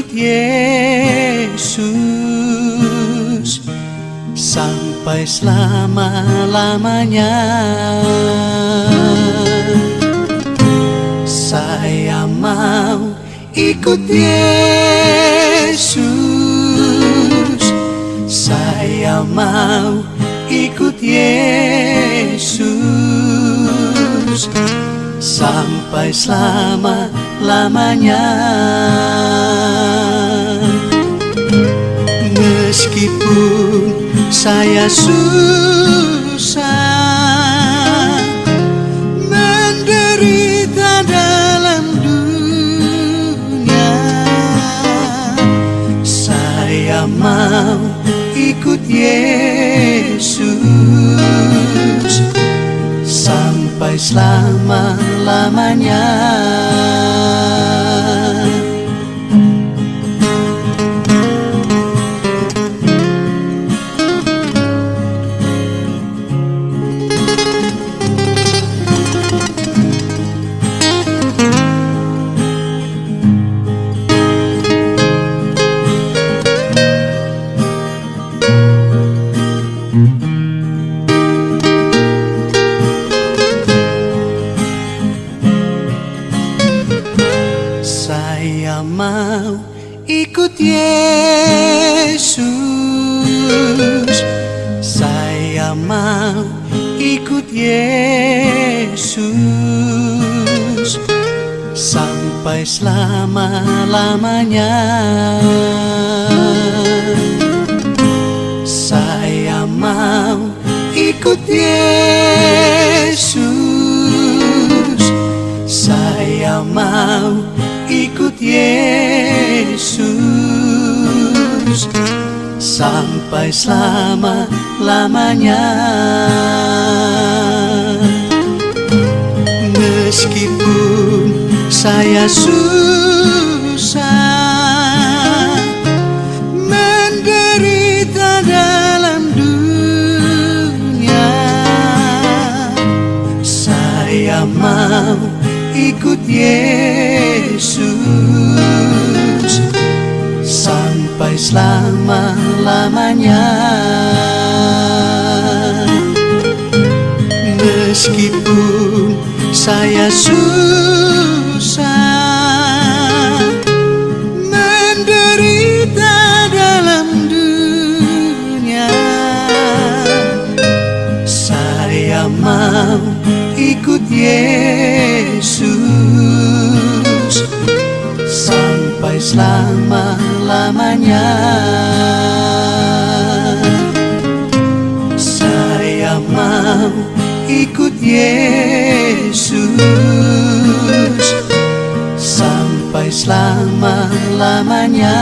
ikut Yesus sampai selama-lamanya. Saya mau ikut Yesus, saya mau ikut Yesus sampai selama-lamanya. Meskipun saya susah menderita dalam dunia, saya mau ikut Yesus sampai selama-lamanya. Saya mau ikut Yesus, saya mau ikut Yesus sampai selama-lamanya. Saya mau ikut Yesus, saya mau ikut Yesus sampai selama-lamanya. Meskipun saya susah menderita dalam dunia, saya mau ikut Yesus sampai selama-lamanya. Meskipun saya susah menderita dalam dunia, saya mau ikut Yesus sampai selama-lamanya. Saya mau ikut Yesus sampai selama-lamanya.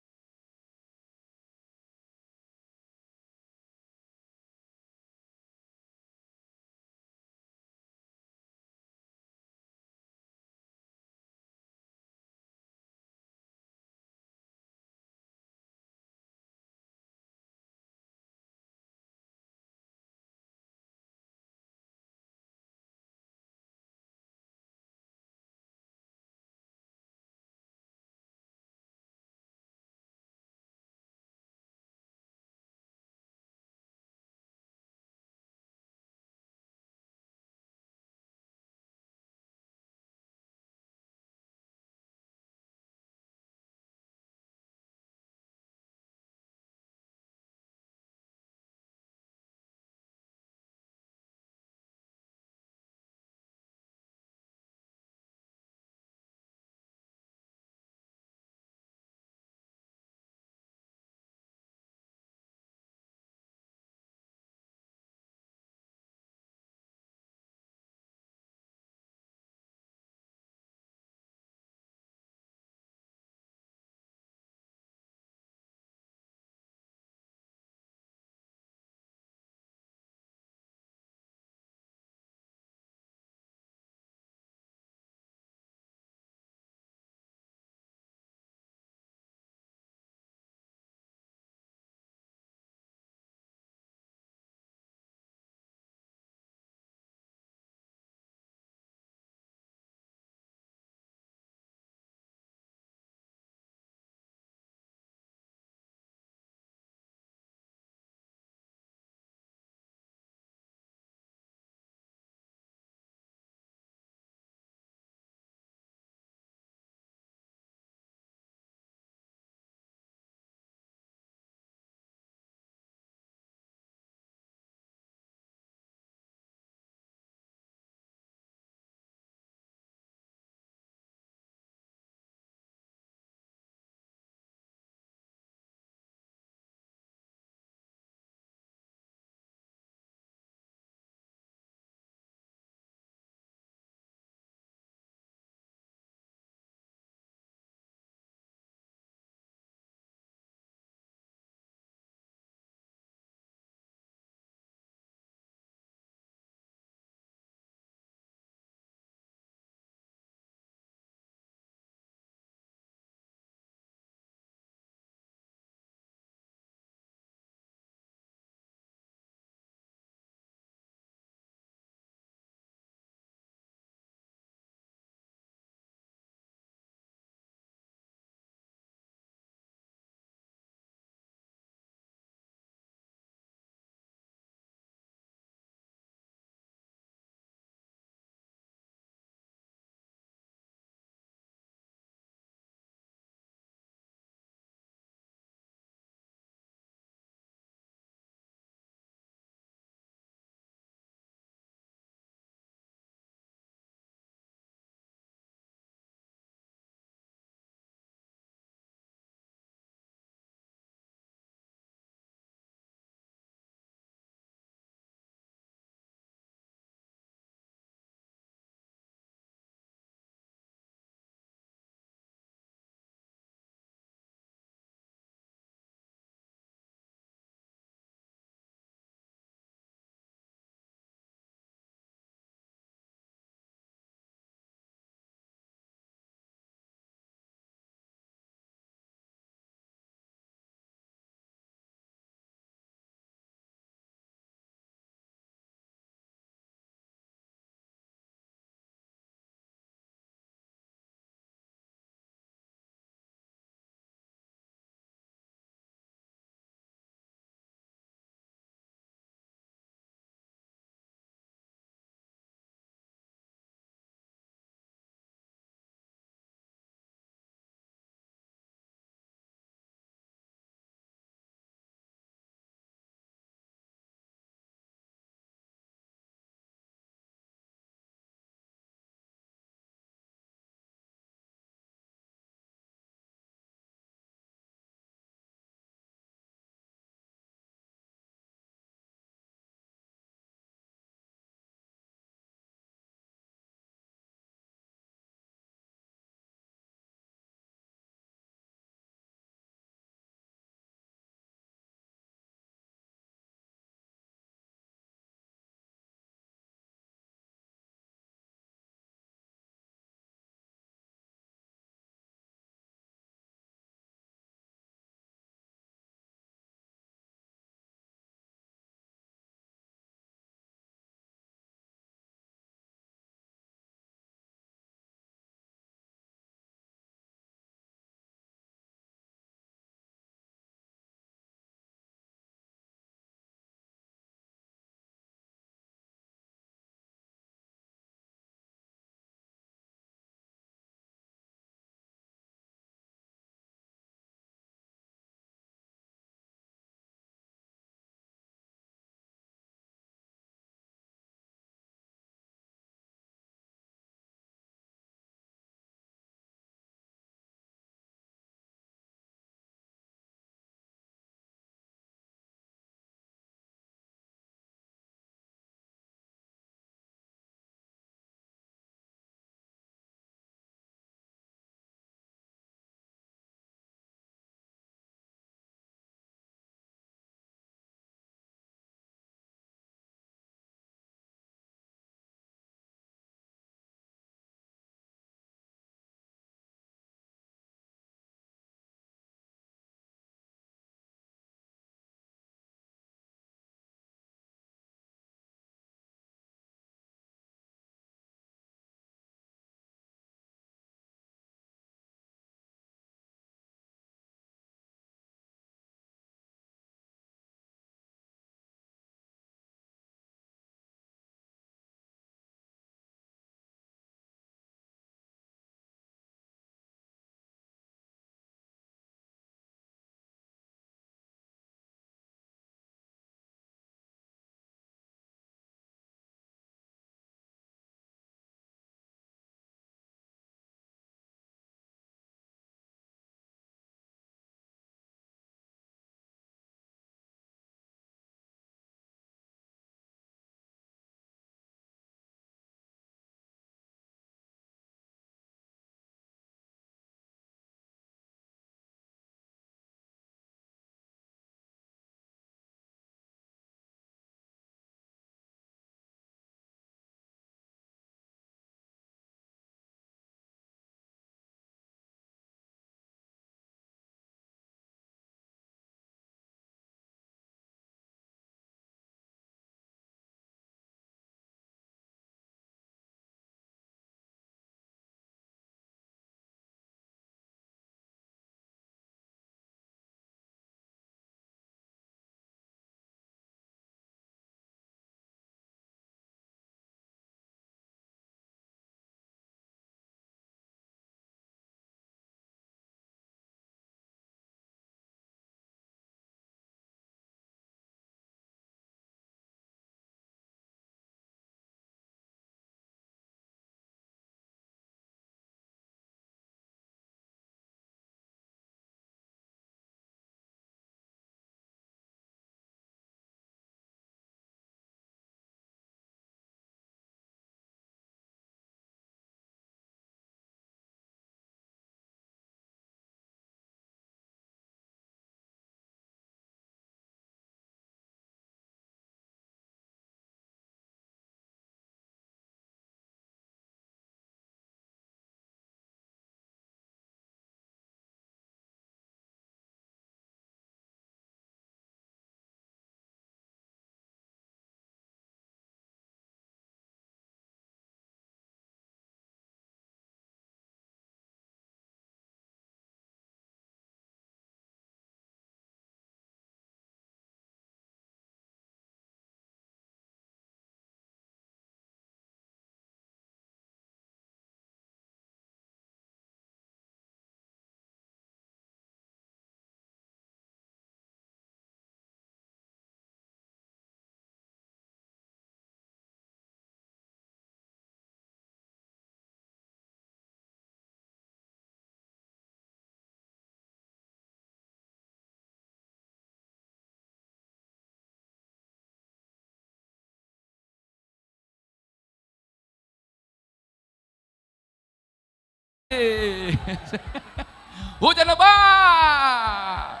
Hujan lebat.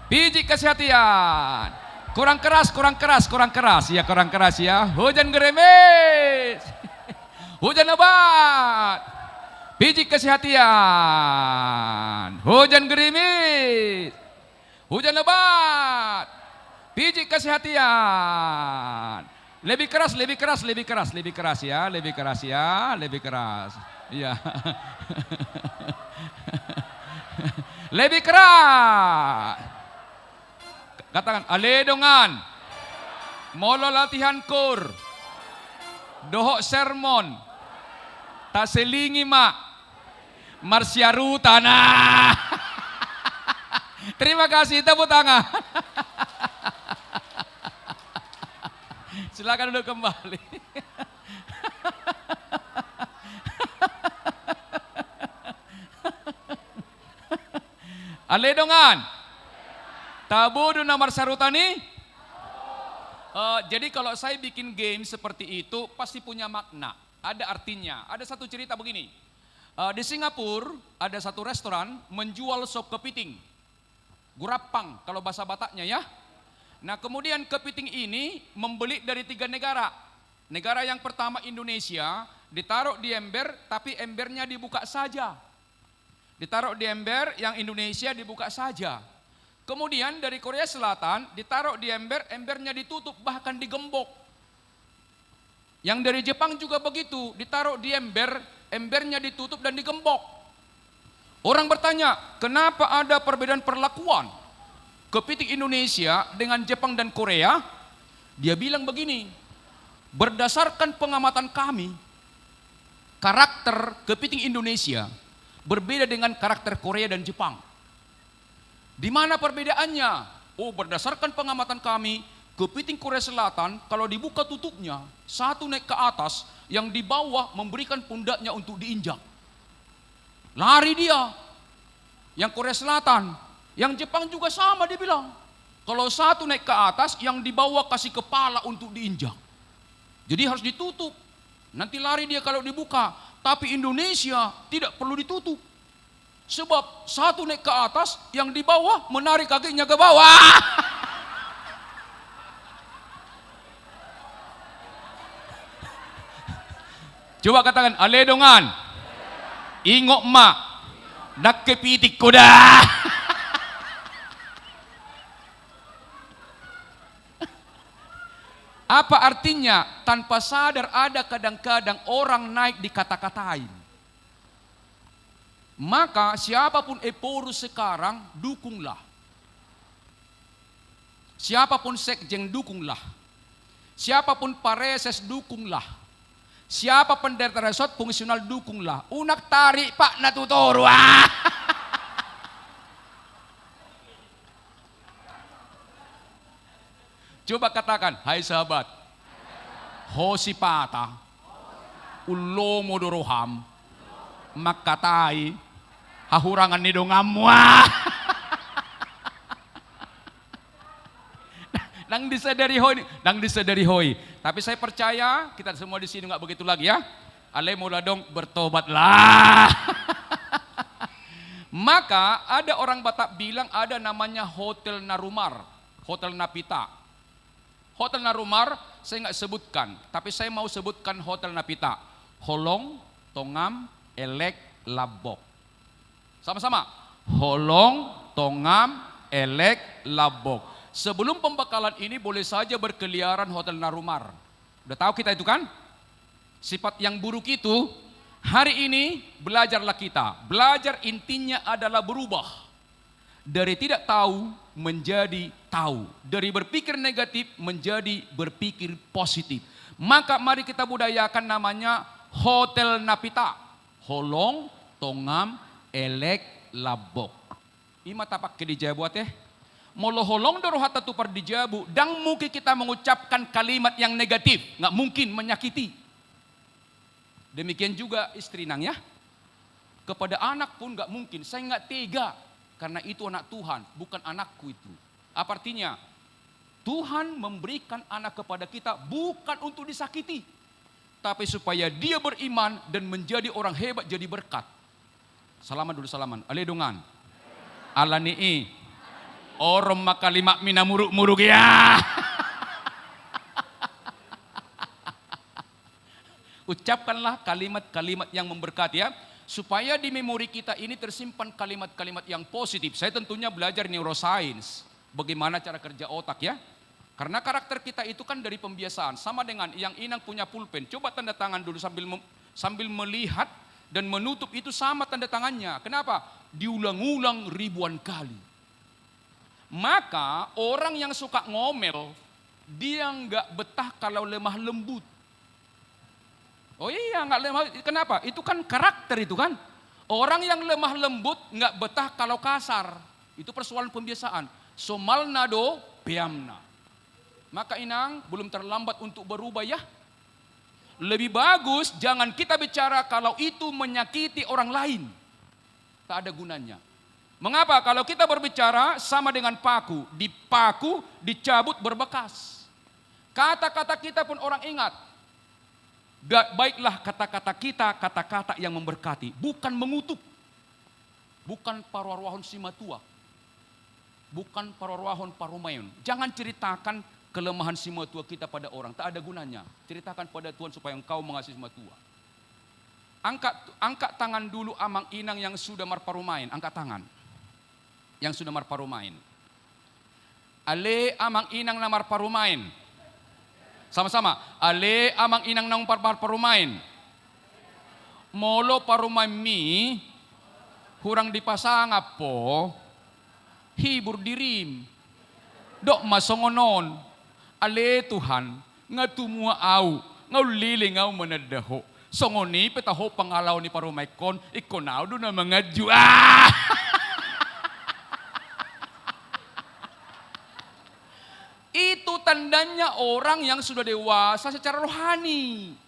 Biji kesehatan. Kurang keras, kurang keras, kurang keras. Ya, kurang keras ya. Hujan gerimis. Hujan lebat. Biji kesehatan. Hujan gerimis. Hujan lebat. Biji kesehatan. Lebih keras, lebih keras, lebih keras, lebih keras ya, lebih keras ya, lebih keras. Iya. Lebih keras. Katakan, aledongan. Molo latihan kur. Dohok sermon. Taselingi mak. Marsiaruta. Nah. Terima kasih, tepuk tangan. Silakan duduk kembali. Aledongan. Tabudu namar sarutani. Jadi kalau saya bikin game seperti itu pasti punya makna, ada artinya. Ada satu cerita begini. Di Singapura ada satu restoran menjual sop kepiting. Gurapang kalau bahasa Bataknya ya. Nah kemudian kepiting ini membeli dari 3 negara. Negara yang pertama Indonesia, ditaruh di ember tapi embernya dibuka saja. Ditaruh di ember yang Indonesia dibuka saja. Kemudian dari Korea Selatan ditaruh di ember, embernya ditutup bahkan digembok. Yang dari Jepang juga begitu, ditaruh di ember, embernya ditutup dan digembok. Orang bertanya, kenapa ada perbedaan perlakuan kepiting Indonesia dengan Jepang dan Korea? Dia bilang begini, berdasarkan pengamatan kami, karakter kepiting Indonesia berbeda dengan karakter Korea dan Jepang. Di mana perbedaannya? Oh, berdasarkan pengamatan kami, kepiting Korea Selatan kalau dibuka tutupnya, satu naik ke atas, yang di bawah memberikan pundaknya untuk diinjak. Lari dia. Yang Korea Selatan, yang Jepang juga sama dia bilang. Kalau satu naik ke atas, yang di bawah kasih kepala untuk diinjak. Jadi harus ditutup. Nanti lari dia kalau dibuka. Tapi Indonesia tidak perlu ditutup. Sebab satu naik ke atas, yang di bawah menarik kakinya ke bawah. Coba katakan, aledongan. Ingok mak. Dak kepitik kuda. Apa artinya? Tanpa sadar ada kadang-kadang orang naik dikata-katain. Maka siapapun Eporus sekarang, dukunglah. Siapapun sekjen, dukunglah. Siapapun pareses, dukunglah. Siapa pendeta resort fungsional, dukunglah. Unak tarik pak natutoro. Coba katakan, hai sahabat. Hosipata. Ulomo doroham. Makatai. Hahurangan ni dongamu. Nang disadari hoi. Tapi saya percaya kita semua di sini nggak begitu lagi ya. Ale mula dong bertobatlah. Maka ada orang Batak bilang ada namanya Hotel Narumar, Hotel Napita. Hotel Narumar saya nggak sebutkan, tapi saya mau sebutkan Hotel Napita. Holong, Tongam, Elek, Labok. Sama-sama. Holong, Tongam, Elek, Labok. Sebelum pembekalan ini boleh saja berkeliaran Hotel Narumar. Udah tahu kita itu kan? Sifat yang buruk itu, hari ini belajarlah kita. Belajar intinya adalah berubah. Dari tidak tahu menjadi tahu. Dari berpikir negatif menjadi berpikir positif. Maka mari kita budayakan namanya Hotel Napita. Holong, Tongam, Elek, Labok. Ima tapak ke di Jawa teh. Moloholong dorohata tu pardijabu, dang mungkin kita mengucapkan kalimat yang negatif, nggak mungkin menyakiti. Demikian juga istri nang ya, kepada anak pun nggak mungkin, saya nggak tega, karena itu anak Tuhan, bukan anakku itu. Apa artinya? Tuhan memberikan anak kepada kita bukan untuk disakiti, tapi supaya dia beriman dan menjadi orang hebat, jadi berkat. Salaman dulu salaman. Ale dongan. Alanii. Orom makalimak minamuruk-muruk ya. Ucapkanlah kalimat-kalimat yang memberkati ya. Supaya di memori kita ini tersimpan kalimat-kalimat yang positif. Saya tentunya belajar neuroscience. Bagaimana cara kerja otak ya. Karena karakter kita itu kan dari pembiasaan. Sama dengan yang Inang punya pulpen. Coba tanda tangan dulu sambil melihat dan menutup itu sama tanda tangannya. Kenapa? Diulang-ulang ribuan kali. Maka orang yang suka ngomel, dia nggak betah kalau lemah lembut. Oh iya, nggak lemah. Kenapa? Itu kan karakter itu kan. Orang yang lemah lembut nggak betah kalau kasar. Itu persoalan pembiasaan. Somalnado peamna. Maka Inang belum terlambat untuk berubah ya. Lebih bagus jangan kita bicara kalau itu menyakiti orang lain. Tak ada gunanya. Mengapa? Kalau kita berbicara sama dengan paku. Dipaku, dicabut berbekas. Kata-kata kita pun orang ingat. Baiklah kata-kata kita, kata-kata yang memberkati. Bukan mengutuk. Bukan parwarwahon simatua. Bukan parwarwahon parumayon. Jangan ceritakan kelemahan simatua kita pada orang. Tak ada gunanya. Ceritakan pada Tuhan supaya engkau mengasihi simatua. Angkat tangan dulu amang Inang yang sudah marparumain. Angkat tangan. Yang sudah marparumain. Ale amang Inang na marparumain. Sama-sama. Ale amang Inang nang marparumain. Molo parumain mi. Hurang dipasang po. Hibur dirim. Dok masongonon. Ale Tuhan. Nga tumua au. Nga lili nga manadaho. Songoni petaho pangalaw ni parumaikon. Ikonaw doon na mga jua. Itu tandanya orang yang sudah dewasa secara rohani.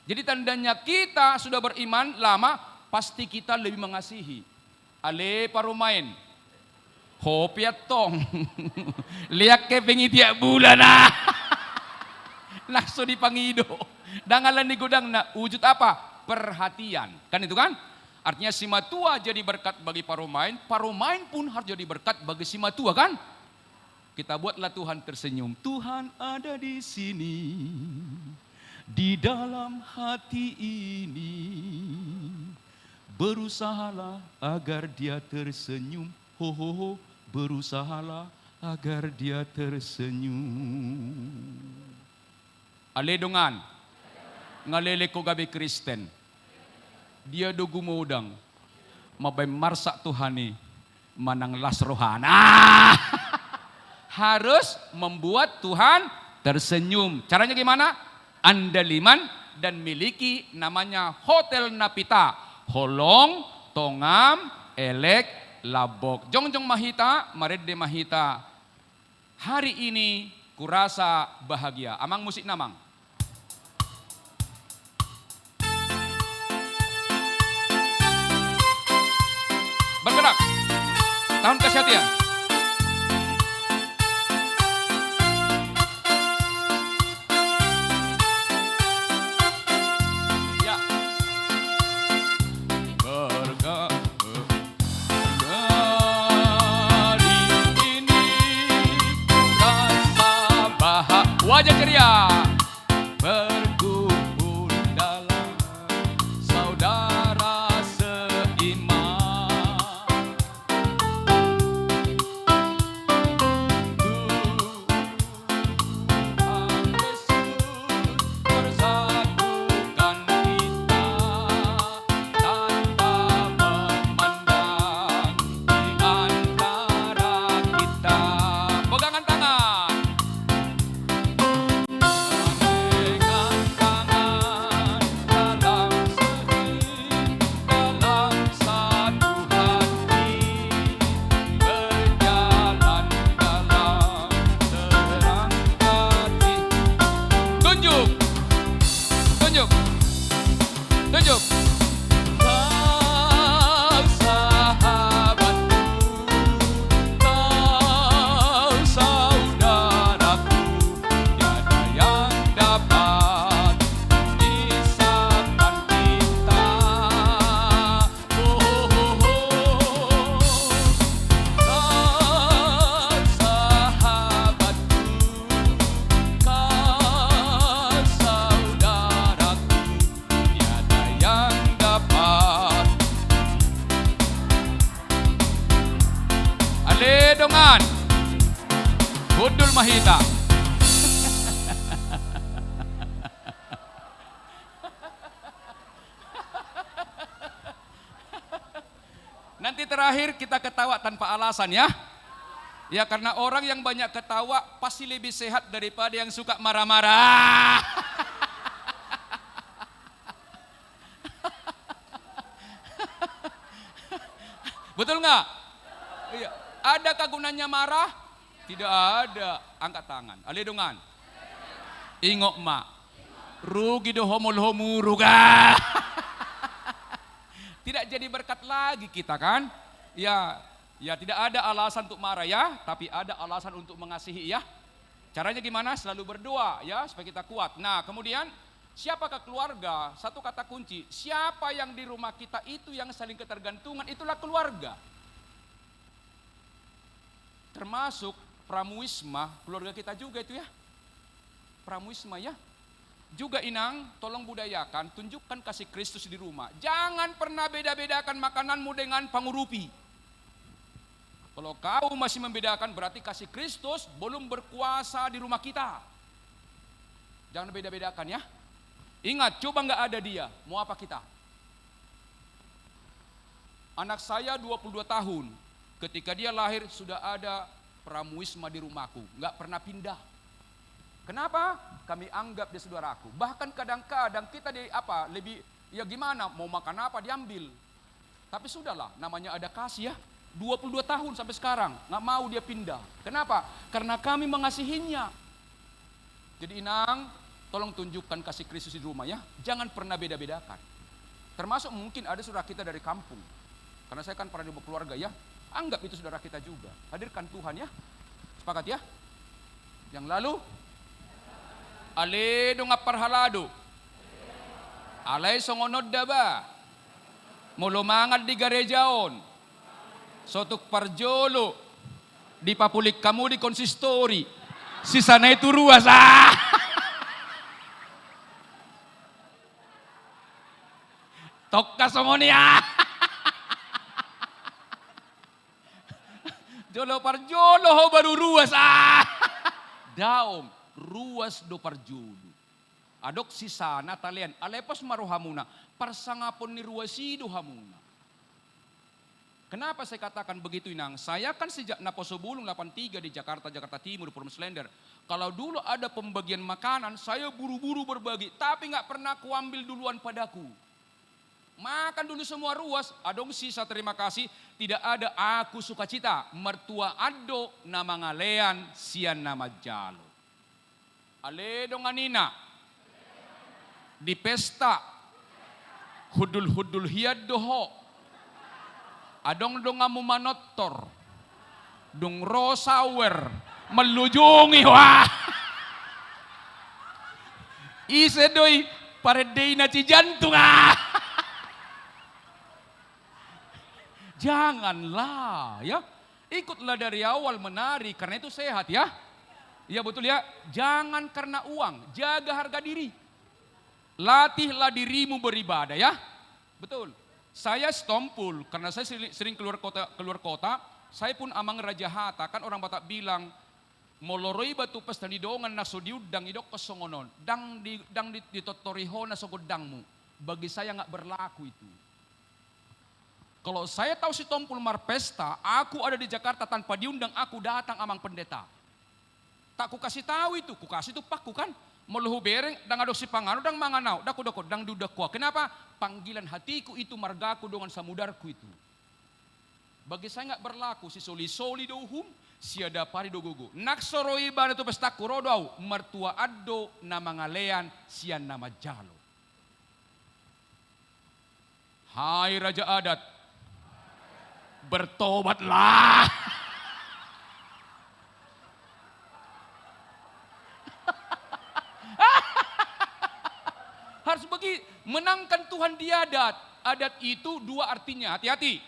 Jadi tandanya kita sudah beriman lama, pasti kita lebih mengasihi. Ale parumain. Hopiat tong. Liak ke pengi tiap bulan ah. Nakso di pangido. Dangalan di gudang na wujud apa? Perhatian. Kan itu kan? Artinya simatua jadi berkat bagi parumain. Parumain pun harus jadi berkat bagi simatua kan? Kita buatlah Tuhan tersenyum. Tuhan ada di sini, di dalam hati ini. Berusahalah agar dia tersenyum. Ho ho ho, berusahalah agar dia tersenyum. Ale dongan, ngalele ko gabi Kristen. Dia do gumudang, mabay marsa Tuhani, manang lasrohana. Harus membuat Tuhan tersenyum. Caranya gimana? Andaliman dan miliki namanya Hotel Napita. Holong, tongam, elek, labok. Jongjong mahita, marede mahita. Hari ini kurasa bahagia. Amang musik namang. Bergerak. Tahun kesehatan. Wajah ceria berkumpul dalam saudara seiman. Tuhan Yesus persatukan kita tanpa memandang di antara kita. Pegangan tangan. Tunjuk. Kau sahabatku, kau saudaraku, tiada yang dapat pisahkan kita. Oh, oh, oh, rumah kita. Nanti terakhir kita ketawa tanpa alasan ya. Ya karena orang yang banyak ketawa pasti lebih sehat daripada yang suka marah-marah. Betul nggak? Iya. Adakah gunanya marah? Tidak ada. Angkat tangan. Alidungan. Ingok mak. Rugi do homol homuruga. Tidak jadi berkat lagi kita kan? Ya, ya tidak ada alasan untuk marah ya, tapi ada alasan untuk mengasihi ya. Caranya gimana? Selalu berdoa ya supaya kita kuat. Nah, kemudian siapakah keluarga? Satu kata kunci, siapa yang di rumah kita itu yang saling ketergantungan, itulah keluarga. Termasuk pramuisma, keluarga kita juga itu ya. Pramuisma ya. Juga Inang, tolong budayakan, tunjukkan kasih Kristus di rumah. Jangan pernah beda-bedakan makananmu dengan pangurupi. Kalau kau masih membedakan berarti kasih Kristus belum berkuasa di rumah kita. Jangan beda-bedakan ya. Ingat, coba nggak ada dia, mau apa kita? Anak saya 22 tahun, ketika dia lahir sudah ada pramuisma di rumahku, nggak pernah pindah. Kenapa? Kami anggap dia saudaraku. Bahkan kadang-kadang kita lebih ya gimana mau makan apa diambil. Tapi sudahlah, namanya ada kasih ya. 22 tahun sampai sekarang nggak mau dia pindah. Kenapa? Karena kami mengasihinya. Jadi Inang, tolong tunjukkan kasih Kristus di rumah ya. Jangan pernah beda-bedakan. Termasuk mungkin ada saudara kita dari kampung. Karena saya kan pernah di keluarga ya. Anggap itu saudara kita juga. Hadirkan Tuhan ya. Sepakat ya? Yang lalu aledo ngaparhalado. Alay songonod daba. Mulumangal di garejaon. Sotuk parjolo. Di papulik kamu di konsistori. Sisana itu ruas. Tokka songonia. Jolo parjolo ho baru ruas. Daom. Ruas do parjudu. Adok sisa natalian alepos maruhamuna parsangapon ni ruasido hamuna. Kenapa saya katakan begitu Inang? Saya kan sejak Naposobulung 83 di Jakarta Timur, Purmus Lender. Kalau dulu ada pembagian makanan, saya buru-buru berbagi, tapi nggak pernah kuambil duluan padaku. Makan dulu semua ruas, adong sisa terima kasih, tidak ada aku sukacita. Mertua ado nama ngalean sian nama jalo. Aledong anina di pesta hudul-hudul hiad doho adong dongamu manotor dong rosawer melujungi wah ise doi paredei na ci jantung janganlah ya, ikutlah dari awal menari karena itu sehat ya. Iya betul ya, jangan karena uang, jaga harga diri. Latihlah dirimu beribadah ya. Betul. Saya stompul karena saya sering keluar kota, saya pun amang Raja Hata, kan orang Batak bilang moloroi batu pes dan didongan naso diudang idok kesongonon, dang di totoriho naso godangmu. Bagi saya nggak berlaku itu. Kalau saya tahu si tompul mar pesta, aku ada di Jakarta tanpa diundang, aku datang amang pendeta. Tak ku kasih tahu itu, ku kasih itu paku kan. Meluhu bereng, dang adok si pangano, dang manganau, dako dang dudak kuah. Kenapa? Panggilan hatiku itu margaku dengan samudarku itu. Bagi saya nggak berlaku si soli dohum, siada pari dogogo. Naksoroi bana tu pesta kurodau, mertua ado nama ngalean, sian nama jalo. Hai Raja Adat, bertobatlah. Harus menangkan Tuhan di adat. Adat itu dua artinya, hati-hati.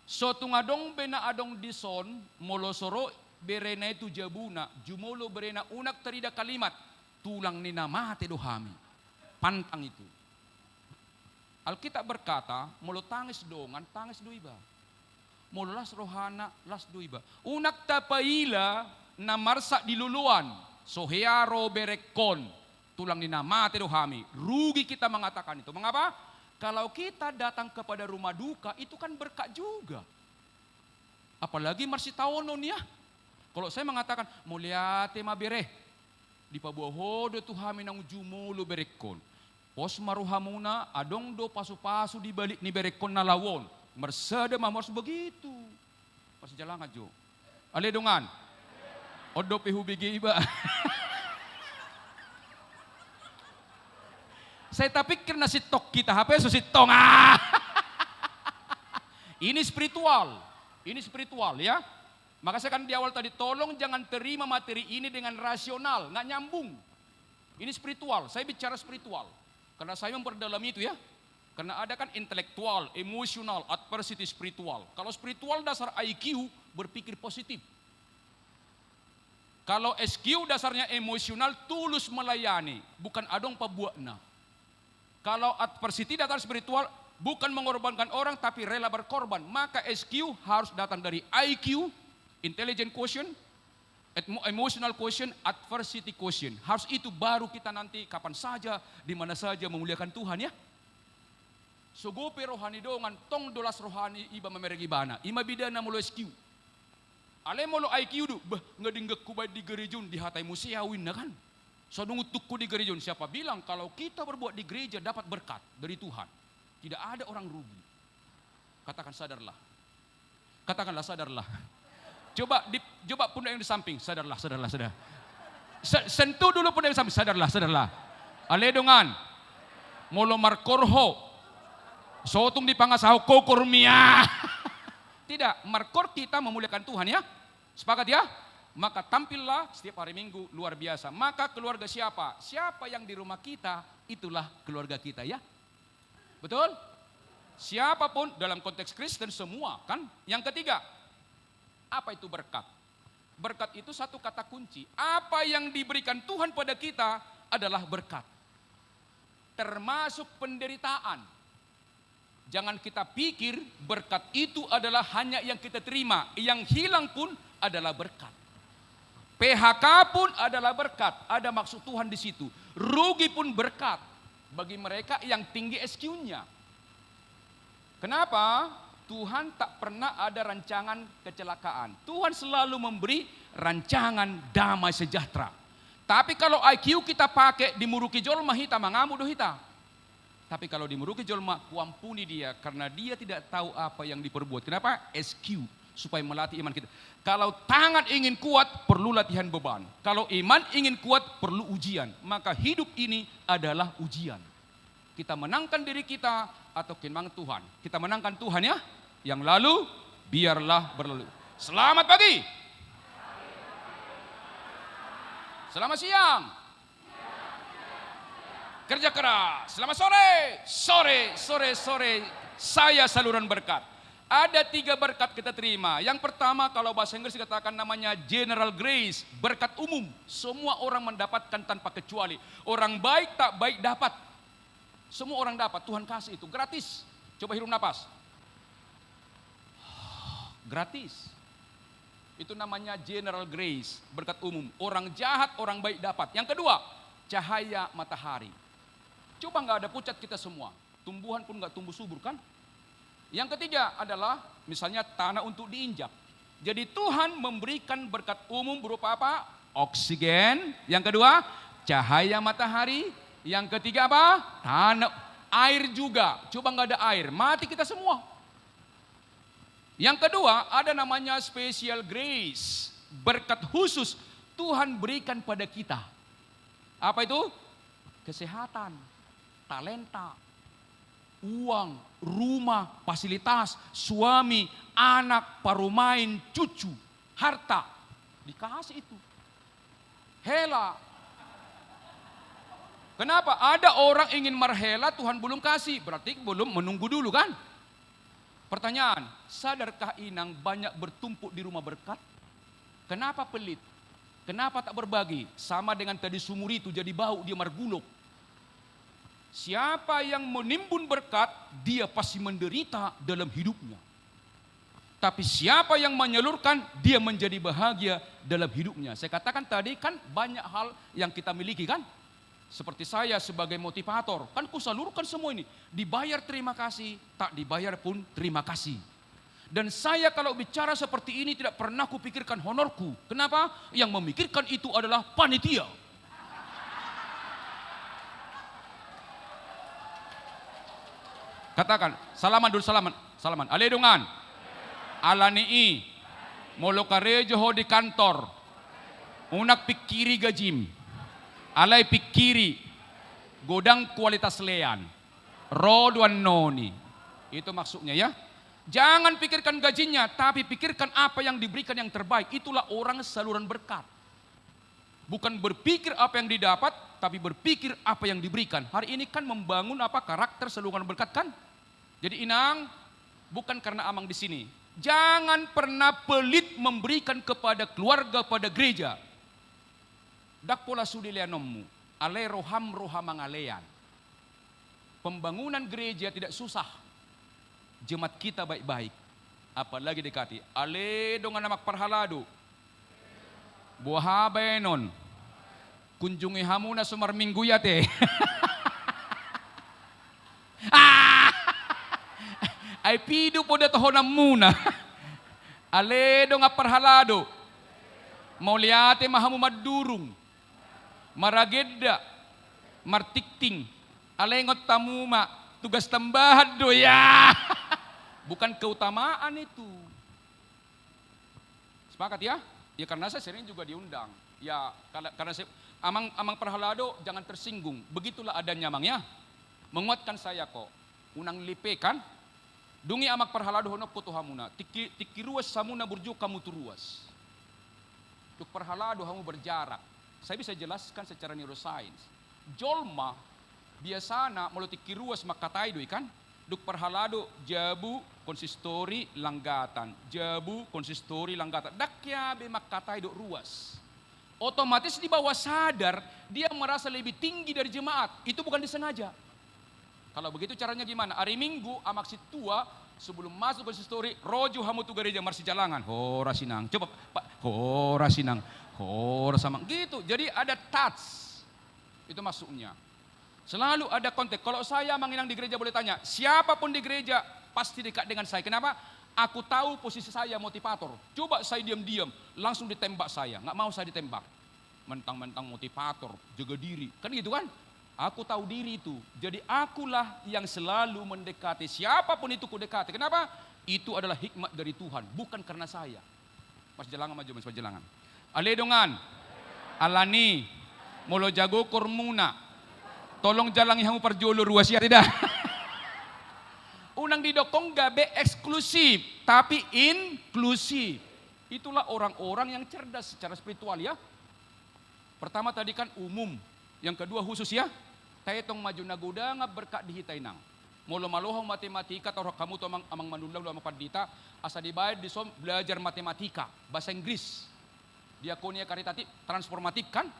Sotungadong bena adong dison, molosoro berena itu jabuna, jumolo berena unak terida kalimat, tulang nina mate dohami. Pantang itu. Alkitab berkata, molo tangis dongan, tangis duiba. Molo las rohana, las duiba. Unak tapaila, na marsa diluluan, sohearo berekon, tulang ninamate dohami. Rugi kita mengatakan itu. Mengapa? Kalau kita datang kepada rumah duka, itu kan berkat juga. Apalagi marsi taonon ya. Kalau saya mengatakan, muliate mabere, di pabuahodo tuhami nang jumulu berekon. Pos maruhamuna, adong do pasu-pasu di balik ni berekon na lawon. Mersada mamors begitu. Pas jalan aja. Ale dongan. Odo pihubigi iba. Saya tak pikir nasi tok kita HP so si tong. Ini spiritual. Ini spiritual ya. Maka saya kan di awal tadi tolong jangan terima materi ini dengan rasional, nggak nyambung. Ini spiritual. Saya bicara spiritual. Karena saya memperdalam itu ya. Karena ada kan intelektual, emosional, adversity spiritual. Kalau spiritual dasar IQ berpikir positif. Kalau SQ dasarnya emosional, tulus melayani, bukan adong pabuakna. Kalau adversity dasar spiritual, bukan mengorbankan orang tapi rela berkorban. Maka SQ harus datang dari IQ, intelligent quotient, emotional quotient, adversity quotient. Harus itu baru kita nanti kapan saja, di mana saja memuliakan Tuhan ya. Sugope rohani dongan tong dolas rohani iba memeregi bana. Ima bidana mulo SQ. Ale molo IQ du, ngedinggek ku di gerejun di hatai musiawin na kan. So nungutukku di gerejun, siapa bilang kalau kita berbuat di gereja dapat berkat dari Tuhan. Tidak ada orang rugi. Katakan sadarlah. Katakanlah sadarlah. Coba pundak yang di samping, sadarlah. Sentuh dulu pundak yang di samping, sadarlah. Ale dongan. Molo markorho. Sotung di pangasaho kokormia. Tidak, markor kita memuliakan Tuhan ya. Sepakat ya? Maka tampillah setiap hari Minggu luar biasa. Maka keluarga siapa? Siapa yang di rumah kita, itulah keluarga kita ya. Betul? Siapapun dalam konteks Kristen semua kan. Yang ketiga, apa itu berkat? Berkat itu satu kata kunci. Apa yang diberikan Tuhan pada kita adalah berkat. Termasuk penderitaan. Jangan kita pikir berkat itu adalah hanya yang kita terima. Yang hilang pun adalah berkat. PHK pun adalah berkat. Ada maksud Tuhan di situ. Rugi pun berkat bagi mereka yang tinggi SQ-nya. Kenapa? Tuhan tak pernah ada rancangan kecelakaan. Tuhan selalu memberi rancangan damai sejahtera. Tapi kalau IQ kita pakai dimuruki jolma hita, mangamu do hita. Tapi kalau dimuruki jolma, kuampuni dia karena dia tidak tahu apa yang diperbuat. Kenapa? SQ, supaya melatih iman kita. Kalau tangan ingin kuat, perlu latihan beban. Kalau iman ingin kuat, perlu ujian. Maka hidup ini adalah ujian. Kita menangkan diri kita atau kenang Tuhan. Kita menangkan Tuhan ya. Yang lalu, biarlah berlalu. Selamat pagi. Selamat siang. Kerja keras. Selamat sore. Saya saluran berkat. Ada 3 berkat kita terima. Yang pertama kalau bahasa Inggris dikatakan namanya general grace. Berkat umum. Semua orang mendapatkan tanpa kecuali. Orang baik tak baik dapat. Semua orang dapat. Tuhan kasih itu. Gratis. Coba hirup napas. Gratis. Itu namanya general grace. Berkat umum. Orang jahat, orang baik dapat. Yang kedua, cahaya matahari. Coba nggak ada pucat kita semua. Tumbuhan pun nggak tumbuh subur kan? Yang ketiga adalah misalnya tanah untuk diinjak. Jadi Tuhan memberikan berkat umum berupa apa? Oksigen. Yang kedua, cahaya matahari. Yang ketiga apa? Tanah. Air juga. Coba nggak ada air, mati kita semua. Yang kedua, ada namanya special grace. Berkat khusus Tuhan berikan pada kita. Apa itu? Kesehatan, talenta, uang, rumah, fasilitas, suami, anak, parumain, cucu, harta. Dikasih itu. Hela. Kenapa? Ada orang ingin merhela, Tuhan belum kasih. Berarti belum menunggu dulu kan? Pertanyaan, sadarkah Inang banyak bertumpuk di rumah berkat? Kenapa pelit? Kenapa tak berbagi? Sama dengan tadi sumur itu jadi bau, dia margulok. Siapa yang menimbun berkat, dia pasti menderita dalam hidupnya. Tapi siapa yang menyalurkan, dia menjadi bahagia dalam hidupnya. Saya katakan tadi kan banyak hal yang kita miliki kan. Seperti saya sebagai motivator, kan ku salurkan semua ini. Dibayar terima kasih, tak dibayar pun terima kasih. Dan saya kalau bicara seperti ini tidak pernah kupikirkan honorku. Kenapa? Yang memikirkan itu adalah panitia. Katakan, salaman dulu, salaman. Salaman. Aledungan. Alanii. Molokarejo ho di kantor. Unak pikiri gajim. Alay pikiri. Godang kualitas lean. Roduan noni. Itu maksudnya ya. Jangan pikirkan gajinya, tapi pikirkan apa yang diberikan yang terbaik. Itulah orang saluran berkat. Bukan berpikir apa yang didapat, tapi berpikir apa yang diberikan. Hari ini kan membangun apa karakter saluran berkat kan? Jadi Inang, bukan karena Amang di sini. Jangan pernah pelit memberikan kepada keluarga, pada gereja. Dak pola sudileanommu, ale roham rohamangalean. Pembangunan gereja tidak susah. Jemaat kita baik-baik. Apalagi dekati. Ale dongan amak parhalado. Buah benon. Kunjungi hamuna sumar minggu ya teh. Ay pido po dito ho muna. Aledo nga parhalado. Mauliate mahamu madurung. Maragedda. Martikting. Alengot tamuma. Tugas tambahan do ya. Bukan keutamaan itu. Sepakat ya? Ya karena saya sering juga diundang. Ya karena saya amang parhalado jangan tersinggung. Begitulah adanya Mang ya. Menguatkan saya kok. Unang lipe kan? Dungi amak parhalado honok ko hamuna. Tiki ruas samuna burju kamu turuas. Duk parhalado hamu berjarak. Saya bisa jelaskan secara neuroscience. Jolma biasana molo tiki ruas makatai doi kan? Duk parhalado jabu konsistori langgatan. Jabu konsistori langgatan. Dakya be makatai do ruas. Otomatis di bawah sadar dia merasa lebih tinggi dari jemaat. Itu bukan disengaja. Kalau begitu caranya gimana? Hari Minggu amak si tua sebelum masuk ke story rojo hamu tu gereja marsi jalangan. Hora sinang. Coba Pak, hora sinang. Hora samang. Gitu. Jadi ada touch. Itu masuknya. Selalu ada konteks. Kalau saya menginang di gereja boleh tanya, siapapun di gereja pasti dekat dengan saya. Kenapa? Aku tahu posisi saya motivator. Coba saya diam-diam, langsung ditembak saya. Nggak mau saya ditembak. Mentang-mentang motivator, jaga diri. Kan gitu kan? Aku tahu diri itu. Jadi akulah yang selalu mendekati. Siapapun itu ku dekati. Kenapa? Itu adalah hikmat dari Tuhan. Bukan karena saya. Mas Jelangan maju, Mas Jelangan. Aledongan. Alani. Molo jago kormuna. Tolong jalangi hamu perjolo ruas ya tidak. Unang didokong gabe eksklusif. Tapi inklusif. Itulah orang-orang yang cerdas secara spiritual ya. Pertama tadi kan umum. Yang kedua khusus ya. Tayetong maju naguda nga berkat di hitainang. Molo malohong matematika atau kamu to amang manulang do amang padita asa dibayar di belajar matematika, bahasa Inggris. Diakonia karitatif, transformatif kan?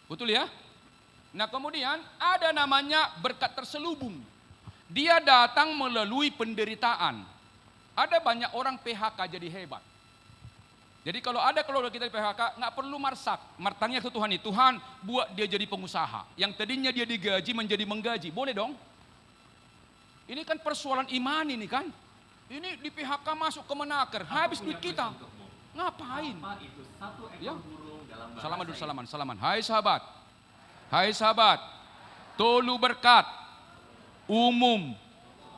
Betul ya? Nah kemudian ada namanya berkat terselubung. Dia datang melalui penderitaan. Ada banyak orang PHK jadi hebat. Jadi kalau ada keluarga kita di PHK, nggak perlu marsak. Martanya ke Tuhan itu, Tuhan buat dia jadi pengusaha. Yang tadinya dia digaji menjadi menggaji. Boleh dong? Ini kan persoalan iman ini kan. Ini di PHK masuk ke menaker, habis duit kita. Ngapain? Ya. Salaman dulu, salaman. Hai sahabat. Tolu berkat. Umum.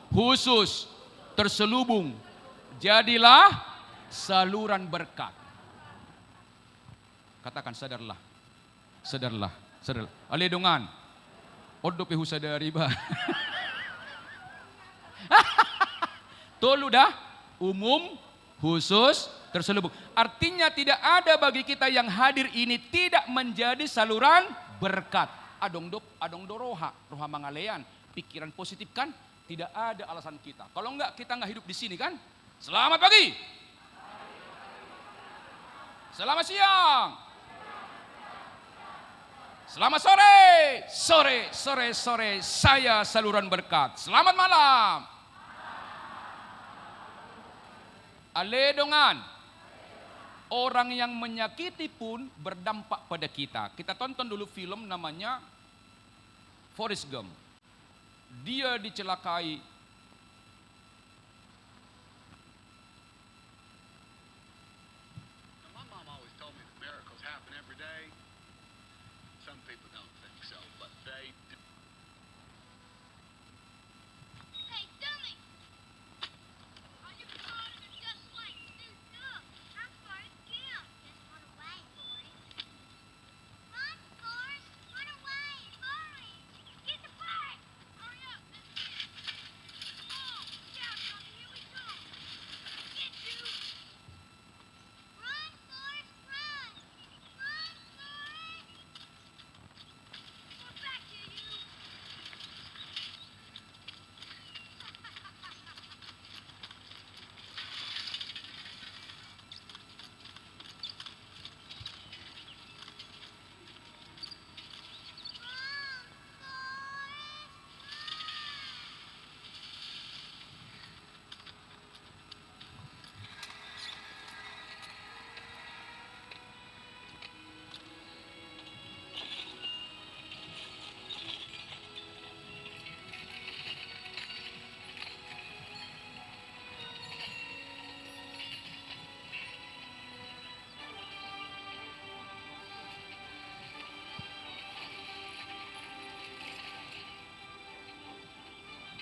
Khusus. Terselubung. Jadilah saluran berkat. Katakan sadarlah. Aledongan. Odo pehu sadari ba. Tolu dah. Umum, khusus, terselubung. Artinya tidak ada bagi kita yang hadir ini tidak menjadi saluran berkat. Adong roha mangalean. Pikiran positif kan? Tidak ada alasan kita. Kalau enggak kita enggak hidup di sini kan? Selamat pagi. Selamat siang. Selamat sore. Saya saluran berkat. Selamat malam. Aledongan. Orang yang menyakiti pun berdampak pada kita. Kita tonton dulu film namanya Forrest Gump. Dia dicelakai. My mom always told me that miracles happen every day. Some people don't think so, but they do. Hey, dummy! All you cars are just like Snoop Dogg. I'm Forrest Gump. Just run away, Forrest. Run, Forrest! Run away! Hurry! Get the bird! Hurry up! Oh, yeah, Tommy, here we go! Get you! Run, Forrest, run! Run, Forrest! We're back to you!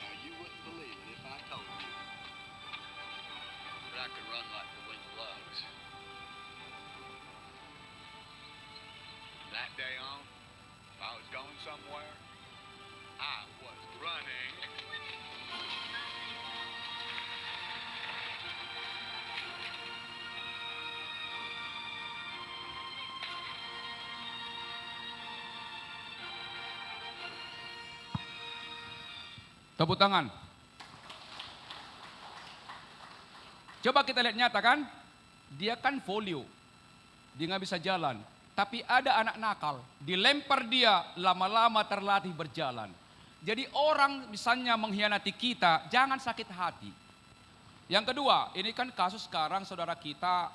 Now, you wouldn't believe it if I told you that I could run like the wind blows. From that day on, if I was going somewhere, I was running. Tepuk tangan. Coba kita lihat nyata kan. Dia kan folio. Dia nggak bisa jalan. Tapi ada anak nakal. Dilempar dia, lama-lama terlatih berjalan. Jadi orang misalnya mengkhianati kita, jangan sakit hati. Yang kedua, ini kan kasus sekarang saudara kita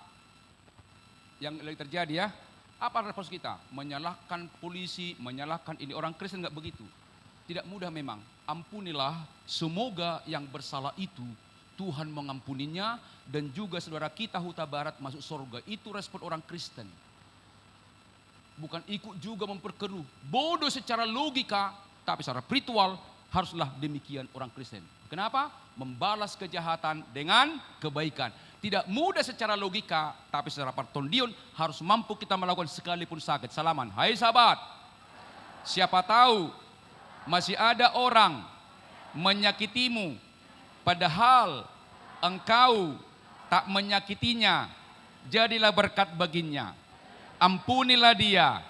yang lagi terjadi ya. Apa respons kita? Menyalahkan polisi, menyalahkan ini. Orang Kristen nggak begitu. Tidak mudah memang. Ampunilah, semoga yang bersalah itu Tuhan mengampuninya dan juga saudara kita Huta Barat masuk surga. Itu respon orang Kristen. Bukan ikut juga memperkeruh. Bodoh secara logika, tapi secara spiritual haruslah demikian orang Kristen. Kenapa? Membalas kejahatan dengan kebaikan. Tidak mudah secara logika, tapi secara pertondion harus mampu kita melakukan sekalipun sakit. Salaman, hai sahabat. Siapa tahu masih ada orang menyakitimu, padahal engkau tak menyakitinya. Jadilah berkat baginya. Ampunilah dia,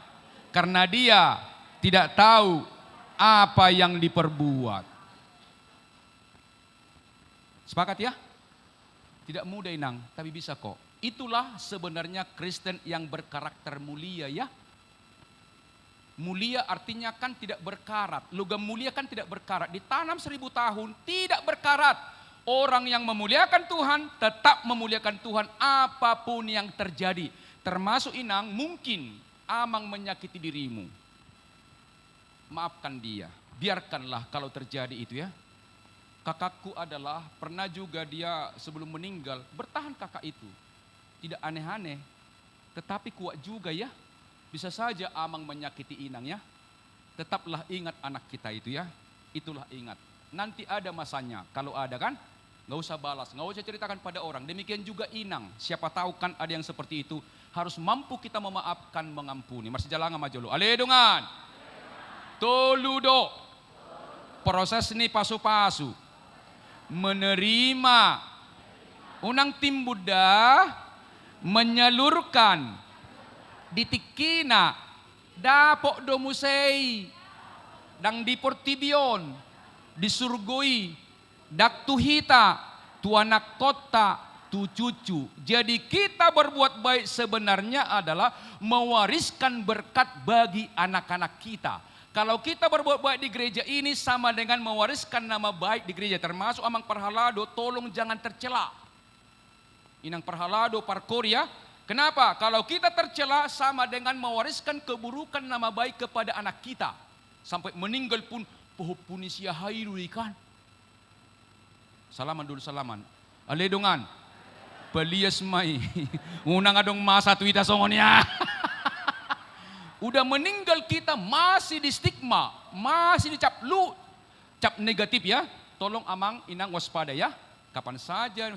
karena dia tidak tahu apa yang diperbuat. Sepakat ya? Tidak mudah Inang, tapi bisa kok. Itulah sebenarnya Kristen yang berkarakter mulia ya. Mulia artinya kan tidak berkarat. Logam mulia kan tidak berkarat. Ditanam 1000 tahun tidak berkarat. Orang yang memuliakan Tuhan tetap memuliakan Tuhan apapun yang terjadi. Termasuk Inang mungkin Amang menyakiti dirimu. Maafkan dia. Biarkanlah kalau terjadi itu ya. Kakakku adalah pernah juga dia sebelum meninggal bertahan kakak itu. Tidak aneh-aneh. Tetapi kuat juga ya. Bisa saja Amang menyakiti Inang ya. Tetaplah ingat anak kita itu ya. Itulah ingat. Nanti ada masanya. Kalau ada kan, nggak usah balas, nggak usah ceritakan pada orang. Demikian juga Inang. Siapa tahu kan ada yang seperti itu. Harus mampu kita memaafkan, mengampuni. Masih jalan sama jolo. Aledongan. Toludo. Proses ini pasu-pasu. Menerima. Unang tim Buddha menyalurkan ditikina dapok domusei dang diportibion disurgoi dak tuhita tu anak kota tu cucu. Jadi kita berbuat baik sebenarnya adalah mewariskan berkat bagi anak-anak kita. Kalau kita berbuat baik di gereja ini sama dengan mewariskan nama baik di gereja. Termasuk Amang Parhalado, tolong jangan tercela. inang perhalado parkoria. Kenapa? Kalau kita tercela sama dengan mewariskan keburukan nama baik kepada anak kita. Sampai meninggal pun pohopuni sia hairu ikan. Salaman dulu salaman. Aledongan. Pelias mai. Unang adong masa tuita songonya. Udah meninggal kita masih di stigma, masih dicap lu, cap negatif ya. Tolong amang inang waspada ya. Kapan saja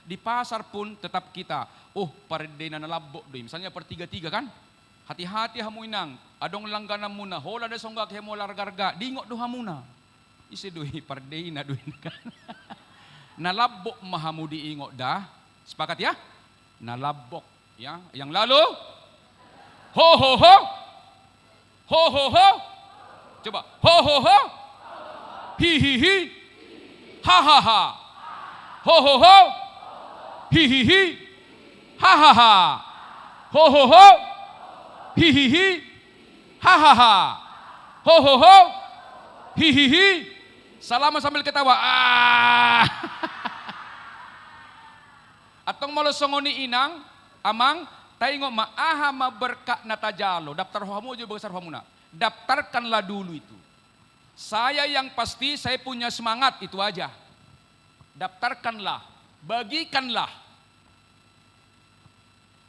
di pasar pun tetap kita. Oh, pardena na labok doi. Misalnya per 3-3 kan? Hati-hati hamu inang. Adong langgana muna. Hola da songgak hemo largarga. Dingok do hamuna. Isi doi pardena doi kan. Nalabok mahamu diingok dah. Sepakat ya? Nalabok ya. Yang lalu ho ho ho. Ho ho ho. Coba ho ho ho. Hi hi hi. Ha ha ha. Ho ho ho. Hi hi hi. Ha ha ha. Ho ho ho. Hi hi hi. Ha ha ha. Ho ho ho. Hi hi hi. Salaman sambil ketawa. Atong malosongoni inang, amang, tayo maaha maberkat na tajalo. Daftar hamu aja besar hamuna. Daftarkanlah dulu itu. Saya yang pasti saya punya semangat itu aja. Daftarkanlah, bagikanlah.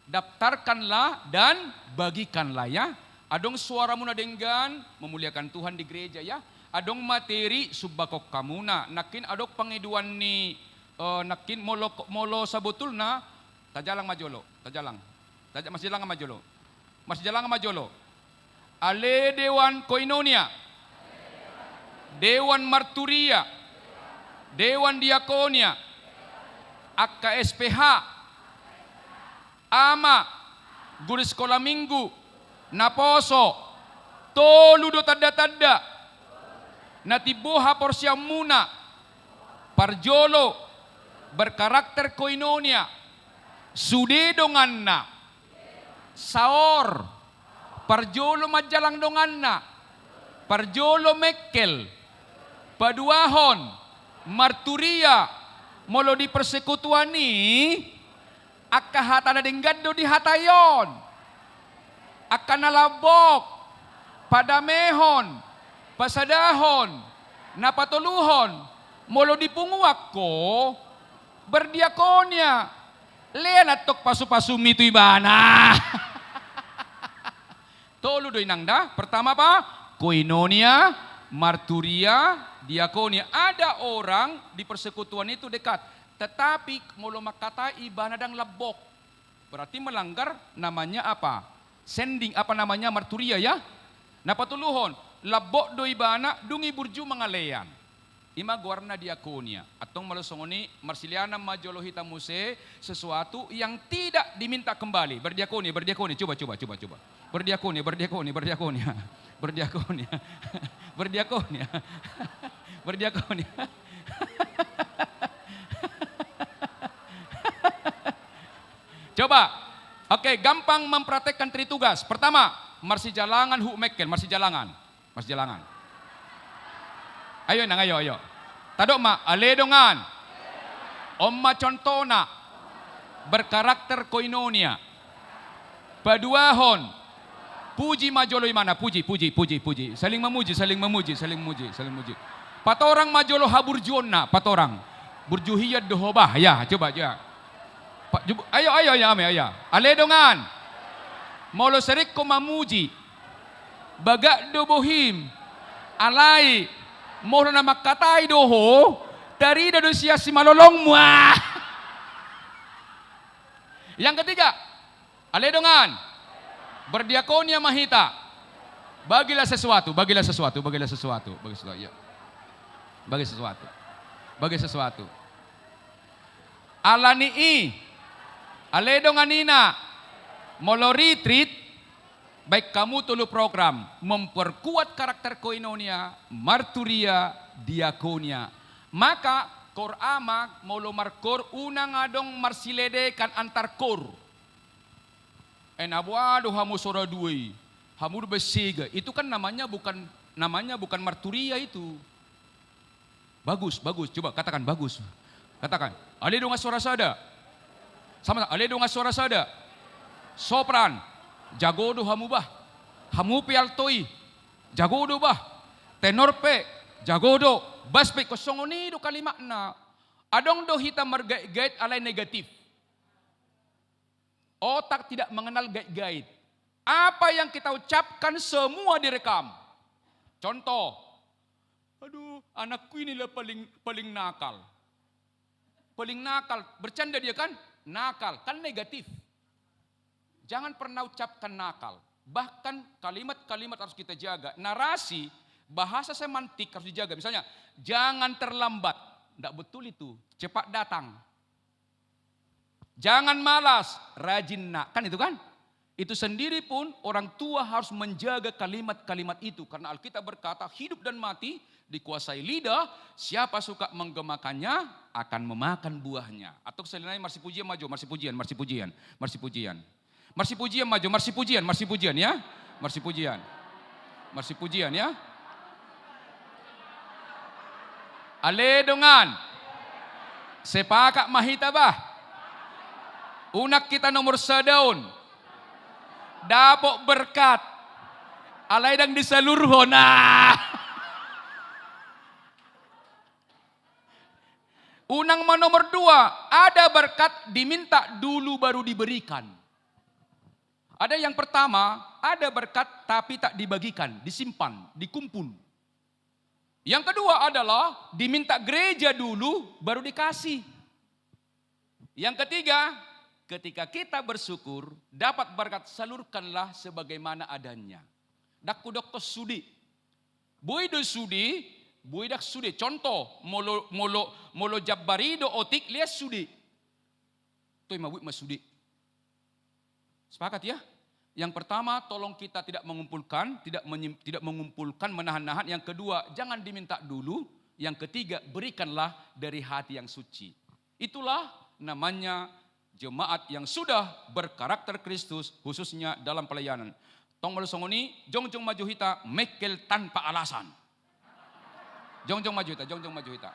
Daftarkanlah dan bagikanlah ya. Adong suara muna denggan memuliakan Tuhan di gereja ya. Adong materi subbakok kamuna. Nakin adok pengeduan ni nakin molo sabutulna tajalang majolo, tajalang. Mas jalang majolo. Mas jalang majolo. Ale dewan koinonia. Dewan marturia. Dewan diakonia. Akka SPH. Ama. Guru sekolah minggu. Naposo. Tolu do tanda-tanda. Natibuha porsiamuna. Parjolo. Berkarakter koinonia. Sude donganna. Saor. Parjolo majalang donganna. Parjolo mekkel. Paduahon. Marturia. Molo di persekutuan ni. Akka hata na denggado di hatayon. Akka nalabok. Padamehon. Pasadahon. Napatuluhon. Molo di punguak ko. Berdiakonia. Lean atok pasu-pasu mitu ibana. Tolu do inangda. Pertama pa? Koinonia, marturia, diakonia. Ada orang di persekutuan itu dekat. Tetapi molo makata ibana dang labok. Berarti melanggar namanya apa? Sending apa namanya marturia ya? Napatuluhon. Labok do ibana dungi burju mangalean. Ima guarna diakonia. Atong malusongoni marsiliana majolo hitamuse sesuatu yang tidak diminta kembali. Berdiakonia, berdiakonia. Coba. Berdiakonia. Berdiakonia. Berdiakonia. Coba. Oke, gampang mempraktekkan tritugas. Pertama, marsi jalangan hu mekel, marsi jalangan. Ayo nang ayo. Tadok ma aledongan. Omma contona. Berkarakter koinonia. Paduahon. Puji majolo imana, puji. Saling memuji. Patorang majolo haburjona, patorang. Burjuhiyat dohobah, ya, coba aja. Ayo, ya. Aledongan. Molo serik ko mamuji. Bagak do bohim. Alai. Molo na makatay doho. Dari do siya si malolong mo. Yang ketiga. Aledongan. Berdiakonia mahita. Bagilah sesuatu. Ya. Bagi sesuatu. Alanii. Aledonganina. Molo retreat. Baik kamu tulu program memperkuat karakter koinonia, marturia, diakonia. Maka kor ama molo markor unang adong marsilede kan antar kor. Enabuado hamu sora duai, hamu besiga. Itu kan namanya bukan marturia itu. Bagus. Coba katakan bagus. Katakan. Ale dong suara sada. Sama ale dengan suara sada. Sopran, jagodo hamubah. Hamupi altoi, jagodo bah. Tenorpe, jagodo. Baspe kosongoni do kalimat na. Adong do hita margait-gait alay negatif. Otak tidak mengenal gait-gait. Apa yang kita ucapkan semua direkam. Contoh, aduh anakku inilah paling nakal. Paling nakal, bercanda dia kan? Nakal, kan negatif. Jangan pernah ucapkan nakal. Bahkan kalimat-kalimat harus kita jaga. Narasi, bahasa semantik harus dijaga. Misalnya, jangan terlambat. Tidak betul itu, cepat datang. Jangan malas, rajin nak. Kan itu kan? Itu sendiri pun orang tua harus menjaga kalimat-kalimat itu. Karena Alkitab berkata hidup dan mati dikuasai lidah. Siapa suka menggemakannya akan memakan buahnya. Atau selinai marsi pujian maju, marsi pujian, marsi pujian, marsi pujian. Marsi pujian maju, marsi pujian ya. Marsi pujian. Marsi pujian ya. Ale dongan. Sepakat mahita bah. Unak kita nomor sedaun. Dapok berkat. Alay dang disalurhon. Unang nomor 2. Ada berkat diminta dulu baru diberikan. Ada yang pertama, ada berkat tapi tak dibagikan, disimpan, dikumpul. Yang kedua adalah diminta gereja dulu baru dikasih. Yang ketiga, ketika kita bersyukur dapat berkat salurkanlah sebagaimana adanya. Dakku dokter sudi. Boido sudi, boidak sudi. Contoh, molo jabbarido otik lihat sudi. Toy mawik masudi. Sepakat ya? Yang pertama, tolong kita tidak mengumpulkan, tidak mengumpulkan, menahan-nahan. Yang kedua, jangan diminta dulu. Yang ketiga, berikanlah dari hati yang suci. Itulah namanya jemaat yang sudah berkarakter Kristus, khususnya dalam pelayanan. Tong melusongoni, jongjong maju hita, mekel tanpa alasan. Jongjong maju hita, jongjong maju hita.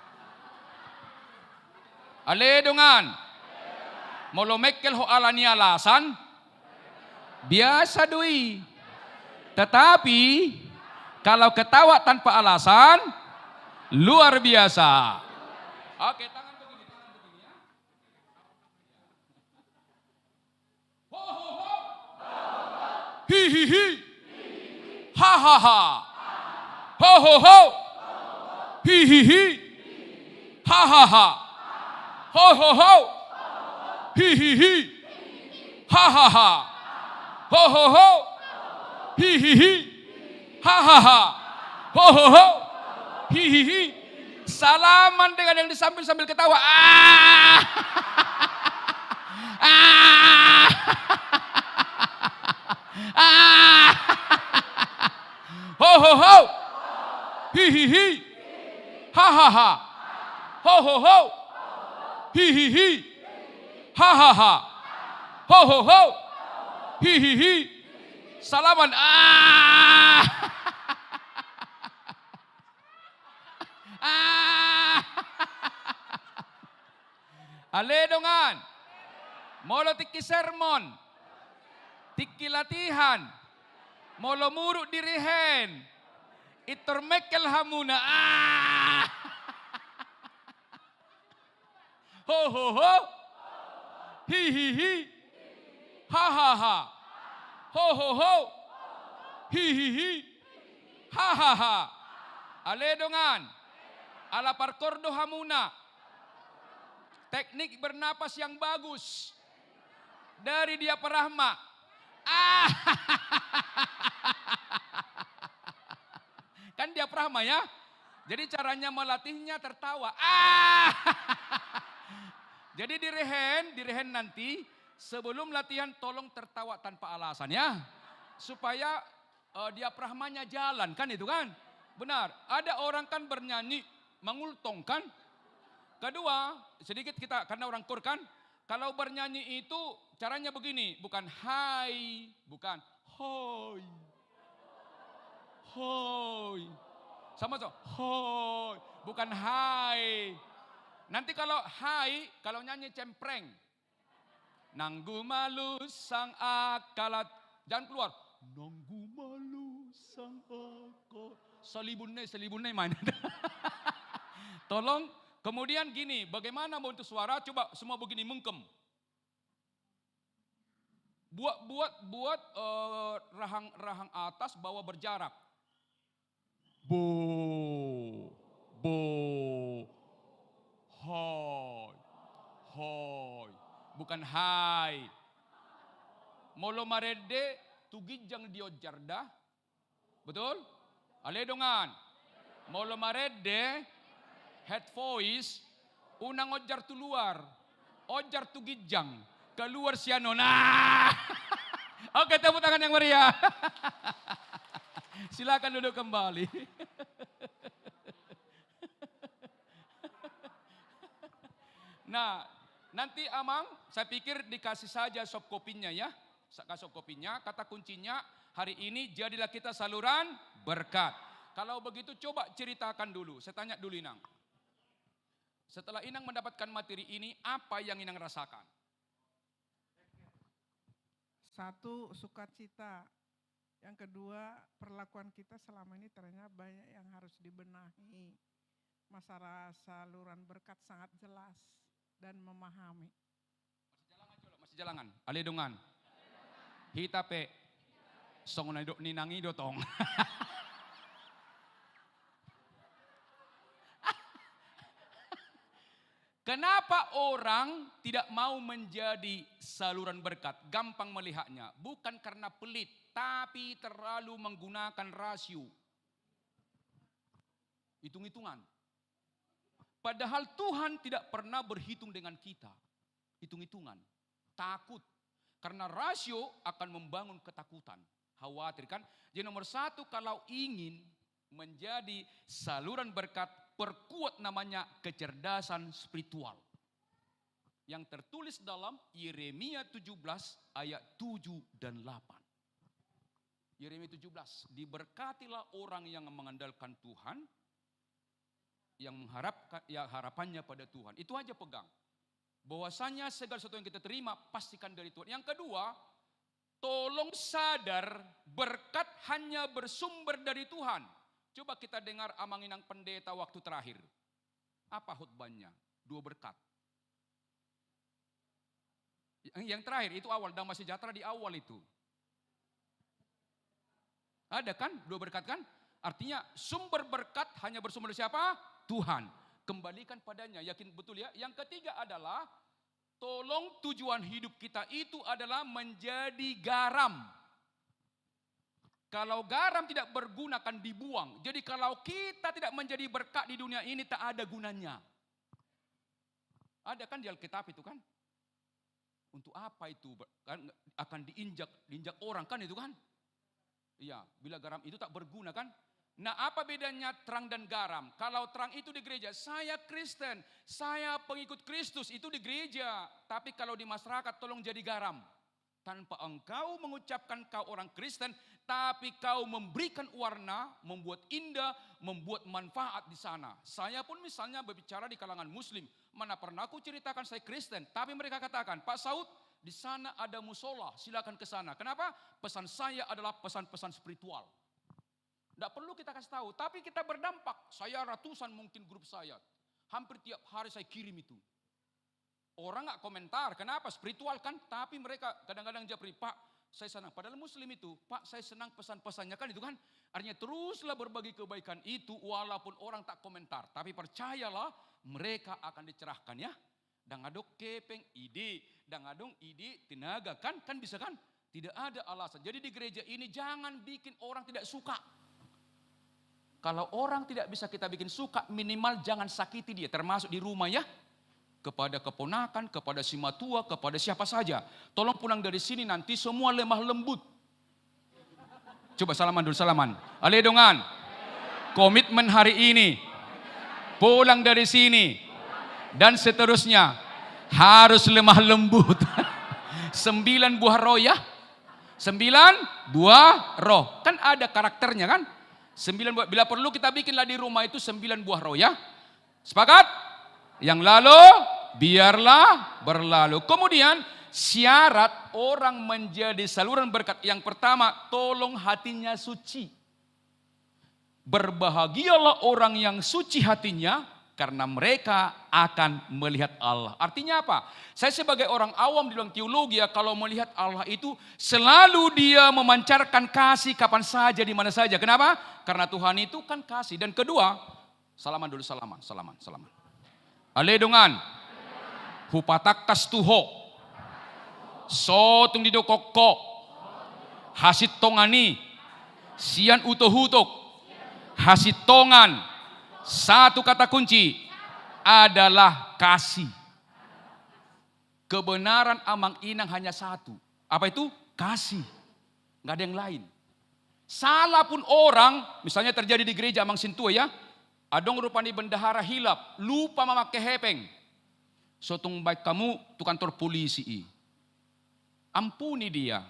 Ale dongan, molo mekel ho alani alasan, biasa doi. Tetapi kalau ketawa tanpa alasan luar biasa. Oke, tangan begini ya. Ho ho ho. Hi hi hi. Ha ha ha. Ho ho ho. Hi hi hi. Ha ha ha. Ho ho ho. Hi hi hi. Ha ha ha. Ho ho ho. Hi hi hi. Ha ha ha. Ho ho ho. Hi hi hi. Salaman dengan yang disambil sambil ketawa. Ah. Ah. Ah. Ho ho ho. Hi hi hi. Ha ha ha. Ho ho ho. Hi hi hi. Ha ha ha. Ho ho ho. Hi hi hi. Salaman. Ah. Ah. Aledongan. Molo tiki sermon. Tiki latihan. Molo muruk dirihen. Itor mekel hamuna. Ah. Ho ho ho. Hi hi hi. Ha ha ha. Ho ho ho. Hi hi hi. Ha ha ha. Aledongan. Ala parkordo hamuna. Teknik bernapas yang bagus. Dari dia perahma. Ah. Kan dia perahma ya. Jadi caranya melatihnya tertawa. Ah. Jadi direhen nanti sebelum latihan tolong tertawa tanpa alasan ya. Supaya dia prahmanya jalan kan itu kan. Benar, ada orang kan bernyanyi mengultong kan. Kedua, sedikit kita karena orang kur kan. Kalau bernyanyi itu caranya begini, bukan hai, bukan hoi. Hoi. Sama-sama, hoi, bukan hai. Nanti kalau hai, kalau nyanyi cempreng. Nanggu malu sang akalat. Jangan keluar. Nanggu malu sang akalat. Selibunnya main. Tolong, kemudian gini, bagaimana mau untuk suara? Coba semua begini mungkem. Buat rahang atas bawa berjarak. Bo, hoi, bukan hai. Molo marede tugijang diojarda, betul? Ale dongan. Molo marede head voice, unang ojar tu luar, ojar tugijang. Keluar siano. Nah. Oke, tepuk tangan yang meriah. Silakan duduk kembali. Nah, nanti Amang, saya pikir dikasih saja sop kopinya ya. Sop kopinya, kata kuncinya hari ini jadilah kita saluran berkat. Kalau begitu coba ceritakan dulu. Saya tanya dulu Inang. Setelah Inang mendapatkan materi ini, apa yang Inang rasakan? Satu, sukacita. Yang kedua, perlakuan kita selama ini ternyata banyak yang harus dibenahi. Masalah saluran berkat sangat jelas dan memahami. Masih jalangan, aledongan. Hitape. Song ninangi dotong. Kenapa orang tidak mau menjadi saluran berkat? Gampang melihatnya. Bukan karena pelit, tapi terlalu menggunakan rasio. Hitung-hitungan. Padahal Tuhan tidak pernah berhitung dengan kita. Hitung-hitungan. Takut. Karena rasio akan membangun ketakutan. Khawatir kan? Jadi nomor satu, kalau ingin menjadi saluran berkat, perkuat namanya kecerdasan spiritual. Yang tertulis dalam Yeremia 17 ayat 7 dan 8. Yeremia 17, diberkatilah orang yang mengandalkan Tuhan, yang mengharapkan ya harapannya pada Tuhan. Itu aja pegang. Bahwasanya segala sesuatu yang kita terima pastikan dari Tuhan. Yang kedua, tolong sadar berkat hanya bersumber dari Tuhan. Coba kita dengar Amang Inang Pendeta waktu terakhir. Apa khutbahnya? 2 berkat. Yang terakhir itu awal, damai sejahtera di awal itu. Ada kan 2 berkat kan? Artinya sumber berkat hanya bersumber dari siapa? Tuhan. Kembalikan padanya, yakin betul ya. Yang ketiga adalah tolong tujuan hidup kita itu adalah menjadi garam. Kalau garam tidak berguna akan dibuang. Jadi kalau kita tidak menjadi berkat di dunia ini tak ada gunanya. Ada kan di Alkitab itu kan? Untuk apa itu? Kan akan diinjak orang kan itu kan? Iya, bila garam itu tak berguna kan? Nah, apa bedanya terang dan garam? Kalau terang itu di gereja, saya Kristen, saya pengikut Kristus itu di gereja. Tapi kalau di masyarakat tolong jadi garam. Tanpa engkau mengucapkan kau orang Kristen, tapi kau memberikan warna, membuat indah, membuat manfaat di sana. Saya pun misalnya berbicara di kalangan Muslim, mana pernah aku ceritakan saya Kristen, tapi mereka katakan, Pak Saud, di sana ada musola, silakan ke sana. Kenapa? Pesan saya adalah pesan-pesan spiritual. Tidak perlu kita kasih tahu, tapi kita berdampak. Saya ratusan mungkin grup saya, hampir tiap hari saya kirim itu. Orang nggak komentar, kenapa? Spiritual kan? Tapi mereka kadang-kadang japri, Pak, saya senang. Padahal Muslim itu, Pak, saya senang pesan-pesannya kan itu kan? Artinya teruslah berbagi kebaikan itu, walaupun orang tak komentar. Tapi percayalah, mereka akan dicerahkan ya. Dangadok kepeng ide, dangadong ide tenaga kan? Kan bisa kan? Tidak ada alasan. Jadi di gereja ini jangan bikin orang tidak suka. Kalau orang tidak bisa kita bikin suka, minimal jangan sakiti dia, termasuk di rumah ya. Kepada keponakan, kepada si matua, kepada siapa saja. Tolong pulang dari sini nanti semua lemah lembut. Coba salaman dulu, salaman. Aledongan. Komitmen hari ini. Pulang dari sini. Dan seterusnya. Harus lemah lembut. 9 buah roh ya. 9 buah roh. Kan ada karakternya kan. 9 buah. Bila perlu kita bikinlah di rumah itu 9 buah roh ya. Sepakat? Yang lalu biarlah berlalu. Kemudian syarat orang menjadi saluran berkat yang pertama, tolong hatinya suci. Berbahagialah orang yang suci hatinya, karena mereka akan melihat Allah. Artinya apa? Saya sebagai orang awam di dalam teologi, kalau melihat Allah itu selalu dia memancarkan kasih kapan saja, di mana saja. Kenapa? Karena Tuhan itu kan kasih. Dan kedua, salaman dulu, salaman. Aledongan. Hupatakkas tuho. Sotung didokokko. Hasit tongani. Sian utohutok. Hasit tongan. Satu kata kunci adalah kasih. Kebenaran amang inang hanya satu. Apa itu? Kasih. Nggak ada yang lain. Salah pun orang, misalnya terjadi di gereja amang sintua ya, adong rupani bendahara hilap, lupa memakai hepeng. Sotung baik kamu tu kantor polisi. Ampuni dia.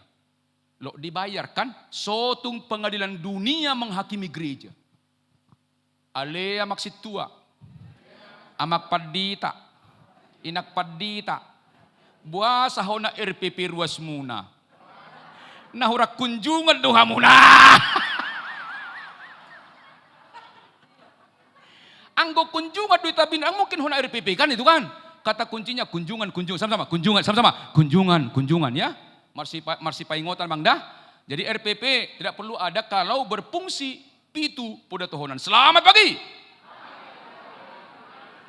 Lo dibayarkan, sotung pengadilan dunia menghakimi gereja. Ale amak situa, amak padita, inak padita, buah sahona RPP ruas muna, nahurak kunjungan doha muna. Anggo kunjungan duit tabin, mungkin hona RPP kan itu kan? Kata kuncinya kunjungan, sama-sama, kunjungan ya. Marsi paingotan bang dah. Jadi RPP tidak perlu ada kalau berfungsi. Pitu pada tohonan. Selamat pagi.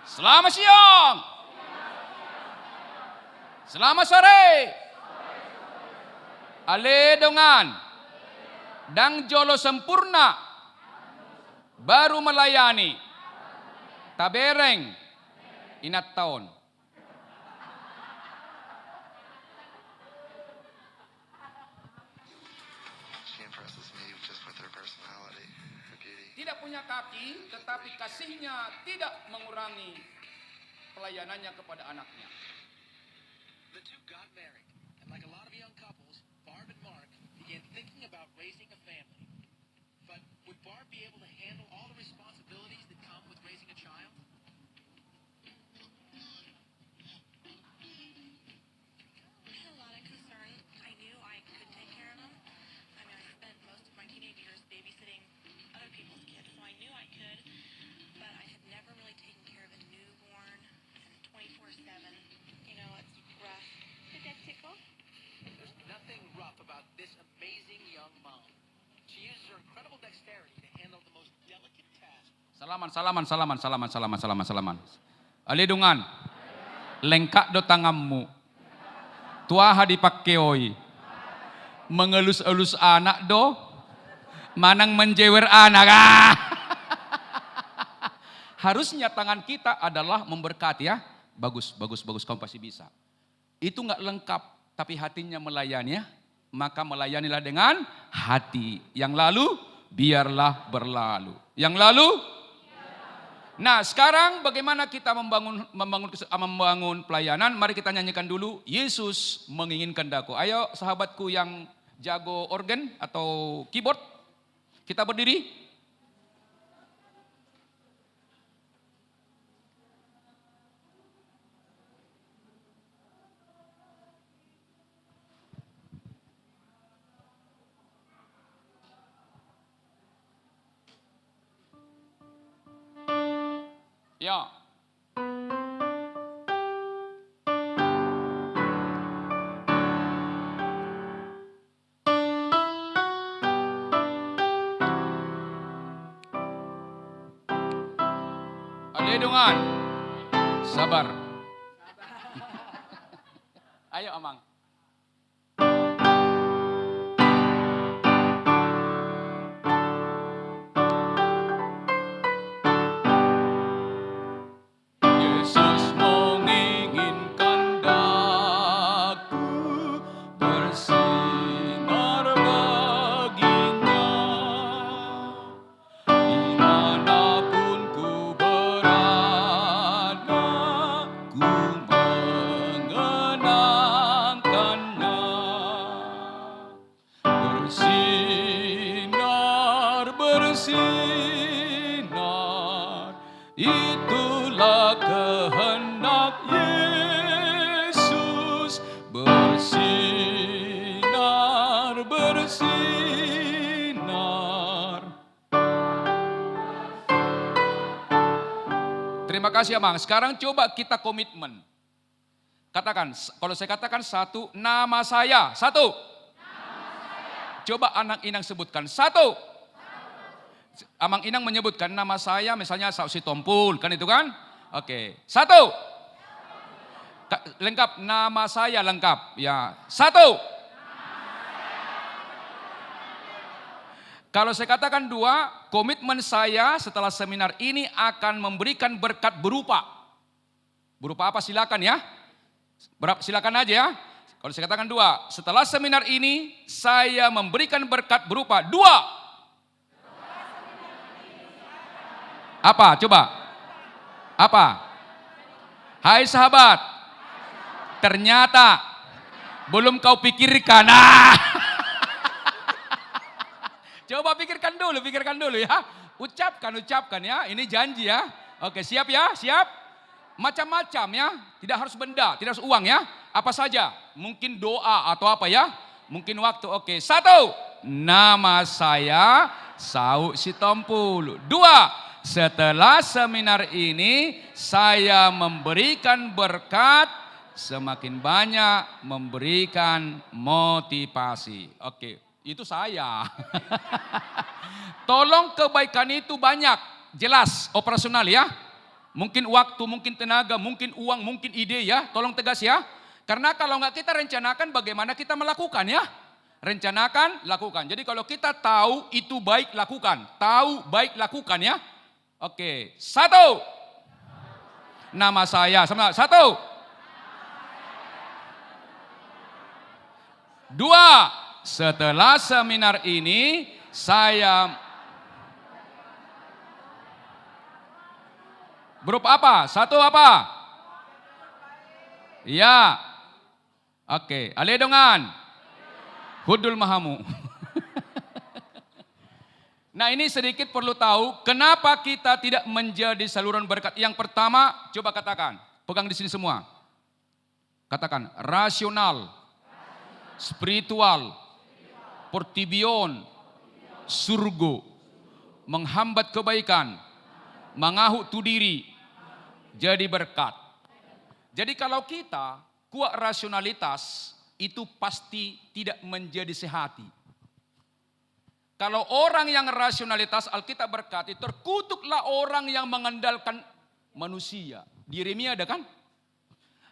Selamat siang. Selamat sore. Aledongan. Dang jolo sempurna. Baru melayani. Tabereng. Inat tahun. Tidak punya kaki, tetapi kasihnya tidak mengurangi pelayanannya kepada anaknya. The two got married, and like a lot of young couples, Barb and Mark began thinking about raising a family. But would Barb be able to handle all the responsibilities that come with raising a child? I had a lot of concern. I knew I could take care of them. I mean, I spent most of my teenage years babysitting other people's kids, so I knew I could, but I had never really taken care of a newborn and 24/7. You know, it's rough. Did that tickle? There's nothing rough about this amazing young mom. She uses her incredible dexterity to handle the most delicate tasks. Salaman. Alidungan. Lengkak do tanganmu. Tuaha dipakkeoi. Mengelus-elus anak do. Manang menjewer anak. Harusnya tangan kita adalah memberkati ya. Bagus, kamu pasti bisa. Itu nggak lengkap, tapi hatinya melayani ya. Maka melayanilah dengan hati. Yang lalu, biarlah berlalu. Yang lalu, nah sekarang bagaimana kita membangun pelayanan? Mari kita nyanyikan dulu, Yesus menginginkan daku. Ayo sahabatku yang jago organ atau keyboard. Kita berdiri. Ya. Aledongan. Sabar. Ayo Amang. Yesus menginginkan daku bersinar baginya. Dimanapun ku berada, ku mengenangkannya. Bersinar, itulah kehendak Yesus. Terima kasih Amang. Sekarang coba kita komitmen. Katakan, kalau saya katakan satu, nama saya. Satu. Coba anak Inang sebutkan. Satu. Amang Inang menyebutkan nama saya, misalnya Sausi Tompul, kan itu kan? Oke. Satu. Lengkap, nama saya lengkap. Ya. Satu. Kalau saya katakan dua, komitmen saya setelah seminar ini akan memberikan berkat berupa. Berupa apa silakan ya. Silakan aja ya. Kalau saya katakan dua, setelah seminar ini saya memberikan berkat berupa dua. Apa? Coba. Apa? Hai sahabat. Ternyata belum kau pikirkan. Coba pikirkan dulu ya. Ucapkan ya. Ini janji ya. Oke, siap ya? Siap? Macam-macam ya. Tidak harus benda, tidak harus uang ya. Apa saja. Mungkin doa atau apa ya. Mungkin waktu. Oke, satu. Nama saya Sau Sitompul. Dua. Setelah seminar ini saya memberikan berkat, semakin banyak memberikan motivasi. Oke, itu saya. Tolong kebaikan itu banyak, jelas, operasional ya. Mungkin waktu, mungkin tenaga, mungkin uang, mungkin ide ya. Tolong tegas ya. Karena kalau nggak kita rencanakan bagaimana kita melakukan ya. Rencanakan, lakukan. Jadi kalau kita tahu itu baik, lakukan. Tahu baik, lakukan ya. Oke, satu. Nama saya, sama satu. Dua, setelah seminar ini saya berupa apa? Satu apa? Ya. Oke, aledongan. Hudul mahamu. Nah ini sedikit perlu tahu kenapa kita tidak menjadi saluran berkat. Yang pertama, coba katakan, pegang di sini semua. Katakan, rasional, spiritual, portibion, surgo, menghambat kebaikan, mengahuk tu diri, jadi berkat. Jadi kalau kita kuat rasionalitas, itu pasti tidak menjadi sehati. Kalau orang yang rasionalitas, Alkitab berkati, terkutuklah orang yang mengandalkan manusia. Di Yeremia ada kan?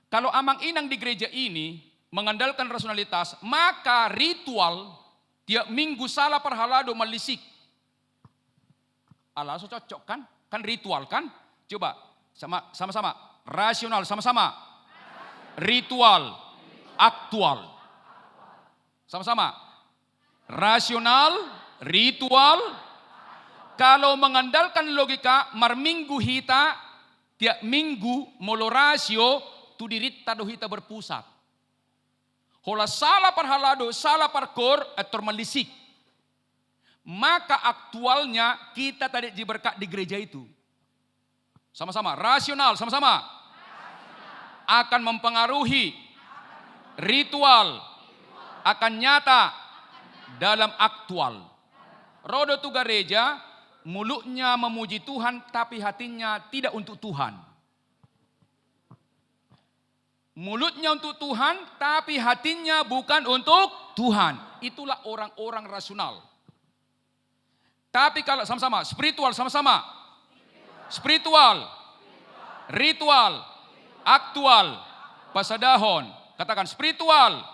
Kalau Amang Inang di gereja ini mengandalkan rasionalitas, maka ritual tiap minggu salah perhalado melisik. Allah so cocok kan? Kan ritual kan? Coba sama-sama. Rasional sama-sama. Ritual. Aktual. Sama-sama. Rasional. Ritual, kalau mengandalkan logika, marminggu hita, tiap minggu molo rasio, tu dirita do hita berpusat. Hola salah parhalado, salah parkor, atau melisik. Maka aktualnya kita tadi diberkat di gereja itu. Sama-sama, rasional, sama-sama. Akan mempengaruhi ritual, akan nyata dalam aktual. Rodo tu gereja, mulutnya memuji Tuhan, tapi hatinya tidak untuk Tuhan. Mulutnya untuk Tuhan, tapi hatinya bukan untuk Tuhan. Itulah orang-orang rasional. Tapi kalau sama-sama, spiritual sama-sama. Spiritual, ritual, aktual, pasadahon. Katakan spiritual,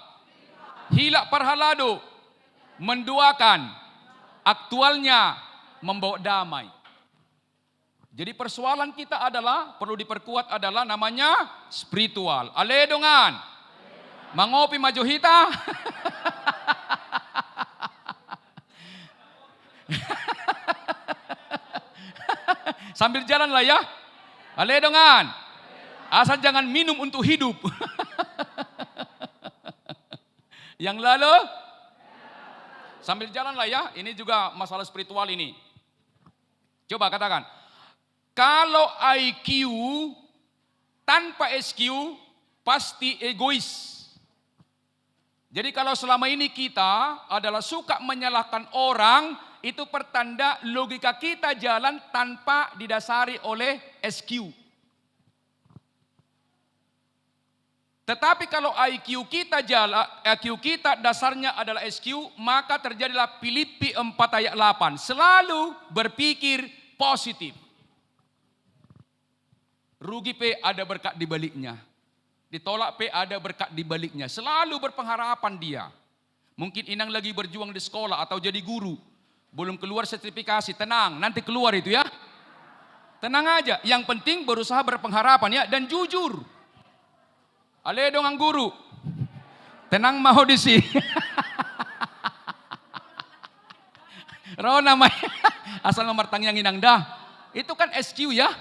hilak parhalado, menduakan. Aktualnya membawa damai. Jadi persoalan kita adalah, perlu diperkuat adalah namanya spiritual. Aledongan. Mangopi maju hita. Sambil jalan lah ya. Aledongan. Asal jangan minum untuk hidup. Yang lalu sambil jalan lah ya, ini juga masalah spiritual ini. Coba katakan, kalau IQ tanpa SQ pasti egois. Jadi kalau selama ini kita adalah suka menyalahkan orang, itu pertanda logika kita jalan tanpa didasari oleh SQ. Tetapi kalau IQ kita dasarnya adalah SQ, maka terjadilah Filipi 4 ayat 8. Selalu berpikir positif. Rugi P ada berkat di baliknya. Ditolak P ada berkat di baliknya. Selalu berpengharapan dia. Mungkin Inang lagi berjuang di sekolah atau jadi guru. Belum keluar sertifikasi, tenang, nanti keluar itu ya. Tenang aja, yang penting berusaha berpengharapan ya dan jujur. Ale dong ang guru. Tenang mau di sini. Raw namanya. Asal nomor tangyang Inang dah. Itu kan SQ ya.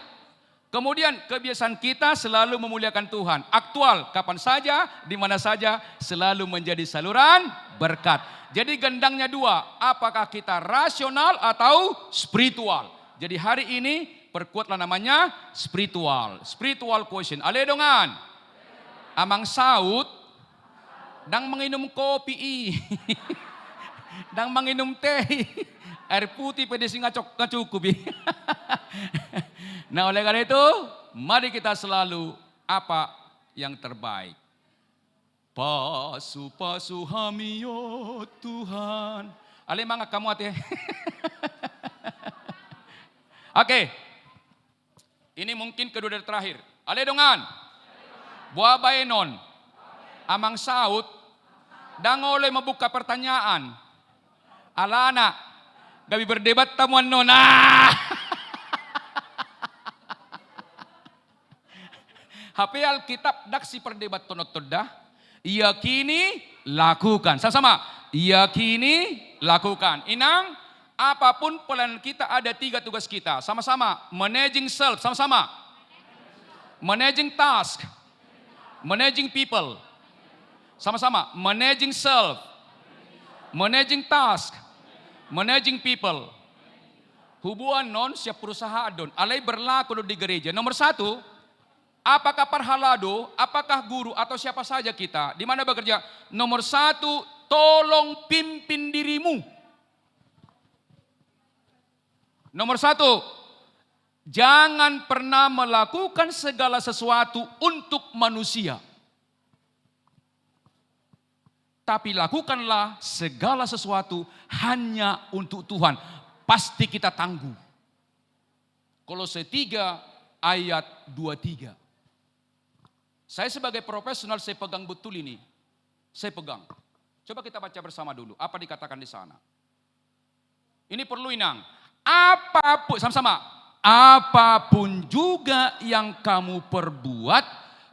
Kemudian kebiasaan kita selalu memuliakan Tuhan. Aktual, kapan saja, di mana saja, selalu menjadi saluran berkat. Jadi gendangnya dua, apakah kita rasional atau spiritual. Jadi hari ini perkuatlah namanya spiritual. Spiritual quotient. Ale dongan. Amang saut, dang menginum kopi, dang menginum teh, air putih pede sing cukup. Nah oleh karena itu, mari kita selalu apa yang terbaik. Pasu-pasu hamiyo Tuhan. Ale mangga kamu hati. Oke. Ini mungkin kedua dari terakhir. Ale dongan. Buah baenon. Amang saut. Dan oleh membuka pertanyaan. Alana. Gabi berdebat tamuan nona. HP Alkitab daksi perdebat tonot-todah. Yakini, lakukan. Sama-sama. Yakini, lakukan. Inang, apapun pelayanan kita ada 3 tugas kita. Sama-sama. Managing self. Sama-sama. Managing task. Managing people. Sama-sama. Managing self. Managing task. Managing people. Hubungan non siap perusahaan don. Alay berlaku di gereja. Nomor 1. Apakah parhalado, apakah guru atau siapa saja kita, di mana bekerja? Nomor 1, tolong pimpin dirimu. Nomor 1, jangan pernah melakukan segala sesuatu untuk manusia. Tapi lakukanlah segala sesuatu hanya untuk Tuhan. Pasti kita tangguh. Kolose 3 ayat 23. Saya sebagai profesional, saya pegang betul ini. Saya pegang. Coba kita baca bersama dulu. Apa dikatakan di sana? Ini perlu Inang. Apapun, sama-sama. Apapun juga yang kamu perbuat,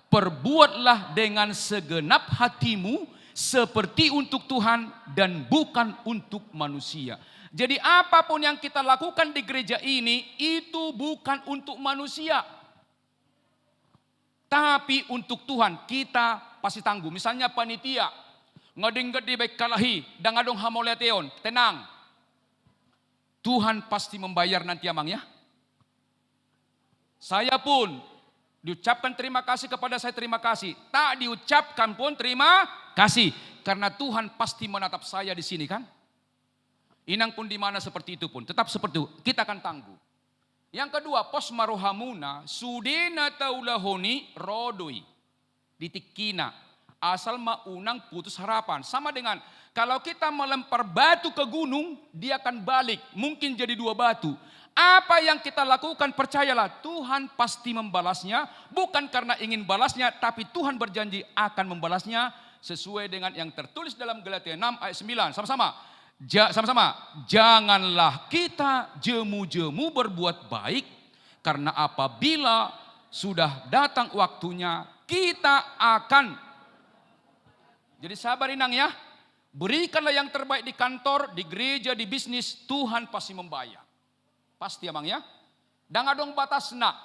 perbuatlah dengan segenap hatimu, seperti untuk Tuhan dan bukan untuk manusia. Jadi apapun yang kita lakukan di gereja ini, itu bukan untuk manusia. Tapi untuk Tuhan kita pasti tangguh. Misalnya panitia, ngadingget di baik kalahi, dan ngadong hamoleteon, tenang. Tuhan pasti membayar nanti amang ya. Saya pun diucapkan terima kasih kepada saya terima kasih. Tak diucapkan pun terima kasih. Karena Tuhan pasti menatap saya di sini kan. Inang pun di mana seperti itu pun. Tetap seperti itu. Kita akan tangguh. Yang kedua, pos marohamuna sudena taulahoni rodoi. Ditikina. Asal maunang putus harapan. Sama dengan kalau kita melempar batu ke gunung, dia akan balik. Mungkin jadi 2 batu. Apa yang kita lakukan percayalah Tuhan pasti membalasnya. Bukan karena ingin balasnya, tapi Tuhan berjanji akan membalasnya sesuai dengan yang tertulis dalam Galatia 6 ayat 9. Sama-sama. Sama-sama, janganlah kita jemu-jemu berbuat baik, karena apabila sudah datang waktunya, kita akan. Jadi sabar Inang ya, berikanlah yang terbaik di kantor, di gereja, di bisnis, Tuhan pasti membayar. Pasti amang ya. Dan adong batas nak.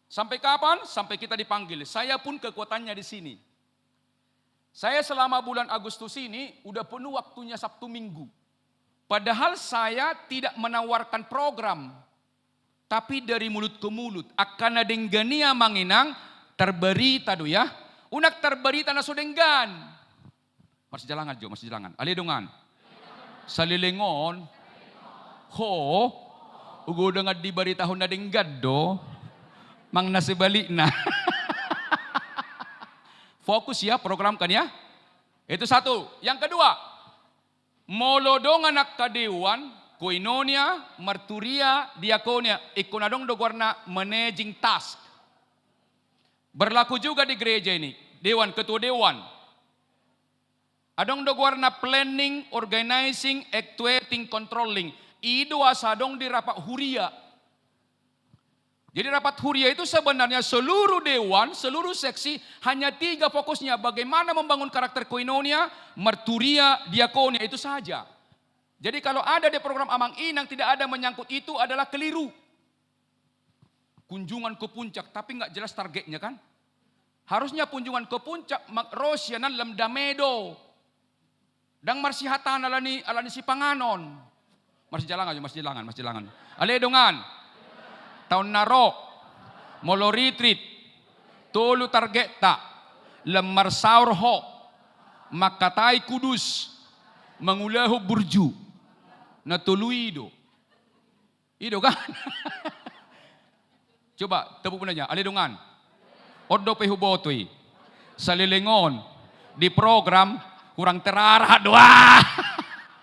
Sampai kapan? Sampai kita dipanggil. Saya pun kekuatannya di sini. Saya selama bulan Agustus ini udah penuh waktunya Sabtu Minggu. Padahal saya tidak menawarkan program. Tapi dari mulut ke mulut. Akan adenggania manginang terberita do ya. Unak terberita na sudenggan. Masih jalangan Jo, masih jalangan. Ali dongan. Salilingon. Ho. Ugo dengan di baritahon na denggad do. Mang nasibalik na. Fokus ya, programkan ya. Itu satu. Yang kedua, molodong anak kadewan, koinonia, marturia, diakonia, ikunadong dogwarna managing task. Berlaku juga di gereja ini. Dewan, ketua dewan. Adong dogwarna planning, organizing, actuating, controlling. Ido asadong di rapat huria. Jadi rapat huria itu sebenarnya seluruh dewan, seluruh seksi, hanya 3 fokusnya. Bagaimana membangun karakter koinonia, marturia, diakonia, itu saja. Jadi kalau ada di program Amang Inang tidak ada menyangkut itu adalah keliru. Kunjungan ke puncak, tapi nggak jelas targetnya kan? Harusnya kunjungan ke puncak, Rosyanan lem damedo. Dang marsihatan alani si panganon. Masih jalangan. Aledongan. Tahun narok, molo retreat, tolu targeta, lemar saurho, makatai kudus, mengulahu burju, na tului ido. Ido kan? Coba tepuk punanya, aledongan. Odo pehubotoi, salilingon, di program kurang terarah doa.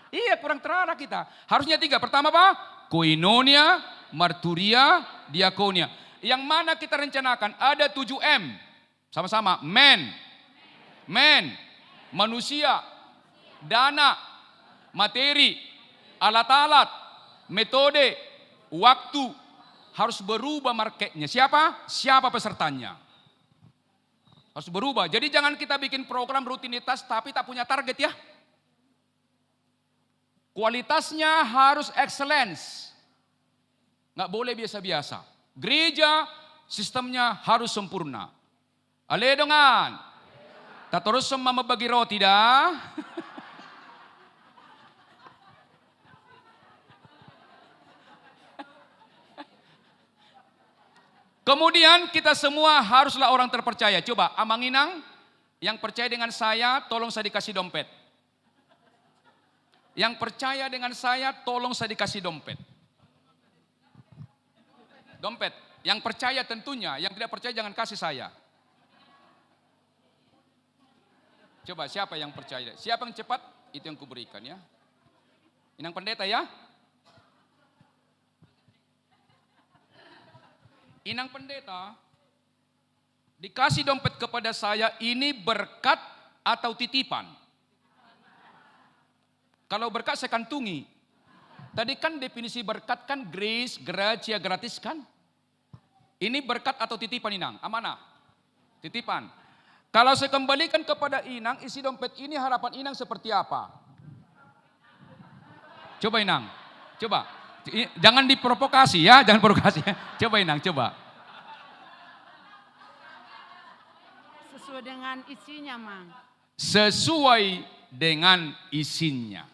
Iya kurang terarah kita. Harusnya 3. Pertama apa? Koinonia, marturia, diakonia. Yang mana kita rencanakan ada 7M. Sama-sama. Men, manusia, dana, materi, alat-alat, metode, waktu. Harus berubah marketnya. Siapa pesertanya? Harus berubah. Jadi jangan kita bikin program rutinitas tapi tak punya target ya. Kualitasnya harus excellence. Nggak boleh biasa-biasa. Gereja sistemnya harus sempurna. Aledongan. Tak terus semua membagi roti dah. Kemudian kita semua haruslah orang terpercaya. Coba Amang Inang yang percaya dengan saya tolong saya dikasih dompet. Yang percaya dengan saya tolong saya dikasih dompet. Dompet. Yang percaya tentunya, yang tidak percaya jangan kasih saya. Coba siapa yang percaya? Siapa yang cepat? Itu yang kuberikan ya. Inang pendeta ya. Inang pendeta dikasih dompet kepada saya ini berkat atau titipan? Kalau berkat saya kantungi. Tadi kan definisi berkat kan grace, gratia, gratis kan? Ini berkat atau titipan Inang? Amanah? Titipan. Kalau saya kembalikan kepada Inang, isi dompet ini harapan Inang seperti apa? Coba Inang, coba. Jangan diprovokasi ya, jangan provokasi. Coba Inang, coba. Sesuai dengan isinya, Mang. Sesuai dengan isinya.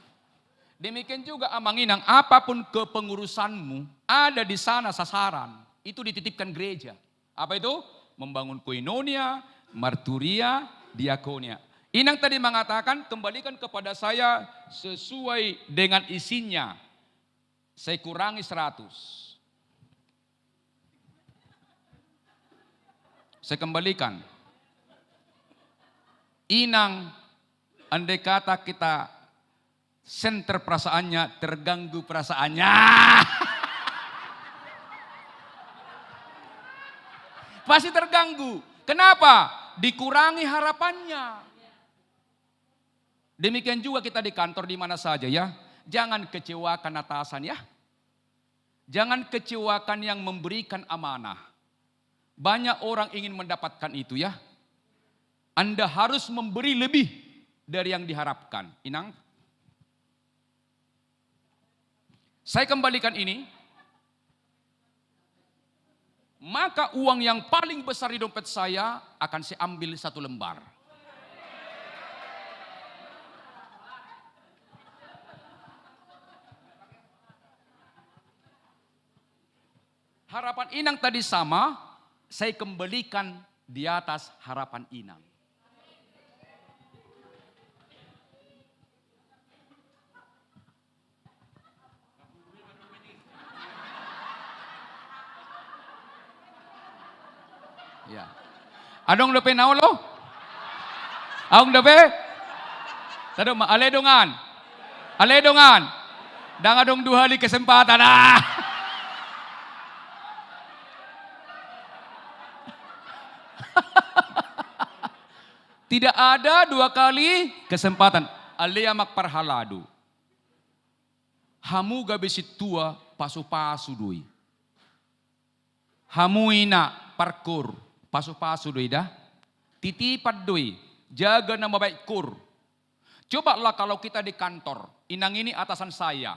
Demikian juga Amang Inang, apapun kepengurusanmu, ada di sana sasaran. Itu dititipkan gereja. Apa itu? Membangun koinonia, marturia, diakonia. Inang tadi mengatakan, kembalikan kepada saya sesuai dengan isinya. Saya kurangi 100. Saya kembalikan. Inang, andai kata kita senter perasaannya, terganggu perasaannya. Pasti terganggu. Kenapa? Dikurangi harapannya. Demikian juga kita di kantor di mana saja ya. Jangan kecewakan atasan ya. Jangan kecewakan yang memberikan amanah. Banyak orang ingin mendapatkan itu ya. Anda harus memberi lebih dari yang diharapkan. Inang. Saya kembalikan ini. Maka uang yang paling besar di dompet saya akan saya ambil 1 lembar. Harapan Inang tadi sama, saya kembalikan di atas harapan Inang. Ya. Adong lo penau lo? Aung dape? Tado aledongan. Aledongan. Dangadong 2 kali kesempatan. Tidak ada 2 kali kesempatan. Alea makparhalado. Hamu gabesit tua pasu-pasu doi. Hamu ina parkur pasu-pasu doi dah. Titipat doi. Jaga nama baik kur. Cobalah kalau kita di kantor. Inang ini atasan saya.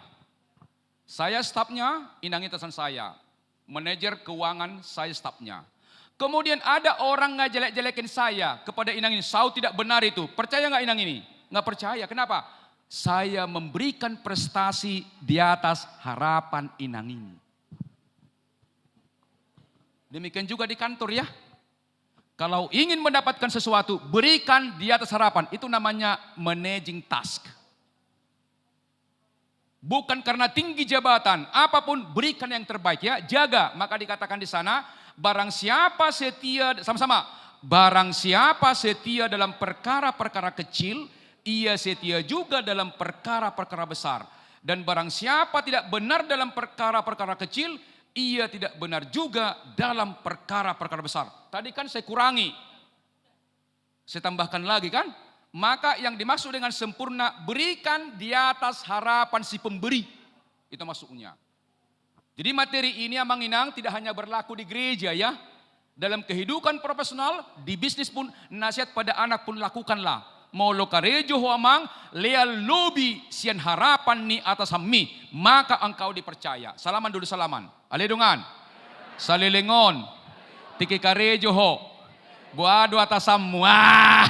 Saya stafnya, Inang ini atasan saya. Manajer keuangan, saya stafnya. Kemudian ada orang ngejelek-jelekin saya kepada Inang ini. Saya tidak benar itu. Percaya nggak Inang ini? Nggak percaya. Kenapa? Saya memberikan prestasi di atas harapan Inang ini. Demikian juga di kantor ya. Kalau ingin mendapatkan sesuatu, berikan di atas harapan. Itu namanya managing task. Bukan karena tinggi jabatan, apapun berikan yang terbaik ya. Jaga, maka dikatakan di sana, barang siapa setia, sama-sama. Barang siapa setia dalam perkara-perkara kecil, ia setia juga dalam perkara-perkara besar. Dan barang siapa tidak benar dalam perkara-perkara kecil, ia tidak benar juga dalam perkara-perkara besar. Tadi kan saya kurangi. Saya tambahkan lagi kan. Maka yang dimaksud dengan sempurna, berikan di atas harapan si pemberi. Itu maksudnya. Jadi materi ini Amang Inang tidak hanya berlaku di gereja ya. Dalam kehidupan profesional, di bisnis pun, nasihat pada anak pun lakukanlah. Mau lo karejo ho amang, lea lobi sian harapan ni atas hammi, maka engkau dipercaya. Salaman dulu salaman. Aledongan. Salilengon. Tiki karejo ho. Buado atas semua.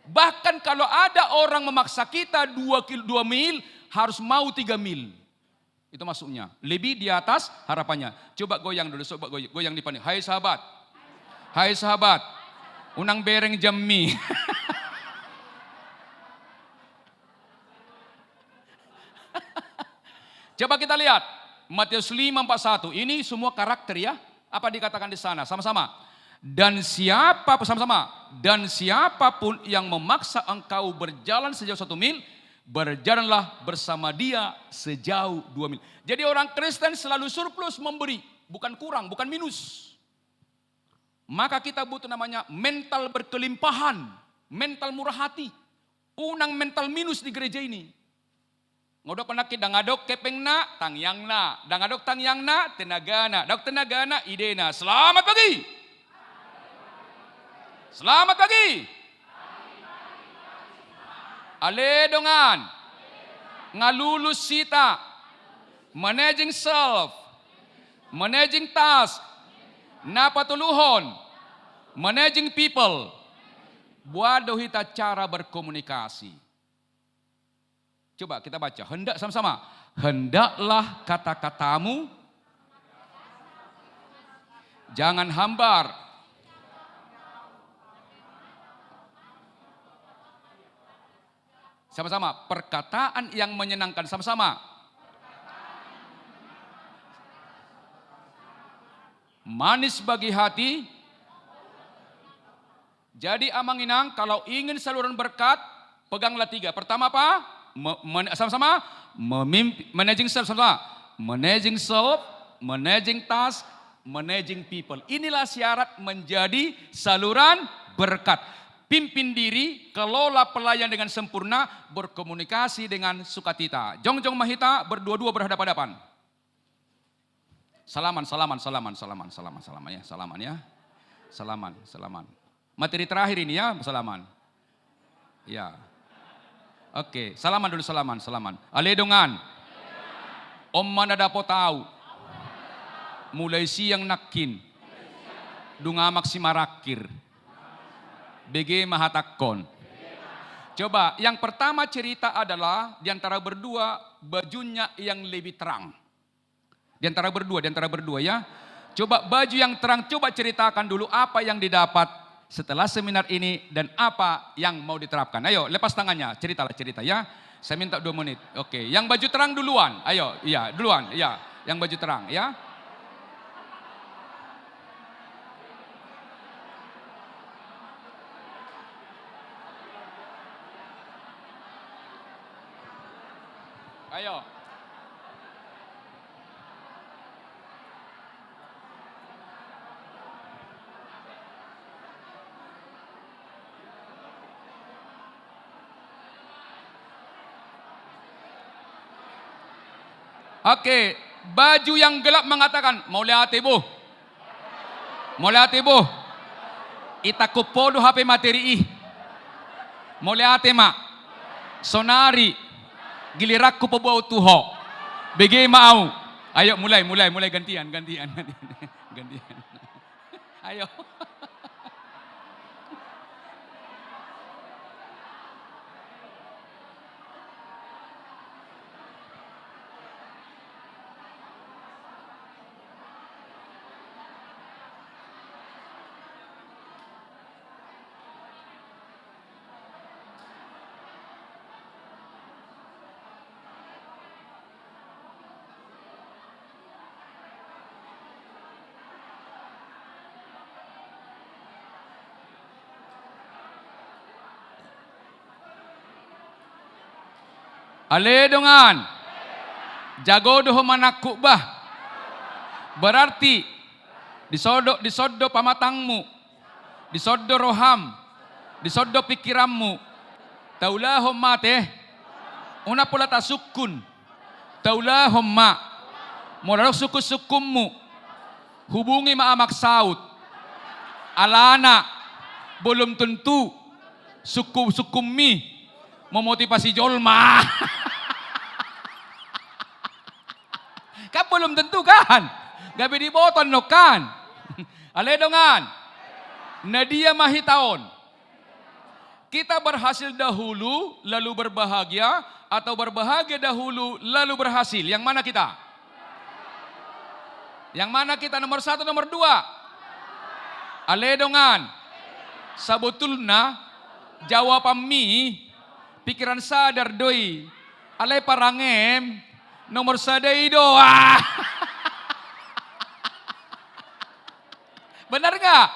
Bahkan kalau ada orang memaksa kita 2 mil, harus mau 3 mil. Itu maksudnya. Lebih di atas harapannya. Coba goyang dulu, coba goyang di depan. Hai sahabat. Hai sahabat. Unang bereng jammi. Coba kita lihat. Matius 5:41. Ini semua karakter ya. Apa dikatakan di sana? Sama-sama. Dan siapapun yang memaksa engkau berjalan sejauh 1 mil, berjalanlah bersama dia sejauh 2 mil. Jadi orang Kristen selalu surplus memberi, bukan kurang, bukan minus. Maka kita butuh namanya mental berkelimpahan, mental murah hati. Unang mental minus di gereja ini. Ngodok penakit dangadok kepengna, tangyangna, dangadok tangyangna, tenagana, dok tenagana, idena. Selamat pagi. Selamat pagi. Aledongan. Ngalulus sita. Managing self. Managing task. Napatuluhon. Managing people. Buado hita cara berkomunikasi. Coba kita baca. Hendak sama-sama. Hendaklah kata-katamu. Jangan hambar. Sama-sama, perkataan yang menyenangkan. Sama-sama. Manis bagi hati. Jadi Amang Inang, kalau ingin saluran berkat, peganglah 3. Pertama apa? Sama-sama. Managing self. Sama-sama. Managing self, managing task, managing people. Inilah syarat menjadi saluran berkat. Pimpin diri, kelola pelayan dengan sempurna, berkomunikasi dengan sukacita. Jongjong mahita, berdua-dua berhadapan-hadapan. Salaman ya. Salaman. Materi terakhir ini ya, salaman. Ya. Oke, salaman dulu, salaman. Aledongan. Om mana dapat tahu. Mulai siang nakin. Dunga maksimarakir. BG Mahatakon. Coba, yang pertama cerita adalah di antara berdua bajunya yang lebih terang. Di antara berdua ya. Coba baju yang terang, coba ceritakan dulu apa yang didapat setelah seminar ini dan apa yang mau diterapkan. Ayo, lepas tangannya, cerita ya. Saya minta 2 menit. Oke, yang baju terang duluan. Ayo, iya, duluan, iya. Yang baju terang ya. Oke, baju yang gelap mengatakan, mau lihat ibu? Mau lihat ibu? Itakupodo HP materi ih. Mau lihat mak? Sonari. Gilirakku pebau tuho. Bege mau. Ayo mulai gantian. Ayo. Ale dongan. Jago doho manakuk bah. Berarti disodo pamatangmu. Disodo roham. Disodo pikiranmu. Taulah homma teh. Una pula tasukun. Taulah homma. Molarok suku-sukummu. Hubungi maamak saut. Alana. Belum tentu. Suku-sukumi. Memotivasi jolma. Kan belum tentu kan? Gabi di boton no kan? Ale dongan. Nadia mahitaon. Kita berhasil dahulu lalu berbahagia atau berbahagia dahulu lalu berhasil? Yang mana kita? Yang mana kita nomor 1, nomor 2? Ale dongan. Sabutulna jawaban mi pikiran sadar doi. Alay parangem nomor sadai doa. Benar nggak?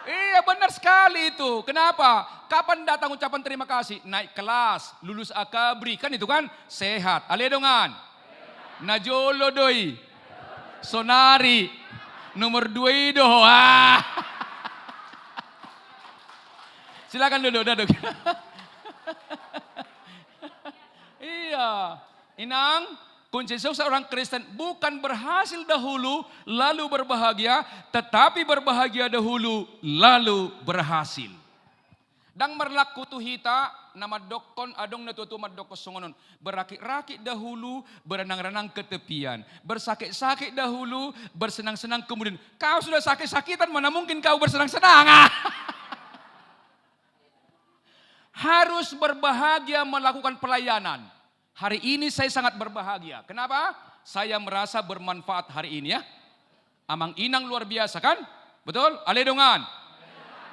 Iya benar sekali itu. Kenapa? Kapan datang ucapan terima kasih? Naik kelas, lulus akabri, kan itu kan? Sehat. Ale dongan. Najolo doi. Sonari. Nomor 2 doa. Silakan duduk. Iya. Inang, kunci seorang Kristen bukan berhasil dahulu lalu berbahagia, tetapi berbahagia dahulu lalu berhasil. Dang merlaku tuhita nama dokon adong natutu madoko songonon. Berakik-rakik dahulu, berenang-renang ke tepian. Bersakit-sakit dahulu, bersenang-senang kemudian. Kau sudah sakit-sakitan, mana mungkin kau bersenang-senang? Harus berbahagia melakukan pelayanan. Hari ini saya sangat berbahagia. Kenapa? Saya merasa bermanfaat hari ini ya. Amang inang luar biasa kan? Betul? Ale dongan.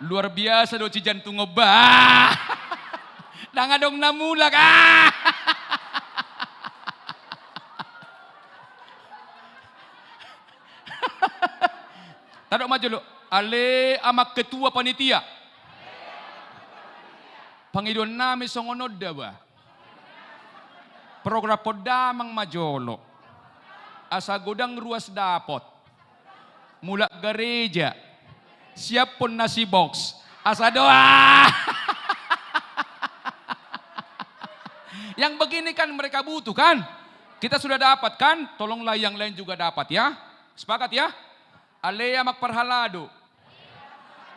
Luar biasa do ci jantung ngobah. Dangadong namulak. Tadok maju lo. Ale amak ketua panitia. Pangidon namin songonod ba? Program podamang majolo. Asa godang ruas dapot. Mula gereja. Siap pun nasi box. Asa doa. Yang begini kan mereka butuh kan? Kita sudah dapat kan? Tolonglah yang lain juga dapat ya. Sepakat ya? Alea makparhalado.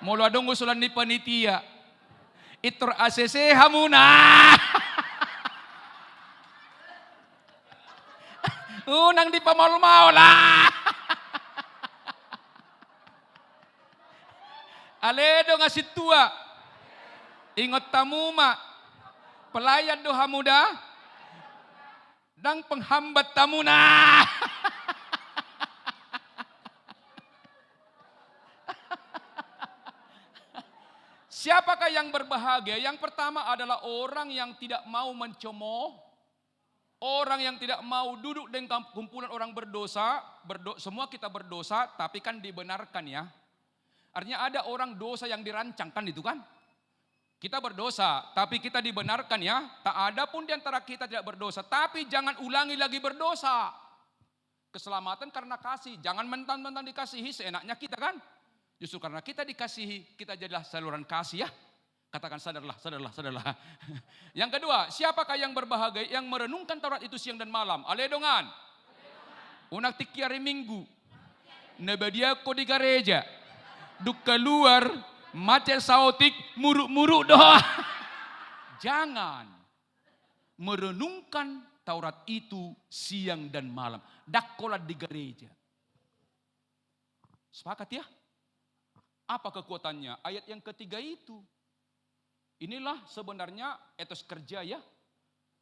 Mula dong usulan ni panitia. Itur ACC hamuna. Unang di pamaul-maul lah. Aledo ngasih tua. Ingat tamu mak. Pelayan doha muda. Dan penghambat tamu nah. Siapakah yang berbahagia? Yang pertama adalah orang yang tidak mau mencemooh. Orang yang tidak mau duduk dengan kumpulan orang berdosa. Semua kita berdosa, tapi kan dibenarkan ya. Artinya ada orang dosa yang dirancang kan itu kan. Kita berdosa, tapi kita dibenarkan ya. Tak ada pun di antara kita tidak berdosa. Tapi jangan ulangi lagi berdosa. Keselamatan karena kasih. Jangan mentang-mentang dikasihi seenaknya kita kan. Justru karena kita dikasihi, kita jadilah saluran kasih ya. Katakan sadarlah. Yang kedua, siapakah yang berbahagia? Yang merenungkan Taurat itu siang dan malam. Ale dongan. Unak tiki hari Minggu. Nabadia ko di gereja. Duk keluar, macet sautik, muruk-muruk doa. Jangan merenungkan Taurat itu siang dan malam. Dakkolat di gereja. Sepakat ya? Apa kekuatannya? Ayat yang ketiga itu. Inilah sebenarnya etos kerja ya.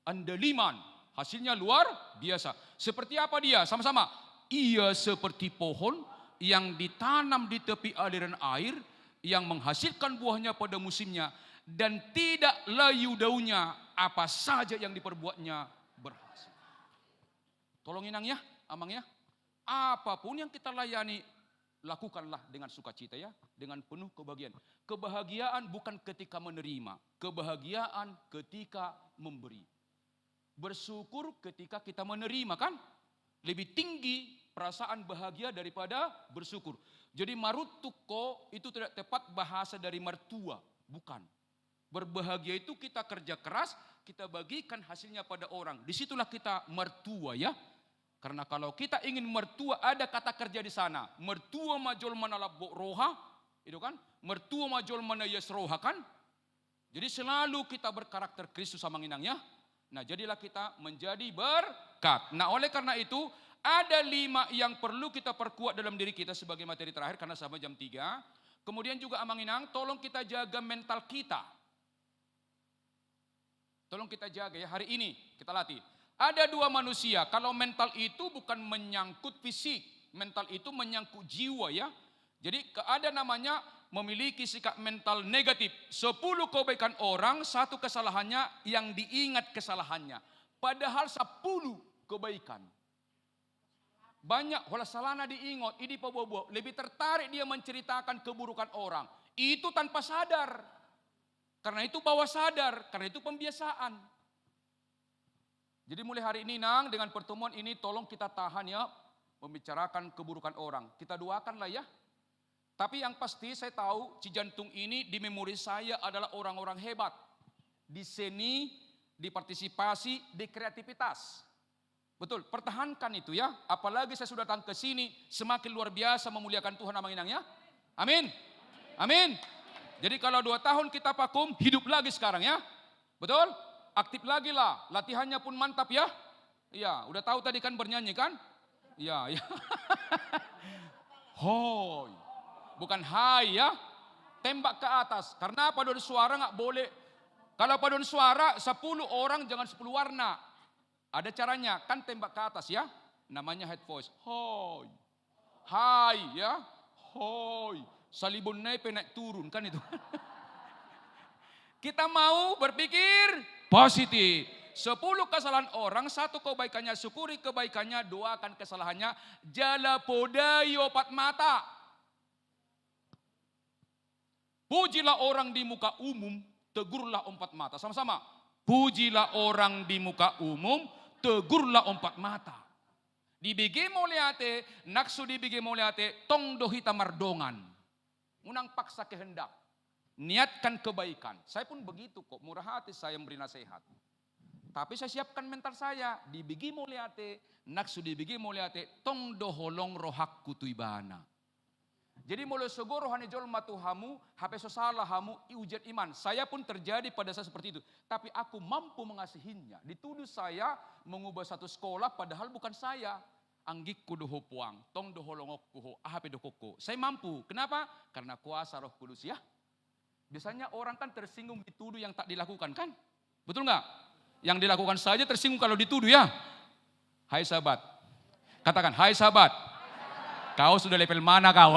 Andaliman. Hasilnya luar biasa. Seperti apa dia? Sama-sama. Ia seperti pohon yang ditanam di tepi aliran air. Yang menghasilkan buahnya pada musimnya. Dan tidak layu daunnya. Apa saja yang diperbuatnya berhasil. Tolong Inang ya, Amang ya. Apapun yang kita layani, lakukanlah dengan sukacita ya. Dengan penuh kebahagiaan. Kebahagiaan bukan ketika menerima. Kebahagiaan ketika memberi. Bersyukur ketika kita menerima kan. Lebih tinggi perasaan bahagia daripada bersyukur. Jadi marutuko itu tidak tepat bahasa dari mertua. Bukan. Berbahagia itu kita kerja keras, kita bagikan hasilnya pada orang. Disitulah kita mertua ya. Karena kalau kita ingin mertua, ada kata kerja di sana. Mertua majol manalab roha, itu kan? Mertua majol mana yes roha kan? Jadi selalu kita berkarakter Kristus sama Inang ya. Nah jadilah kita menjadi berkat. Nah oleh karena itu, ada 5 yang perlu kita perkuat dalam diri kita sebagai materi terakhir karena sampai jam 3. Kemudian juga Amang Inang, tolong kita jaga mental kita. Tolong kita jaga ya, hari ini kita latih. Ada 2 manusia, kalau mental itu bukan menyangkut fisik, mental itu menyangkut jiwa ya. Jadi ada namanya memiliki sikap mental negatif. 10 kebaikan orang, 1 kesalahannya yang diingat kesalahannya. Padahal 10 kebaikan. Banyak, wala salana diingat, ini pobobo. Lebih tertarik dia menceritakan keburukan orang. Itu tanpa sadar. Karena itu bawah sadar, karena itu pembiasaan. Jadi mulai hari ini Nang, dengan pertemuan ini tolong kita tahan ya, membicarakan keburukan orang. Kita doakanlah ya. Tapi yang pasti saya tahu Cijantung ini di memori saya adalah orang-orang hebat. Di seni, di partisipasi, di kreativitas. Betul, pertahankan itu ya. Apalagi saya sudah datang ke sini, semakin luar biasa memuliakan Tuhan Amang Inang ya. Amin. Amin. Jadi kalau 2 tahun kita vakum, hidup lagi sekarang ya. Betul? Aktif lagi lah. Latihannya pun mantap ya. Iya, udah tahu tadi kan bernyanyi kan? Iya, ya. Hoi. Bukan hai ya. Tembak ke atas. Karena paduan suara nggak boleh. Kalau paduan suara 10 orang jangan 10 warna. Ada caranya, kan tembak ke atas ya. Namanya head voice. Hoi. Hai ya. Hoi. Salibun naik naik turun kan itu. Kita mau berpikir positif. 10 kesalahan orang, 1 kebaikannya, syukuri kebaikannya, doakan kesalahannya. Jala podai 4 mata. Pujilah orang di muka umum, tegurlah 4 mata. Sama-sama. Pujilah orang di muka umum, tegurlah 4 mata. Di BG Moliate, naksu di BG Moliate, tong dohita mardongan. Unang paksa kehendak. Niatkan kebaikan. Saya pun begitu kok. Murah hati saya memberi nasihat. Tapi saya siapkan mental saya. Di bigi moliate. Naksu di bigi moliate. Tong doholong rohak kutuibana. Jadi mulai sego rohani jol matuhamu. Hape sosalah hamu iujat iman. Saya pun terjadi pada saya seperti itu. Tapi aku mampu mengasihinya. Dituduh saya mengubah satu sekolah padahal bukan saya. Anggik kudoho puang, tong doholongok kuho, ahape dokoko. Saya mampu. Kenapa? Karena kuasa Roh Kudus ya. Biasanya orang kan tersinggung dituduh yang tak dilakukan kan? Betul nggak? Yang dilakukan saja tersinggung kalau dituduh ya. Hai sahabat. Katakan, hai sahabat. Kau sudah level mana kau?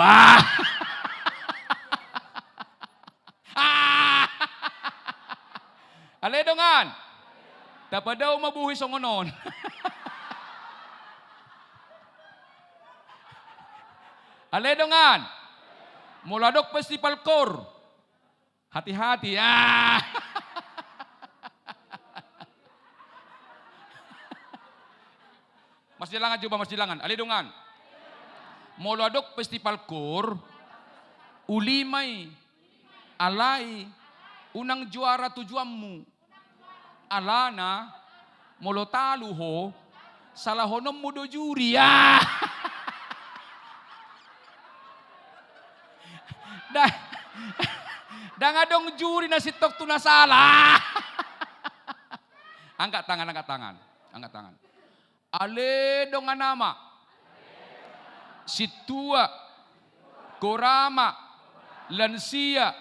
Ale dongan. Dapat daw mabuhi songonon. Ale dongan. Muladok festival kor. Hati-hati ya. Mas Jelangan coba Mas Jelangan. Ale dongan. Muladok festival kor. Ulimay. Alay. Unang juara tujuanmu. Alana. Molotaluho. salah honom mudo juri ya. Dan ngadong juri nasi tok tuna salah. Angkat tangan, angkat tangan, angkat tangan. Ale dongan nama. Situa, korama, lansia,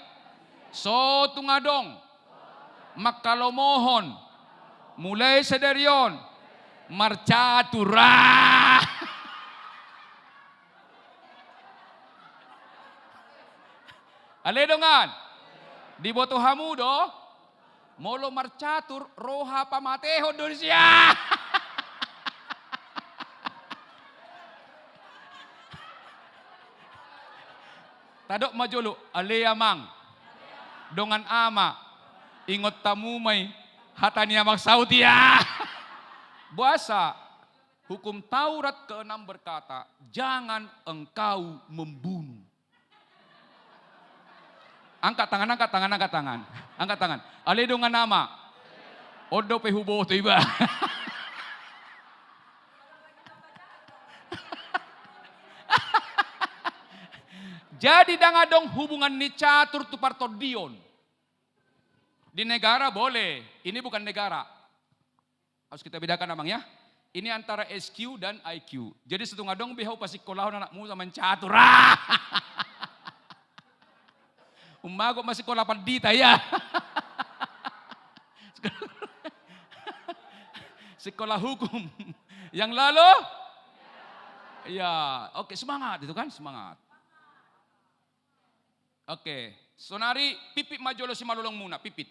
sotu ngadong, makalomohon, mulai sedarion, marcatura. Ale dongan, di boto hamudo, molo marcatur roha pamateho Indonesia. Tadok majolo, ale amang, dongan ama, ingot tamumay, hatani amang sautia. Buasa, hukum Taurat ke-6 berkata, jangan engkau membunuh. Angkat tangan, angkat tangan, angkat tangan. Angkat tangan. Ale dongan nama. Odo pehubo to iba. Jadi dangadong hubungan ni catur tu partodion. Di negara boleh. Ini bukan negara. Harus kita bedakan namanya. Ini antara SQ dan IQ. Jadi setengah dong behau pasti kolahon anakmu sama catur. Umago masih sekolah pandita ya. Sekolah hukum. Yang lalu? Ya, oke, semangat itu kan, semangat. Oke, sonari pipit majolo si malulong muna, pipit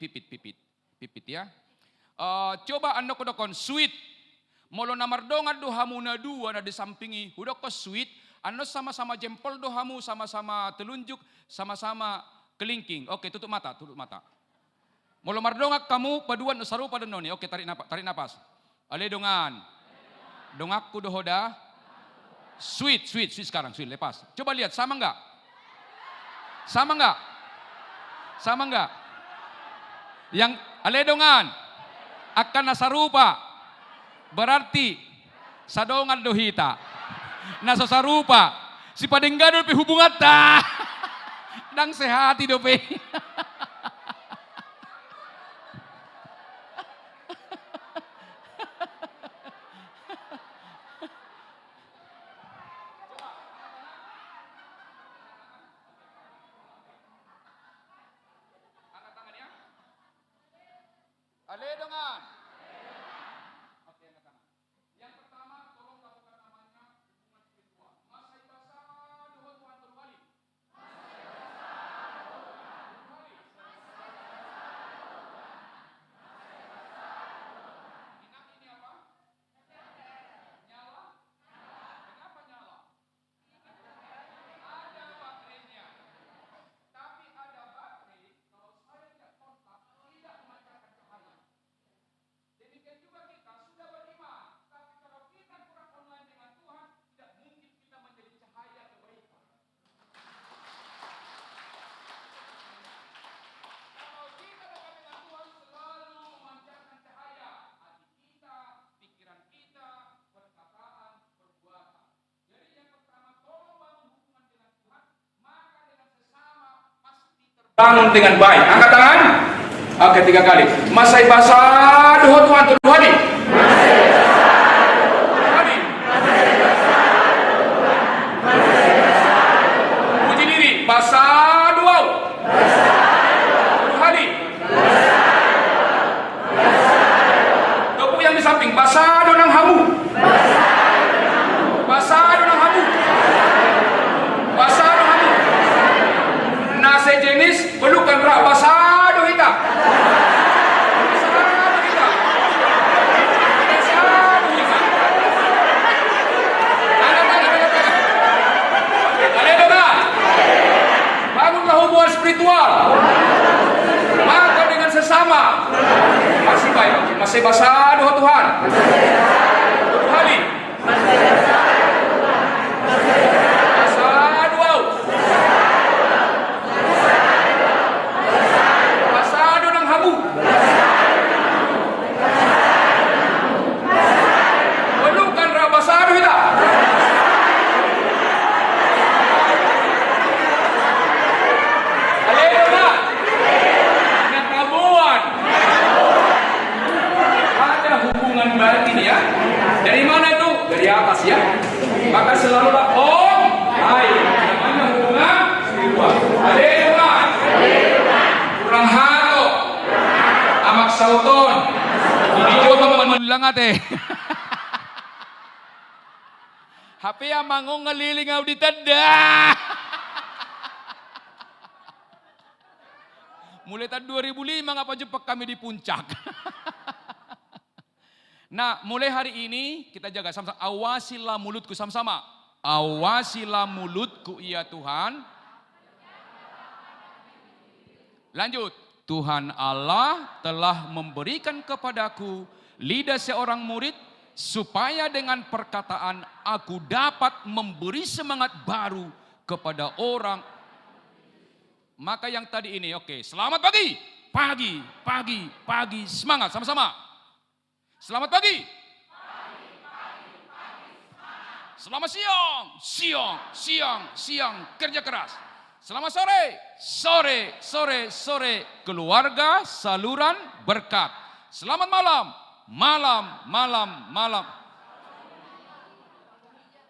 ya. Coba anda kodokon sweet. Molo namardongan dohamuna dua na disampingi, hudok ko sweet. Anda sama-sama jempol dohamu, sama-sama telunjuk, sama-sama kelingking. Oke, tutup mata, tutup mata. Molo mardongak kamu paduan saru pada noni. Oke, tarik napas. Ale dongan. Dongakku dohoda. Sweet sekarang, sweet lepas. Coba lihat sama enggak? Sama enggak? Sama enggak? Yang ale dongan akan nasarupa. Berarti sadongan dohita. Nasasarupa. Si padenggadol pi hubungan ta. Dang sehati dope. Angkat tangan ya. Ale dongan. Oke, angkat tangan. Yang pertama tolong lakukan namanya hubungan spiritual. Masai basa dohon Tuhan terbalik. Bangun dengan baik. Angkat tangan. Oke, 3 kali. Masai basa doho Tuhan Tuhan. Puji diri. Basa doa. Tuhani. Tepuk yang di samping. Basa donang hamu. Basa donang hamu. Basa donang hamu. Nase jenis pelukan rak basado hita. Bangunlah hubungan spiritual. Maka dengan sesama. Masih baik, masih basado Tuhan. Kali. dari atas ya. Maka selalulah om, hai, namanya hubungan spiritual. Aleluya. Kurang hato, amak sauton, ini coba menulang ate. HP yang mangong ngeliling au ditenda. Mulai tahun 2005 ngapa jumpa kami di puncak. Nah, mulai hari ini kita jaga sama-sama. Awasilah mulutku sama-sama. Awasilah mulutku ya Tuhan. Lanjut. Tuhan Allah telah memberikan kepadaku lidah seorang murid supaya dengan perkataan aku dapat memberi semangat baru kepada orang. Maka yang tadi ini, oke, selamat pagi, pagi, pagi, pagi, semangat sama-sama. Selamat pagi. Selamat siang, siang, siang, siang, kerja keras. Selamat sore, sore, sore, sore, keluarga, saluran, berkat. Selamat malam, malam, malam, malam.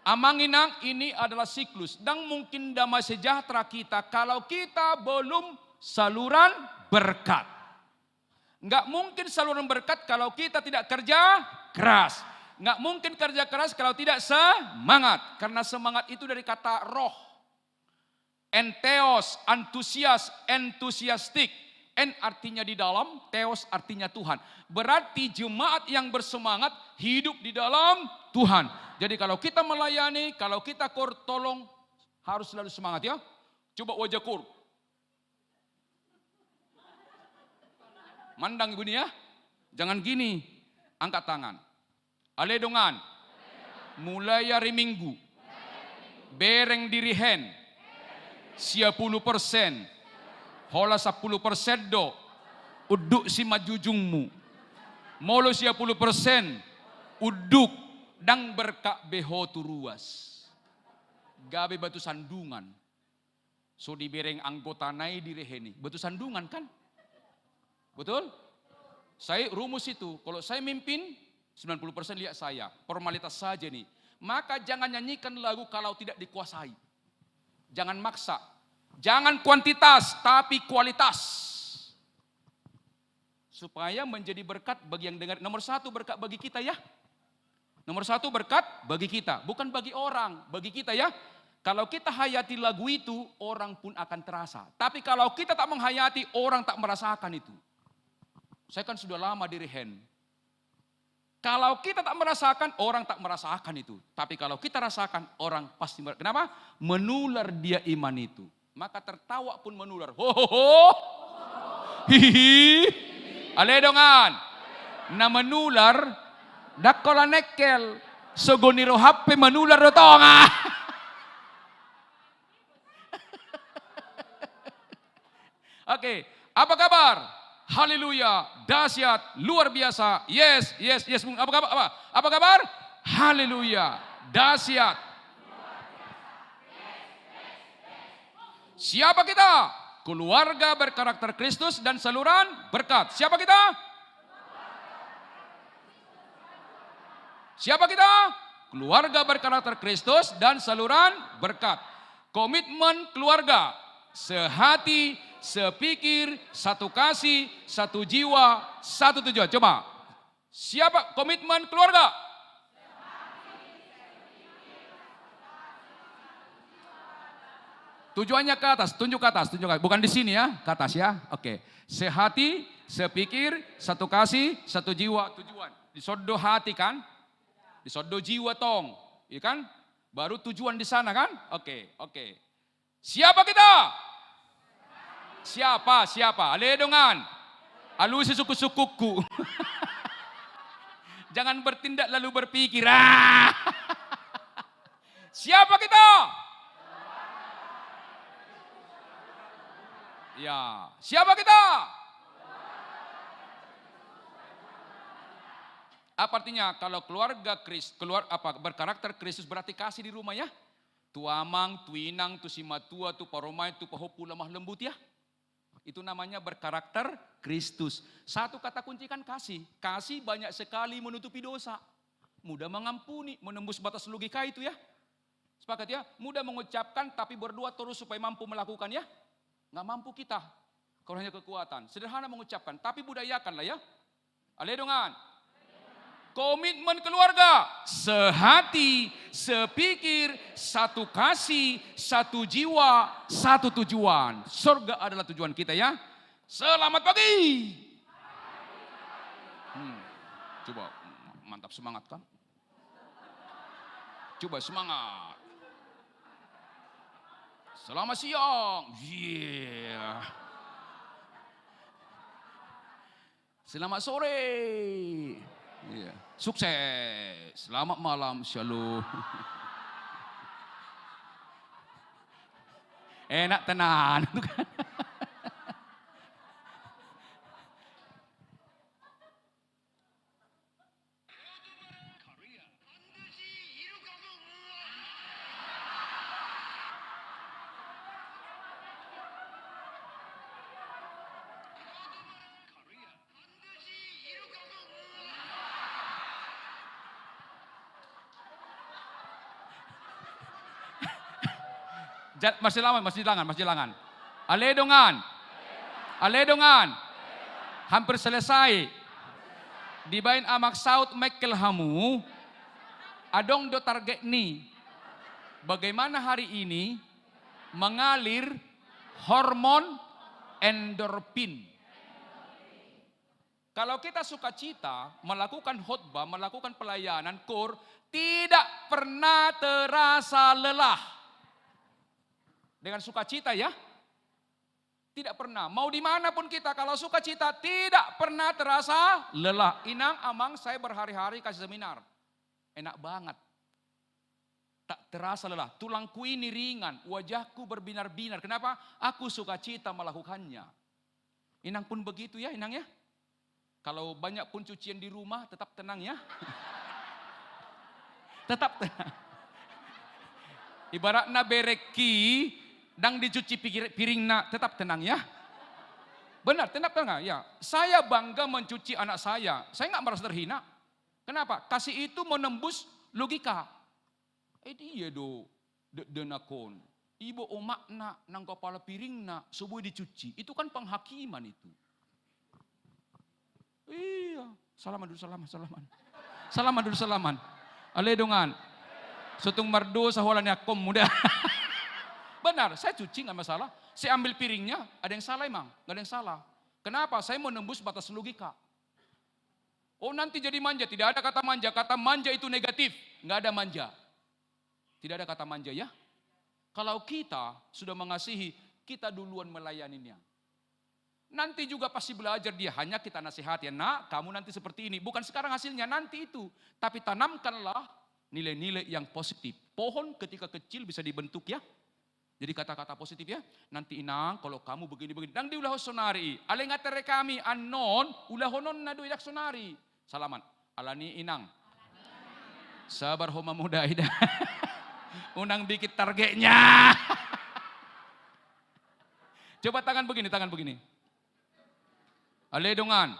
Amanginang ini adalah siklus dan mungkin damai sejahtera kita kalau kita belum saluran berkat. Enggak mungkin saluran berkat kalau kita tidak kerja keras. Enggak mungkin kerja keras kalau tidak semangat. Karena semangat itu dari kata roh. Entheos, antusias, entusiastik. En artinya di dalam, theos artinya Tuhan. Berarti jemaat yang bersemangat hidup di dalam Tuhan. Jadi kalau kita melayani, kalau kita tolong harus selalu semangat ya. Coba wajah kur. Mandang ibu ini ya. Jangan gini. Angkat tangan. Aledongan. Mulai hari Minggu. Bereng diri hen. 10%. Hola 10% do. Uduk si majujungmu. Molo 10%. Uduk. Dang berkak beho turuas. Gabe batu sandungan. So dibereng anggota nai direheni. Batu sandungan kan? Betul? Saya rumus itu. Kalau saya mimpin 90% lihat saya. Formalitas saja nih. Maka jangan nyanyikan lagu kalau tidak dikuasai. Jangan maksa. Jangan kuantitas tapi kualitas. Supaya menjadi berkat bagi yang dengar. Nomor 1 berkat bagi kita ya. Nomor 1 berkat bagi kita, bukan bagi orang, bagi kita ya. Kalau kita hayati lagu itu, orang pun akan terasa. Tapi kalau kita tak menghayati, orang tak merasakan itu. Saya kan sudah lama di Rehen. Kalau kita tak merasakan, orang tak merasakan itu. Tapi kalau kita rasakan, orang pasti merasakan. Kenapa? Menular dia iman itu. Maka tertawa pun menular. Ho ho ho. Hihi. Aledongan. Na menular. Dakola nekel, sogoniro hape manular do tonga. Oke, apa kabar? Haleluya, dahsyat, luar biasa. Yes, yes, yes. Apa kabar? Apa kabar? Haleluya, dahsyat. Siapa kita? Keluarga berkarakter Kristus dan saluran berkat. Siapa kita? Siapa kita? Keluarga berkarakter Kristus dan saluran berkat. Komitmen keluarga. Sehati, sepikir, satu kasih, satu jiwa, satu tujuan. Coba. Siapa komitmen keluarga? Tujuannya ke atas, tunjuk ke atas, tunjuk ke atas. Bukan di sini ya, ke atas ya. Oke. Sehati, sepikir, satu kasih, satu jiwa, tujuan. Disodo hati kan? Disodo jiwa tong, iya kan? Baru tujuan di sana kan? Oke, oke. Siapa kita? Siapa? Aledongan. Alusi suku-sukuku. Jangan bertindak lalu berpikir. Siapa kita? Ya, siapa kita? Apa artinya? Kalau keluarga berkarakter Kristus berarti kasih di rumah ya. Tuamang, tuinang, tu simatua, tu paromai, tu pahopu lemah lembut ya. Itu namanya berkarakter Kristus. Satu kata kunci kan kasih. Kasih banyak sekali menutupi dosa. mudah mengampuni, menembus batas logika itu ya. Sepakat ya? Mudah mengucapkan tapi berdoa terus supaya mampu melakukan ya. Nggak mampu kita, kalau hanya kekuatan. Sederhana mengucapkan, tapi budayakanlah ya. Aledongan. Komitmen keluarga, sehati, sepikir, satu kasih, satu jiwa, satu tujuan. Surga adalah tujuan kita ya. Selamat pagi. Coba mantap, semangat kan? Coba semangat. Selamat siang. Yeah. Selamat sore. Yeah. Sukses. Selamat malam. Shalom. Enak tenan. Masih lama, masih langan. Aledongan. Hampir selesai. Dibain amak saut Michael hamu. Adong do target ni. Bagaimana hari ini mengalir hormon endorfin. Kalau kita sukacita, melakukan khotbah, melakukan pelayanan kur, tidak pernah terasa lelah. Dengan sukacita ya. Tidak pernah. Mau dimanapun kita kalau sukacita tidak pernah terasa lelah. Inang amang saya berhari-hari kasih seminar. Enak banget. Tak terasa lelah. Tulangku ini ringan. Wajahku berbinar-binar. Kenapa? Aku sukacita melakukannya. Inang pun begitu ya Inang ya. Kalau banyak pun cucian di rumah tetap tenang ya. Tetap tenang. Ibaratnya bereki. Dang dicuci piring nak tetap tenang ya. Benar, tenang ya. Saya bangga mencuci anak saya. Saya nggak merasa terhina. Kenapa? Kasih itu menembus logika. Dia do denakon. Ibu omak nak nang kepala piring nak subuh dicuci. Itu kan penghakiman itu. Iya, salaman dulu. Aledongan. Sotung mardo sahulan yakom muda. Benar, saya cuci nggak masalah. Saya ambil piringnya, ada yang salah emang? Nggak ada yang salah. Kenapa? Saya menembus batas logika. Oh nanti jadi manja, tidak ada kata manja. Kata manja itu negatif, nggak ada manja. Tidak ada kata manja ya. Kalau kita sudah mengasihi, kita duluan melayaninya. Nanti juga pasti belajar dia, hanya kita nasihati. Nak, kamu nanti seperti ini. Bukan sekarang hasilnya, nanti itu. Tapi tanamkanlah nilai-nilai yang positif. Pohon ketika kecil bisa dibentuk ya. Jadi kata-kata positif ya. Nanti Inang kalau kamu begini-begini. Nang di ulah sonari. Aleng atere kami anon. Ulah honon na duidak sonari. Salaman. Alani Inang. Sabar homa muda ida. Unang dikit targetnya. Coba tangan begini. Aledongan.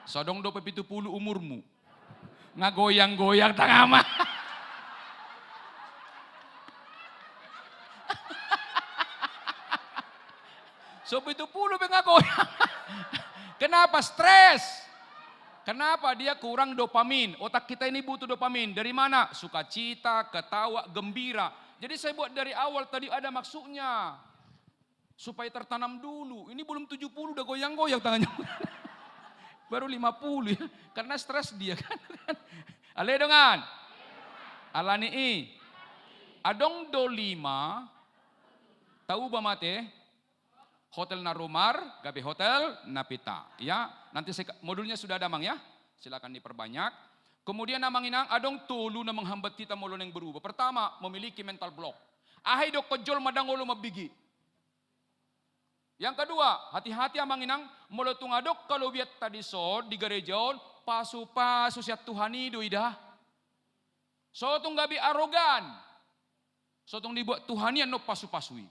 Sodong do pepitu puluh umurmu. Ngagoyang-goyang tangama. So itu puluh pengagoyang. Kenapa? Stres. Kenapa? Dia kurang dopamin. Otak kita ini butuh dopamin. Dari mana? Sukacita, ketawa, gembira. Jadi saya buat dari awal tadi ada maksudnya. Supaya tertanam dulu. Ini belum 70 udah goyang-goyang tangannya. Baru 50 ya. Karena stres dia kan. Aledongan. Alani. Adong do 5. Tahu ba mate? Hotel Narumar, Gabe Hotel, Napita. Ya, nanti modulnya sudah ada mang ya. Silakan diperbanyak. Kemudian namang inang adong tulu na menghambat kita mulon yang berubah. Pertama, memiliki mental block. Ahai dok kejol madangolo mabigi. Yang kedua, hati-hati amang inang molotung adok kalau biat tadi sod di gerejaon pasu-pasu siat Tuhani doidah. Sotong gabi arogan. Sotong dibuat Tuhanian no pasu-pasui.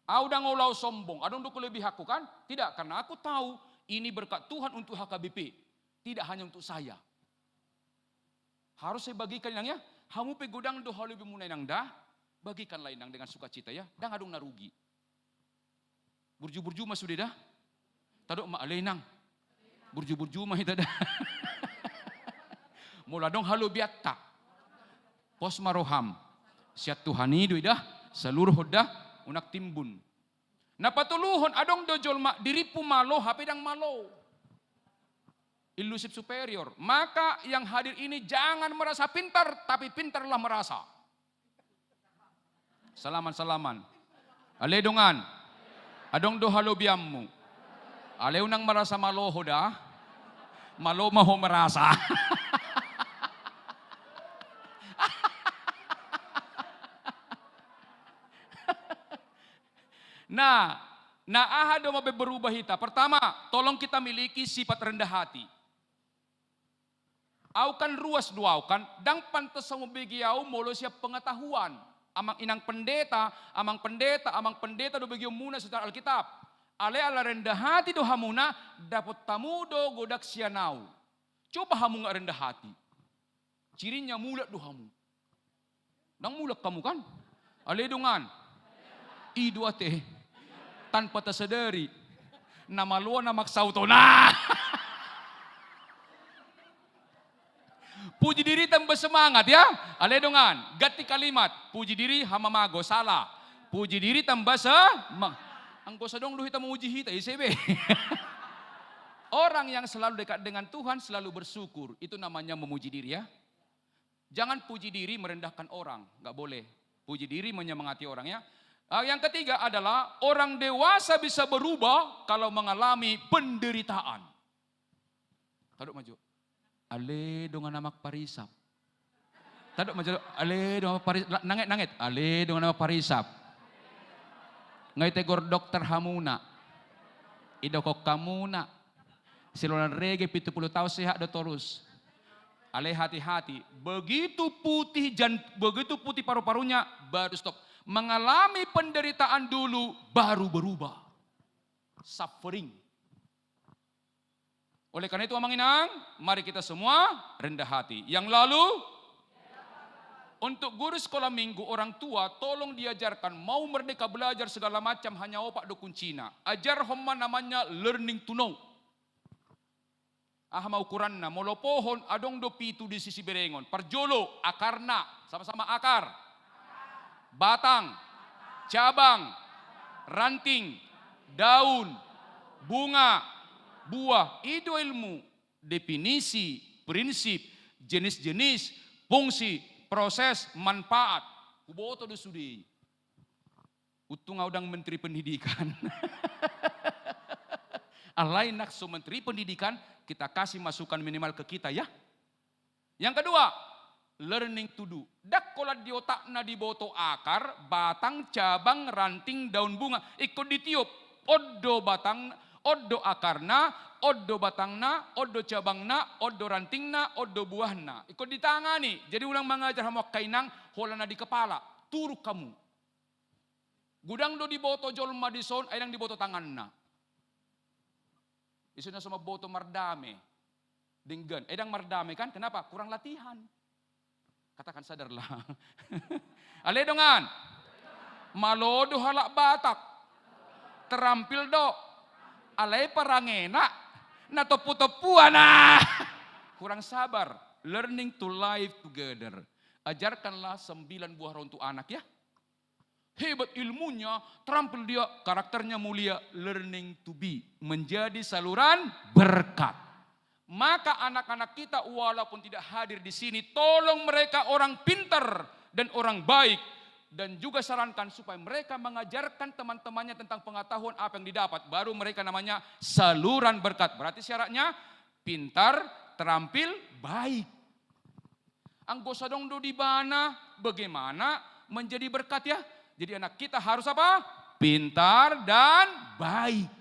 Udah ngolau sombong, adong do lebih aku kan? Tidak, karena aku tahu ini berkat Tuhan untuk HKBP. Tidak hanya untuk saya. Harus saya bagikan inang ya. Hamu pe godang do halu bimunai nang dah. Bagikanlah inang dengan sukacita ya. Dah ngadong narugi. Burju-burju mah sudah dah. Tadok ma alenang. Burju-burju mah itu dah. Mula dong halu biatta. Pos maroham. Siat Tuhani do dah. Seluruh dah unak timbun. Na patuluhon adong dojol mak diripu malo hape dang malo. Ilusif superior. Maka yang hadir ini jangan merasa pintar, tapi pintarlah merasa. Salaman-salaman. Aledongan. Adong do halo biammu. Aleunang merasa malo hoda. Malo maho merasa. Nah, ahado mabe berubah hita. Pertama, tolong kita miliki sifat rendah hati. Aukan ruas duaukan, dang pantas sama begiau molo siap pengetahuan. Amang inang pendeta, amang pendeta do begiau muna secara Alkitab. Ale ala rendah hati do hamuna, dapat tamu do godak sianau. Coba hamu nggak rendah hati. Cirinya mulat do hamu. Dang mulat kamu kan? Ale dongan. I2 teh. Tanpa tersadari. Nama luar nama sautona. Puji diri tambah semangat ya. Aledongan, ganti kalimat. Puji diri hamamago, salah. Puji diri tambah semangat. Anggo sadong lu kita memuji hita, ICB. Orang yang selalu dekat dengan Tuhan selalu bersyukur. Itu namanya memuji diri ya. Jangan puji diri merendahkan orang. Nggak boleh. Puji diri menyemangati orang ya. Yang ketiga adalah orang dewasa bisa berubah kalau mengalami penderitaan. Taduk maju. Ale dengan nama parisap. Taduk maju. Ale dengan parisap. Nangit. Ale dengan nama parisap. Ngai tegor dokter hamuna. Idokok kamuna. Siluran rege 70 tahun sehat do terus. Ale hati-hati. Begitu putih paru-parunya baru stop. Mengalami penderitaan dulu baru berubah. Suffering. Oleh karena itu amang inang, mari kita semua rendah hati. Yang lalu, untuk guru sekolah minggu orang tua tolong diajarkan mau merdeka belajar segala macam hanya opak do kuncina. Ajar homma namanya learning to know. Mau ukuranna molo pohon adong do pitu di sisi berengon. Perjolo akarna sama-sama akar. Batang, cabang, ranting, daun, bunga, buah. Itu ilmu, definisi, prinsip, jenis-jenis, fungsi, proses, manfaat. Kuboto do sudi. Utung audang Menteri Pendidikan. Alai nakso Menteri Pendidikan, kita kasih masukan minimal ke kita ya. Yang kedua, learning to do. Dak kola di otakna di boto akar, batang, cabang, ranting, daun bunga. Ikut ditiup. Oddo batang, oddo akarna, oddo batangna, oddo cabangna, oddo rantingna, oddo buahna. Ikut ditangani. Jadi ulang mengajar hamak kainang, holana di kepala. Turuk kamu. Gudang do di boto jol madison, ayang di boto tanganna. Isuna sama boto mardame. Dinggan. Edang mardame kan, kenapa? Kurang latihan. Katakan sadarlah. Aledongan. Malodo halak batak. Terampil do. Alay parangena. Natopu-topuan. Kurang sabar. Learning to live together. Ajarkanlah 9 buah roh untuk anak ya. Hebat ilmunya, terampil dia, karakternya mulia. Learning to be. Menjadi saluran berkat. Maka anak-anak kita walaupun tidak hadir di sini, tolong mereka orang pintar dan orang baik. Dan juga sarankan supaya mereka mengajarkan teman-temannya tentang pengetahuan apa yang didapat. Baru mereka namanya saluran berkat. Berarti syaratnya pintar, terampil, baik. Anggosa dong do di mana, bagaimana menjadi berkat ya. Jadi anak kita harus apa? Pintar dan baik.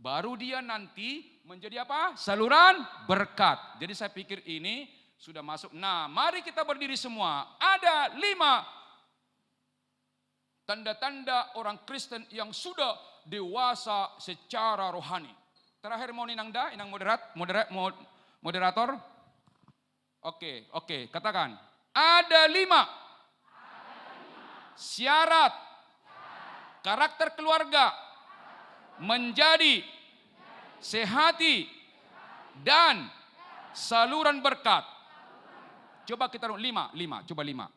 Baru dia nanti menjadi apa? Saluran berkat. Jadi saya pikir ini sudah masuk. Nah, mari kita berdiri semua. Ada 5 tanda-tanda orang Kristen yang sudah dewasa secara rohani. Terakhir mau inang moderator. Oke, katakan. Ada 5 syarat karakter keluarga menjadi sehati dan saluran berkat. Coba kita 5, coba 5.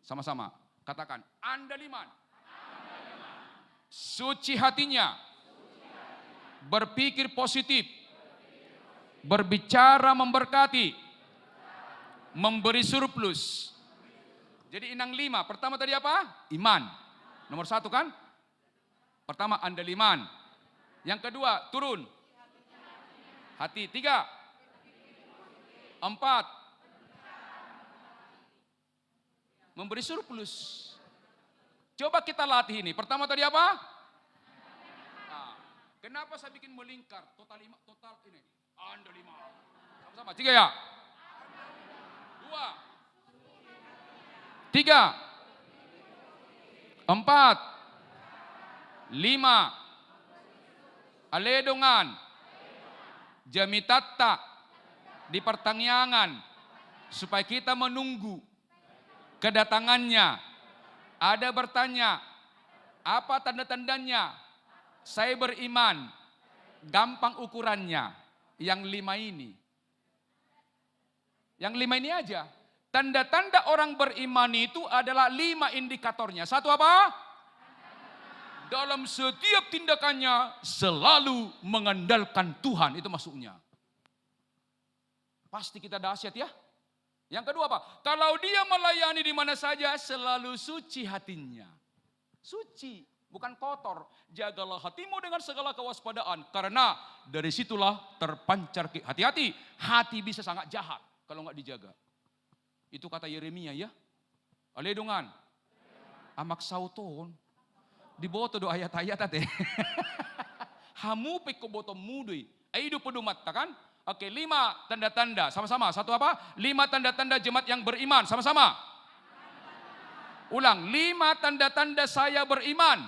Sama-sama, katakan. Andaliman. Suci hatinya. Berpikir positif. Berbicara memberkati. Memberi surplus. Jadi inang 5. Pertama tadi apa? Iman. Nomor 1 kan? Pertama andaliman. Yang kedua turun. Hati. 3. 4. Memberi surplus. Coba kita latih ini. Pertama tadi apa? Nah, kenapa saya bikin melingkar? Total ini. Anda 5. Sama-sama. 3 ya. 2. 3. 4. 5. Aledongan. Jamitatta. Di pertangyangan. Supaya kita menunggu kedatangannya. Ada bertanya, apa tanda-tandanya? Saya beriman. Gampang ukurannya. Yang 5 ini. Yang 5 ini aja. Tanda-tanda orang beriman itu adalah 5 indikatornya. 1 apa? Dalam setiap tindakannya selalu mengandalkan Tuhan. Itu masuknya. Pasti kita dahsyat ya. Yang kedua apa? Kalau dia melayani di mana saja selalu suci hatinya. Suci, bukan kotor. Jagalah hatimu dengan segala kewaspadaan. Karena dari situlah terpancar. Hati-hati, hati bisa sangat jahat kalau nggak dijaga. Itu kata Yeremia ya. Aledongan. Amak sauton. Diboto do ayat-ayat ate. Hamu peko boto mudui. Aidu pedumat kan? Oke, 5 tanda-tanda. Sama-sama. 1 apa? 5 tanda-tanda jemaat yang beriman. Sama-sama. Ulang. 5 tanda-tanda saya beriman.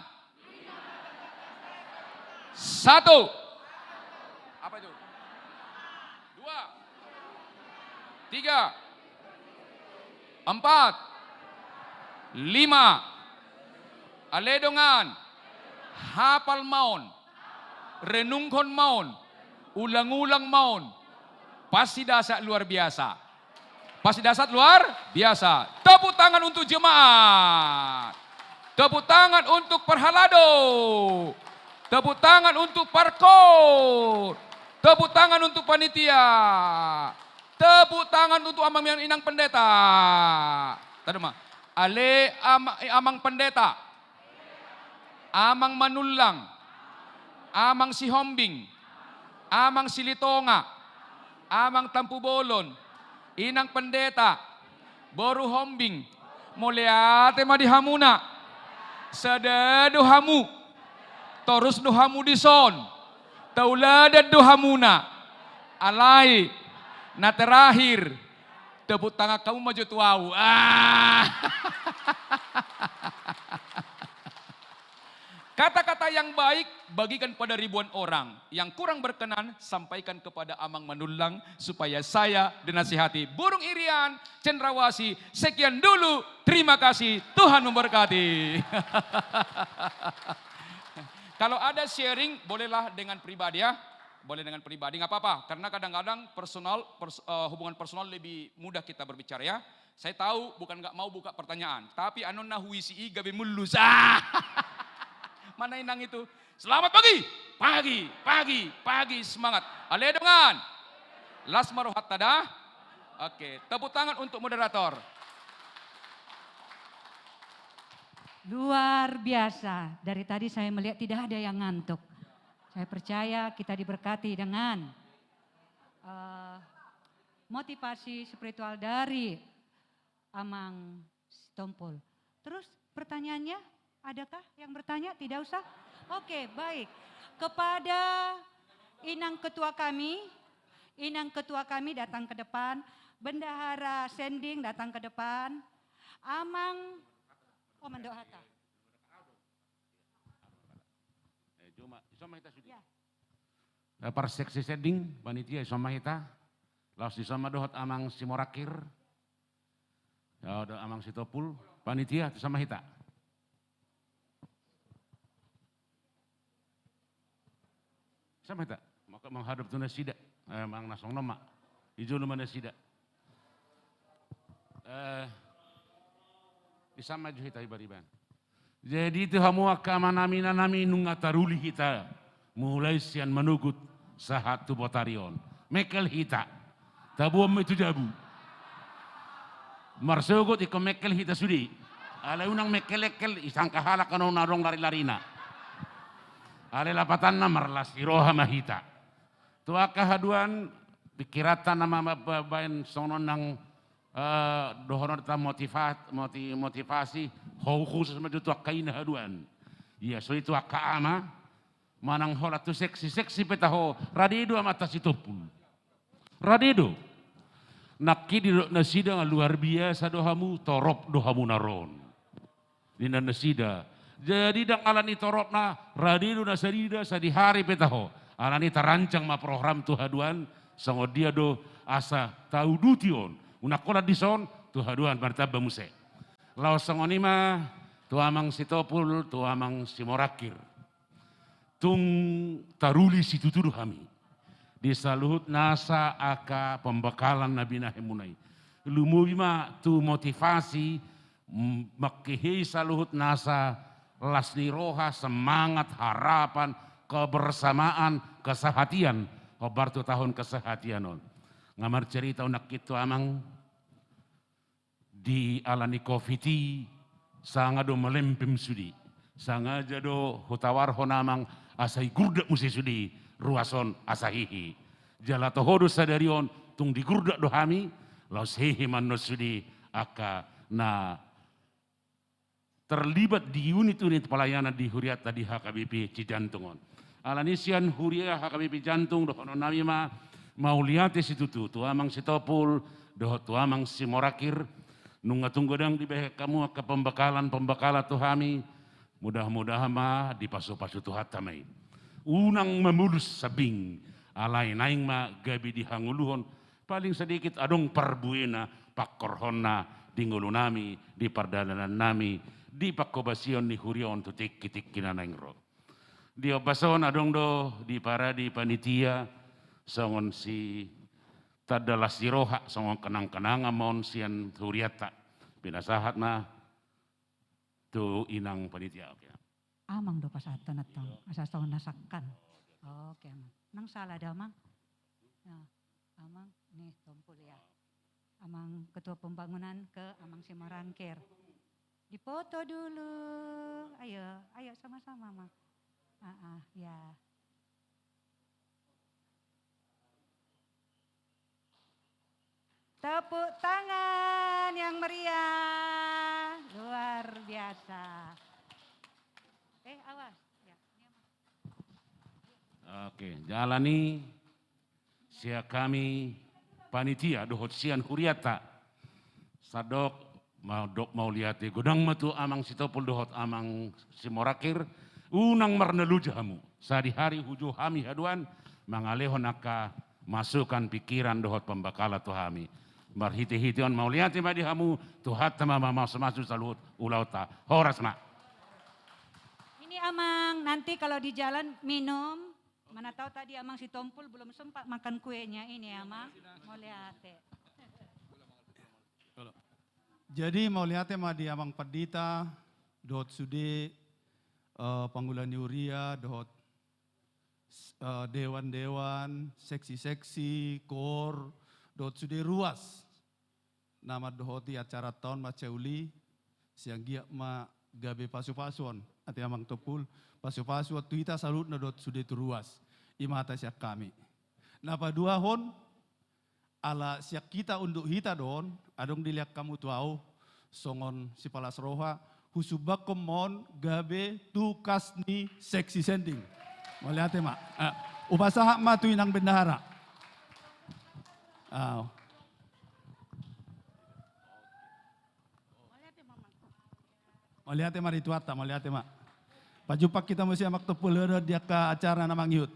1. Apa itu? 2. 3. 4. 5. Aledongan. Hafal maun. Renungkon maun. Ulang-ulang maun. Pasti dahsyat luar biasa. Pasti dahsyat luar biasa. Tepuk tangan untuk jemaat. Tepuk tangan untuk Perhalado. Tepuk tangan untuk Parkor. Tepuk tangan untuk panitia. Tepuk tangan untuk Amang Inang Pendeta. Tadi mah. Amang Pendeta. Amang Manulang. Amang Sihombing. Amang Silitonga, Amang Tampu Bolon, Inang Pendeta, Boru Hombing, Mulyate Madihamuna, Sadadu Hamu, Torus Duhamu Dison, Taulada Duhamuna, Alai, na terakhir, tepuk tangan kamu maju tuau. Kata-kata yang baik bagikan pada ribuan orang. Yang kurang berkenan sampaikan kepada Amang Manulang supaya saya dinasihati. Burung Irian, Cendrawasih, sekian dulu. Terima kasih, Tuhan memberkati. Kalau ada sharing bolehlah dengan pribadi ya. Boleh dengan pribadi, nggak apa-apa. Karena kadang-kadang hubungan personal lebih mudah kita berbicara ya. Saya tahu bukan nggak mau buka pertanyaan. Tapi anon nahuisi gabe mulus. Mana inang itu? Selamat pagi, semangat. Aledongan. Lasmarohat tada. Oke, tepuk tangan untuk moderator. Luar biasa. Dari tadi saya melihat tidak ada yang ngantuk. Saya percaya kita diberkati dengan motivasi spiritual dari Amang Sitompul. Terus pertanyaannya? Adakah yang bertanya? Tidak usah? Oke, baik. Kepada Inang Ketua kami datang ke depan. Bendahara Sending datang ke depan. Amang Mendohata. Para seksi Sending, panitia Isomahita. Laos di sama dohot amang Simorakir. Ya ada amang Sitopul, panitia sama hita. Sama hita, maka menghadap tu nasida, mang nasong nama, hijau nama nasida. Isama jo hita ibariban. Jadi itu hamu akama nami nungataruli hita, mulai sian menugut sahatu botarion, mekel hita, tabuam itu jabu. Marsogot iko mekel hita sudi. Ala unang mekel-ekel isang kahala kanong narong lari-larina. Ale lapatan na marlas iroha mahita. Tua kahaduan pikiratan nama babayan sonon ng dohonon ta motivasi ho khusus majutu akain haduan. Iya so itu akaama manang hola tu seksi petaho radido amata Sitopul. Radido. Nakidi nasida luar biasa dohamu torop dohamu naron. Dina nasida. Jadi dang alani torop na radido nasadida sadi hari petaho. Alani tarancang ma program tu haduan sango dia do asa tau dution. Unakola dison tu haduan martaba muse. Laos sango nima tu amang Sitopul tu amang Simorakir. Tung taruli situtudu kami. Di saluhut nasa aka pembekalan Nabi Nahimunai. Lumuyma tu motivasi makihi saluhut nasa lasni roha semangat harapan kebersamaan kesehatian obar tu tahun kesehatian on. Ngamar cerita unak itu amang di alani COVID sanga do melempim sudi. Sanga jado hutawar honamang asai gurda musi sudi. Ruason asahihi. Jalato hodo sadarion tung di gurda dohami. Laos hehe manosudi aka na terlibat di unit-unit pelayanan di Huriata di HKBP Cijantungon. Alanisian Huria HKBP Jantung dohono nami mau liate situtu. Tu amang Sitopul doho tu amang Simorakir. Nunga tunggodang di behek kamu ke pembekalan tuhami. Mudah-mudahan ma di pasu-pasu tuhatamai. Unang memulus sabing alay naing ma gabi di hanguluhon paling sedikit adong parbuena pakkorhonna di ngulunami di pardalanan nami di pakkobasion ni hurion tutik kitik kinanaing ro di obason adong do di para di panitia songon si tadalas siroha songon kenang-kenang amon sian huriata pinasahat na tu inang panitia. Okay. Amang do pasatan atong asas tahun nasakan. Oke amang. Nang salah ada amang. Nah, amang nih Tompul ya. Amang ketua pembangunan ke amang Simarangkir. Dipoto dulu. Ayo sama-sama amang. Ya. Tepuk tangan yang meriah. Luar biasa. Awas. Ya, Oke, jalani sia kami panitia dohot sian Huriata. Sadok mau lihat godang matu amang Sitopul dohot amang Simorakir. Unang marnelu jamu. Sadi hari huju hami haduan mangalehon aka masukkan pikiran dohot pembakala tuhami. Marhiti-hition mau lihat di hamu tuhat mama masuk saluhut ulauta. Horas mak. Ini amang nanti kalau di jalan minum, mana tahu tadi amang Sitompul belum sempat makan kuenya ini amang, mau lihat. Jadi mau lihat mah di amang Perdita, dot sude panggulan Yuria, dot dewan-dewan, seksi-seksi, kor, dot sude ruas. Nama dohoti acara tahun maceuli, siang giak ma gabe pasu-pasuan. Ati amang Topul, pasu-pasu waktu kita salut na dot sude turuas. Imata siak kami. Napa dua hon, ala siak kita untuk hita don, adong dilihat kamu tuau, songon si palas roha, husubak komon gabe tukas ni seksi sending. Mau lihat mak, upasaha ma tu inang bendahara. Mau lihat mak di tuata, mau lihat mak. Pajupak kita mesti amak Topul dia ke acara namang yut.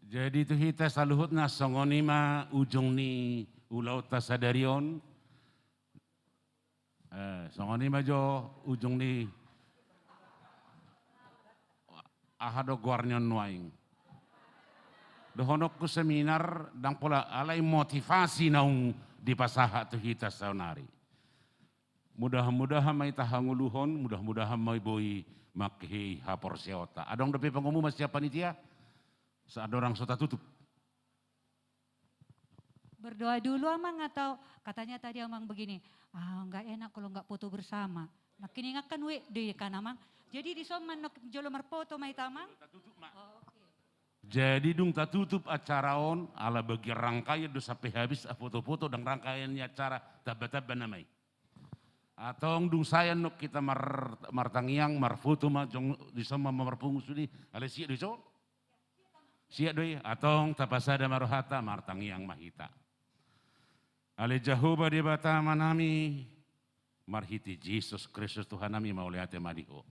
Jadi tu kita saluhutna songonima ujung ni ulau tasadarion. Songonima jo ujung ni ahado guarnyon nuaing. Dohonok ku seminar dang pola alai motivasi naung di pasaha tu kita saunari. Mudah-mudahan may tahanguluhon, mudah-mudahan may boy makhi hapor siota. Adong depi pengumuman siapa panitia? Saat orang sudah tutup. Berdoa dulu Amang atau katanya tadi Amang begini, enggak enak kalau enggak foto bersama. Makin ingatkan di kan Amang. Jadi di soman jolo marfoto mai tamang. Jadi dung tak tutup acara on ala bagi rangkaian do sampai habis foto-foto dan rangkaiannya acara taba-taba namai. Atau dung saya nuk kita martangiang marfoto ma jong di sama marpungu sudi ala siap di so. Siap doi atau tapasada marohata martangiang mahita. Ale Jehovah di bata manami marhiti Yesus Kristus Tuhan nami mauliate madiho.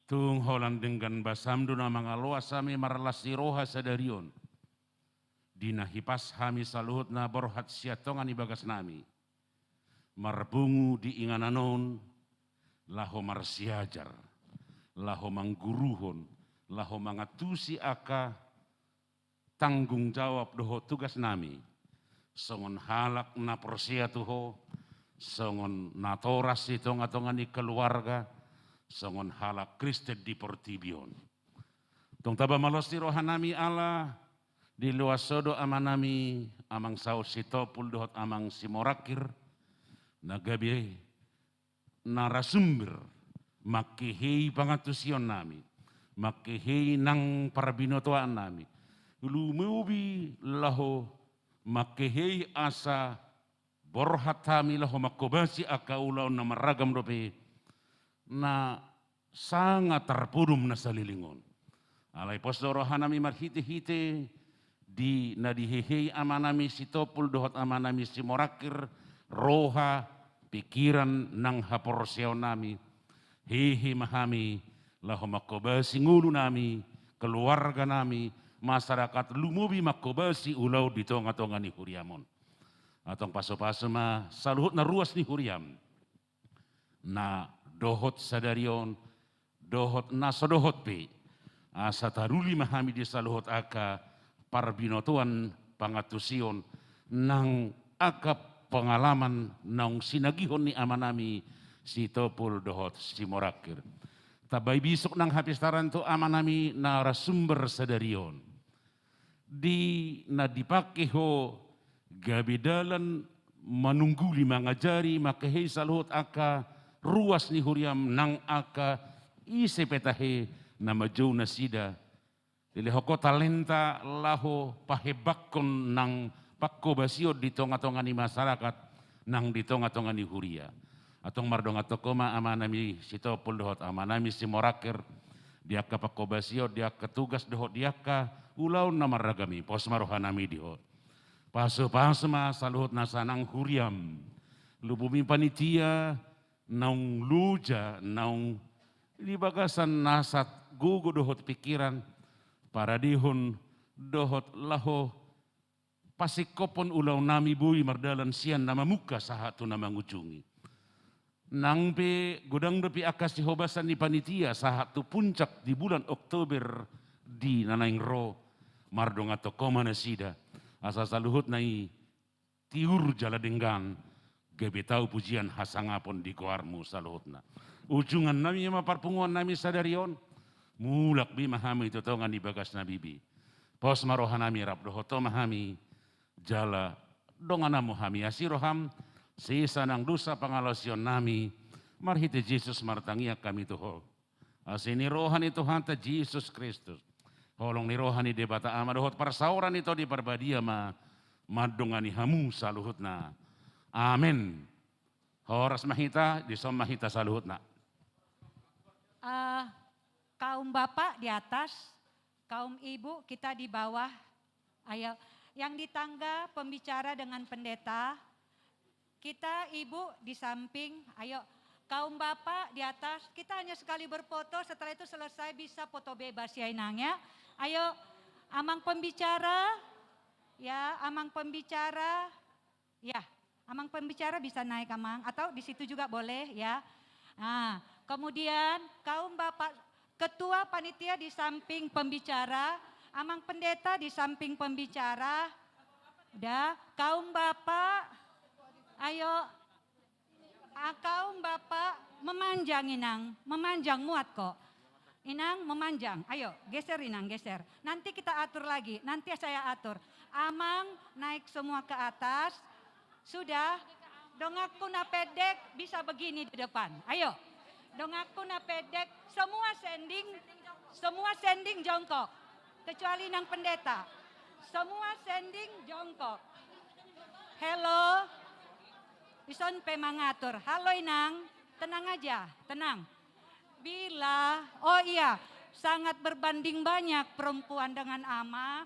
Tung holan dengan basam duna mangaluas sami marlasi roha sadarion. Dina hipas hami saluhut na borhat siatongan ibagas nami. Marbungu di ingananon, laho marsiajar, laho mangguruhon, laho mangatusi aka tanggung jawab doho tugas nami. Songon halak na porsia tuho, songon natoras itong atongani keluarga, songon halak Kristen di Portibion. Tong taba malos di rohanami Allah, di luasodo amanami, amang saus sitopul dohot amang simorakir, nagabi narasumber, makihei pangatusion nami, makihei nang parabinotoan nami, lumubi laho makihei asa borhat kami laho makobasi akaulau na maragam dope, na sangat terpudum na salilingon. Alay posto rohanami marhite-hite di nadihehei amanami sitopul dohot amanami simorakir roha pikiran nang haporsyaw nami hehe mahami laho makobasi ngulu nami keluarga nami masyarakat lumubi makobasi ulau di tonga-tonga ni huriamon. Atong paso-paso ma saluhut na ruas ni huriam. Na dohot sadarion, dohot na sodohot pe. Asa taruli mahami di saluhut aka parbinotuan pangatusion nang aka pengalaman nang sinagihon ni amanami si topul dohot si morakir. Tabay bisok nang hapistaran to amanami narasumber sadarion. Di na dipakeho gabidalan menunggu lima ngajari makahei saluhut aka ruas ni huriam nang aka ise petahe nama jau nasida lilihoko talenta laho pahebakon nang pakko basio di tonga-tonga ni masyarakat nang di tonga-tonga ni huria atong mardonga tokoma amanami sitopul dohot amanami simorakir diaka pakko basio diaka tugas dohot diaka ulau namaragami pos marohanami dihot paso-paso ma saluhut nasanang huriam lubumi panitia naung luja naung di bagasan nasat gugu dohot pikiran para dihon dohot laho pasikopon ulau nami bui mardalan sian nama muka sahatu nama ngujungi nang pe gudang depi akas dihobasan di panitia sahatu puncak di bulan Oktober di nanaing ro mardong atau komana sida asa saluhut nai tiur jala denggan gebe tau pujian hasangapon di koarmu saluhutna ujungan nami ma parpunguan nami sadarion mulak bi mahami itu tongan di bagas nabibi pos marohanami rap dohoto mahami jala donganamu hami asiroham sisa nang dosa pangalasion nami marhite Yesus martangia kami tuho asini rohani Tuhan ta Yesus Kristus holong ni rohani debata ama dohot persauran itu di perbadia ma madongani hamu saluhutna amin horas mahita disom mahita saluhutna kaum bapak di atas kaum ibu kita di bawah ayo yang di tangga pembicara dengan pendeta kita ibu di samping ayo kaum bapak di atas, kita hanya sekali berfoto, setelah itu selesai bisa foto bebas ya Inang ya. Ayo, amang pembicara, ya amang pembicara, ya amang pembicara bisa naik amang, atau di situ juga boleh ya. Nah, kemudian kaum bapak, ketua panitia di samping pembicara, amang pendeta di samping pembicara, udah, kaum bapak, ayo, kaum bapak memanjang Inang, memanjang muat kok. Inang memanjang, ayo geser Inang, geser. Nanti kita atur lagi, nanti saya atur. Amang naik semua ke atas, sudah, dongaku na pedek bisa begini di depan, ayo. Dongaku na pedek, semua sending jongkok. Kecuali Inang pendeta, semua sending jongkok. Hello, ison pe mangatur. Halo Inang, tenang aja, tenang. Bila, oh iya, sangat berbanding banyak perempuan dengan ama.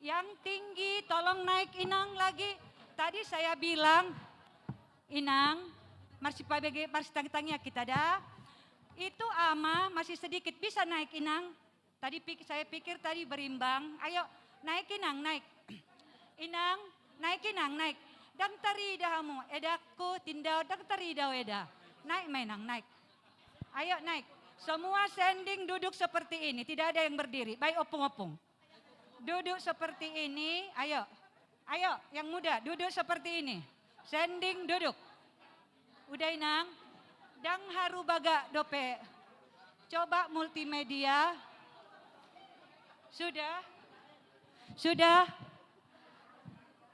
Yang tinggi, tolong naik Inang lagi. Tadi saya bilang, Inang, masih pabege, masih tangi-tangi kita dah. Itu ama masih sedikit, bisa naik Inang. Tadi saya pikir tadi berimbang. Ayo, naik Inang, naik. Inang, naik Inang, naik. Dang tari dahamu, edaku tindau dang tari daw eda. Naik Inang, naik. Ayo naik. Semua sending duduk seperti ini, tidak ada yang berdiri. Baik opung-opung. Duduk seperti ini, ayo. Ayo, yang muda, duduk seperti ini. Sending duduk. Udah Inang, dang haru baga dope. Coba multimedia. Sudah? Sudah?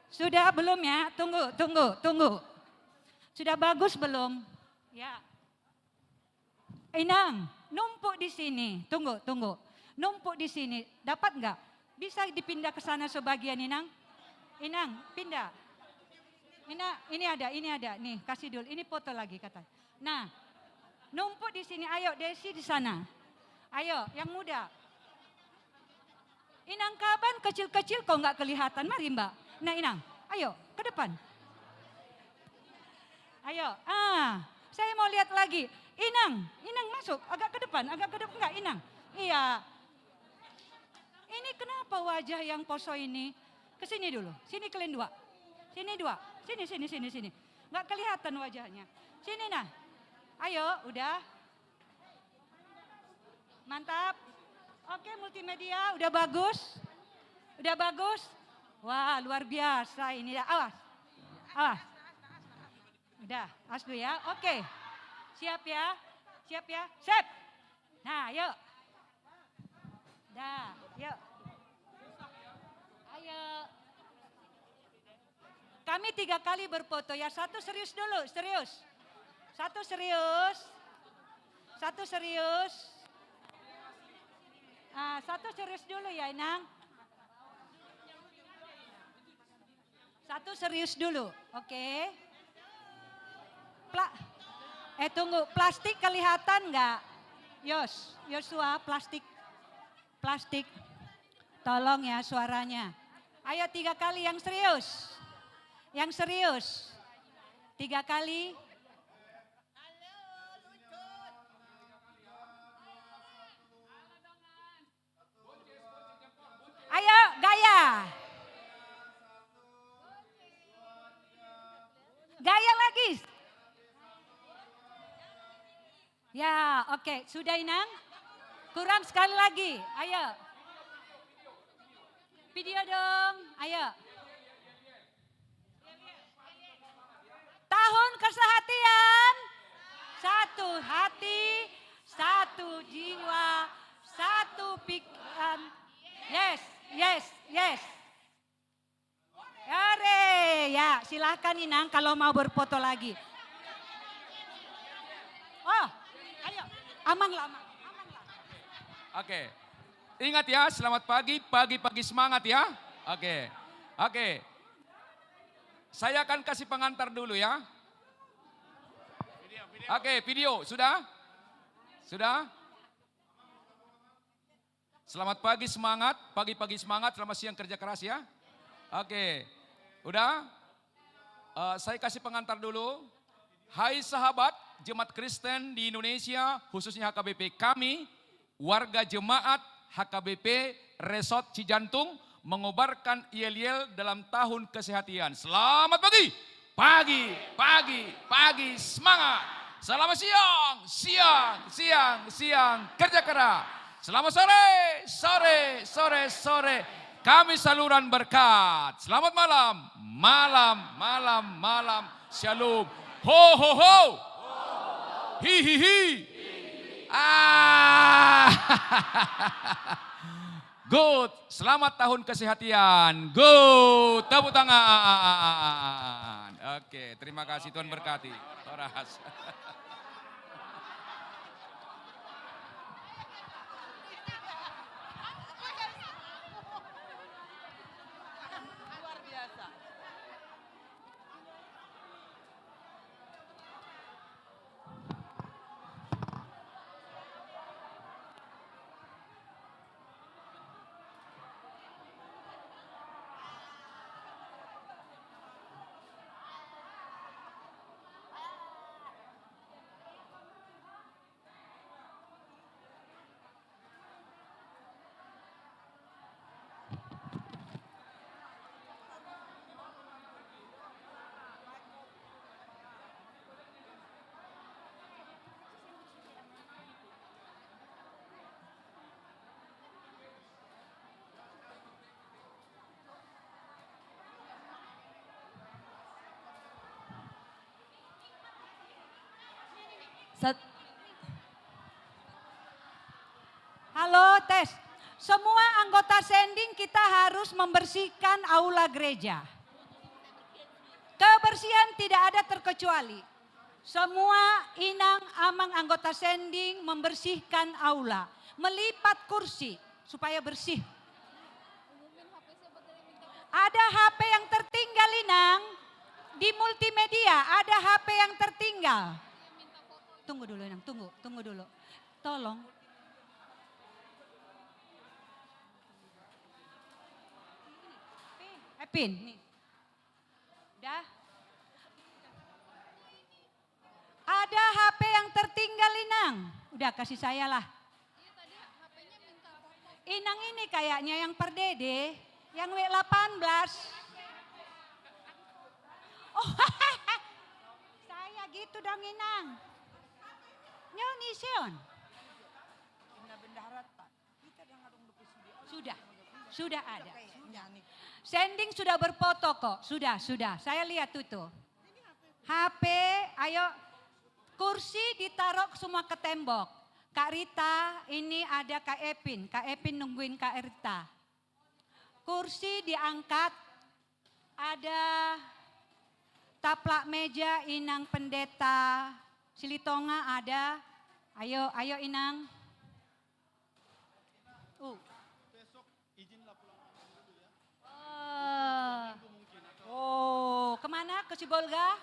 Sudah belum ya? Tunggu. Sudah bagus belum? Ya. Inang, numpuk di sini. Tunggu. Numpuk di sini. Dapat nggak? Bisa dipindah ke sana sebagian Inang? Inang, pindah. Ini ada. Nih, kasih dulu. Ini foto lagi kata. Nah, numpuk di sini. Ayo, Desi di sana. Ayo, yang muda. Inang kaban kecil-kecil kok nggak kelihatan. Mari Mbak. Nah Inang, ayo ke depan. Ayo, saya mau lihat lagi. Inang masuk. Agak ke depan enggak Inang. Iya. Ini kenapa wajah yang poso ini? Kesini dulu. Sini kalian dua. Sini dua. Sini. Nggak kelihatan wajahnya. Sini nah. Ayo, udah. Mantap. Oke, multimedia udah bagus. Wah, luar biasa ini. Awas. Udah, awas dulu ya. Oke. Siap ya. Siap. Nah, yuk. Dah, yuk. Ayo. Kami 3 kali berfoto ya. Satu serius dulu, serius. Satu serius. Satu serius dulu ya Inang. Satu serius dulu, oke. Tunggu, plastik kelihatan nggak? Yosua, plastik. Tolong ya suaranya. Ayo 3 kali yang serius. 3 kali. Ayo, gaya. Gaya lagi. Ya, oke. Sudah Inang? Kurang sekali lagi. Ayo. Video dong. Ayo. Tahun kesehatian. 1 hati, 1 jiwa, 1 pikiran. Yes. Hore, ya silahkan Inang kalau mau berfoto lagi. Oh, ayo, amang lah. Oke, ingat ya, selamat pagi semangat ya. Oke. Saya akan kasih pengantar dulu ya. Oke, video, sudah? Selamat pagi semangat, pagi semangat, selamat siang kerja keras ya. Oke, udah? Saya kasih pengantar dulu. Hai sahabat, jemaat Kristen di Indonesia, khususnya HKBP kami, warga jemaat HKBP Resort Cijantung mengobarkan yel-yel dalam tahun kesehatan. Selamat pagi, pagi, pagi, pagi, semangat. Selamat siang, siang, siang, siang, kerja keras. Selamat sore, sore, sore, sore. Kami saluran berkat. Selamat malam, malam, malam, malam. Shalom. Ho, ho, ho. Hi, hi, hi. Good. Selamat tahun kesehatan. Good. Tepuk tangan. Oke, terima kasih, Tuhan berkati. Horas. Halo, tes. Semua anggota sending kita harus membersihkan aula gereja. Kebersihan tidak ada terkecuali. Semua inang amang anggota sending membersihkan aula. Melipat kursi supaya bersih. Ada HP yang tertinggal inang. Di multimedia ada HP yang tertinggal. Tunggu dulu inang, tunggu dulu. Tolong. Epin, nih. Udah. Ada HP yang tertinggal inang. Udah kasih saya lah. Inang ini kayaknya yang per dede, yang W18. Oh, saya gitu dong inang. Nyoni Sion. Sudah ada. Sending sudah berfoto kok, sudah. Saya lihat tuh. HP, ayo kursi ditaruh semua ke tembok. Kak Rita, ini ada Kak Epin nungguin Kak Rita. Kursi diangkat, ada taplak meja inang pendeta. Silitonga ada, ayo inang. Oh, kemana? Ke Sibolga?